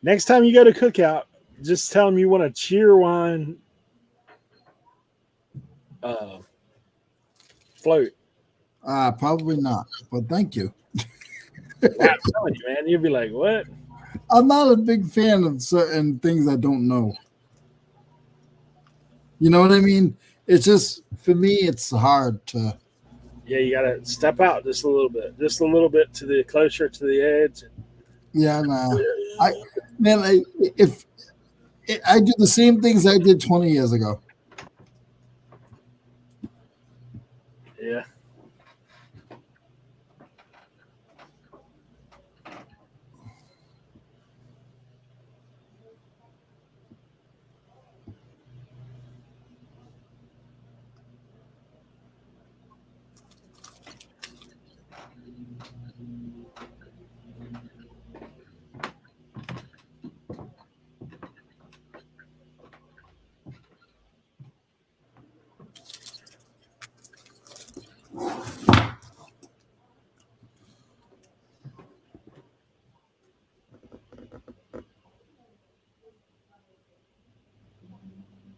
Next time you go to Cookout, just tell them you want a cheer wine float. Probably not, but thank you. I'm telling you, man. You'll be like, what? I'm not a big fan of certain things I don't know. You know what I mean? It's just, for me, it's hard to. Yeah, you got to step out just a little bit. Just a little bit to the closer to the edge. Yeah, nah. If I do the same things I did 20 years ago. Yeah.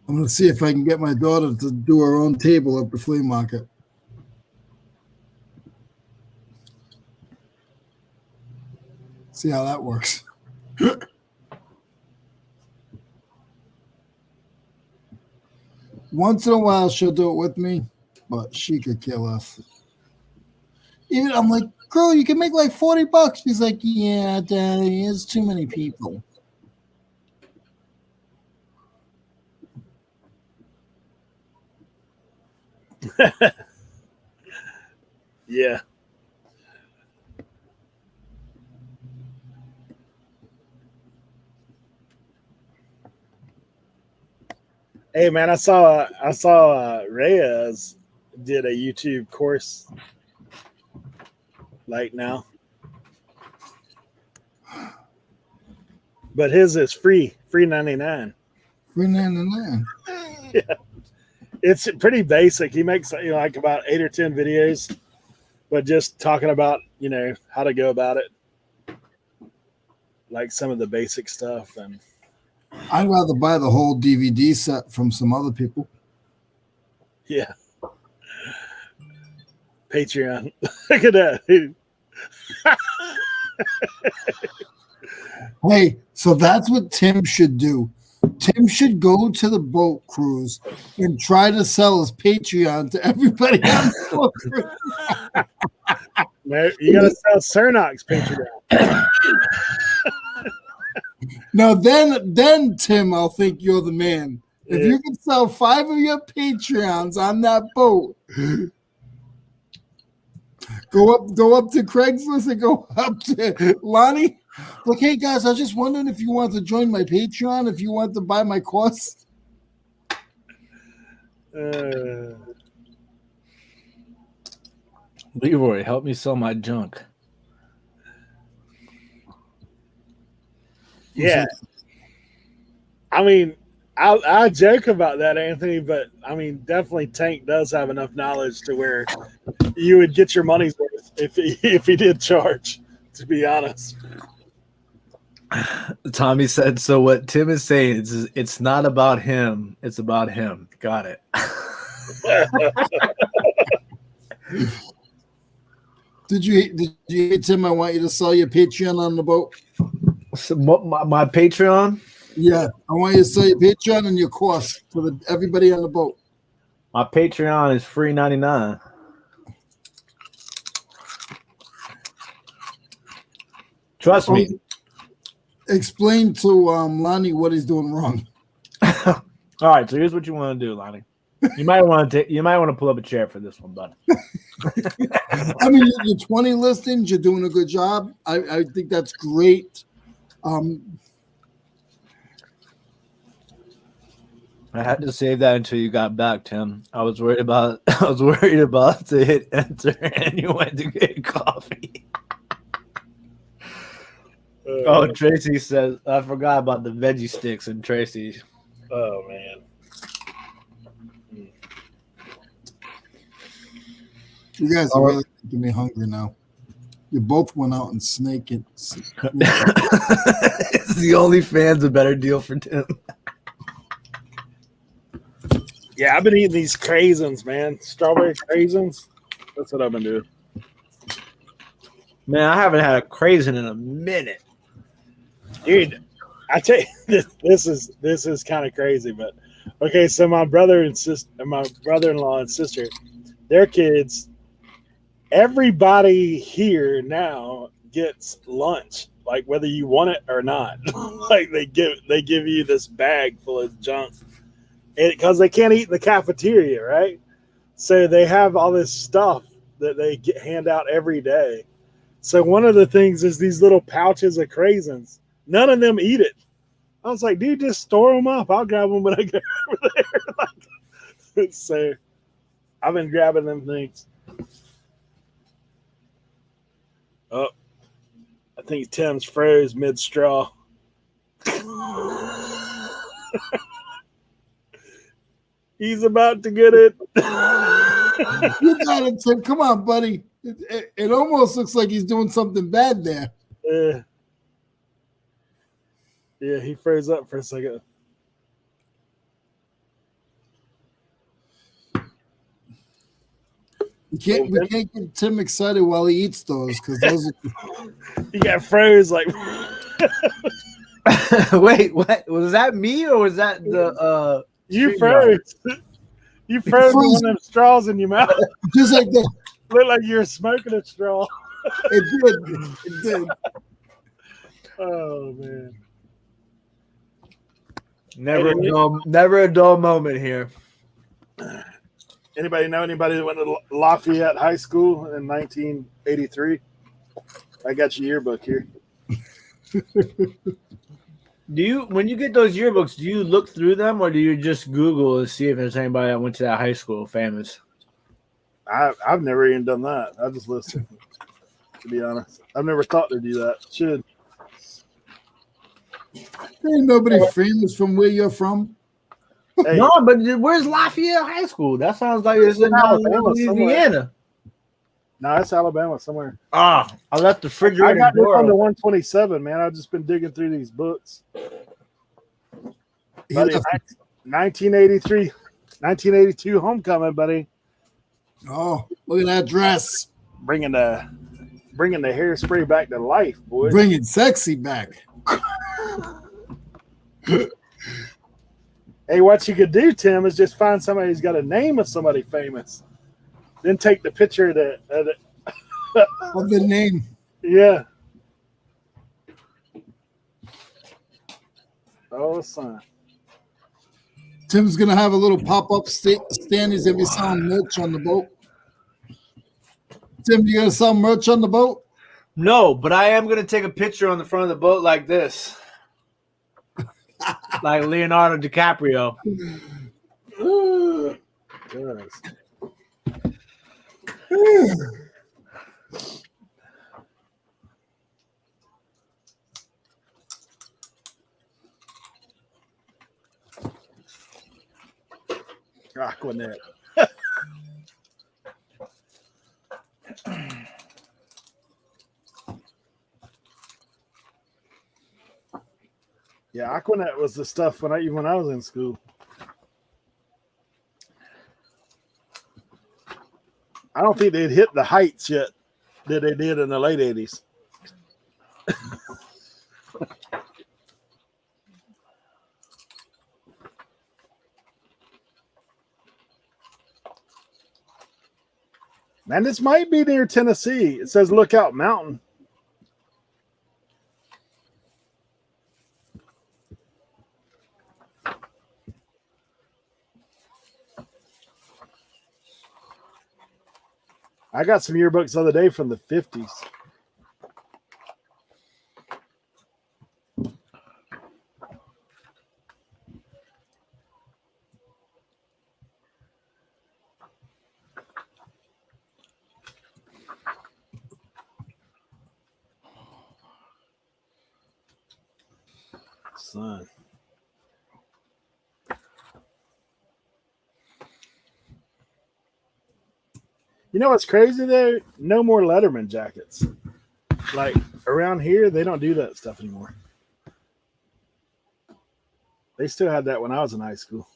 I'm going to see if I can get my daughter to do her own table at the flea market. See how that works. Once in a while, she'll do it with me, but she could kill us. Even I'm like, girl, you can make like $40. She's like, yeah, Daddy, it's too many people. Yeah. Hey man, I saw Reyes did a YouTube course like now. But his is free 99. $3.99. Yeah. It's pretty basic. He makes like about 8 or 10 videos, but just talking about, how to go about it. Like some of the basic stuff. And I'd rather buy the whole DVD set from some other people. yeah. Patreon. Look at that. Hey, so that's what Tim should do. Tim should go to the boat cruise and try to sell his Patreon to everybody on the boat cruise. No, you gotta sell Cernoc's Patreon. Now then, Tim, I'll think you're the man. If Yeah. you can sell 5 of your Patreons on that boat, go up to Craigslist and go up to Lonnie. Like, hey guys, I was just wondering if you want to join my Patreon, if you want to buy my course. Leroy, help me sell my junk. Yeah. I mean, I joke about that, Anthony, but I mean, definitely Tank does have enough knowledge to where you would get your money's worth if he did charge, to be honest. Tommy said, so what Tim is saying is it's not about him, it's about him. Got it. Did you hear, Tim? I want you to sell your Patreon on the boat. So my Patreon, Yeah, I want you to say your Patreon and your course for everybody on the boat. My Patreon is free 99. Trust me. Explain to Lonnie what he's doing wrong. All right, so here's what you want to do, Lonnie. You might want to pull up a chair for this one, bud. I mean, your 20 listings, you're doing a good job. I think that's great. I had to save that until you got back, Tim. I was worried about to hit enter and you went to get coffee. Oh, Tracy says I forgot about the veggie sticks and Tracy. Oh man. You guys are really making me hungry now. You both went out and snake it. It's the OnlyFans a better deal for Tim. Yeah, I've been eating these craisins, man. Strawberry craisins. That's what I've been doing. Man, I haven't had a craisin in a minute. Dude, I tell you, this is kind of crazy, but okay. So my brother and sister, my brother-in-law and sister, their kids, everybody here now gets lunch, like whether you want it or not. Like they give you this bag full of junk, because they can't eat in the cafeteria, right? So they have all this stuff that they hand out every day. So one of the things is these little pouches of craisins. None of them eat it. I was like, dude, just store them up. I'll grab them when I get over there. So I've been grabbing them things. Oh, I think Tim's froze mid-straw. He's about to get it. You got it, Tim. Come on, buddy. It almost looks like he's doing something bad there. Yeah, he froze up for a second. We can't get Tim excited while he eats those because those He got froze like. Wait, what was that? Me or was that the You froze? You froze with one of them straws in your mouth. just like that. Looked like you were smoking a straw. It did. Oh man. Never a dull moment here. Anybody know anybody that went to Lafayette High School in 1983? I got your yearbook here. When you get those yearbooks, do you look through them or do you just Google and see if there's anybody that went to that high school famous? I've never even done that. I just listened. To be honest, I've never thought to do that. Should. Ain't nobody famous from where you're from. Hey, No, but where's Lafayette High School? That sounds like it's in Alabama Louisiana. no, it's Alabama somewhere. I left the refrigerator. I got this door on the open. 127, man. I've just been digging through these books. He Buddy, left- 1983, 1982 homecoming, buddy. Oh, look at that dress. Bringing the hairspray back to life, boy. Bringing sexy back. Hey, what you could do, Tim, is just find somebody who's got a name of somebody famous. Then take the picture of the Of the name. yeah. Oh, son. Tim's gonna have a little pop-up stand. He's gonna be selling merch on the boat. Tim, you gonna sell merch on the boat? No, but I am gonna take a picture on the front of the boat like this, like Leonardo DiCaprio. Yes. Aquanet. Yeah, Aquanet was the stuff when I was in school. I don't think they'd hit the heights yet that they did in the late 80s. Man, this might be near Tennessee. It says Lookout Mountain. I got some yearbooks the other day from the 50s. Son. You know what's crazy though? No more Letterman jackets. Like around here, they don't do that stuff anymore. They still had that when I was in high school.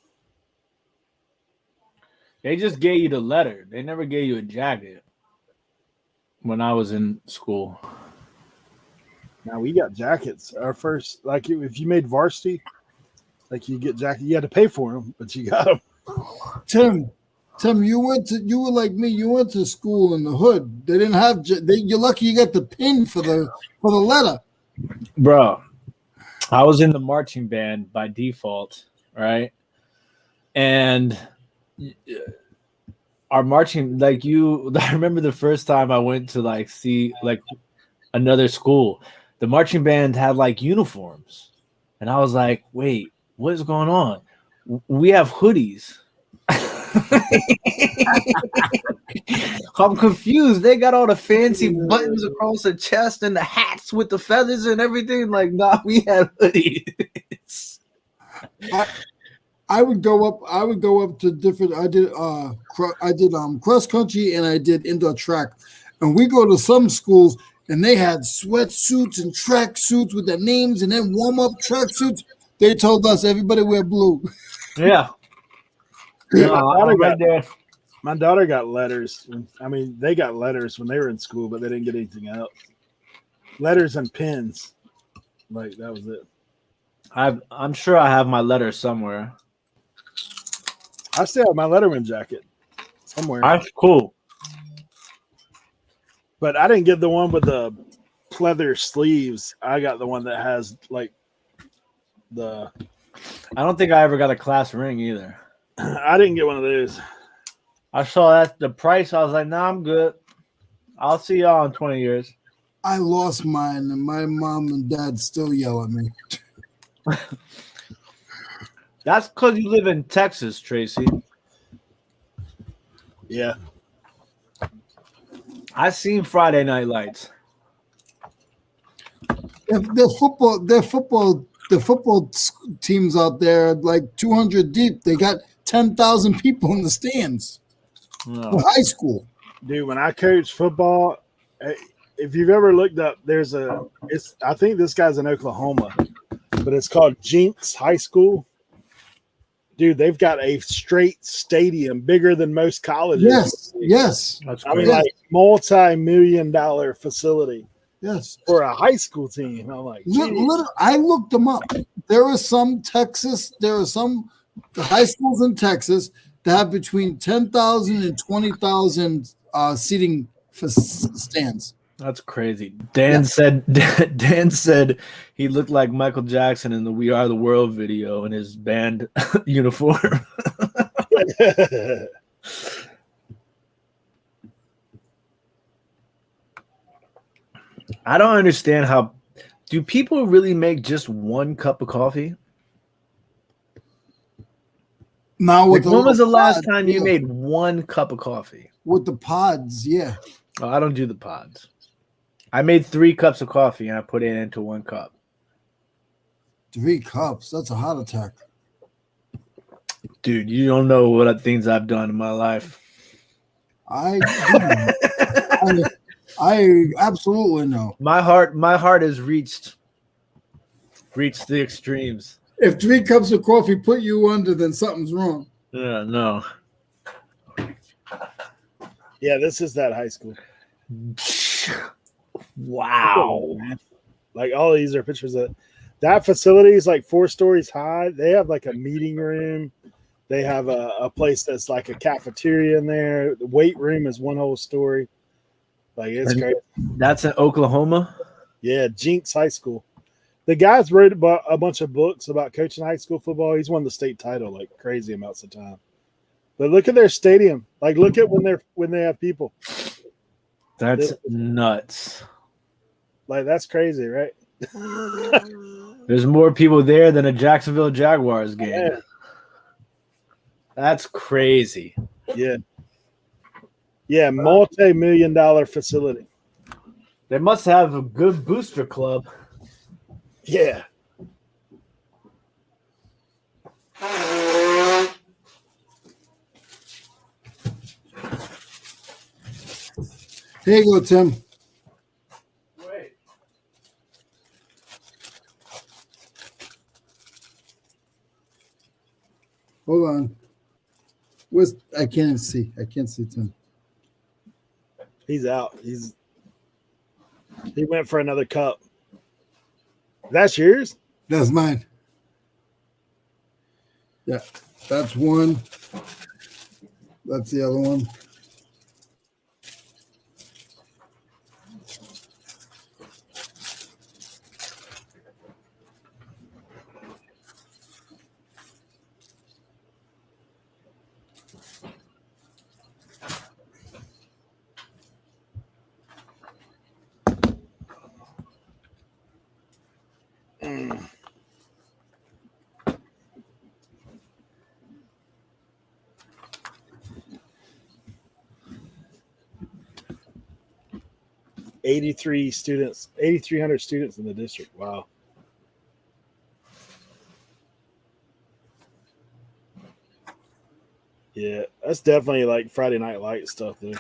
They just gave you the letter. They never gave you a jacket when I was in school. Now we got jackets. Our first, like if you made varsity, like you get jacket, you had to pay for them, but you got them. Tim, you were like me. You went to school in the hood. They didn't have. You're lucky you got the pin for the letter, Bro, I was in the marching band by default, right? And our marching, like you, I remember the first time I went to like see like another school. The marching band had like uniforms, and I was like, "Wait, what is going on? We have hoodies." I'm confused. They got all the fancy buttons across the chest and the hats with the feathers and everything. Like, nah, we had hoodies. I would go up to different. I did cross country and I did indoor track, and we go to some schools and they had sweatsuits and track suits with their names, and then warm up track suits. They told us everybody wear blue. Yeah. My daughter got letters. I mean, they got letters when they were in school, but they didn't get anything else. Letters and pins. Like, that was it. I'm sure I have my letter somewhere. I still have my Letterman jacket somewhere. That's cool. But I didn't get the one with the pleather sleeves. I got the one that has, like, the... I don't think I ever got a class ring either. I didn't get one of those. I saw that the price. I was like, nah, I'm good. I'll see y'all in 20 years. I lost mine, and my mom and dad still yell at me. That's because you live in Texas, Tracy. Yeah. I seen Friday Night Lights. The football teams out there, like 200 deep, they got 10,000 people in the stands. No. High school. Dude, when I coached football, if you've ever looked up, I think this guy's in Oklahoma, but it's called Jinx High School. Dude, they've got a straight stadium bigger than most colleges. Yes. That's I mean, crazy. like multi-million-dollar facility. Yes. For a high school team. I'm like, I looked them up. There are some high schools in Texas that have between 10,000 and 20,000 seating stands. That's crazy. Dan said he looked like Michael Jackson in the We Are the World video in his band uniform. I don't understand how do people really make just one cup of coffee? Now, Like, when was the last time you made one cup of coffee? With the pods, yeah. Oh, I don't do the pods. I made 3 cups of coffee and I put it into 1 cup. 3 cups. That's a heart attack. Dude, you don't know what things I've done in my life. I absolutely know. My heart has reached the extremes. If 3 cups of coffee put you under, then something's wrong. Yeah, no. yeah, this is that high school. Wow. Like all these are pictures of that facility is like 4 stories high. They have like a meeting room. They have a place that's like a cafeteria in there. The weight room is one whole story. Like it's And crazy. that's in Oklahoma. Yeah, Jinx High School. The guy's wrote about a bunch of books about coaching high school football. He's won the state title like crazy amounts of time. But look at their stadium. Like look at when they have people. That's nuts. Like that's crazy, right? There's more people there than a Jacksonville Jaguars game. Yeah. That's crazy. Yeah. Yeah, multi-million-dollar facility. They must have a good booster club. Yeah. Here you go, Tim. Wait. Hold on. I can't see. I can't see Tim. He's out. He went for another cup. That's yours? That's mine. Yeah, that's one. That's the other one. Mm. $8,300 students in the district. Wow. Yeah, that's definitely like Friday Night Light stuff, though.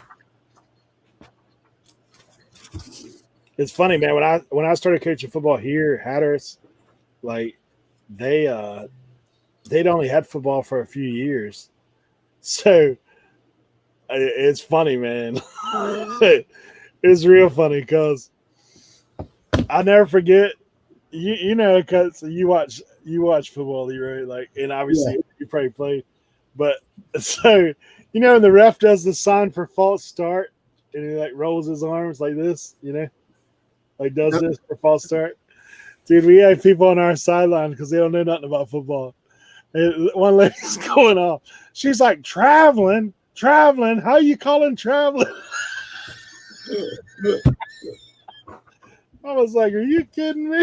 It's funny, man. When I started coaching football here, Hatteras, like they'd only had football for a few years, so it's funny, man. It's real funny because I never forget. You know, because you watch football, Leroy, like, and obviously you probably played, but so you know, when the ref does the sign for false start, and he like rolls his arms like this, you know, like does this for false start. Dude, we have people on our sideline because they don't know nothing about football. And one lady's going off. She's like, traveling. How you calling traveling? I was like, are you kidding me?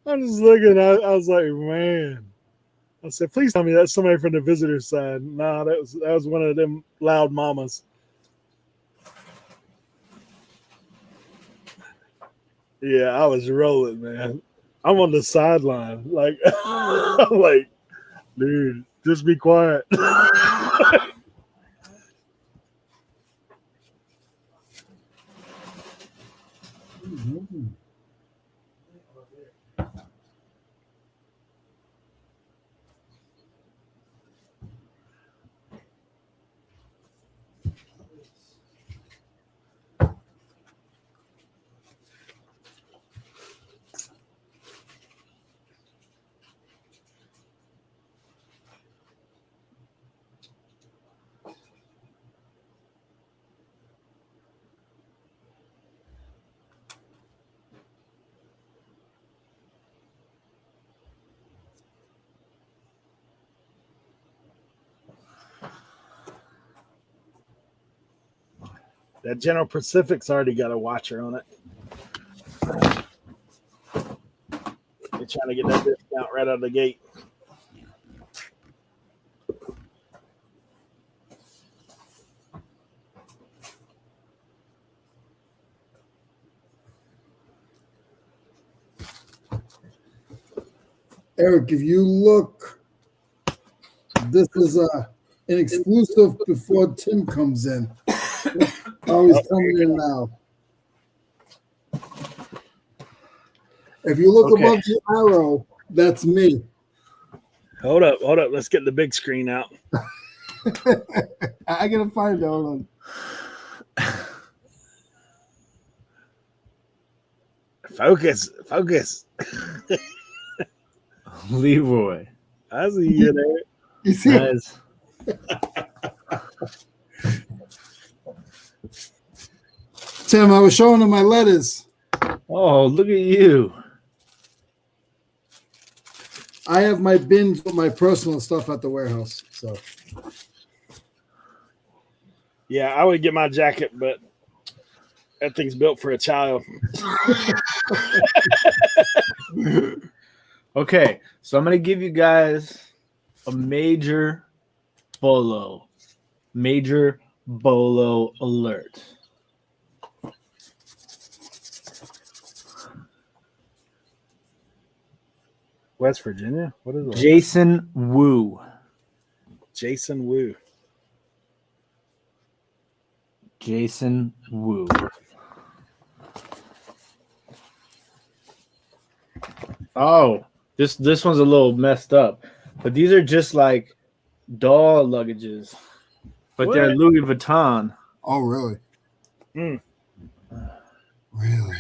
I'm just looking. I was like, man. I said, please tell me that's somebody from the visitor side. Nah, that was one of them loud mamas. Yeah, I was rolling, man. I'm on the sideline. Like, I'm like, dude, just be quiet. That General Pacific's already got a watcher on it. They're trying to get that discount right out of the gate. Eric, if you look, this is an exclusive before Tim comes in. Oh, he's coming in now. If you look above the arrow, that's me. Hold up. Let's get the big screen out. I gotta find it. Hold on. Focus. Leroy. I see you there. You see, Nice. Tim, I was showing him my letters. Oh, look at you. I have my bins with my personal stuff at the warehouse. So Yeah, I would get my jacket, but that thing's built for a child. Okay, so I'm gonna give you guys a major bolo alert. West Virginia? What is it? Jason Wu. Jason Wu. Jason Wu. Oh, this one's a little messed up, but these are just like doll luggages, but they're What? Louis Vuitton. oh really? Mm. Really?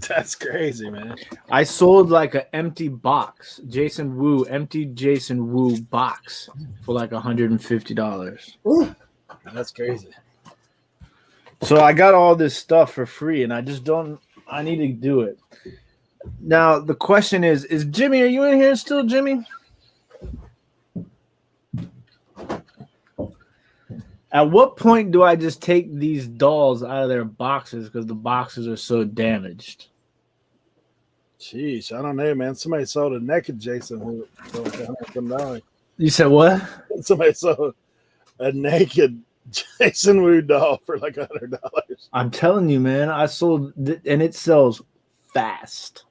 That's crazy, man. I sold like an empty box, empty Jason Wu box for like $150. That's crazy. So I got all this stuff for free, and I need to do it. Now the question is Jimmy, are you in here still, Jimmy? At what point do I just take these dolls out of their boxes because the boxes are so damaged? Jeez, I don't know, man. Somebody sold a naked Jason Wu for like $100. You said what? Somebody sold a naked Jason Wu doll for like $100. I'm telling you, man. I sold and it sells fast.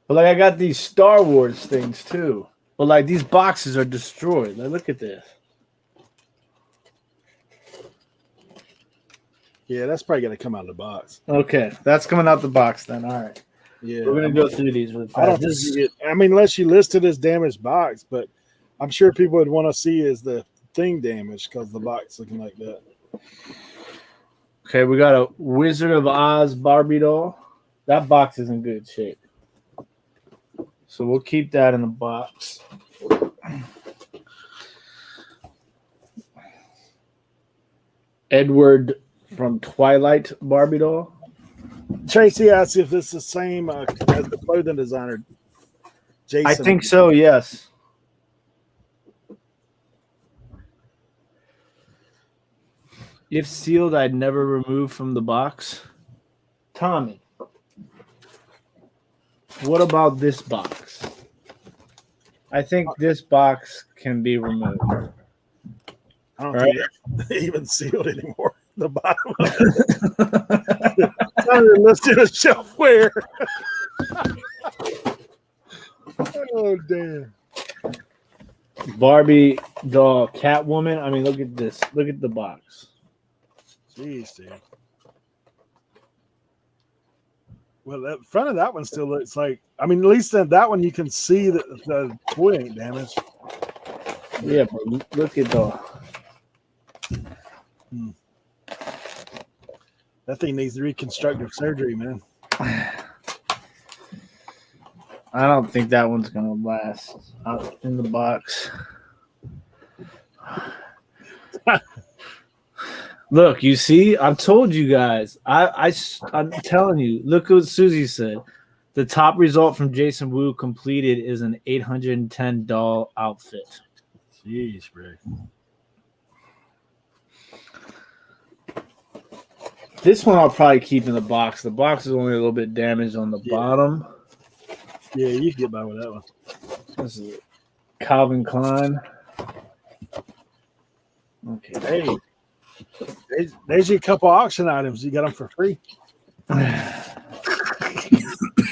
But like I got these Star Wars things too. But like these boxes are destroyed. Like, look at this. Yeah, that's probably gonna come out of the box. Okay, that's coming out the box then. All right. Yeah, We're gonna go through these really fast. I don't think you get. I mean, unless you list it as damaged box, but I'm sure people would want to see is the thing damaged because the box looking like that. Okay, we got a Wizard of Oz Barbie doll. That box is in good shape. So we'll keep that in the box. Edward from Twilight Barbie doll. Tracy asked if this is the same as the clothing designer, Jason. I think so, yes. If sealed, I'd never remove from the box. Tommy, what about this box? I think this box can be removed. I don't All think it's even sealed anymore. The bottom of it. It's not even listed as shelfware. Oh, damn. Barbie doll Catwoman. I mean, look at this. Look at the box. Jeez, dude. Well, the front of that one still looks like. I mean, at least in that one you can see that the toy ain't damaged. Yeah, but look at the. That thing needs reconstructive surgery, man. I don't think that one's gonna last out in the box. Look, you see, I've told you guys. I'm telling you. Look what Susie said. The top result from Jason Wu completed is an $810 outfit. Jeez, bro. This one I'll probably keep in the box. The box is only a little bit damaged on the bottom. Yeah, you can get by with that one. This is Calvin Klein. Okay. Hey, there's your couple auction items. You got them for free.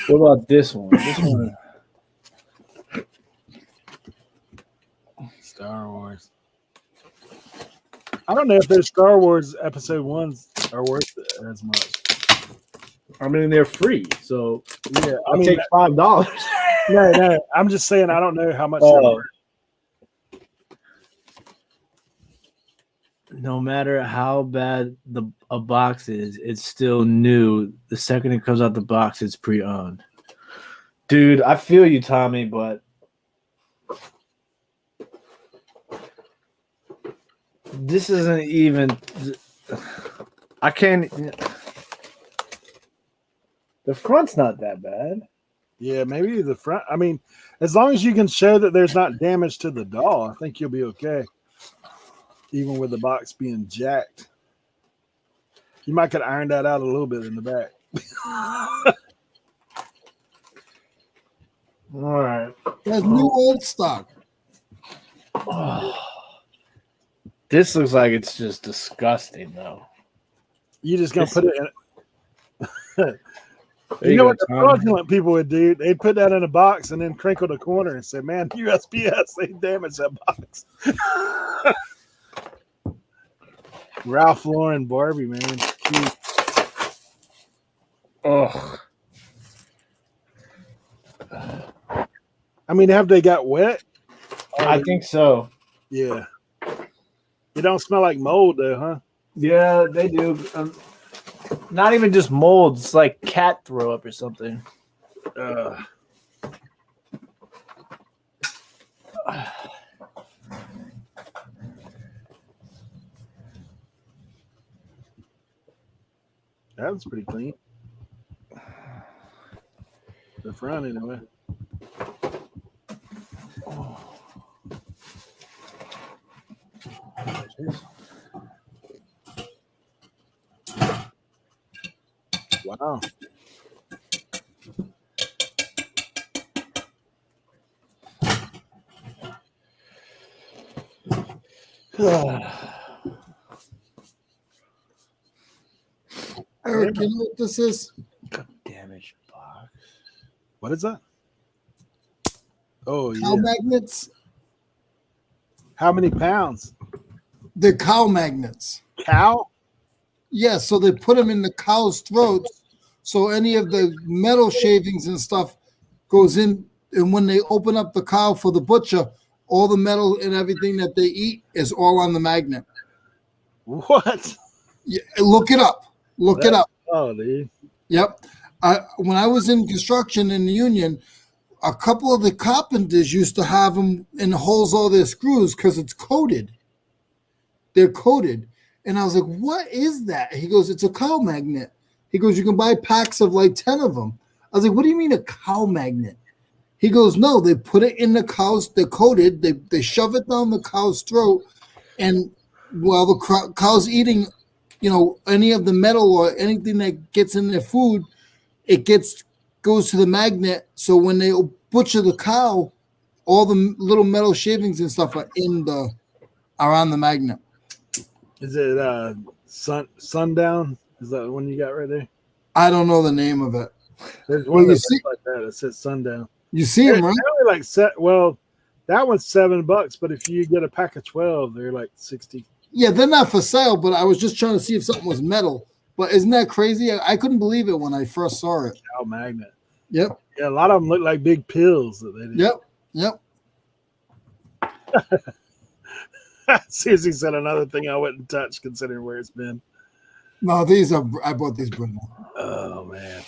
What about this one? This one. Star Wars. I don't know if those Star Wars episode ones are worth it as much. I mean, they're free, so Yeah, I'll take $5. No. I'm just saying I don't know how much. They're worth. No matter how bad a box is, it's still new. The second it comes out the box, it's pre-owned. Dude, I feel you, Tommy, but this isn't even. I can't. The front's not that bad. Yeah, maybe the front. I mean, as long as you can show that there's not damage to the doll, I think you'll be okay. Even with the box being jacked. You might could iron that out a little bit in the back. All right. That's new old stock. This looks like it's just disgusting, though. You just gonna This- put it in. There You know go, what the Tommy. fraudulent people would do? They'd put that in a box and then crinkle the corner and say, "Man, USPS, they damaged that box." Ralph Lauren Barbie, man. Cute. Oh, I mean, have they got wet? I think so. Yeah. It don't smell like mold though, huh? Yeah, they do. Not even just mold. It's like cat throw up or something. That was pretty clean. The front, anyway. Wow. Eric, you know what this is? Damaged box. What is that? Oh, yeah. Cow magnets. How many pounds? They're cow magnets. Cow? Yeah, so they put them in the cow's throats, so any of the metal shavings and stuff goes in. And when they open up the cow for the butcher, all the metal and everything that they eat is all on the magnet. What? Yeah, look it up. Look it up. Oh, dude. Yep. When I was in construction in the union, a couple of the carpenters used to have them in the holes all their screws because it's coated. They're coated. And I was like, what is that? He goes, it's a cow magnet. He goes, you can buy packs of like 10 of them. I was like, what do you mean a cow magnet? He goes, no, they put it in the cows. They're coated. They shove it down the cow's throat. And while the cow's eating, any of the metal or anything that gets in their food, it goes to the magnet. So when they butcher the cow, all the little metal shavings and stuff are on the magnet. Is it Sundown? Is that the one you got right there? I don't know the name of it. There's Well, one you that's see- like that. It says Sundown. You see them, right? They're like that one's $7, but if you get a pack of 12, they're like 60. Yeah, they're not for sale, but I was just trying to see if something was metal. But isn't that crazy? I couldn't believe it when I first saw it. Cow magnet. Yep. Yeah, a lot of them look like big pills that they did. Yep. Seriously said another thing I wouldn't touch considering where it's been. No, I bought these Brindle. Oh, man.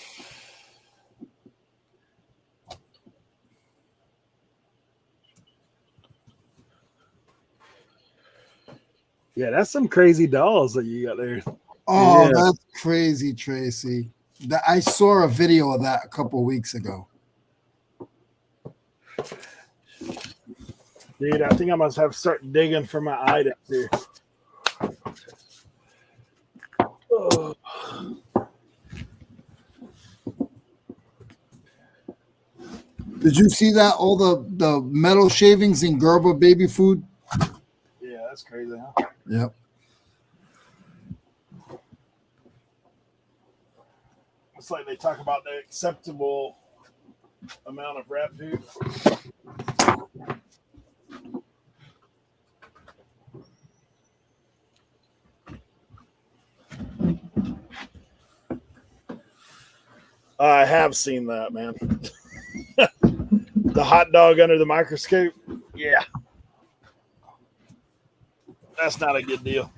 Yeah, that's some crazy dolls that you got there. Oh, Yeah. that's crazy, Tracy. I saw a video of that a couple of weeks ago. Dude, I think I must have to start digging for my items here. Oh. Did you see that? All the metal shavings in Gerber baby food? Yeah, that's crazy, huh? Yep. It's like they talk about the acceptable amount of rat poop. I have seen that, man. The hot dog under the microscope. Yeah. That's not a good deal.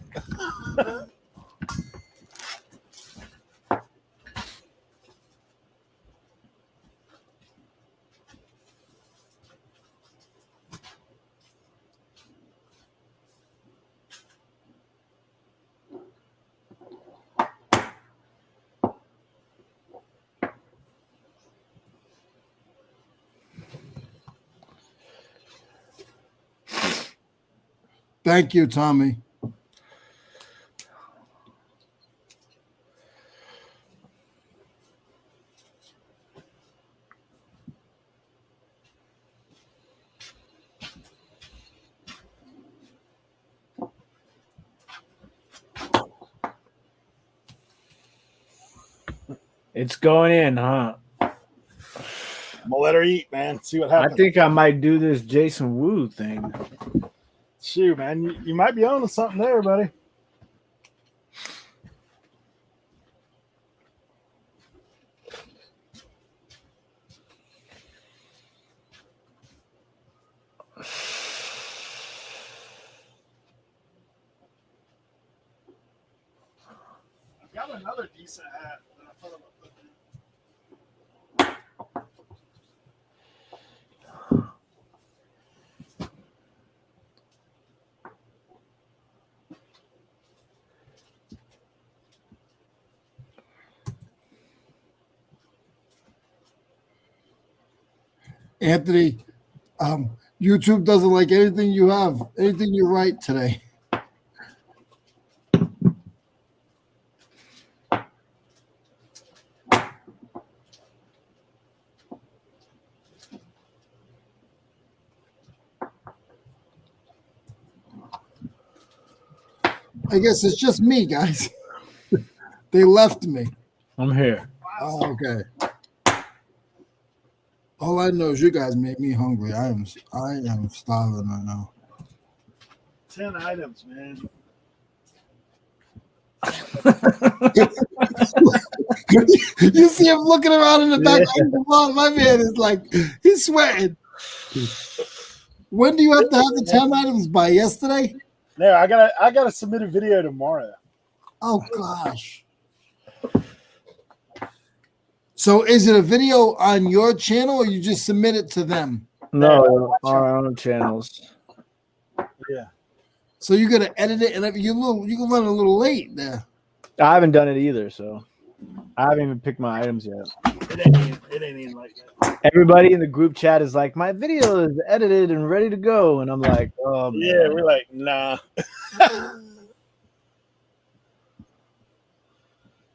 Thank you, Tommy. It's going in, huh? I'm gonna let her eat, man. See what I happens. think I might do this Jason Wu thing. Shoot, man, you might be on to something there, buddy. I've got another decent hat that I thought about putting in. Anthony, YouTube doesn't like anything you have, anything you write today. I guess it's just me, guys. They left me. I'm here. Oh, okay. All I know is you guys make me hungry. I am starving right now. 10 items, man. You see him looking around in the back. Yeah. My man is like, he's sweating. When do you have to have the 10 items by? Yesterday? No, I gotta submit a video tomorrow. Oh gosh. So is it a video on your channel or you just submit it to them? No, on our own channels. Yeah. So you gotta edit it, and you can run a little late there. I haven't done it either, so I haven't even picked my items yet. It ain't even like that. Everybody in the group chat is like, my video is edited and ready to go, and I'm like, oh man. Yeah, we're like, nah.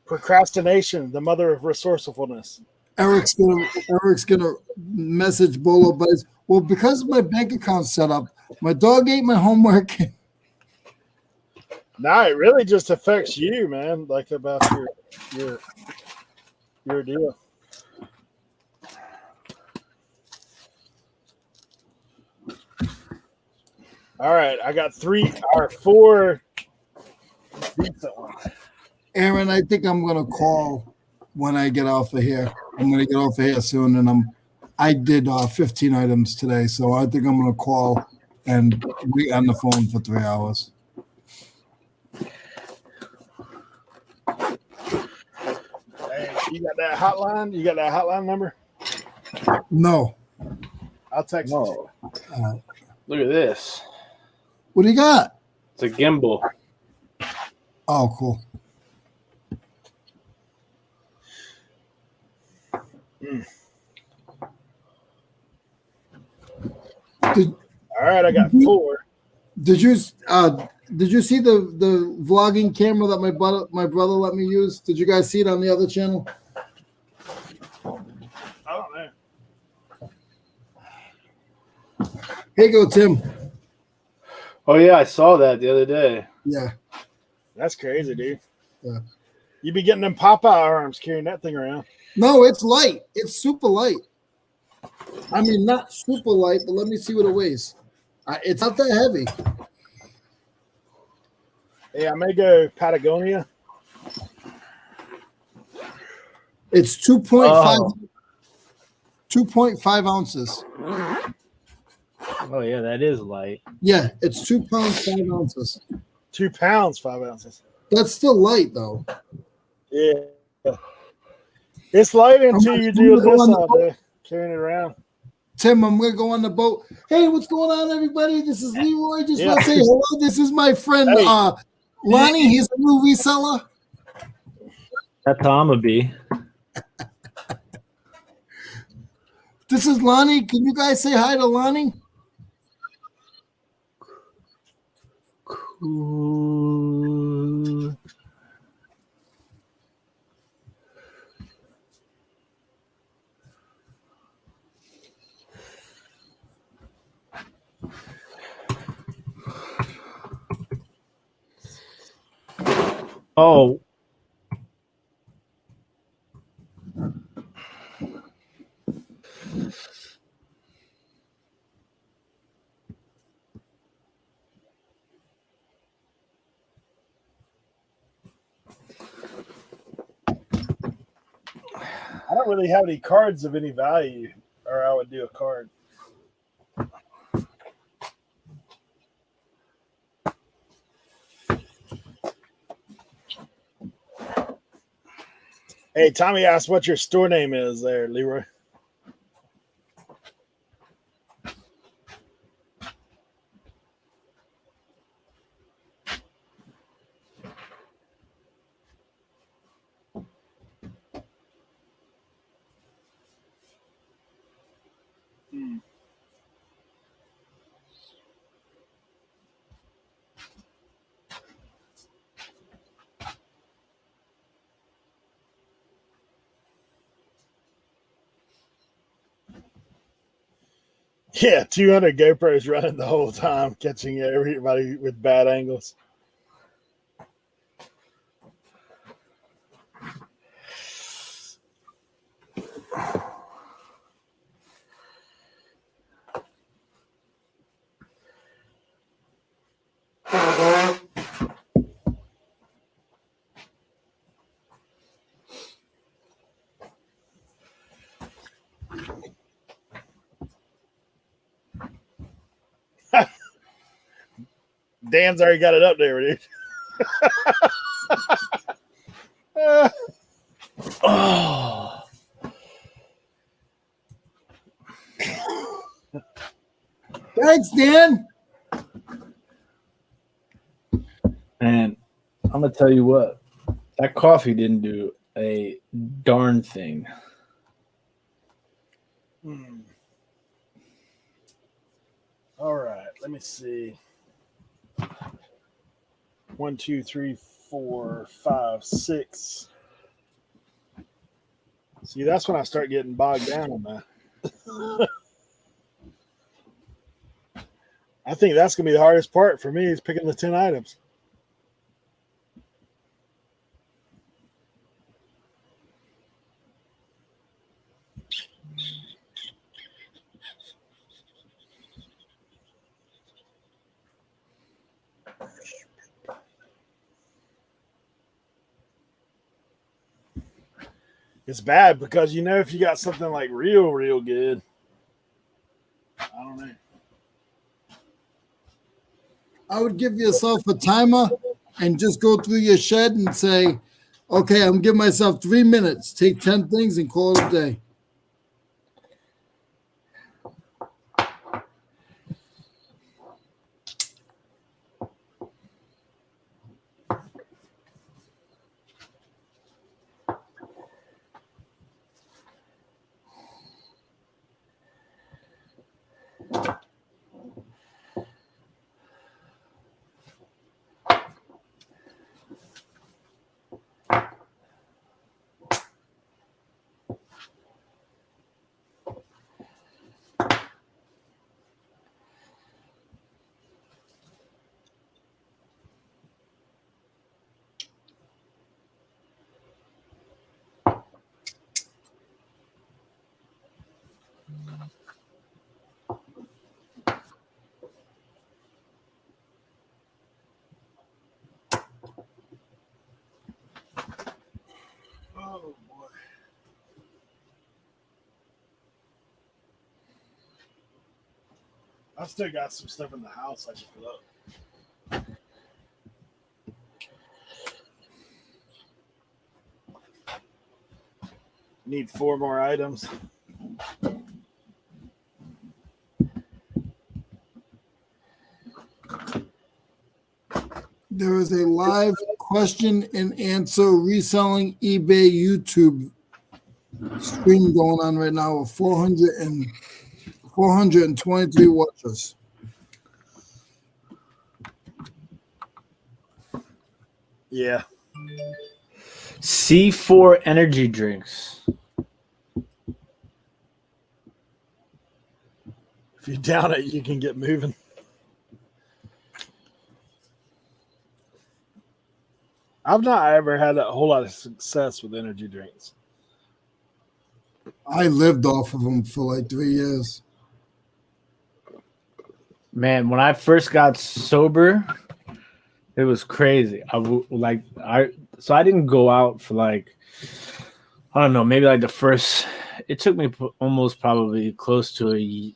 Procrastination, the mother of resourcefulness. Eric's gonna message Bolo, but well, because my bank account's set up, my dog ate my homework. Nah, it really just affects you, man. Like about your deal. All right, I got 4 decent ones. Aaron, I think I'm gonna call when I get off of here. I'm gonna get off of here soon, and I did 15 items today, so I think I'm gonna call and wait on the phone for 3 hours. Hey, you got that hotline? You got that hotline number? No. I'll text Whoa. you. Look at this. What do you got? It's a gimbal. Oh, cool. All right, I got 4. Did you see the vlogging camera that my brother let me use? Did you guys see it on the other channel? I don't know. Here you go, Tim. Oh yeah, I saw that the other day. Yeah. That's crazy, dude. Yeah. You be getting them Popeye arms carrying that thing around. No, it's light. It's super light. I mean, not super light, but let me see what it weighs. It's not that heavy. Hey, I may go Patagonia. It's 2.5 ounces. Oh yeah, that is light. Yeah, it's 2 pounds, 5 ounces. 2 pounds, 5 ounces. That's still light, though. Yeah. It's light until you do this all day, carrying it around. Tim, I'm going to go on the boat. Hey, what's going on, everybody? This is Leroy. Just want to say hello. This is my friend, Lonnie. He's a new reseller. That's how I'm going to be. This is Lonnie. Can you guys say hi to Lonnie? Ooh. Oh, I don't really have any cards of any value, or I would do a card. Hey, Tommy asked what your store name is there, Leroy. Yeah, 200 GoPros running the whole time, catching everybody with bad angles. Dan's already got it up there, dude. oh, Thanks, Dan. man, I'm gonna tell you what. That coffee didn't do a darn thing. All right, let me see. 1, 2, 3, 4, 5, 6. See, that's when I start getting bogged down on that. I think that's gonna be the hardest part for me is picking the 10 items. It's bad because if you got something like real good, I don't know. I would give yourself a timer and just go through your shed and say, okay, I'm giving myself 3 minutes. Take 10 things and call it a day. Oh boy. I still got some stuff in the house I should put up. Need 4 more items. There is a live question and answer reselling eBay YouTube stream going on right now with 423 watchers. Yeah. C4 energy drinks. If you down it, you can get moving. I've not ever had a whole lot of success with energy drinks. I lived off of them for like 3 years. Man, when I first got sober, it was crazy. So I didn't go out for like, I don't know, maybe like the first. It took me almost probably close to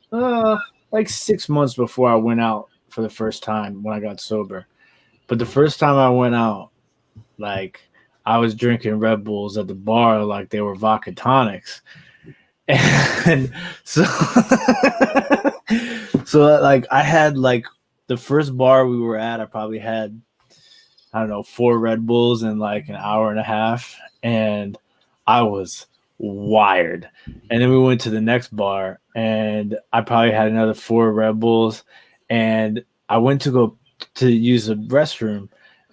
like 6 months before I went out for the first time when I got sober. But the first time I went out, like I was drinking Red Bulls at the bar like they were vodka tonics. And so so like I had like the first bar we were at, I probably had, I don't know, 4 Red Bulls in like an hour and a half, and I was wired. And then we went to the next bar and I probably had another 4 Red Bulls, and I went to go to use the restroom,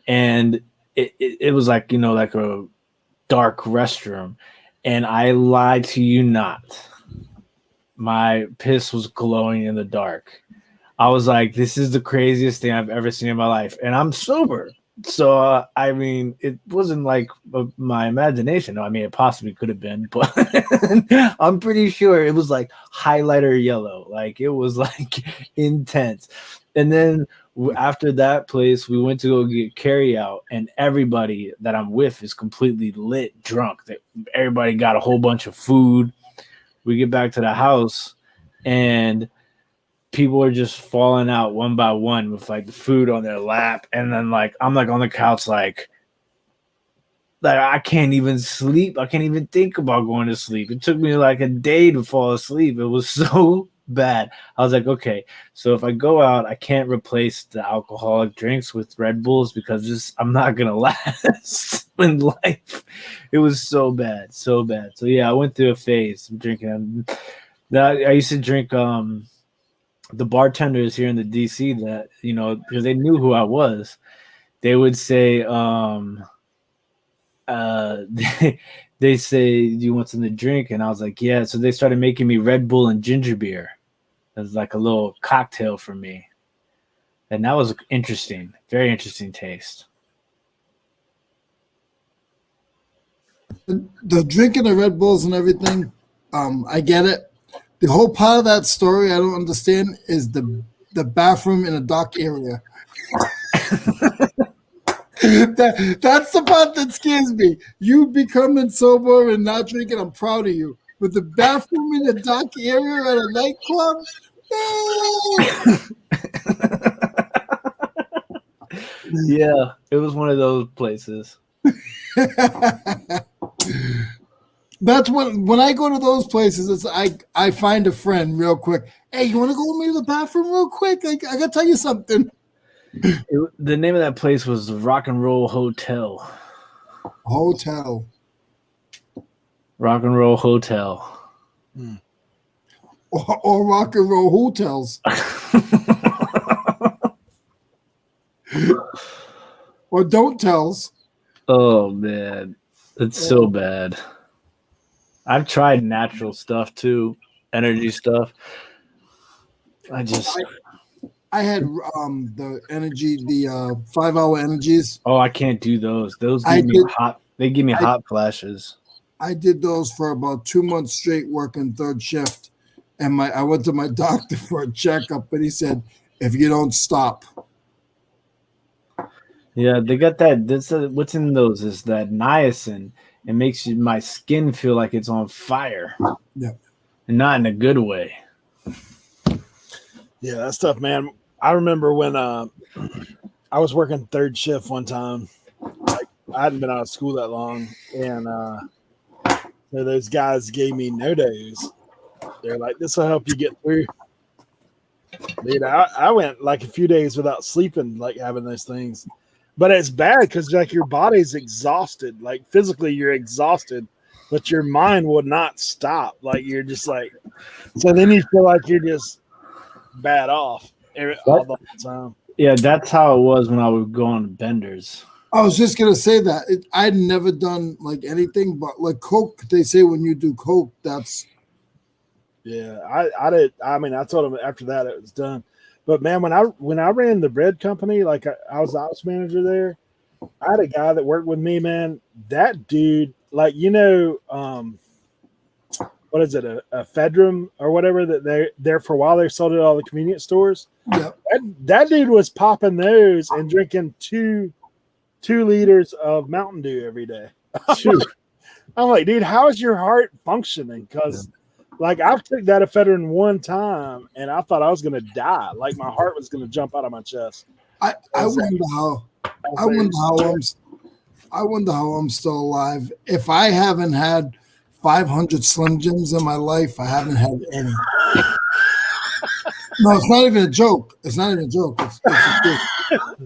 and it was like, you know, like a dark restroom. And I lied to you not. My piss was glowing in the dark. I was like, this is the craziest thing I've ever seen in my life. And I'm sober. So, I mean, it wasn't like my imagination. I mean, it possibly could have been, but I'm pretty sure it was like highlighter yellow. Like, it was like intense. And then after that place, we went to go get carry out, and everybody that I'm with is completely lit, drunk. Everybody got a whole bunch of food. We get back to the house, and people are just falling out one by one with like the food on their lap, and then like I'm like on the couch, like I can't even sleep. I can't even think about going to sleep. It took me like a day to fall asleep. It was so bad. I was like, okay, so if I go out, I can't replace the alcoholic drinks with Red Bulls because I'm not gonna last in life. It was so bad, so bad. So yeah, I went through a phase of drinking. I used to drink the bartenders here in the DC that, you know, because they knew who I was, they would say they say, do you want something to drink? And I was like, yeah. So they started making me Red Bull and ginger beer as like a little cocktail for me. And that was interesting. Very interesting taste. The drinking the Red Bulls and everything, I get it. The whole part of that story I don't understand is the bathroom in a dark area. That's the part that scares me. You becoming sober and not drinking, I'm proud of you. But the bathroom in a dark area at a nightclub? Yeah, it was one of those places. That's when I go to those places, it's I find a friend real quick. Hey, you want to go with me to the bathroom real quick? I got to tell you something. The name of that place was the Rock and Roll Hotel. Hotel. Rock and Roll Hotel. Or rock and roll hotels. Or don't tells. Oh man, it's so bad. I've tried natural stuff too, energy stuff. I had the energy, the 5 hour energies. Oh, I can't do those. Those give me hot. They give me hot flashes. I did those for about 2 months straight, working third shift, and I went to my doctor for a checkup, but he said, if you don't stop. Yeah, they got that. What's in those is that niacin. It makes my skin feel like it's on fire. Yeah, and not in a good way. Yeah, that stuff, man. I remember when I was working third shift one time. Like, I hadn't been out of school that long, and so those guys gave me no-dos. They're like, "This will help you get through." Dude, I went like a few days without sleeping, like having those things. But it's bad because like your body's exhausted, like physically you're exhausted, but your mind will not stop. Like you're just like, so then you feel like you're just bad off all the time. Yeah, that's how it was when I would go on benders. I was just gonna say that I'd never done like anything, but like Coke. They say when you do Coke, that's Yeah, I did. I mean, I told him after that it was done. But man, when I ran the bread company, like I was the ops manager there, I had a guy that worked with me, man. That dude, like what is it, a Fedrum or whatever that they there for a while they sold it at all the convenience stores. yeah. That dude was popping those and drinking 2 liters of Mountain Dew every day. Shoot. I'm like, dude, how is your heart functioning? Because like I've took that ephedrine one time and I thought I was gonna die. Like my heart was gonna jump out of my chest. I wonder how I wonder how I'm still alive. If I haven't had 500 Slim Jims in my life, I haven't had any. No, it's not even a joke. It's not even a joke. It's a joke.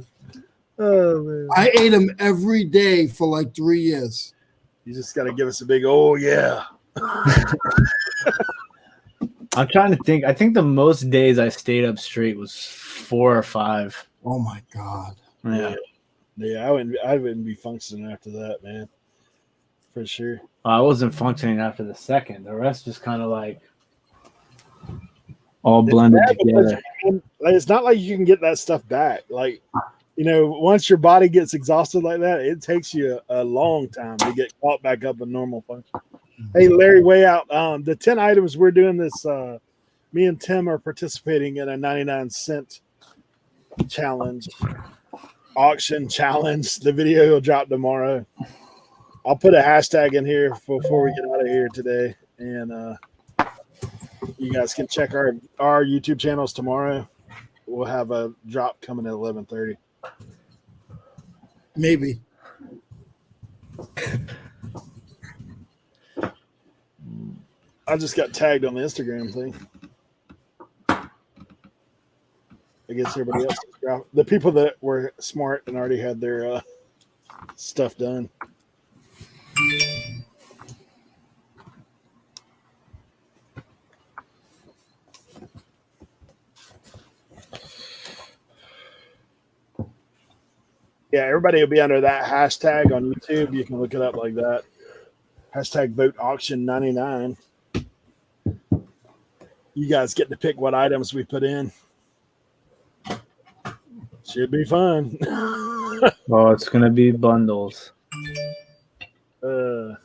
Oh man. I ate them every day for like 3 years. You just gotta give us a big oh yeah. I'm trying to think. I think the most days I stayed up straight was 4 or 5. Oh my God. Yeah. Yeah, I wouldn't be functioning after that, man. For sure. I wasn't functioning after the second. The rest just kind of like all blended together. It's not like you can get that stuff back. Like, once your body gets exhausted like that, it takes you a long time to get caught back up in normal function. Hey, Larry, way out. The 10 items we're doing this. Me and Tim are participating in a 99-cent challenge, auction challenge. The video will drop tomorrow. I'll put a hashtag in here before we get out of here today, and you guys can check our YouTube channels tomorrow. We'll have a drop coming at 11:30. Maybe. I just got tagged on the Instagram thing. I guess everybody else, the people that were smart and already had their stuff done. Yeah, everybody will be under that hashtag on YouTube. You can look it up like that. Hashtag vote auction 99. You guys get to pick what items we put in. Should be fun. Oh, it's gonna be bundles. You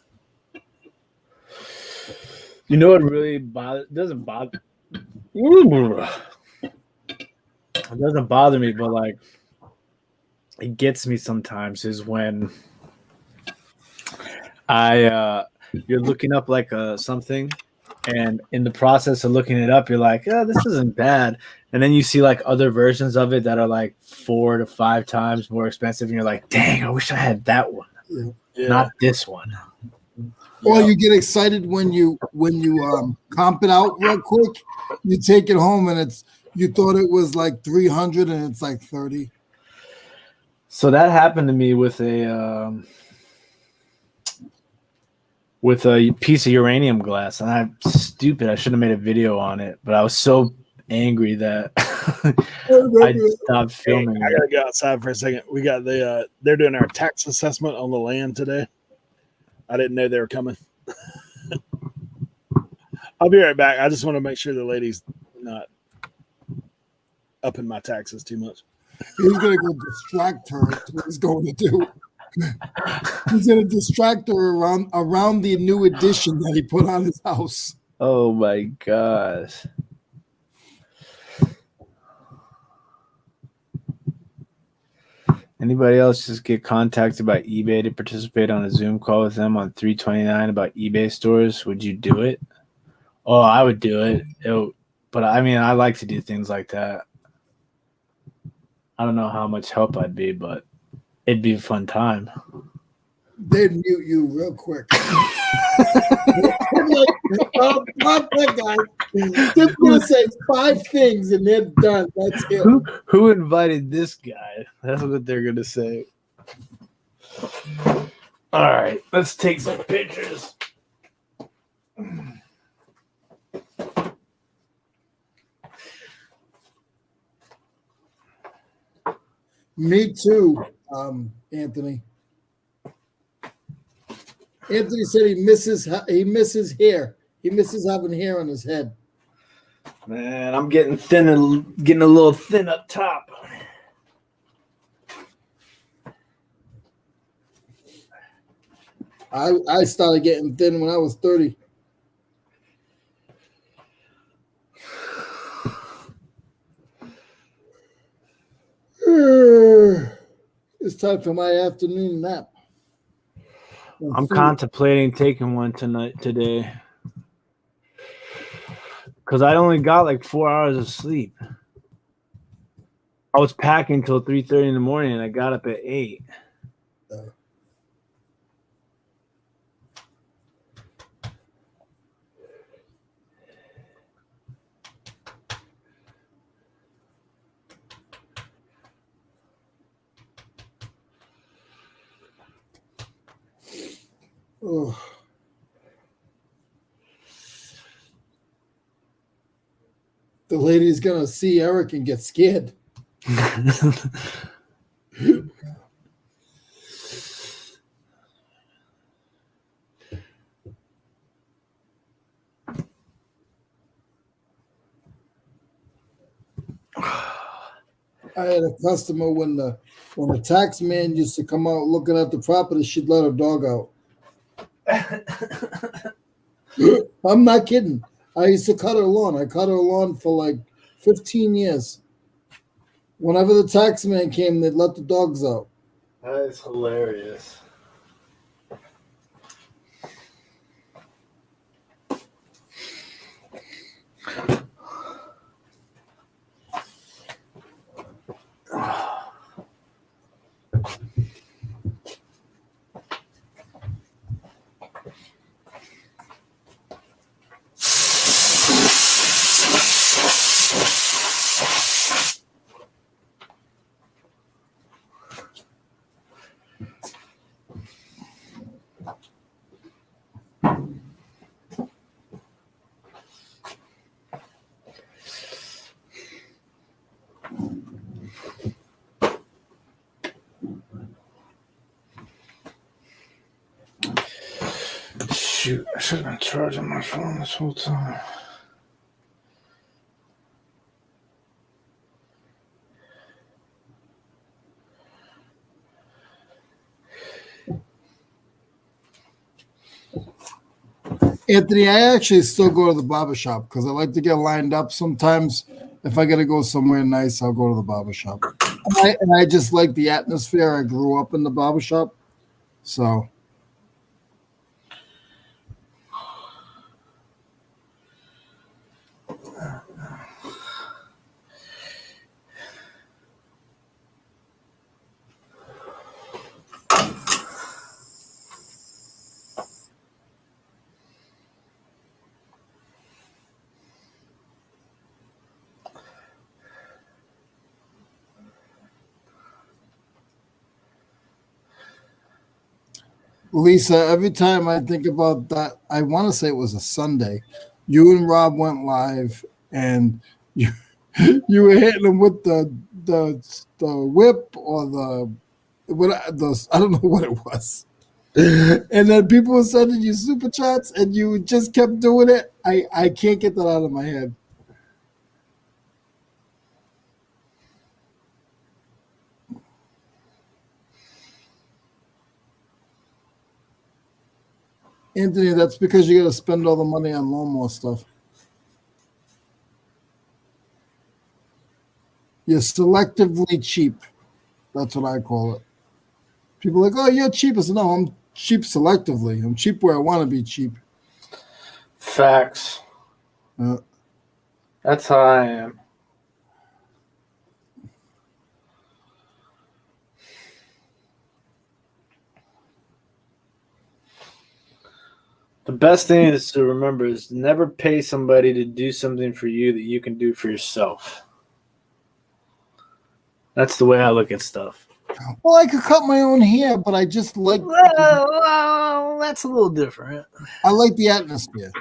know what really doesn't bother me, but like it gets me sometimes is when you're looking up like something, and in the process of looking it up, you're like, oh, this isn't bad. And then you see like other versions of it that are like 4 to 5 times more expensive, and you're like, dang, I wish I had that one, not this one. Or you get excited when you comp it out real quick. You take it home and you thought it was like 300 and it's like 30. So that happened to me with a piece of uranium glass, and I'm stupid. I should have made a video on it, but I was so angry that I stopped filming. I gotta go outside for a second. We got they're doing our tax assessment on the land today. I didn't know they were coming. I'll be right back. I just want to make sure the lady's not upping my taxes too much. He's gonna go distract her. That's what he's going to do. He's gonna distract her around the new addition that he put on his house. Oh my gosh. Anybody else just get contacted by eBay to participate on a Zoom call with them on 329 about eBay stores? Would you do it? Oh, I would do it. But I mean, I like to do things like that. I don't know how much help I'd be, but it'd be a fun time. They'd mute you real quick. That guy. Just gonna say 5 things and they're done. That's it. Who invited this guy? That's what they're gonna say. All right, let's take some pictures. Me too. Anthony. Anthony said he misses hair. He misses having hair on his head. Man, I'm getting thin and getting a little thin up top. I started getting thin when I was 30. It's time for my afternoon nap. I'm contemplating taking one today. Because I only got like 4 hours of sleep. I was packing till 3:30 in the morning and I got up at 8. Oh. The lady's gonna see Eric and get scared. I had a customer when the tax man used to come out looking at the property, she'd let her dog out. I'm not kidding. I used to cut her lawn. I cut her lawn for like 15 years. Whenever the tax man came, they'd let the dogs out. That is hilarious. Shoot, I should have been charging my phone this whole time. Anthony, I actually still go to the barbershop because I like to get lined up sometimes. If I got to go somewhere nice, I'll go to the barbershop. And I just like the atmosphere. I grew up in the barbershop. So. Lisa, every time I think about that, I want to say it was a Sunday. You and Rob went live, and you were hitting them with the whip or the I don't know what it was. And then people were sending you super chats, and you just kept doing it. I can't get that out of my head. Anthony, that's because you got to spend all the money on lawnmower stuff. You're selectively cheap. That's what I call it. People are like, oh, you're cheap. I said, no, I'm cheap selectively. I'm cheap where I want to be cheap. Facts. That's how I am. The best thing is to remember is never pay somebody to do something for you that you can do for yourself. That's the way I look at stuff. Well, I could cut my own hair, but I just like. Well, that's a little different. I like the atmosphere.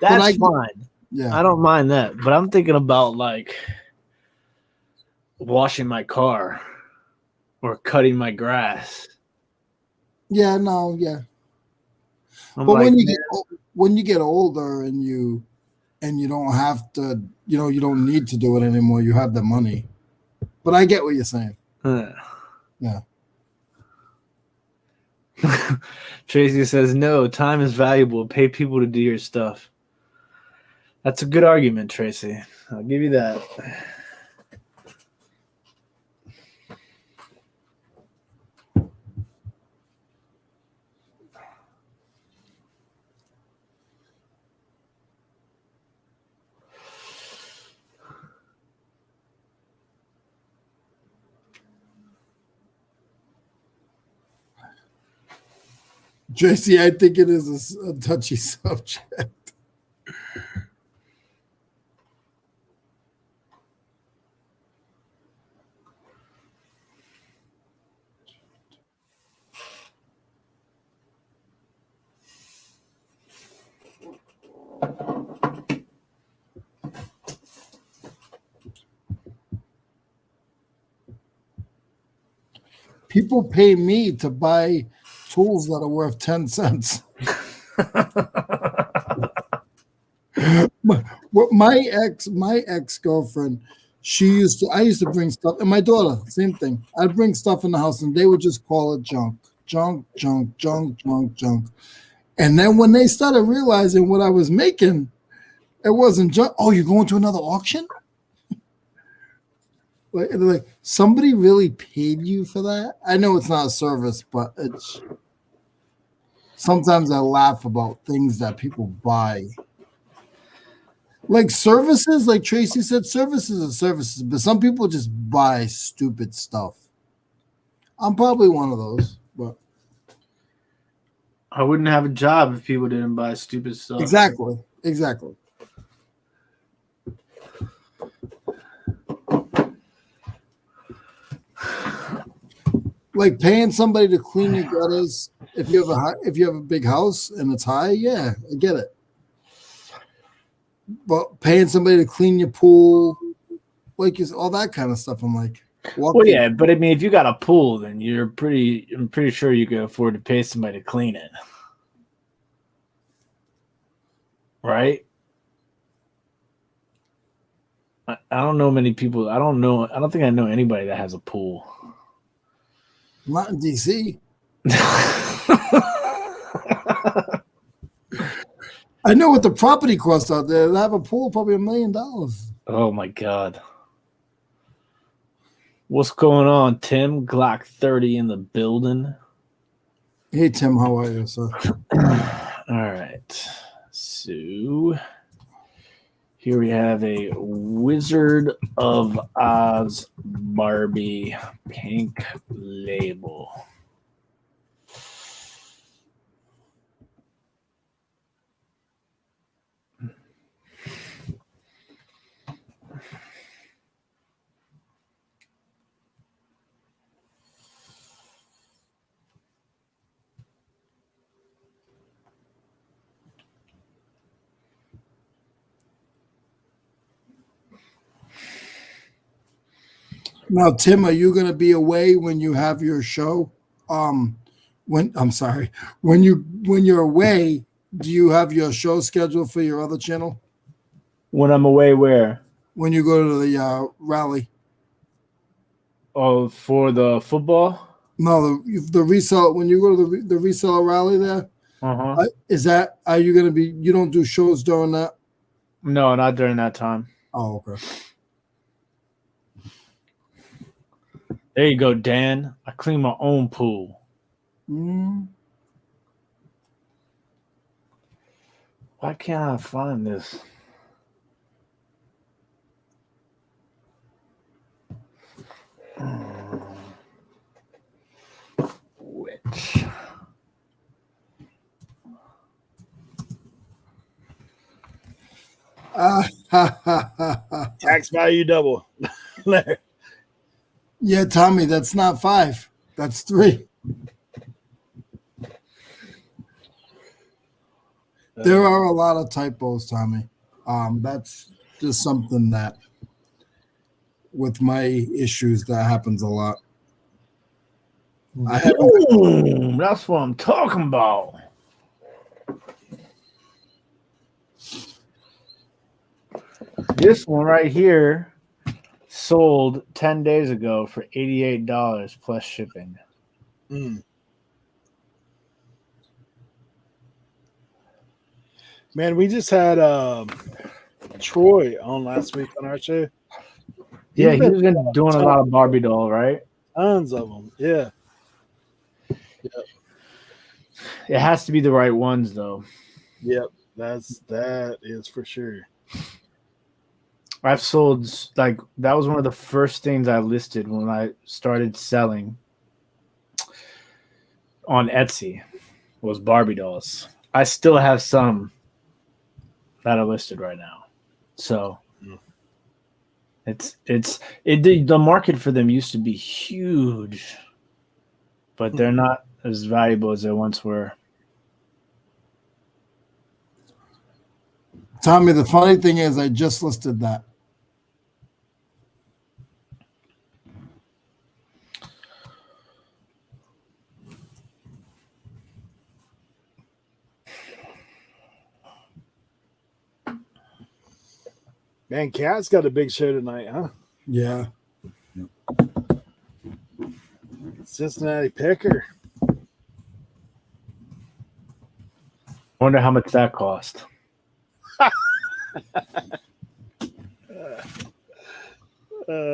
That's fine. Yeah, I don't mind that, but I'm thinking about like washing my car. or cutting my grass. Yeah, no, yeah. I'm But like, when you get older and you don't have to, you don't need to do it anymore. You have the money. But I get what you're saying. man. Yeah. Tracy says, no, time is valuable. Pay people to do your stuff. That's a good argument, Tracy. I'll give you that. JC, I think it is a touchy subject. People pay me to buy tools that are worth 10 cents. My ex-girlfriend, I used to bring stuff, and my daughter, same thing. I'd bring stuff in the house and they would just call it junk. And then when they started realizing what I was making, it wasn't junk. Oh, you're going to another auction? They're like, somebody really paid you for that? I know it's not a service, but it's sometimes I laugh about things that people buy. Like services, like Tracy said, services are services, but some people just buy stupid stuff. I'm probably one of those, but I wouldn't have a job if people didn't buy stupid stuff. exactly. Like paying somebody to clean your gutters if you have a big house and it's high, yeah, I get it. But paying somebody to clean your pool, like all that kind of stuff, I'm like, well, yeah, but I mean, if you got a pool, then I'm pretty sure you can afford to pay somebody to clean it, right? I don't know many people. I don't think I know anybody that has a pool. Not in DC. I know what the property costs out there. To have a pool, probably $1 million. Oh my god. What's going on, Tim? Glock 30 in the building. Hey, Tim, how are you, sir? All right. So here we have a Wizard of Oz Barbie pink label. Now, Tim, are you going to be away when you have your show? When you're away, do you have your show scheduled for your other channel? When I'm away, where? When you go to the rally? Oh, for the football? No, the resell. When you go to the reseller rally there, are you going to be? You don't do shows during that? No, not during that time. Oh, okay. There you go, Dan. I clean my own pool. Mm. Why can't I find this? Which? Tax value double. Yeah, Tommy, that's not 5. That's 3. There are a lot of typos, Tommy. That's just something that with my issues that happens a lot. I haven't. Boom! That's what I'm talking about. This one right here sold 10 days ago for $88 plus shipping. Mm. Man, we just had Troy on last week on our show. Yeah, he's been doing a lot of Barbie doll, right? Tons of them. Yeah. It has to be the right ones, though. Yep. That is for sure. I've sold, like, that was one of the first things I listed when I started selling on Etsy was Barbie dolls. I still have some that are listed right now. So the market for them used to be huge, but they're not as valuable as they once were. Tommy, the funny thing is, I just listed that. Man, Cat's got a big show tonight, huh? Yeah. Cincinnati Picker. Wonder how much that cost. You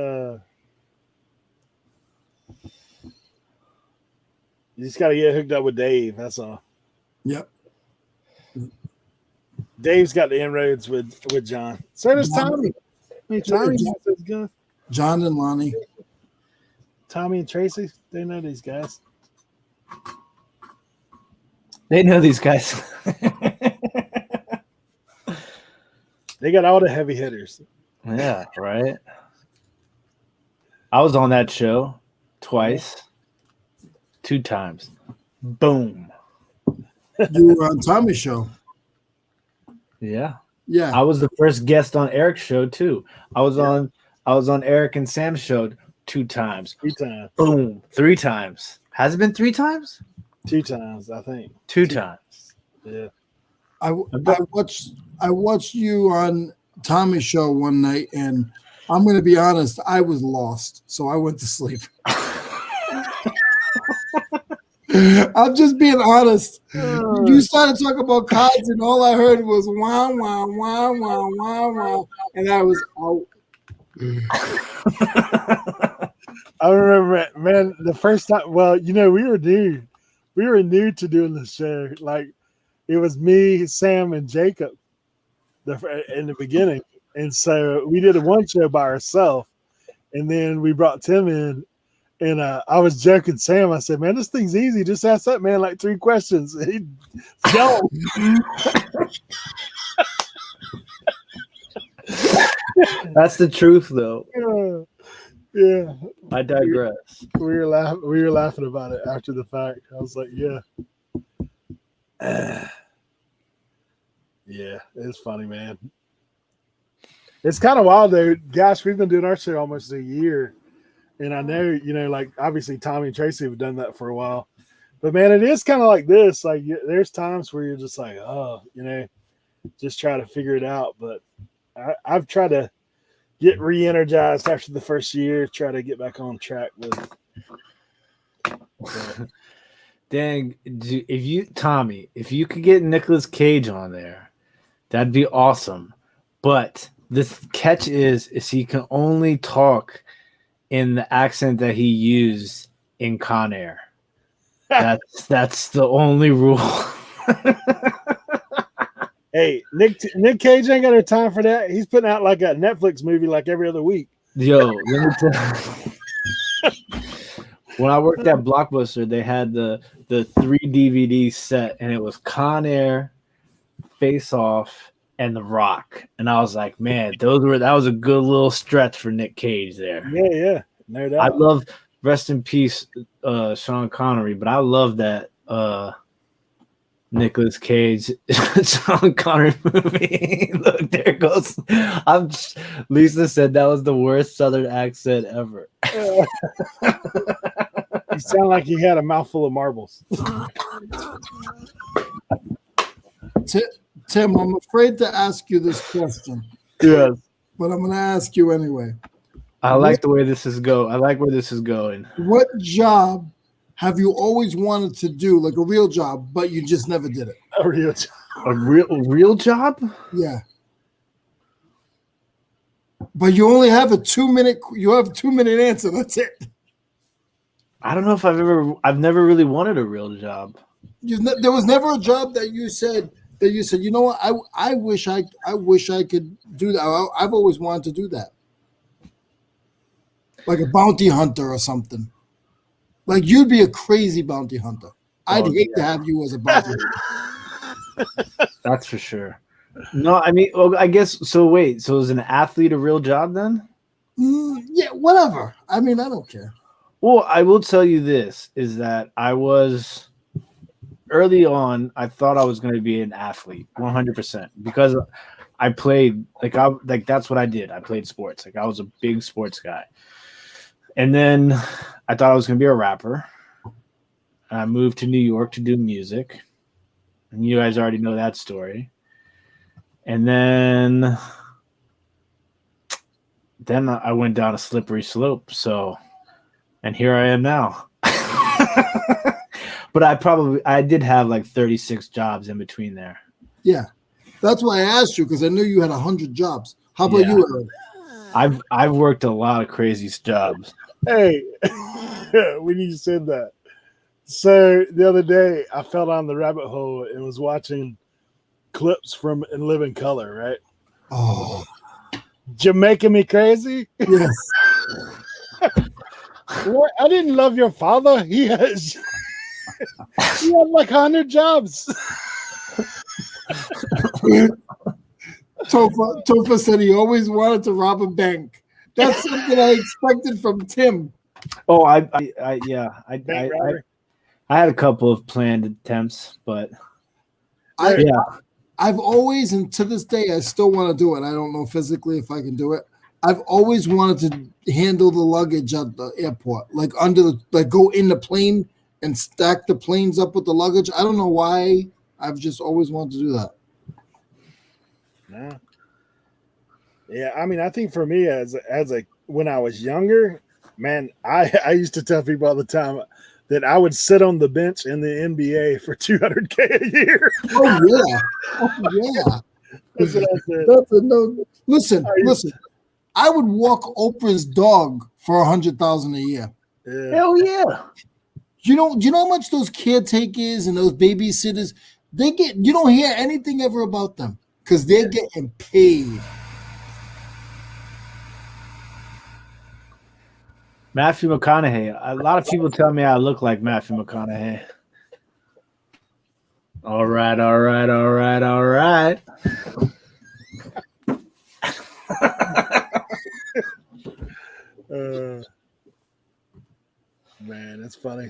just got to get hooked up with Dave. That's all. Yep. Dave's got the inroads with John. So does Tommy. I mean, Tommy is good. John and Lonnie. Tommy and Tracy, they know these guys. They know these guys. They got all the heavy hitters. Yeah, right. I was on that show twice, 2 times. Boom. You were on Tommy's show. Yeah. Yeah. I was the first guest on Eric's show too. I was on Eric and Sam's show 2 times. 3 times. Boom. 3 times. Has it been 3 times? 2 times, I think. 2 times. Yeah. I watched you on Tommy's show one night, and I'm going to be honest, I was lost, so I went to sleep. I'm just being honest. You started talking about cards, and all I heard was wow, wow, wow, wow, wow, wow, and I was out. I remember, man, the first time. Well, you know, we were new to doing the show. Like, it was me, Sam, and Jacob in the beginning, and so we did a one show by ourselves, and then we brought Tim in. And I was joking Sam. I said, man, this thing's easy. Just ask that man like 3 questions. And he'd go. That's the truth, though. Yeah. I digress. We were laughing about it after the fact. I was like, yeah. Yeah, it's funny, man. It's kind of wild, though. Gosh, we've been doing our show almost a year. And I know, you know, like obviously Tommy and Tracy have done that for a while. But man, it is kind of like this. Like there's times where you're just like, oh, you know, just try to figure it out. But I've tried to get re-energized after the first year, try to get back on track with. Dang, if you could get Nicolas Cage on there, that'd be awesome. But the catch is he can only talk in the accent that he used in Con Air. That's the only rule. Hey, Nick Cage ain't got no time for that. He's putting out like a Netflix movie like every other week. Yo, let me tell you. When I worked at Blockbuster, they had the 3 DVD set, and it was Con Air, Face Off, and The Rock. And I was like, man, that was a good little stretch for Nick Cage there. Yeah, no doubt. I love, rest in peace, Sean Connery, but I love that Nicolas Cage Sean Connery movie. Look, there it goes. Lisa said that was the worst Southern accent ever. You sound like you had a mouthful of marbles. Tim, I'm afraid to ask you this question, Yes. but I'm going to ask you anyway. I like the way this is go. I like where this is going. What job have you always wanted to do, like a real job, but you just never did it? A real A real job? Yeah. But you only have a 2-minute. You have a 2-minute answer. That's it. I don't know if I've never really wanted a real job. There was never a job that you said, you know what, I wish I could do that. I've always wanted to do that, like a bounty hunter or something. Like you'd be a crazy bounty hunter. I'd hate to have you as a bounty hunter. That's for sure. No, I mean, well, I guess so. Wait, so is an athlete a real job then? Yeah, whatever. I mean, I don't care. Well, I will tell you this is that I was early on, I thought I was going to be an athlete 100% because I played like that's what I did. I played sports. Like I was a big sports guy. And then I thought I was going to be a rapper. I moved to New York to do music. And you guys already know that story. And then I went down a slippery slope. So, and here I am now. But I did have like 36 jobs in between there. Yeah, that's why I asked you, because I knew you had 100 jobs. How about you, Eric? I've worked a lot of crazy jobs. Hey, when you said that, so the other day I fell down the rabbit hole and was watching clips from In Living Color, right? Oh, You're making me crazy. yes. What? I didn't love your father. He had like 100 jobs. Topher said he always wanted to rob a bank. That's something I expected from Tim. Oh, I had a couple of planned attempts, but I've always, and to this day, I still want to do it. I don't know physically if I can do it. I've always wanted to handle the luggage at the airport, like go in the plane and stack the planes up with the luggage. I don't know why. I've just always wanted to do that. No. Yeah, I mean, I think for me when I was younger, man, I used to tell people all the time that I would sit on the bench in the NBA for $200K a year. Oh yeah. That's what I said. That's a no. Listen. I would walk Oprah's dog for $100,000 a year. Yeah. hell yeah. Do you know how much those caretakers and those babysitters they get? You don't hear anything ever about them because they're getting paid. Matthew McConaughey. A lot of people tell me I look like Matthew McConaughey. All right. Man, that's funny.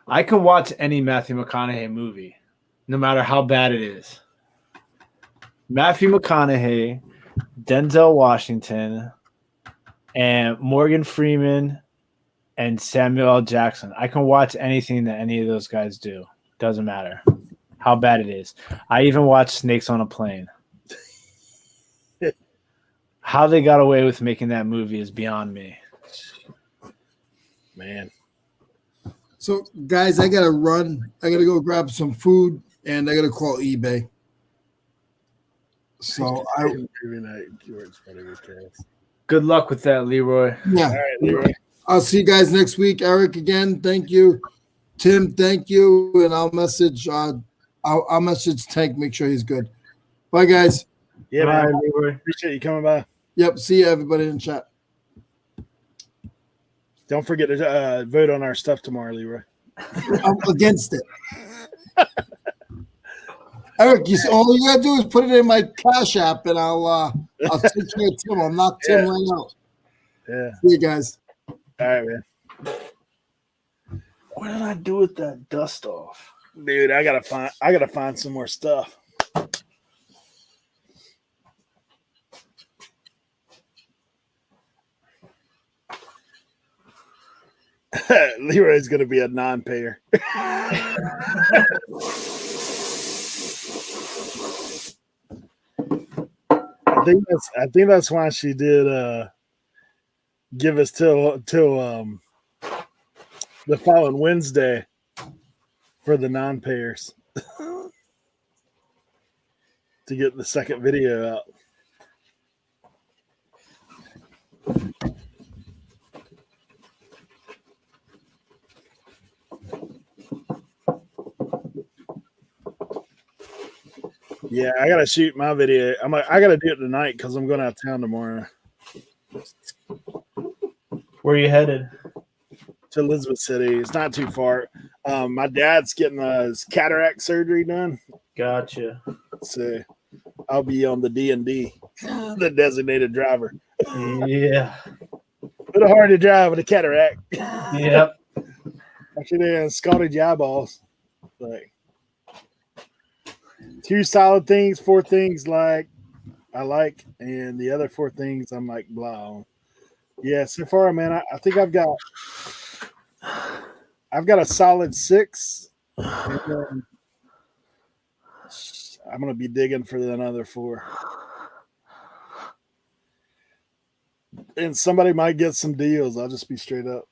I can watch any Matthew McConaughey movie, no matter how bad it is. Matthew McConaughey, Denzel Washington, and Morgan Freeman and Samuel L. Jackson. I can watch anything that any of those guys do. Doesn't matter how bad it is. I even watch Snakes on a Plane. How they got away with making that movie is beyond me. Man. So, guys, I gotta run. I gotta go grab some food, and I gotta call eBay. So Good luck with that, Leroy. Yeah. All right, Leroy. I'll see you guys next week. Eric, again, thank you. Tim, thank you, and I'll message Tank. Make sure he's good. Bye, guys. Yeah, Bye, man. Leroy. Appreciate you coming by. Yep. See you, everybody in chat. Don't forget to vote on our stuff tomorrow, Leroy. I'm against it. Eric, all you gotta do is put it in my Cash App, and I'll take care of Tim. I'll knock Tim right out. Yeah. See you guys. All right, man. What did I do with that dust off? Dude, I gotta find some more stuff. Leroy's going to be a non-payer. I think that's why she did give us till the following Wednesday for the non-payers to get the second video out. Yeah, I gotta shoot my video. I gotta do it tonight because I'm going out of town tomorrow. Where are you headed? To Elizabeth City. It's not too far. My dad's getting his cataract surgery done, Gotcha. so I'll be on the D&D, the designated driver. Yeah. Bit hard to drive with a cataract. Yep. Actually, scalded your eyeballs. Like 2 solid things, 4 things I like, and the other 4 things I'm like blah on. Yeah, so far, man, I think I've got a solid 6. And then I'm gonna be digging for another 4. And somebody might get some deals. I'll just be straight up.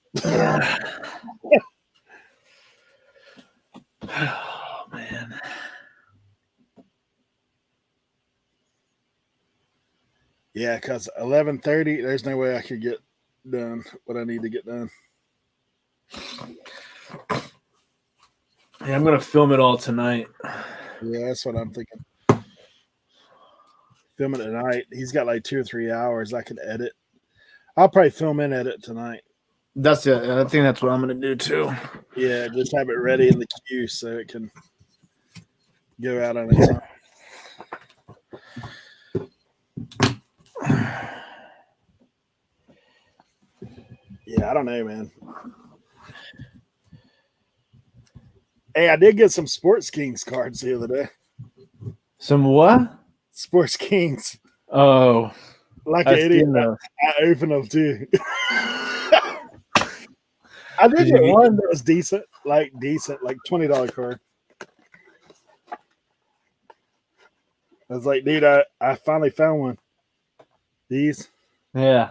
Oh man. Yeah, because 11:30, there's no way I could get done what I need to get done. Yeah, I'm gonna film it all tonight. Yeah, that's what I'm thinking. Film it tonight. He's got like 2 or 3 hours. I can edit. I'll probably film and edit tonight. That's it. I think that's what I'm gonna do too. Yeah, just have it ready in the queue so it can go out on its own. Yeah, I don't know, man. Hey, I did get some Sports Kings cards the other day. Some what? Sports Kings. Oh, Like an idiot. I opened them too. I did get one that was decent, like $20 card. I was like, dude, I finally found one. These. Yeah.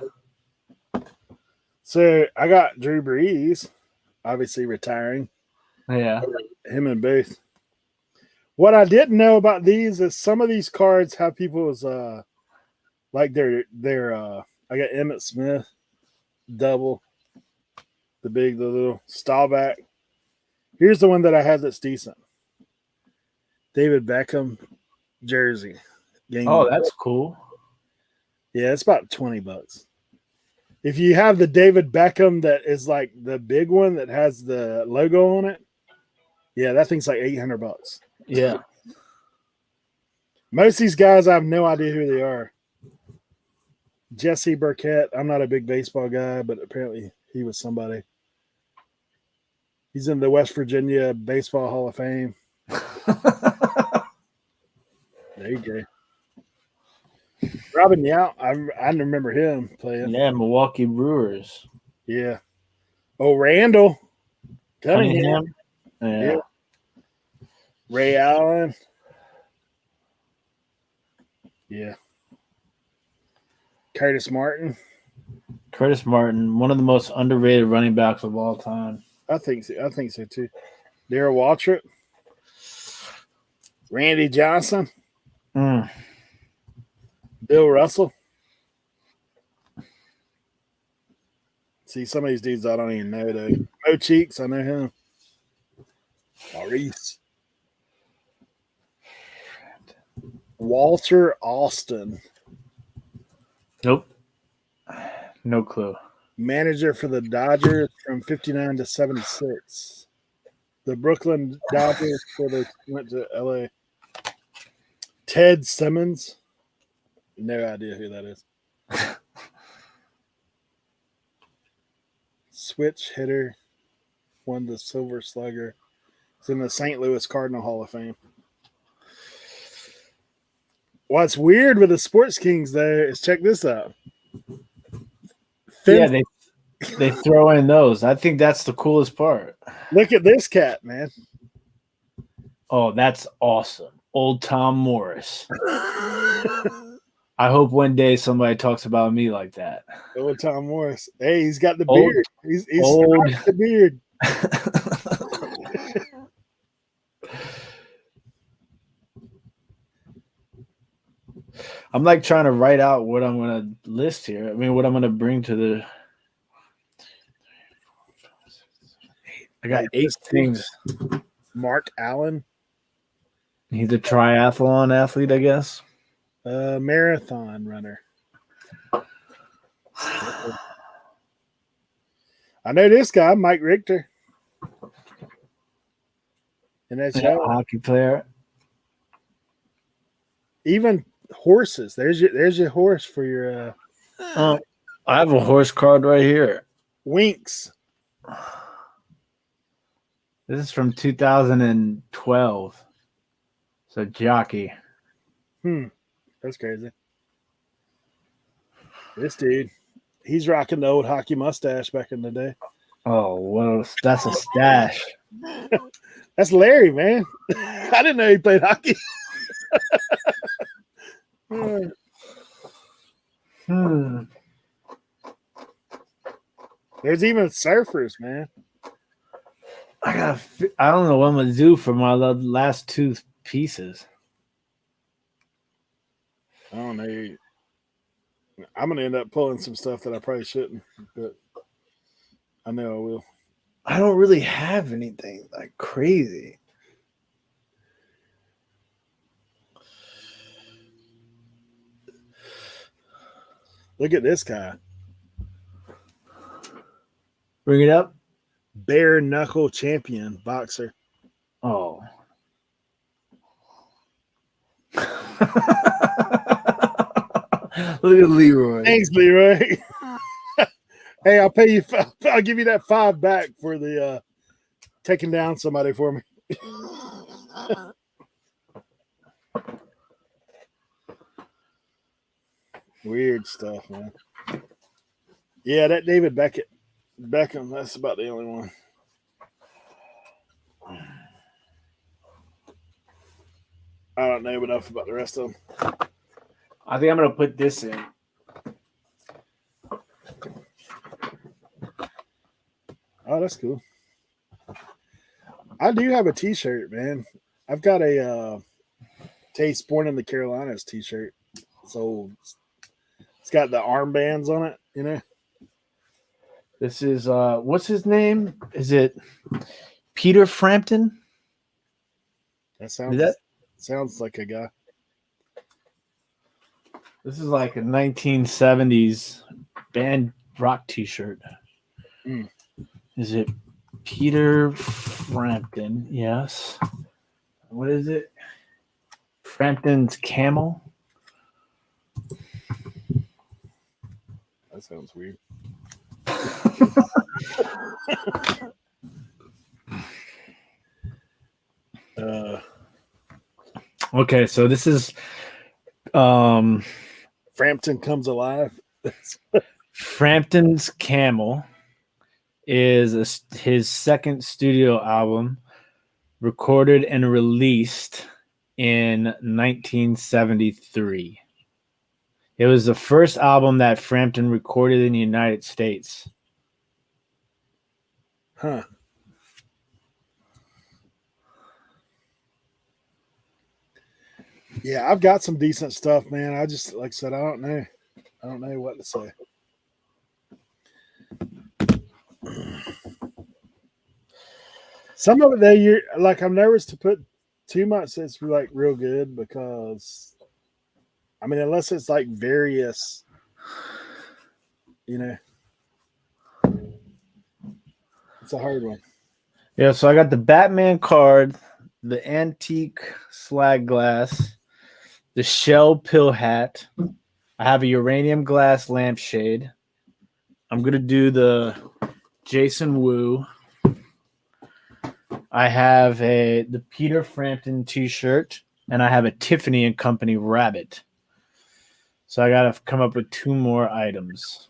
So I got Drew Brees, obviously retiring. Yeah. Him and Booth. What I didn't know about these is some of these cards have people's like their I got Emmitt Smith, double, the little Staubach. Here's the one that I had that's decent. David Beckham jersey. Oh, that's cool. Yeah, it's about $20. If you have the David Beckham that is like the big one that has the logo on it, yeah, that thing's like $800. Yeah. Most of these guys, I have no idea who they are. Jesse Burkett, I'm not a big baseball guy, but apparently he was somebody. He's in the West Virginia Baseball Hall of Fame. There you go. Robin Yount, I remember him playing. Yeah, Milwaukee Brewers. Yeah. Oh, Randall Cunningham. Yeah. Ray Allen. Yeah. Curtis Martin, one of the most underrated running backs of all time. I think so too. Darryl Waltrip, Randy Johnson, Bill Russell. See, some of these dudes I don't even know though. Mo Cheeks, I know him. Maurice. Walter Austin. Nope. No clue. Manager for the Dodgers from 59 to 76. The Brooklyn Dodgers before they went to LA. Ted Simmons. No idea who that is. Switch hitter. Won the Silver Slugger. It's in the St. Louis Cardinal Hall of Fame. What's weird with the Sports Kings, though, is check this out. They throw in those. I think that's the coolest part. Look at this cat, man. Oh, that's awesome. Old Tom Morris. I hope one day somebody talks about me like that. Old Tom Morris. Hey, he's got the Old- beard. He's old. got the beard. I'm like trying to write out what I'm going to list here. I mean, what I'm going to bring to the. I got 8 things. Mark Allen, He's a triathlon athlete, I guess. marathon runner. I know this guy, Mike Richter. And that's Yeah, hockey player. even horses. There's your horse for your I have a horse card right here. Winks. This is from 2012. So jockey. That's crazy. This dude, he's rocking the old hockey mustache back in the day. Oh, well, that's a stash. That's Larry, man. I didn't know he played hockey. There's even surfers, man. I don't know what I'm gonna do for my last 2 pieces. I don't know. I'm gonna end up pulling some stuff that I probably shouldn't, but I know I will. I don't really have anything like crazy. Look at this guy. Bring it up. Bare knuckle champion boxer. Oh. Look at Leroy. Thanks, Leroy. Hey, I'll pay you. I'll give you that $5 back for the taking down somebody for me. Weird stuff, man. Yeah, that David Beckham. That's about the only one. I don't know enough about the rest of them. I think I'm gonna put this in. Oh, that's cool. I do have a T-shirt, man. I've got a Taste Born in the Carolinas T-shirt. So it's got the armbands on it, you know. This is what's his name? Is it Peter Frampton? That sounds sounds like a guy. This is like a 1970s band rock T-shirt. Mm. Is it Peter Frampton? Yes. What is it? Frampton's Camel. That sounds weird. Okay, so this is Frampton Comes Alive. Frampton's Camel is his second studio album, recorded and released in 1973. It was the first album that Frampton recorded in the United States. Huh. Yeah, I've got some decent stuff, man. I just, like I said, I don't know. I don't know what to say. Some of it, you're like, I'm nervous to put too much that's like real good because, I mean, unless it's like various, you know, it's a hard one. Yeah, so I got the Batman card, the antique slag glass, the shell pill hat. I have a uranium glass lampshade. I'm going to do the Jason Wu. I have the Peter Frampton t-shirt, and I have a Tiffany and Company rabbit. So I got to come up with 2 more items.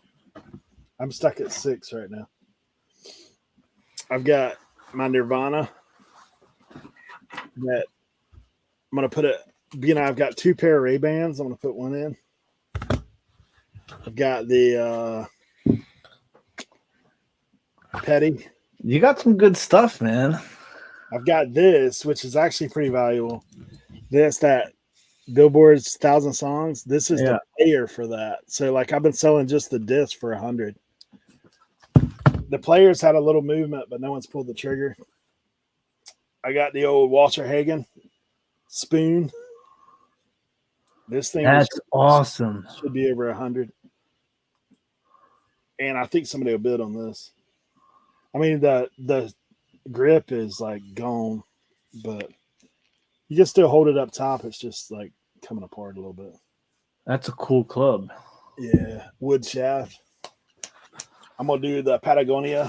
I'm stuck at 6 right now. I've got my Nirvana that I'm gonna put it. I've got 2 pair of Ray-Bans. I'm gonna put one in. I've got the Petty. You got some good stuff, man. I've got this, which is actually pretty valuable. That Billboard's 1,000 songs. This is the player for that. So like I've been selling just the disc for 100. The players had a little movement, but no one's pulled the trigger. I got the old Walter Hagen spoon. This thing That's awesome. Should be over 100. And I think somebody will bid on this. I mean, the grip is like gone, but you can still hold it up top. It's just like coming apart a little bit. That's a cool club. Yeah, wood shaft. I'm gonna do the Patagonia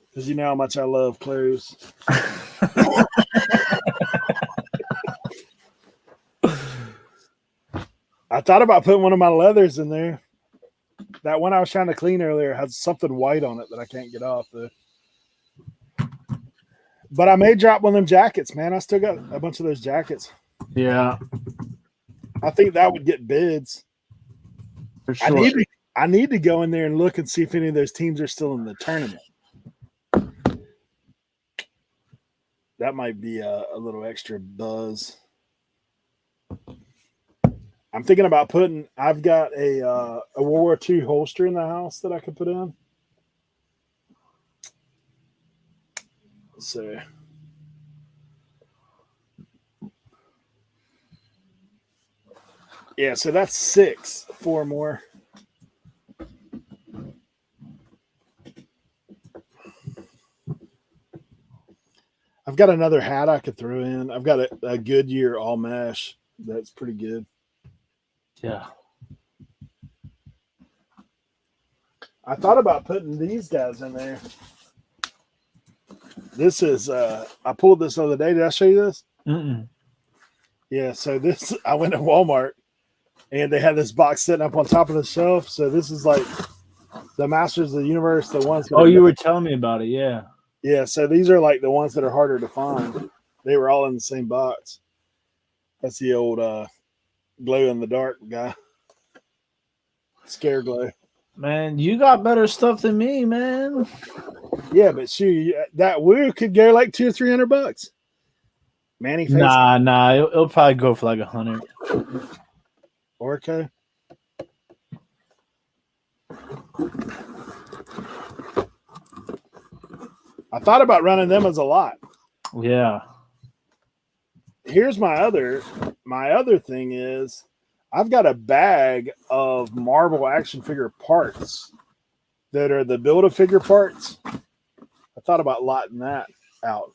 because you know how much I love clothes. I thought about putting one of my leathers in there. That one I was trying to clean earlier has something white on it that I can't get off though. But I may drop one of them jackets, man. I still got a bunch of those jackets. Yeah, I think that would get bids. for sure. I need to go in there and look and see if any of those teams are still in the tournament. That might be a little extra buzz. I'm thinking about I've got a World War II holster in the house that I could put in. So yeah, so that's 6. 4 more. I've got another hat I could throw in. I've got a Goodyear all mesh that's pretty good. Yeah. I thought about putting these guys in there. This is I pulled this the other day. Did I show you this? Mm-mm. Yeah, so this I went to Walmart and they had this box sitting up on top of the shelf. So this is like the Masters of the Universe, the ones that you were telling me about it, yeah. Yeah, so these are like the ones that are harder to find. They were all in the same box. That's the old glow in the dark guy. Scare glow. Man, you got better stuff than me, man. Yeah, but shoot, that woo could go like $200 or $300. Manny face. Nah, it'll probably go for like 100. Orco. I thought about running them as a lot. Yeah. Here's my other thing is I've got a bag of Marvel action figure parts that are the Build-A-Figure parts. I thought about lotting that out.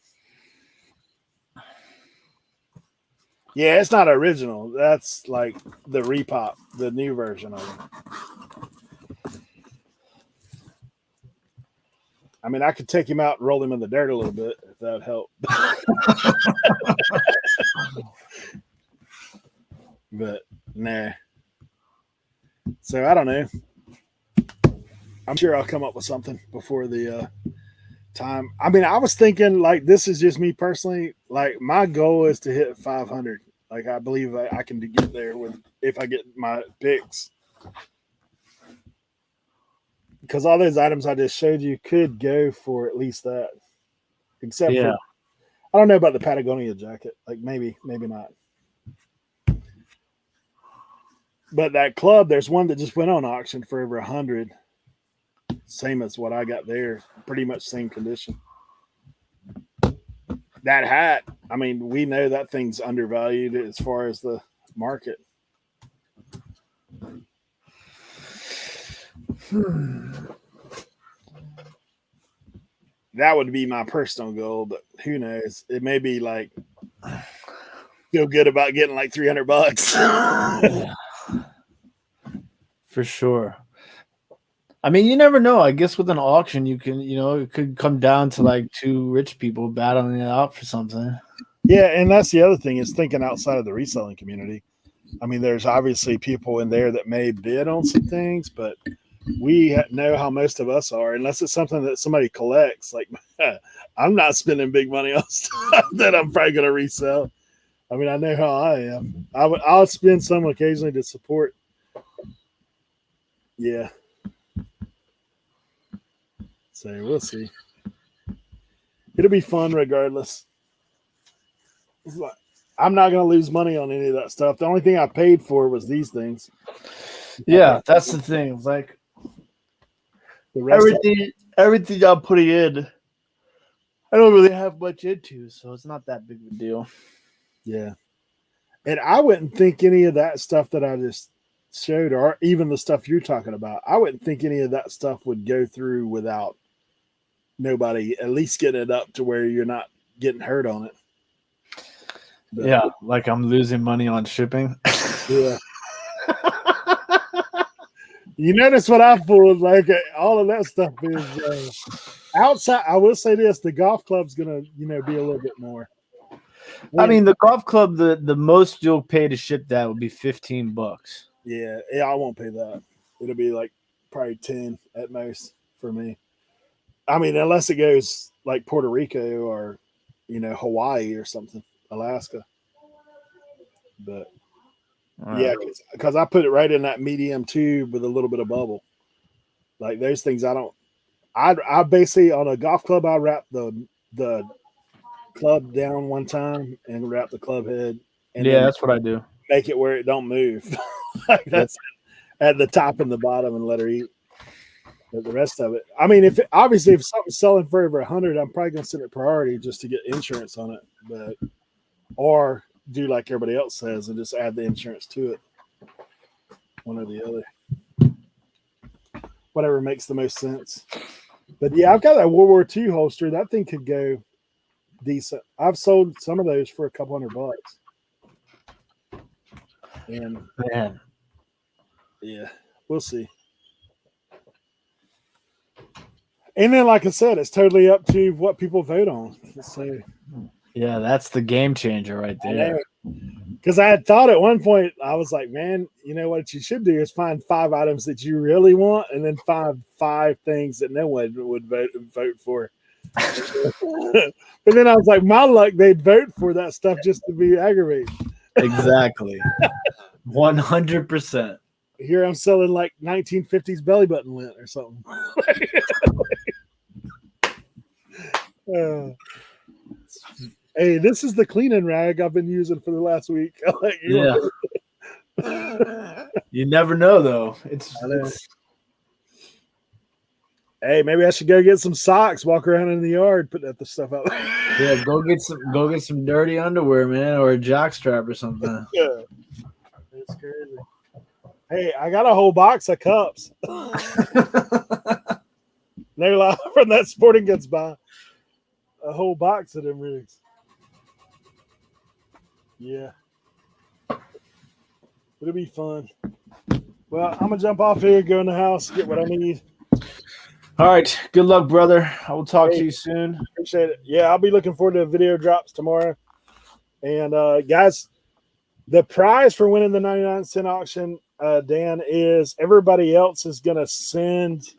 Yeah, it's not original. That's like the repop, the new version of it. I mean, I could take him out and roll him in the dirt a little bit if that would help. But nah. So I don't know. I'm sure I'll come up with something before the time. I mean, I was thinking like this is just me personally. Like my goal is to hit 500. Like I believe I can get there if I get my picks. Because all those items I just showed you could go for at least that. Except for I don't know about the Patagonia jacket. Like maybe not. But that club, there's one that just went on auction for over 100. Same as what I got there. Pretty much same condition. That hat, I mean, we know that thing's undervalued as far as the market. That would be my personal goal, but who knows? It may be like feel good about getting like $300. For sure. I mean, you never know. I guess with an auction, you can, it could come down to like two rich people battling it out for something. Yeah, and that's the other thing is thinking outside of the reselling community. I mean, there's obviously people in there that may bid on some things, but we know how most of us are, unless it's something that somebody collects. Like, I'm not spending big money on stuff that I'm probably going to resell. I mean, I know how I am. I'll spend some occasionally to support. Yeah. So we'll see. It'll be fun regardless. I'm not going to lose money on any of that stuff. The only thing I paid for was these things. Yeah, that's the thing. It's like The rest of everything I'm putting in, I don't really have much into, so it's not that big of a deal. yeah. And I wouldn't think any of that stuff that I just showed, or even the stuff you're talking about, I wouldn't think any of that stuff would go through without nobody at least getting it up to where you're not getting hurt on it. But, Yeah, like I'm losing money on shipping. yeah. You notice what I pulled? Like all of that stuff is outside. I will say this: the golf club's gonna, be a little bit more. I mean, the golf club, the most you'll pay to ship that would be $15. Yeah, I won't pay that. It'll be like probably 10 at most for me. I mean, unless it goes like Puerto Rico or Hawaii or something, Alaska. But yeah, because I put it right in that medium tube with a little bit of bubble. Like those things, I basically on a golf club, I wrap the club down one time and wrap the club head. And yeah, then that's what I do. make it where it don't move. Like that's at the top and the bottom, and let her eat. But the rest of it, I mean, if something's selling for over 100, I'm probably gonna send it priority just to get insurance on it. But or do like everybody else says and just add the insurance to it. One or the other. Whatever makes the most sense. But yeah, I've got that World War II holster. That thing could go decent. I've sold some of those for a couple $100. And Man, yeah, we'll see. And then, like I said, it's totally up to what people vote on. So yeah, that's the game changer right there. Because I had thought at one point, I was like, man, you know what you should do is find 5 items that you really want, and then find 5 things that no one would vote for. But then I was like, my luck, they'd vote for that stuff just to be aggravated. Exactly. 100%. Here I'm selling like 1950s belly button lint or something. Hey, this is the cleaning rag I've been using for the last week. Yeah. You never know, though. It's Hey, maybe I should go get some socks, walk around in the yard, put that stuff out. yeah. Go get some dirty underwear, man, or a jock strap or something. Yeah. It's crazy. Hey, I got a whole box of cups. No lie, from that sporting goods buy. A whole box of them rigs. Yeah. It'll be fun. Well, I'm gonna jump off here, go in the house, get what I need. All right. Good luck, brother. I will talk to you soon. Appreciate it. Yeah, I'll be looking forward to video drops tomorrow. And guys, the prize for winning the 99-cent auction, Dan, is everybody else is gonna send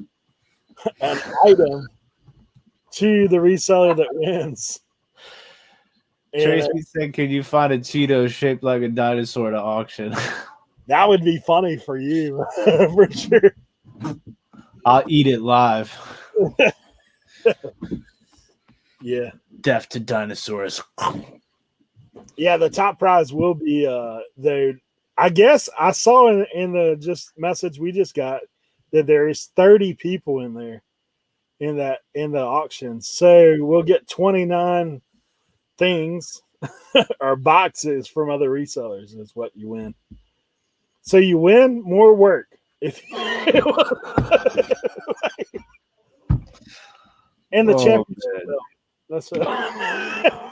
an item to the reseller that wins. And Tracy said, "Can you find a Cheeto shaped like a dinosaur to auction?" that would be funny for you, for sure. I'll eat it live. Yeah. Death to dinosaurs. Yeah, the top prize will be I guess I saw in the just message we just got that there is 30 people in there in the auction. So we'll get 29 things or boxes from other resellers is what you win. So you win more work. If and the championship. That's it.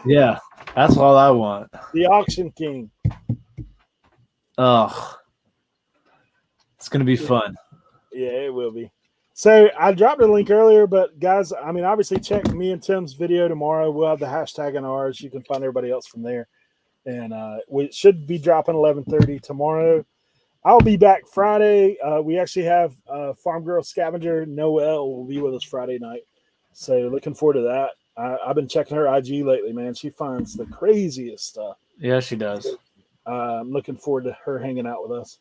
Yeah, that's all I want. The auction king. Oh, it's gonna be fun. Yeah, it will be. So I dropped a link earlier, but guys, I mean, obviously check me and Tim's video tomorrow. We'll have the hashtag in ours. You can find everybody else from there. and we should be dropping 11:30 tomorrow. I'll be back Friday. We actually have Farm Girl Scavenger Noelle will be with us Friday night, so looking forward to that. I've been checking her IG lately, man. She finds the craziest stuff. Yeah, she does. I'm looking forward to her hanging out with us.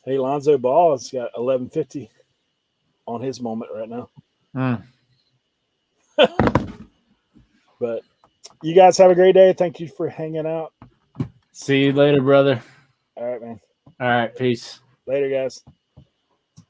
Hey, Lonzo Ball has got 1150 on his moment right now. But you guys have a great day. Thank you for hanging out. See you later, brother. All right, man. All right, peace. Later, guys.